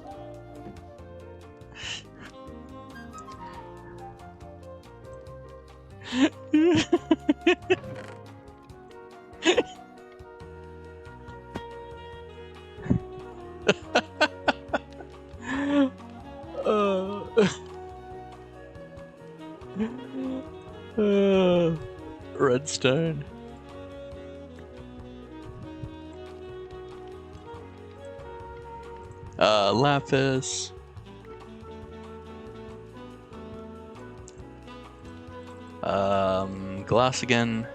Redstone. Lapis. Glass again.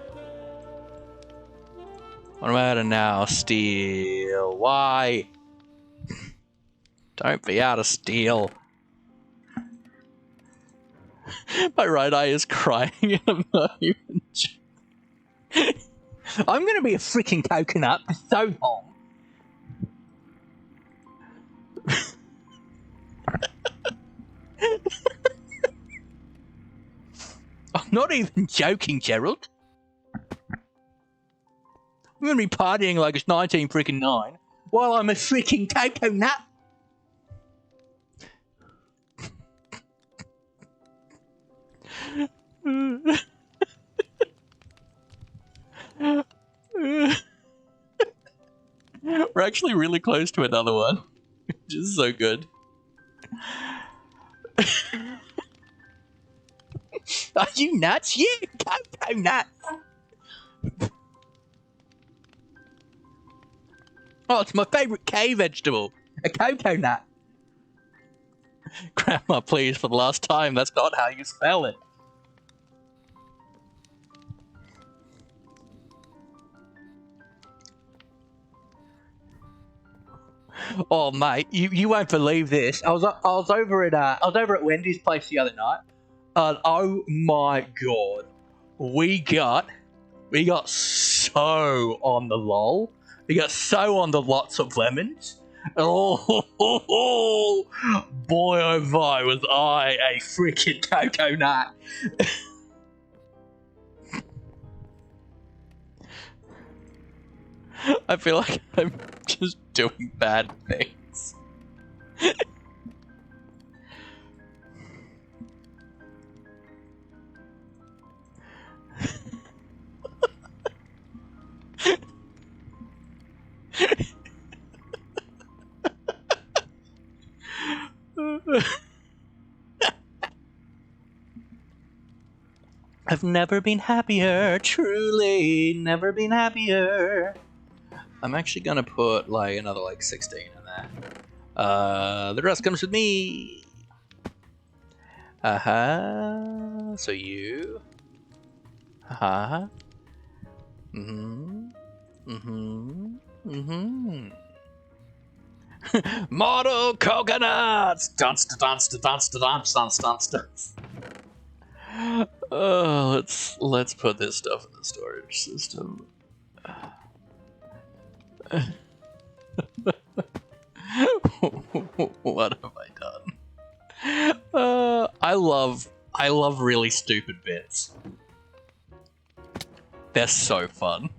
What am I out of now? Steel. Why? Don't be out of steel. My right eye is crying and I'm not even I'm gonna be a freaking coconut for so long. I'm not even joking, Gerald. I'm gonna be partying like it's 19 freaking 9 while I'm a freaking coconut. We're actually really close to another one, which is so good. Are you nuts? You coconut! Oh, it's my favourite cave vegetable. A coconut. Grandma, please, for the last time, that's not how you spell it. Oh, mate, you won't believe this. I was over at Wendy's place the other night, and oh my god, we got so on the lol. We got so on the lots of lemons. Oh, boy, oh boy, was I a freaking coconut. I feel like I'm just doing bad things. I've never been happier, truly, never been happier. I'm actually gonna put like another like 16 in there. The rest comes with me. So you. Model coconuts! Dance to dance to dance to dance dance dance dance. Oh, let's put this stuff in the storage system. What have I done? I love really stupid bits. They're so fun.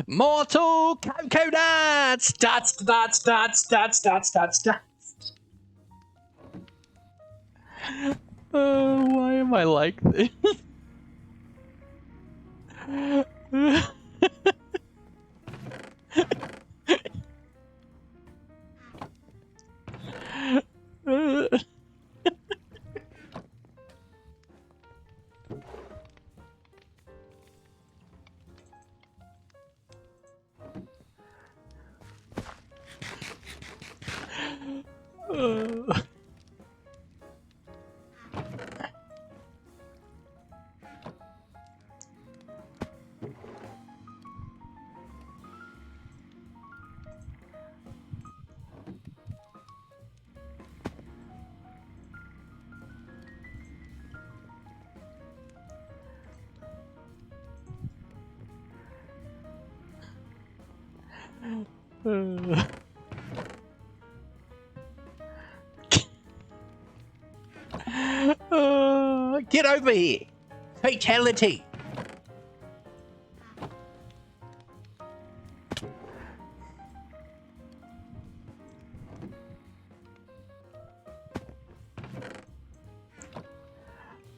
Mortal coconuts! Dots, dots, dots, dots, dots, dots, dots. Why am I like this? Get over here! Fatality!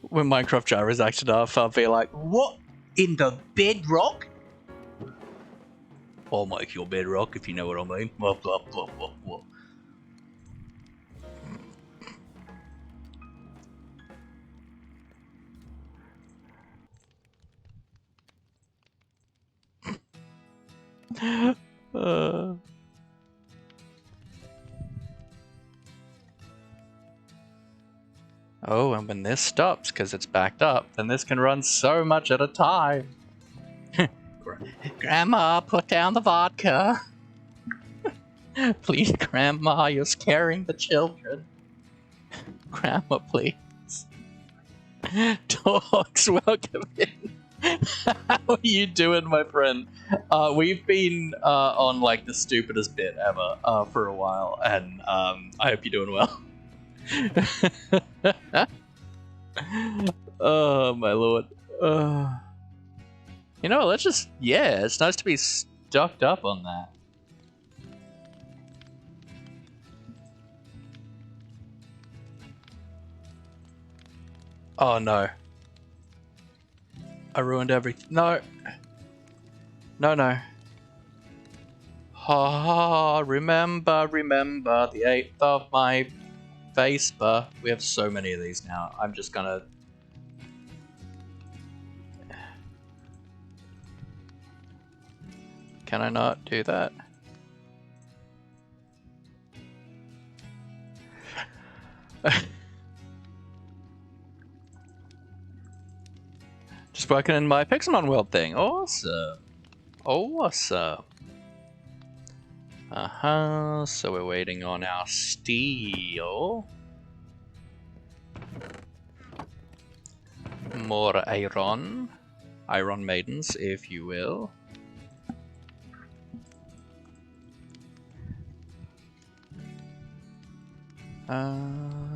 When Minecraft Gyro's acted up, I'll be like, what in the bedrock? I'll make your bedrock if you know what I mean. Blah, blah, blah, blah, blah. Oh, and when this stops because it's backed up, then this can run so much at a time. Grandma, put down the vodka. Please, Grandma, you're scaring the children. Grandma, please. Dogs, welcome in. How are you doing, my friend? We've been on like the stupidest bit ever for a while, and I hope you're doing well. Oh my lord. You know, let's just, yeah, it's nice to be stocked up on that. Oh no. I ruined everything. No. No, no. Ha, remember the 8th of my Vespa. We have so many of these now. I'm just gonna... Can I not do that? Just working in my Pixelmon world thing. Awesome. Awesome. So we're waiting on our steel. More iron. Iron maidens, if you will.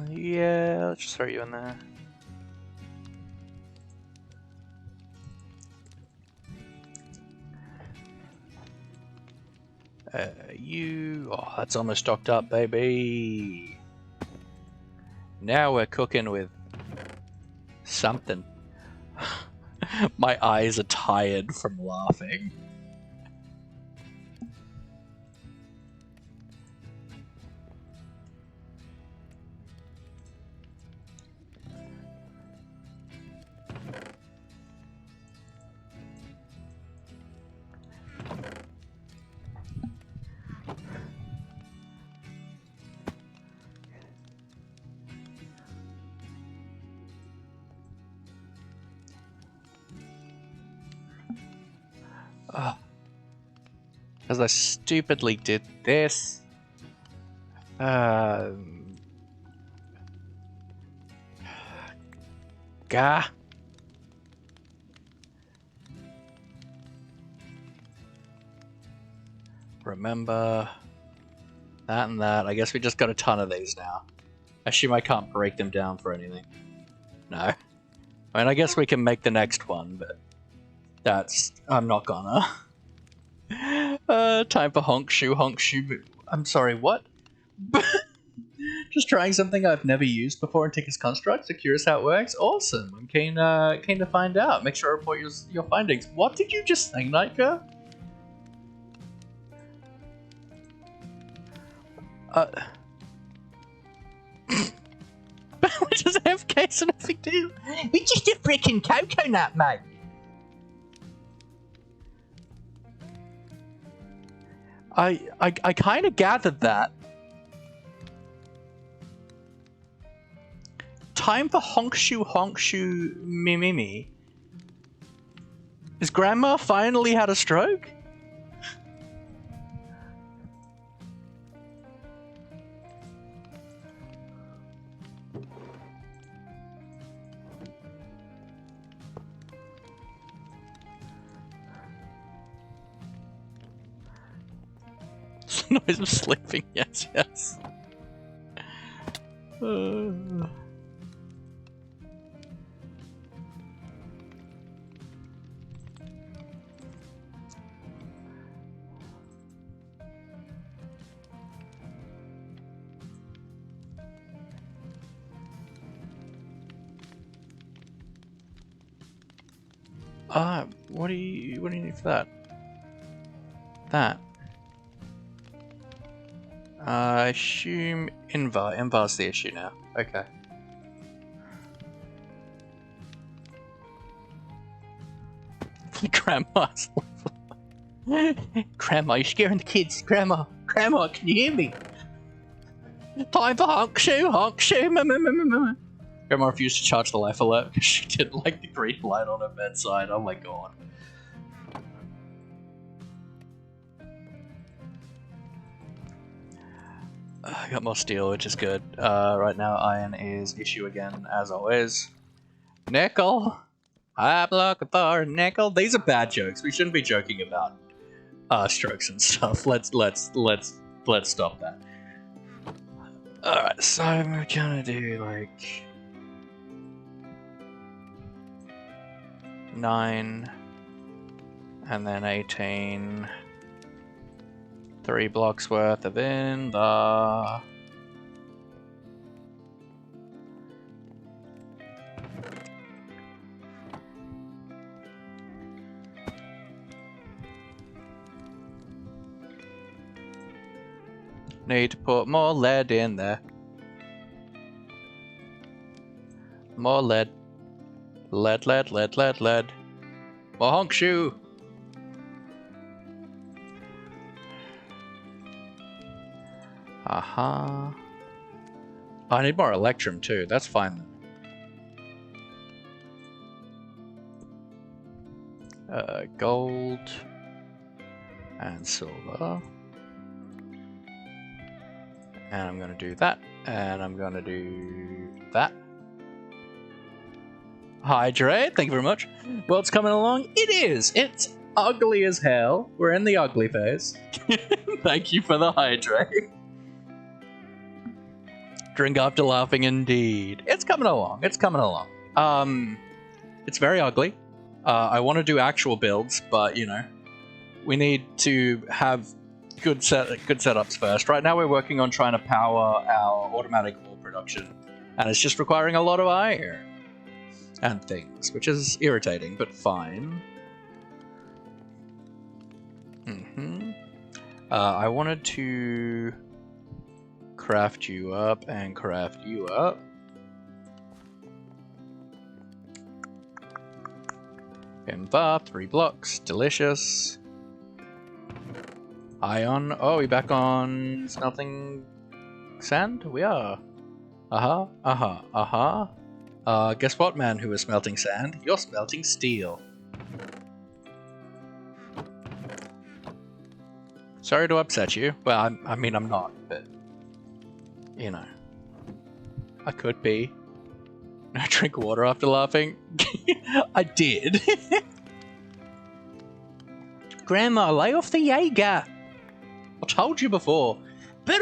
Yeah, let's just throw you in there. Oh, that's almost stocked up, baby. Now we're cooking with something. My eyes are tired from laughing. Because I stupidly did this. Gah. Remember that and that. I guess we just got a ton of these now. I assume I can't break them down for anything. No. I mean, I guess we can make the next one, but that's... I'm not gonna. Time for honk shoe. I'm sorry, what? Just trying something I've never used before in Ticket's construct. So curious how it works. Awesome. I'm keen to find out. Make sure I report your findings. What did you just say, Nika? We just have case and nothing do. We just a freaking coconut, mate. I kind of gathered that. Time for honk shoe me. Is Grandma finally had a stroke? It's the noise of sleeping, yes. What do you need for that? That. I assume Invar's the issue now. Okay. Grandma's Grandma, you're scaring the kids. Grandma, can you hear me? Time for honk shoe. Grandma refused to charge the life alert because she didn't like the green light on her bedside. Oh my god. I got more steel, which is good. Right now, iron is issue again, as always. Nickel! I'm looking for a nickel. These are bad jokes. We shouldn't be joking about strokes and stuff. Let's stop that. Alright, so I'm gonna do like 9 and then 18. 3 blocks worth of in the need to put more lead in there. More lead. Lead. More honk shoe. Aha. I need more electrum too. That's fine then. Gold and silver. And I'm gonna do that. And I'm gonna do that. Hydrate. Thank you very much. Well, it's coming along. It is. It's ugly as hell. We're in the ugly phase. Thank you for the hydrate. Drink after laughing, indeed. It's coming along. It's very ugly. I want to do actual builds, but you know, we need to have good setups first. Right now, we're working on trying to power our automatic ore production, and it's just requiring a lot of iron and things, which is irritating, but fine. I wanted to craft you up and craft you up. Invar, 3 blocks, delicious. Ion, oh, we back on smelting sand? We are. Guess what, man who is smelting sand? You're smelting steel. Sorry to upset you. Well, I mean, I'm not, but you know, I could be. I drink water after laughing. I did. Grandma, lay off the Jaeger. I told you before, but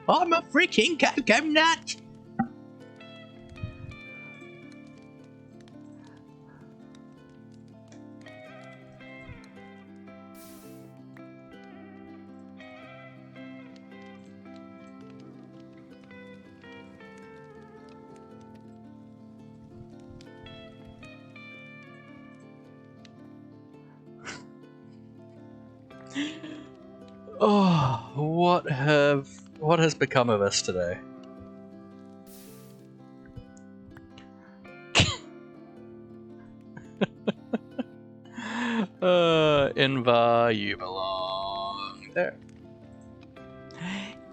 I'm a freaking coconut. Oh, what has become of us today? Inva, you belong there.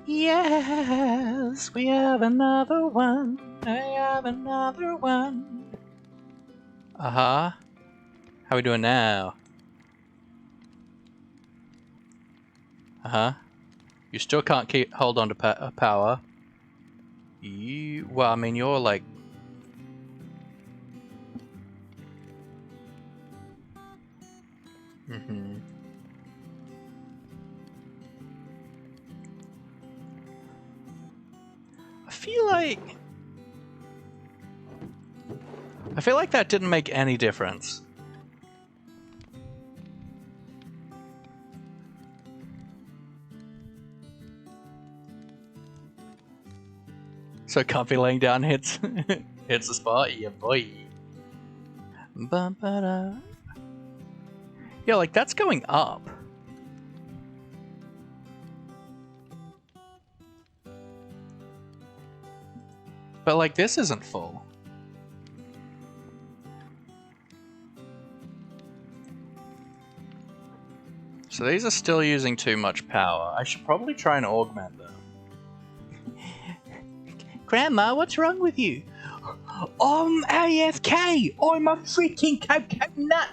Yes, we have another one. I have another one. Uh-huh. How we doing now? Uh-huh. You still can't hold on to power. Well, I mean, you're like... Mm-hmm. I feel like that didn't make any difference. So Comfy laying down hits hits the spot, yeah boy. Ba-ba-da. Yeah, like that's going up. But like this isn't full. So these are still using too much power. I should probably try and augment them. Grandma, what's wrong with you? I'm AFK! I'm a freaking cupcake nut!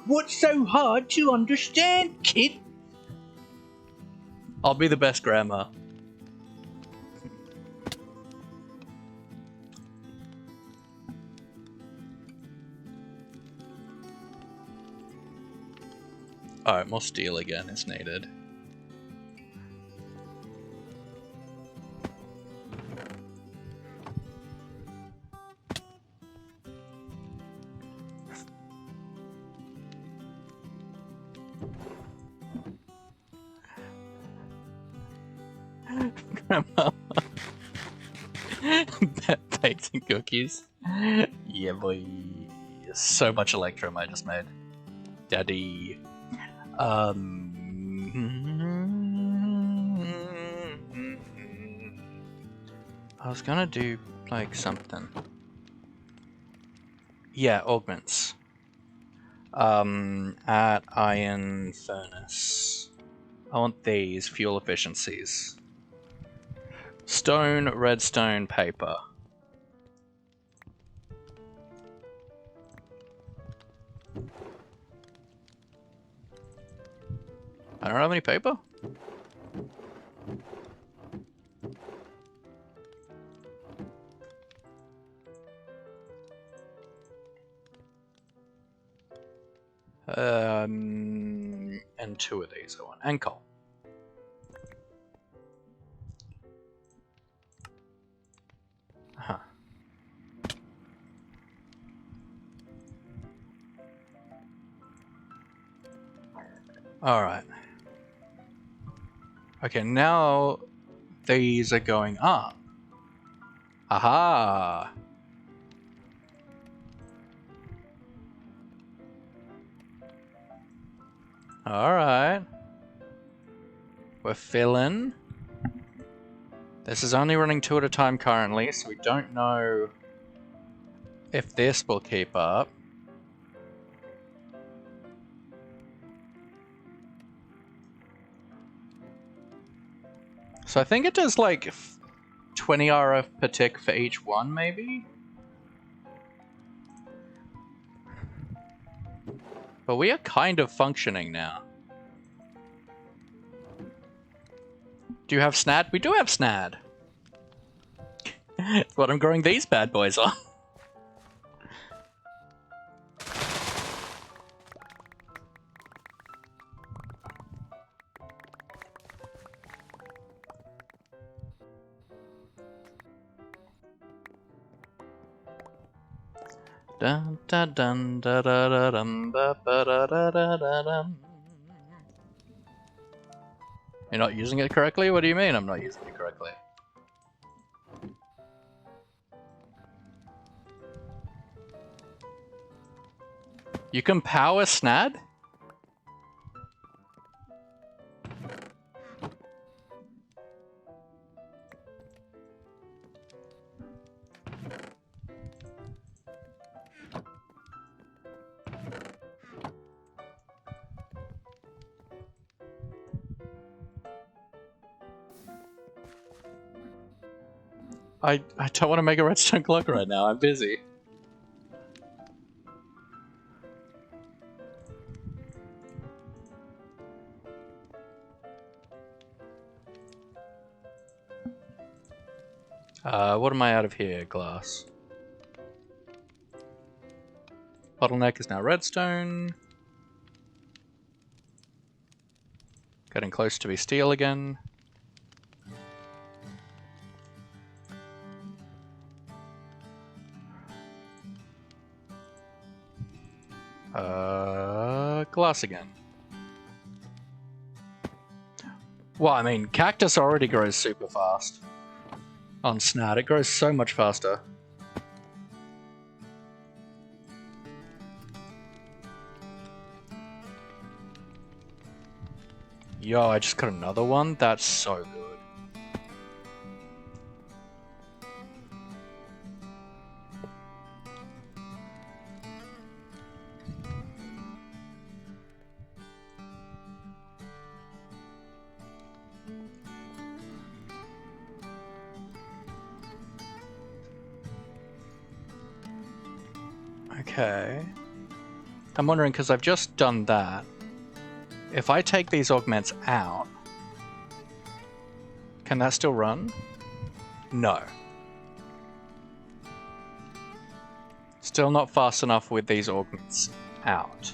What's so hard to understand, kid? I'll be the best grandma. Alright, more steel again is needed. Grandma. Baked and cookies. Yeah, boy. So much Electrum I just made. Daddy. I was gonna do like something. Yeah, augments. At iron furnace. I want these fuel efficiencies. Stone, redstone, paper. I don't have any paper. And 2 of these I want. And coal. Huh. Alright. Okay, now these are going up. Aha! Alright. We're filling. This is only running 2 at a time currently, so we don't know if this will keep up. So I think it does like 20 RF per tick for each one, maybe? But we are kind of functioning now. Do you have SNAD? We do have SNAD! That's what I'm growing these bad boys on. Dun dun dun da da da dum ba ba da da da da dum. You're not using it correctly? What do you mean I'm not using it correctly? You can power SNAD? I don't want to make a redstone clock right now. I'm busy. What am I out of here? Glass. Bottleneck is now redstone. Getting close to be steel again. Glass again. Well, I mean, cactus already grows super fast. On Snad, it grows so much faster. Yo, I just got another one? That's so good. Okay. I'm wondering, because I've just done that. If I take these augments out, can that still run? No. Still not fast enough with these augments out.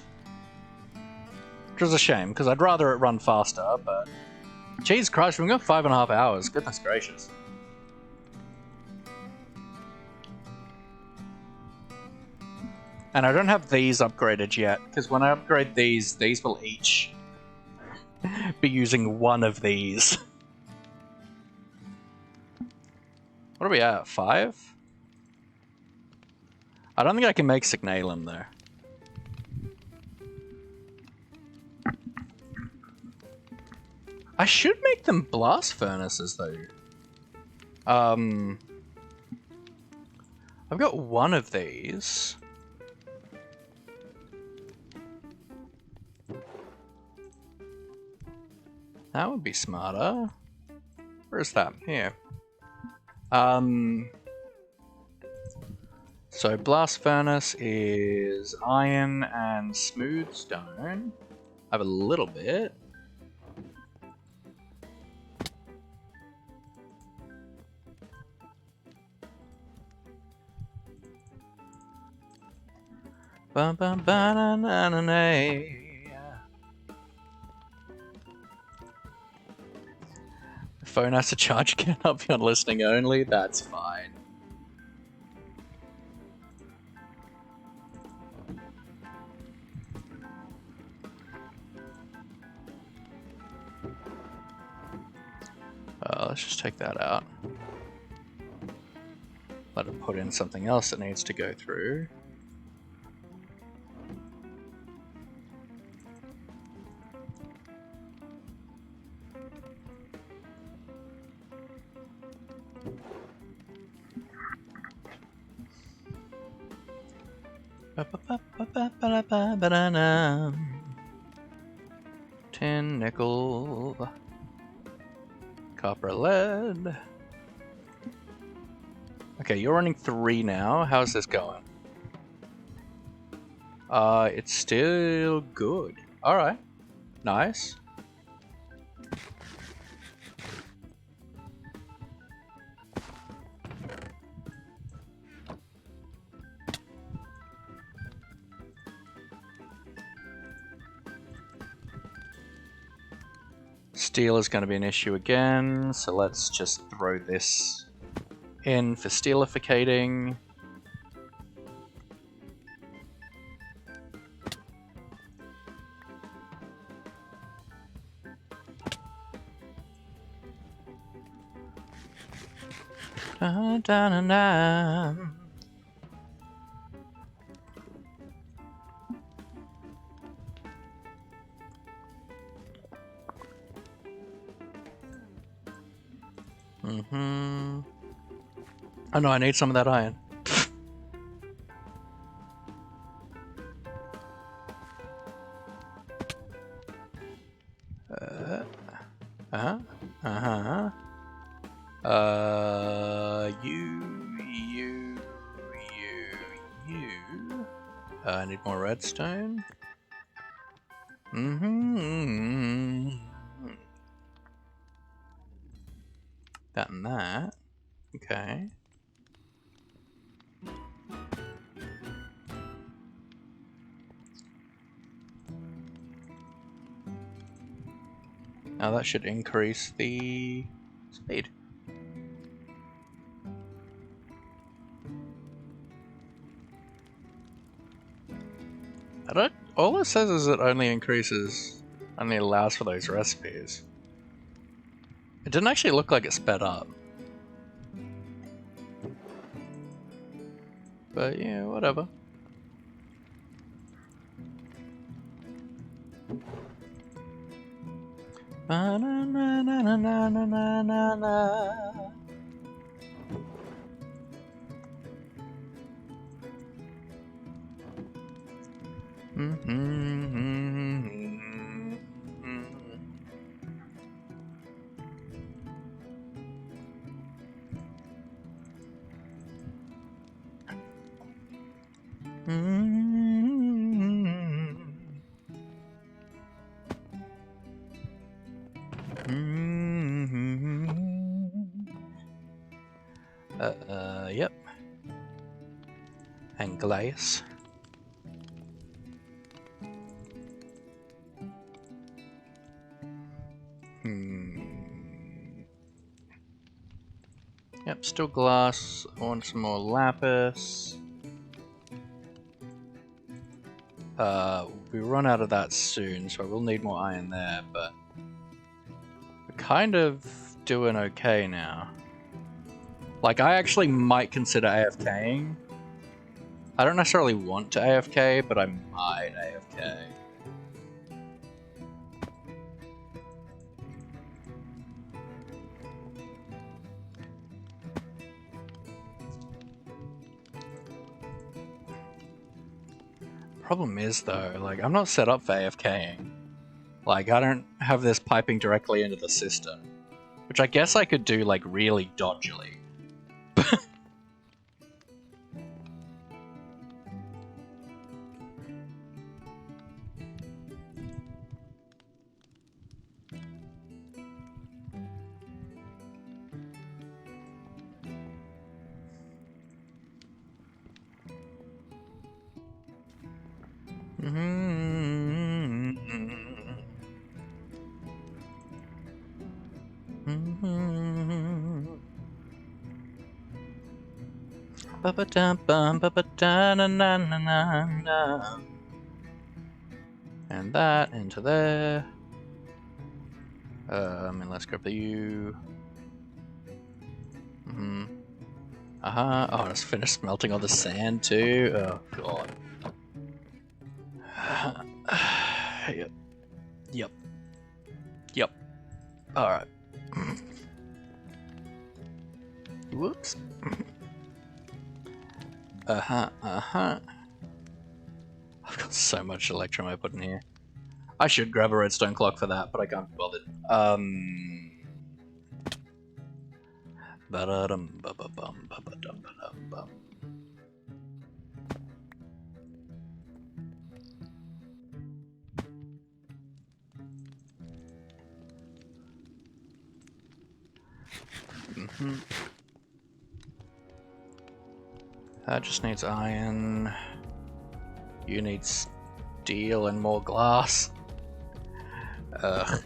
Which is a shame, because I'd rather it run faster, but... Jesus Christ, we've got 5.5 hours. Goodness gracious. And I don't have these upgraded yet, because when I upgrade these will each be using one of these. What are we at? 5? I don't think I can make Signalum though. I should make them blast furnaces though. I've got one of these. That would be smarter. Where's that? Here. So blast furnace is iron and smooth stone. I have a little bit. Bum bum ba na na na na. The phone has to charge again. I'll be on listening only. That's fine. Let's just take that out. Let it put in something else that needs to go through. Tin, nickel, copper, lead. Okay, you're running 3 now. How's this going? It's still good. Alright. Nice. Steel is going to be an issue again, so let's just throw this in for steelificating. Da, da, da, da. Oh no, I need some of that iron. You. I need more redstone. That and that. Okay. Now that should increase the speed. All it says is it only allows for those recipes. It didn't actually look like it sped up. But yeah, whatever. Na na na na na na na na na. Yep. And glaze. Yep, still glass. I want some more lapis. We run out of that soon, so I will need more iron there, but we're kind of doing okay now. Like, I actually might consider AFKing. I don't necessarily want to AFK, but I might AFK. Problem is, though, like, I'm not set up for AFKing. Like, I don't have this piping directly into the system. Which I guess I could do, like, really dodgily. And that into there. And let's grab the U. Oh, I just finished smelting all the sand too. Oh god. Yep. Alright. Whoops. I've got so much electrum I put in here. I should grab a redstone clock for that, but I can't be bothered. That just needs iron. You need steel and more glass. Ugh.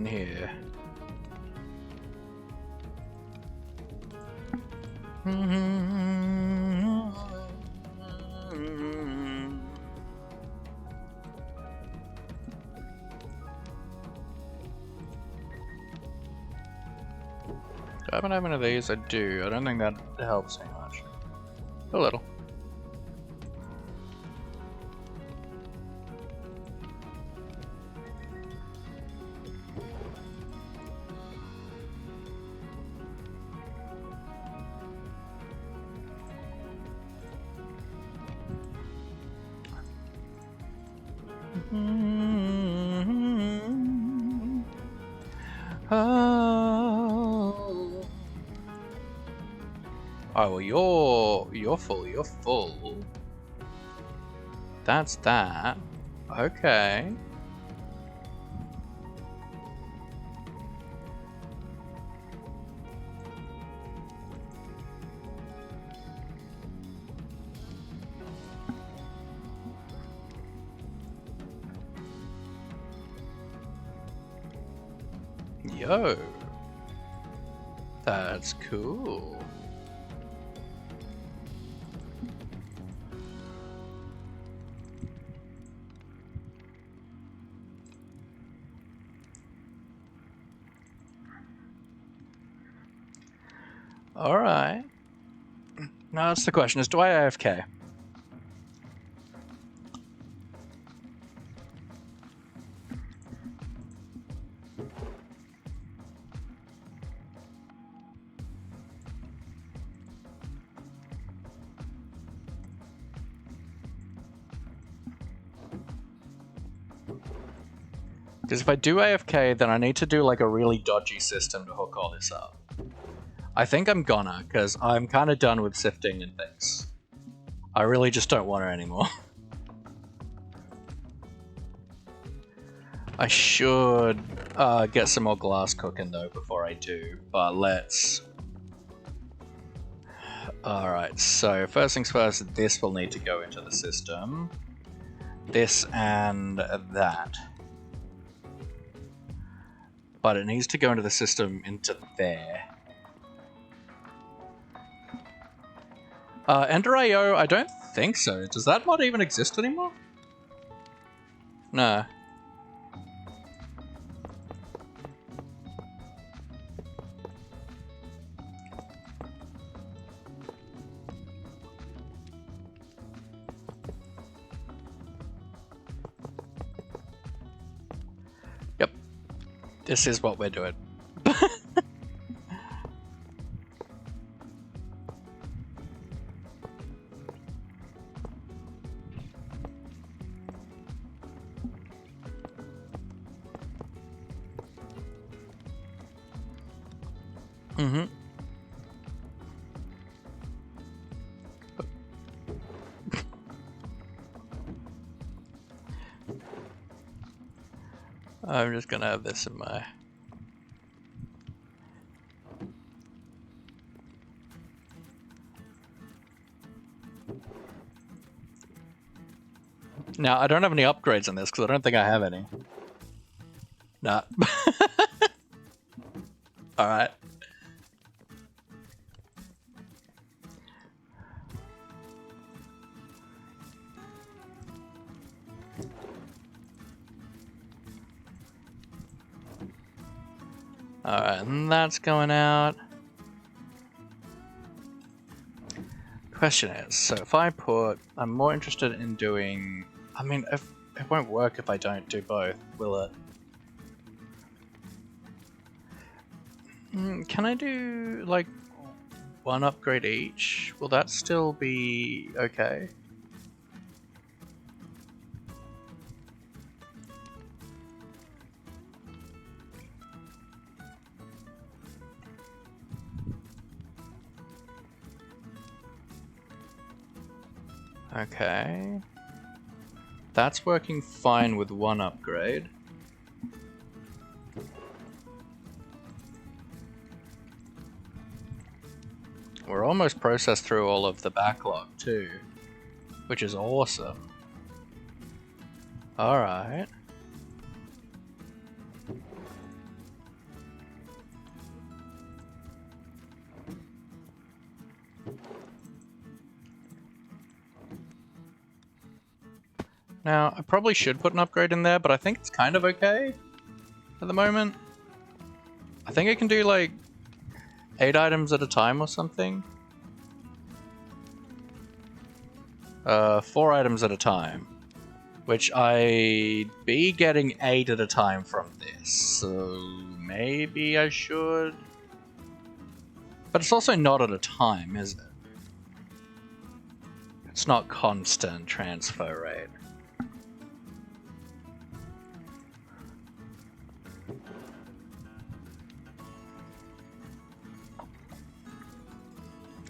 Here. Do I haven't have any of these? I do. I don't think that helps me much. A little. Oh. Oh, well, you're full. You're full. That's that. Okay. Yo. That's cool. Alright. Now that's the question, is do I AFK? Because if I do AFK, then I need to do like a really dodgy system to hook all this up. I think I'm gonna, because I'm kind of done with sifting and things. I really just don't want it anymore. I should get some more glass cooking though before I do, but let's... Alright, so first things first, this will need to go into the system. This and that. But it needs to go into the system into there. Ender.io, I don't think so. Does that mod even exist anymore? No. Yep. This is what we're doing. Mm-hmm. I'm just gonna have this in my... Now, I don't have any upgrades on this because I don't think I have any. Nah. Alright. Alright, and that's going out. Question is, so if I put... I'm more interested in doing... I mean, it won't work if I don't do both, will it? Can I do, like, one upgrade each? Will that still be okay? Okay. That's working fine with one upgrade. We're almost processed through all of the backlog too, which is awesome. Alright. Now, I probably should put an upgrade in there, but I think it's kind of okay at the moment. I think I can do like 8 items at a time or something. 4 items at a time, which I'd be getting 8 at a time from this, so maybe I should. But it's also not at a time, is it? It's not constant transfer rate.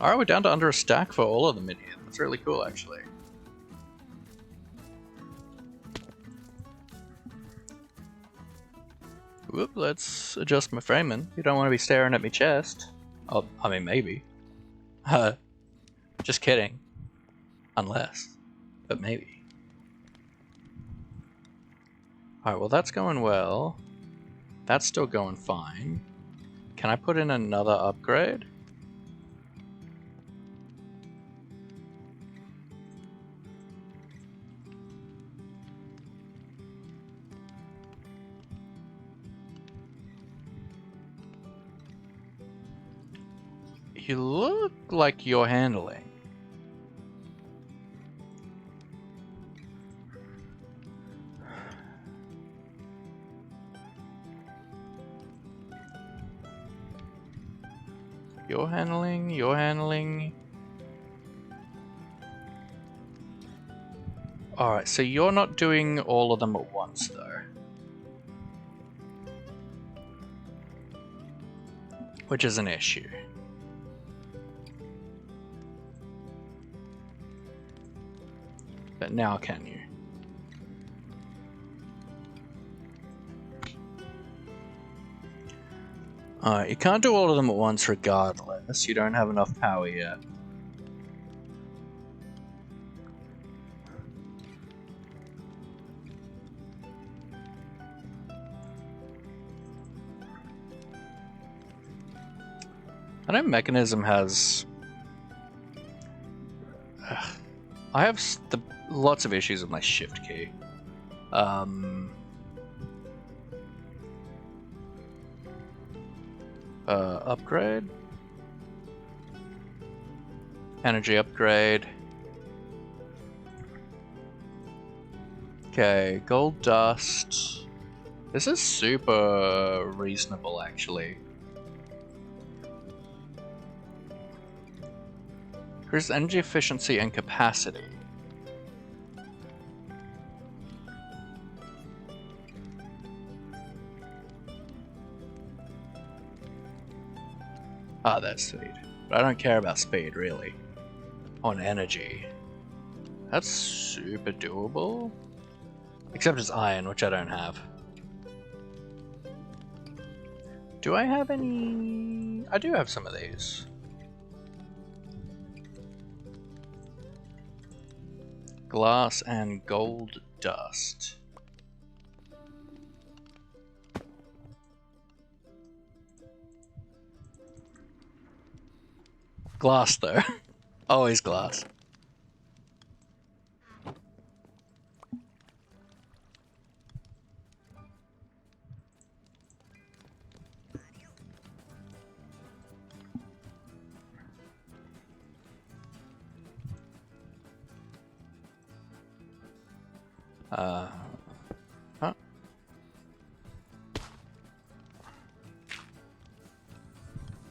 Alright, we're down to under a stack for all of them in here. That's really cool, actually. Whoop, let's adjust my framing. You don't want to be staring at my chest. Oh, I mean, maybe. Just kidding. Unless. But maybe. Alright, well that's going well. That's still going fine. Can I put in another upgrade? You look like you're handling. You're handling. Alright, so you're not doing all of them at once, though. Which is an issue. But now can you? Alright, you can't do all of them at once regardless. You don't have enough power yet. I know Mechanism has... I have lots of issues with my shift key. Upgrade. Energy upgrade. Okay, gold dust. This is super reasonable, actually. Here's energy efficiency and capacity. Ah, that's speed. But I don't care about speed, really. On energy. That's super doable. Except it's iron, which I don't have. Do I have any... I do have some of these. Glass and gold dust. Glass, though. Always glass. Huh?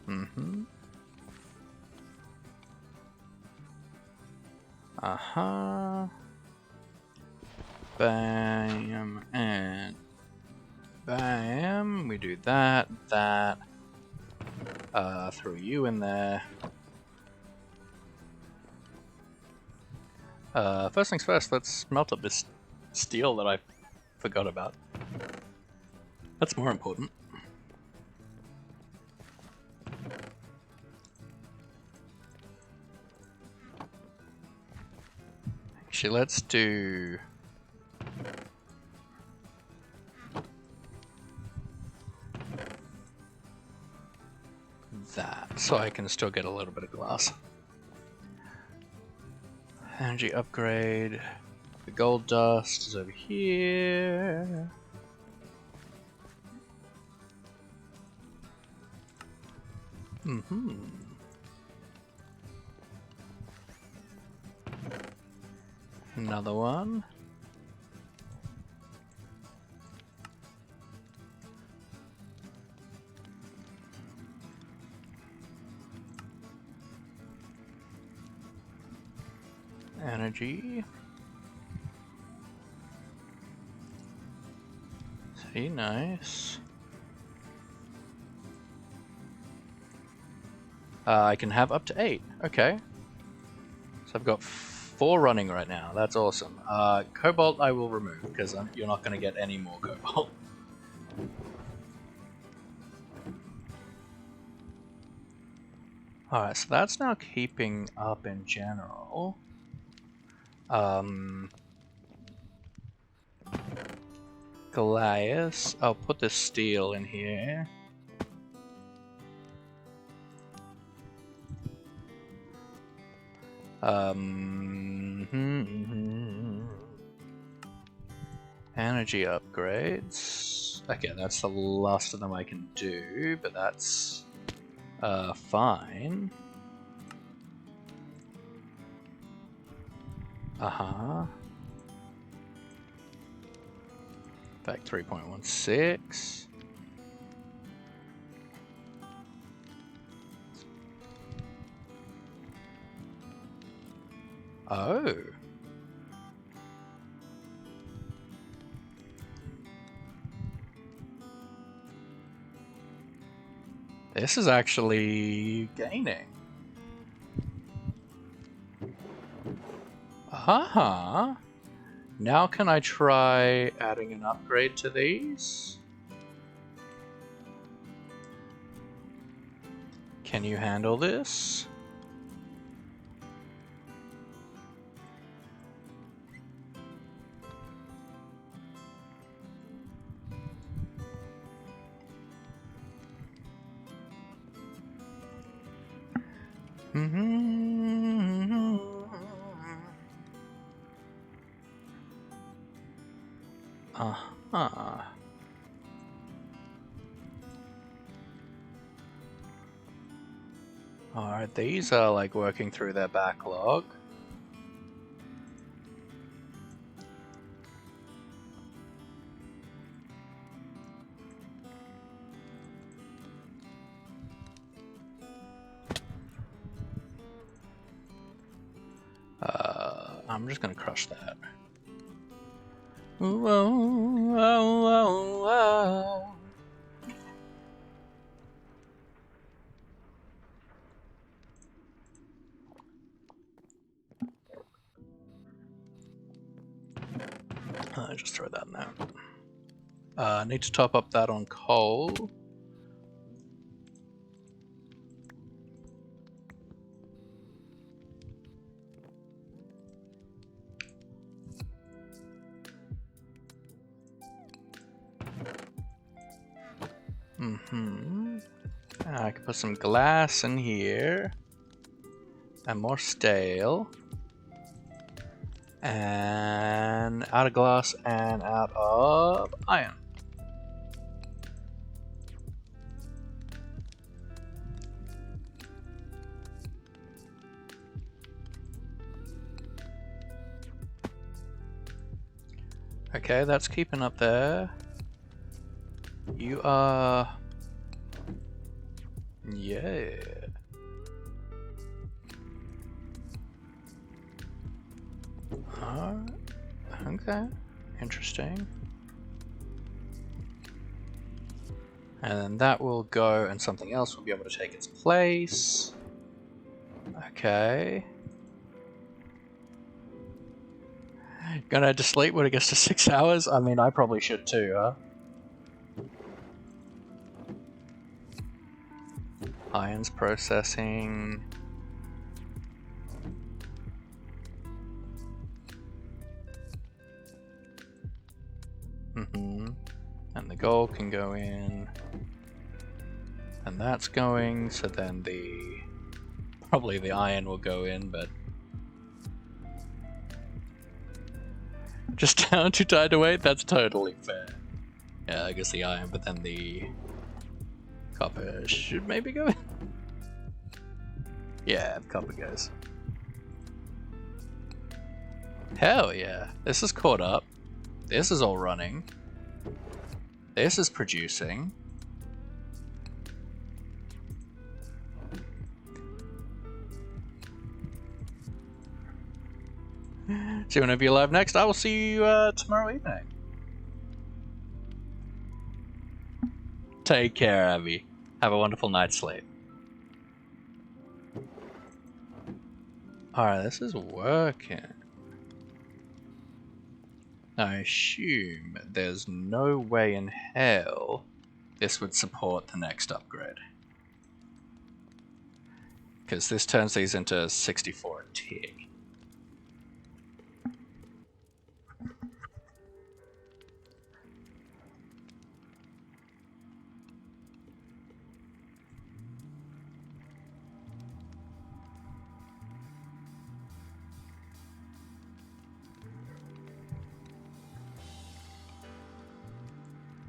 Mm-hmm. Uh-huh. Bam, and bam. We do that, throw you in there. First things first, let's melt up this steel that I forgot about. That's more important. Actually, let's do... that, so I can still get a little bit of glass. Energy upgrade. The gold dust is over here. Mm-hmm. Another one. Energy. See, nice. I can have up to 8. Okay. So I've got 4 running right now. That's awesome. Cobalt I will remove, because you're not going to get any more cobalt. Alright, so that's now keeping up in general. Goliath. I'll put the steel in here. Energy upgrades. Okay, that's the last of them I can do, but that's fine. Back 3.16. Oh. This is actually gaining. Now can I try adding an upgrade to these? Can you handle this? Alright, these are like working through their backlog. I'm just gonna crush that. Ooh, oh, oh, oh, oh. Just throw that in there. I need to top up that on coal. I can put some glass in here. And more steel. And out of glass and out of iron. Okay, that's keeping up there. You are... Yeah. Alright. Okay. Interesting. And then that will go and something else will be able to take its place. Okay. Gonna head to sleep when it gets to 6 hours? I mean, I probably should too, huh? Ions processing. And the gold can go in. And that's going, so then probably the iron will go in, but just down too tired to wait? That's totally fair. Yeah, I guess the iron, but then the copper should maybe go in. Yeah, the copper goes. Hell yeah, this is caught up. This is all running. This is producing. See you whenever you're live next. I will see you tomorrow evening. Take care, Abby. Have a wonderful night's sleep. Alright, this is working. I assume there's no way in hell this would support the next upgrade. Because this turns these into 64 a tick.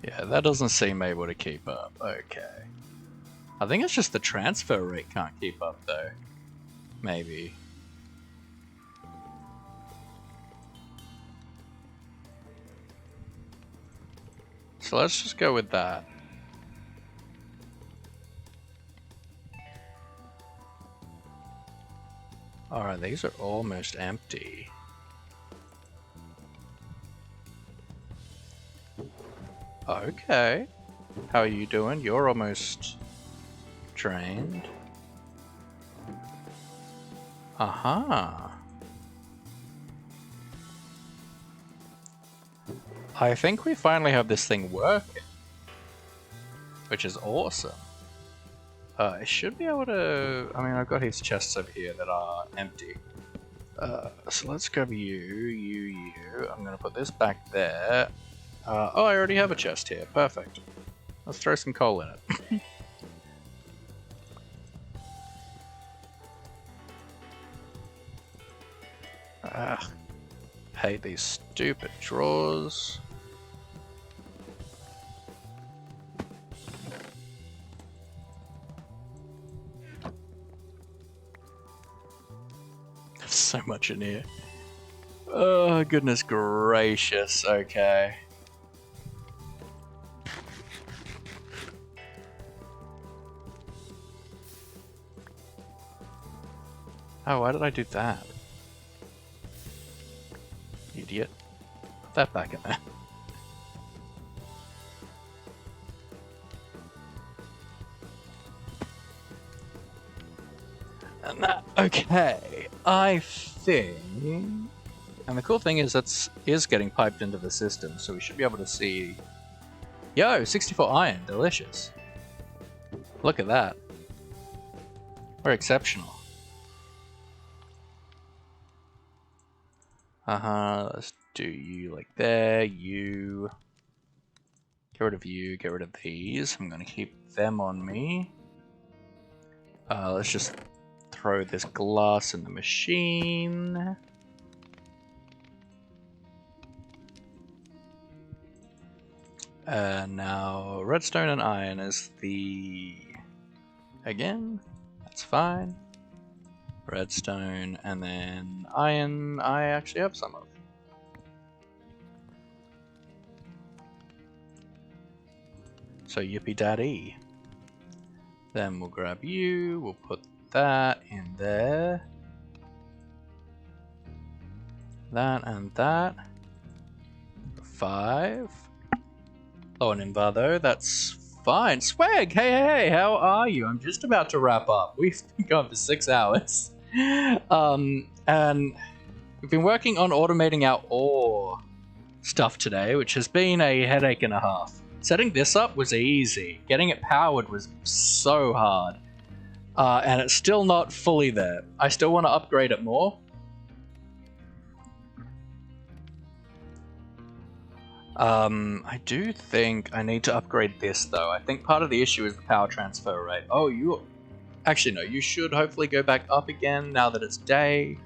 Yeah, that doesn't seem able to keep up. Okay. I think it's just the transfer rate can't keep up though. Maybe. So let's just go with that. Alright, these are almost empty. Okay. How are you doing? You're almost drained. Aha. I think we finally have this thing working, which is awesome. I should be able to... I mean, I've got his chests over here that are empty. So let's grab you. I'm gonna put this back there. Oh, I already have a chest here. Perfect. Let's throw some coal in it. Hate these stupid drawers. There's so much in here. Oh, goodness gracious. Okay. Oh, why did I do that? Idiot. Put that back in there. And that, okay, I think... And the cool thing is that is getting piped into the system, so we should be able to see... Yo, 64 iron, delicious. Look at that. We're exceptional. Let's do you like there, you. Get rid of you, get rid of these. I'm gonna keep them on me. Let's just throw this glass in the machine. Now redstone and iron is the... Again, that's fine. Redstone, and then iron, I actually have some of. So yippee daddy. Then we'll grab you, we'll put that in there. That and that. 5. Oh, an Invado, that's fine. Swag, hey, how are you? I'm just about to wrap up. We've been going for 6 hours. And we've been working on automating our ore stuff today, which has been a headache and a half. Setting this up was easy. Getting it powered was so hard. And it's still not fully there. I still want to upgrade it more. I do think I need to upgrade this though. I think part of the issue is the power transfer rate. Oh, you... Actually, no, you should hopefully go back up again now that it's day.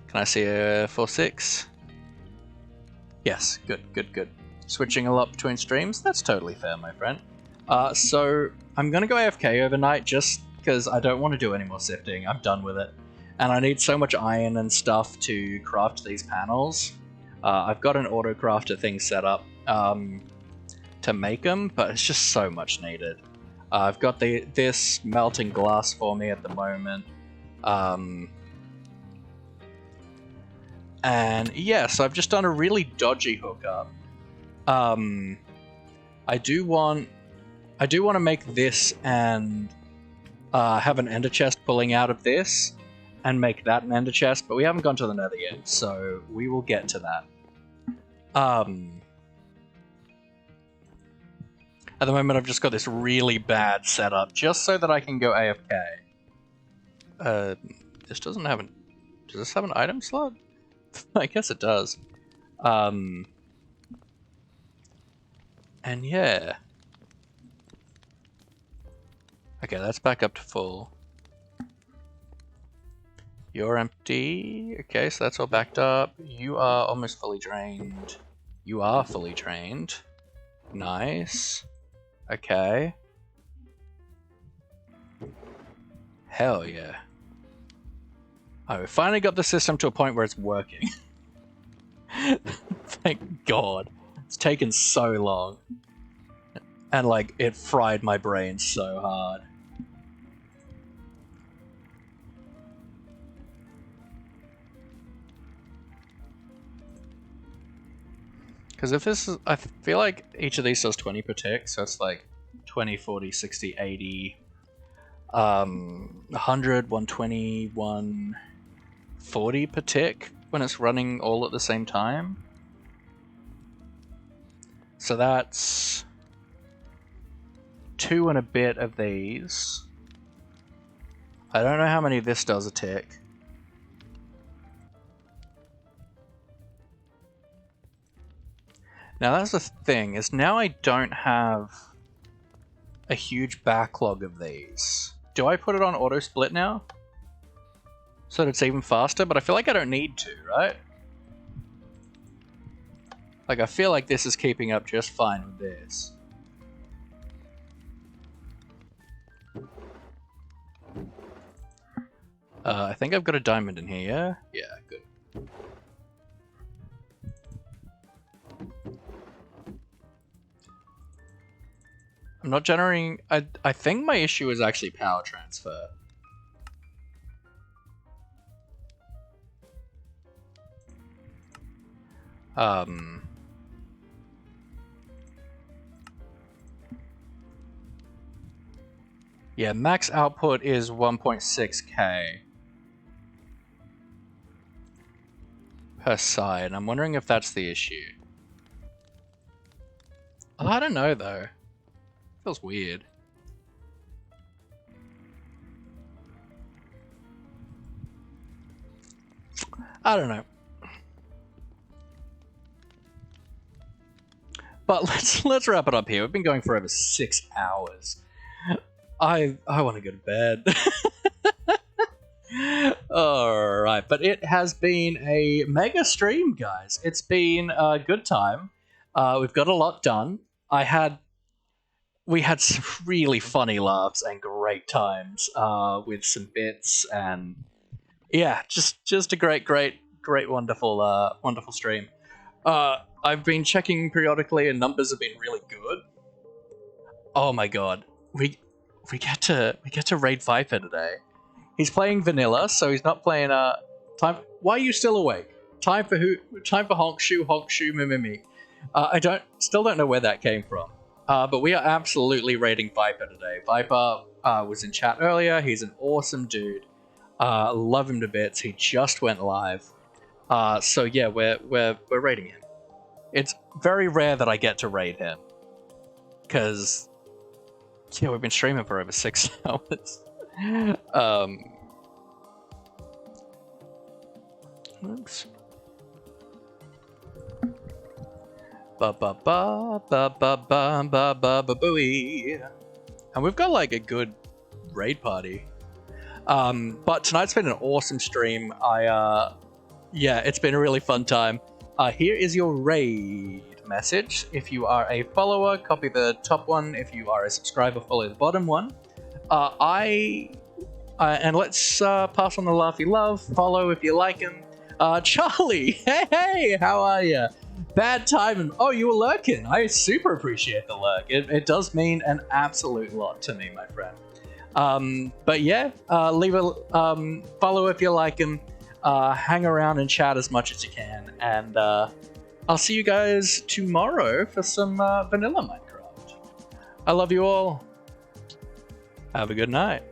Can I see a 4.6? Yes, good. Switching a lot between streams? That's totally fair, my friend. So, I'm gonna go AFK overnight just because I don't want to do any more sifting. I'm done with it. And I need so much iron and stuff to craft these panels. I've got an auto crafter thing set up to make them, but it's just so much needed. I've got this melting glass for me at the moment. And yeah, so I've just done a really dodgy hookup. I do want to make this and have an ender chest pulling out of this, and make that an ender chest, but we haven't gone to the nether yet, so we will get to that. At the moment, I've just got this really bad setup, just so that I can go AFK. This doesn't have an... Does this have an item slot? I guess it does. And yeah. Okay, that's back up to full. You're empty. Okay, so that's all backed up. You are almost fully drained. You are fully drained. Nice. Okay. Hell yeah. Oh, we finally got the system to a point where it's working. Thank God. It's taken so long. And like, it fried my brain so hard. Because if this is, I feel like each of these does 20 per tick, so it's like 20, 40, 60, 80, 100, 120, 140 per tick when it's running all at the same time. So that's 2 and a bit of these. I don't know how many this does a tick. Now that's the thing, is now I don't have a huge backlog of these. Do I put it on auto split now? So that it's even faster? But I feel like I don't need to, right? Like, I feel like this is keeping up just fine with this. I think I've got a diamond in here, yeah? Yeah, good. I'm not generating... I think my issue is actually power transfer. Yeah, max output is 1.6k per side. I'm wondering if that's the issue. Oh, I don't know though. Feels weird. I don't know. But let's wrap it up here. We've been going for over 6 hours. I want to go to bed. Alright, but it has been a mega stream, guys. It's been a good time. We've got a lot done. We had some really funny laughs and great times with some bits, and yeah, just a great, wonderful stream. I've been checking periodically, and numbers have been really good. Oh my god, we get to raid Viper today. He's playing vanilla, so he's not playing time. Why are you still awake? Time for Honkshoe Mimimi. I still don't know where that came from. But we are absolutely raiding Viper today. Viper was in chat earlier. He's an awesome dude. Love him to bits. He just went live. So yeah, we're raiding him. It's very rare that I get to raid him, because yeah, we've been streaming for over 6 hours. Oops. Ba-ba-ba-ba-ba-ba-ba-booey. And we've got like a good raid party. But tonight's been an awesome stream. Yeah, it's been a really fun time. Here is your raid message. If you are a follower, copy the top one. If you are a subscriber, follow the bottom one. And let's pass on the laughy love. Follow if you like him. Charlie, hey, how are you? Bad time. Oh, you were lurking. I super appreciate the lurk. It does mean an absolute lot to me, my friend. But yeah, leave a follow if you like him. Hang around and chat as much as you can. And I'll see you guys tomorrow for some vanilla Minecraft. I love you all. Have a good night.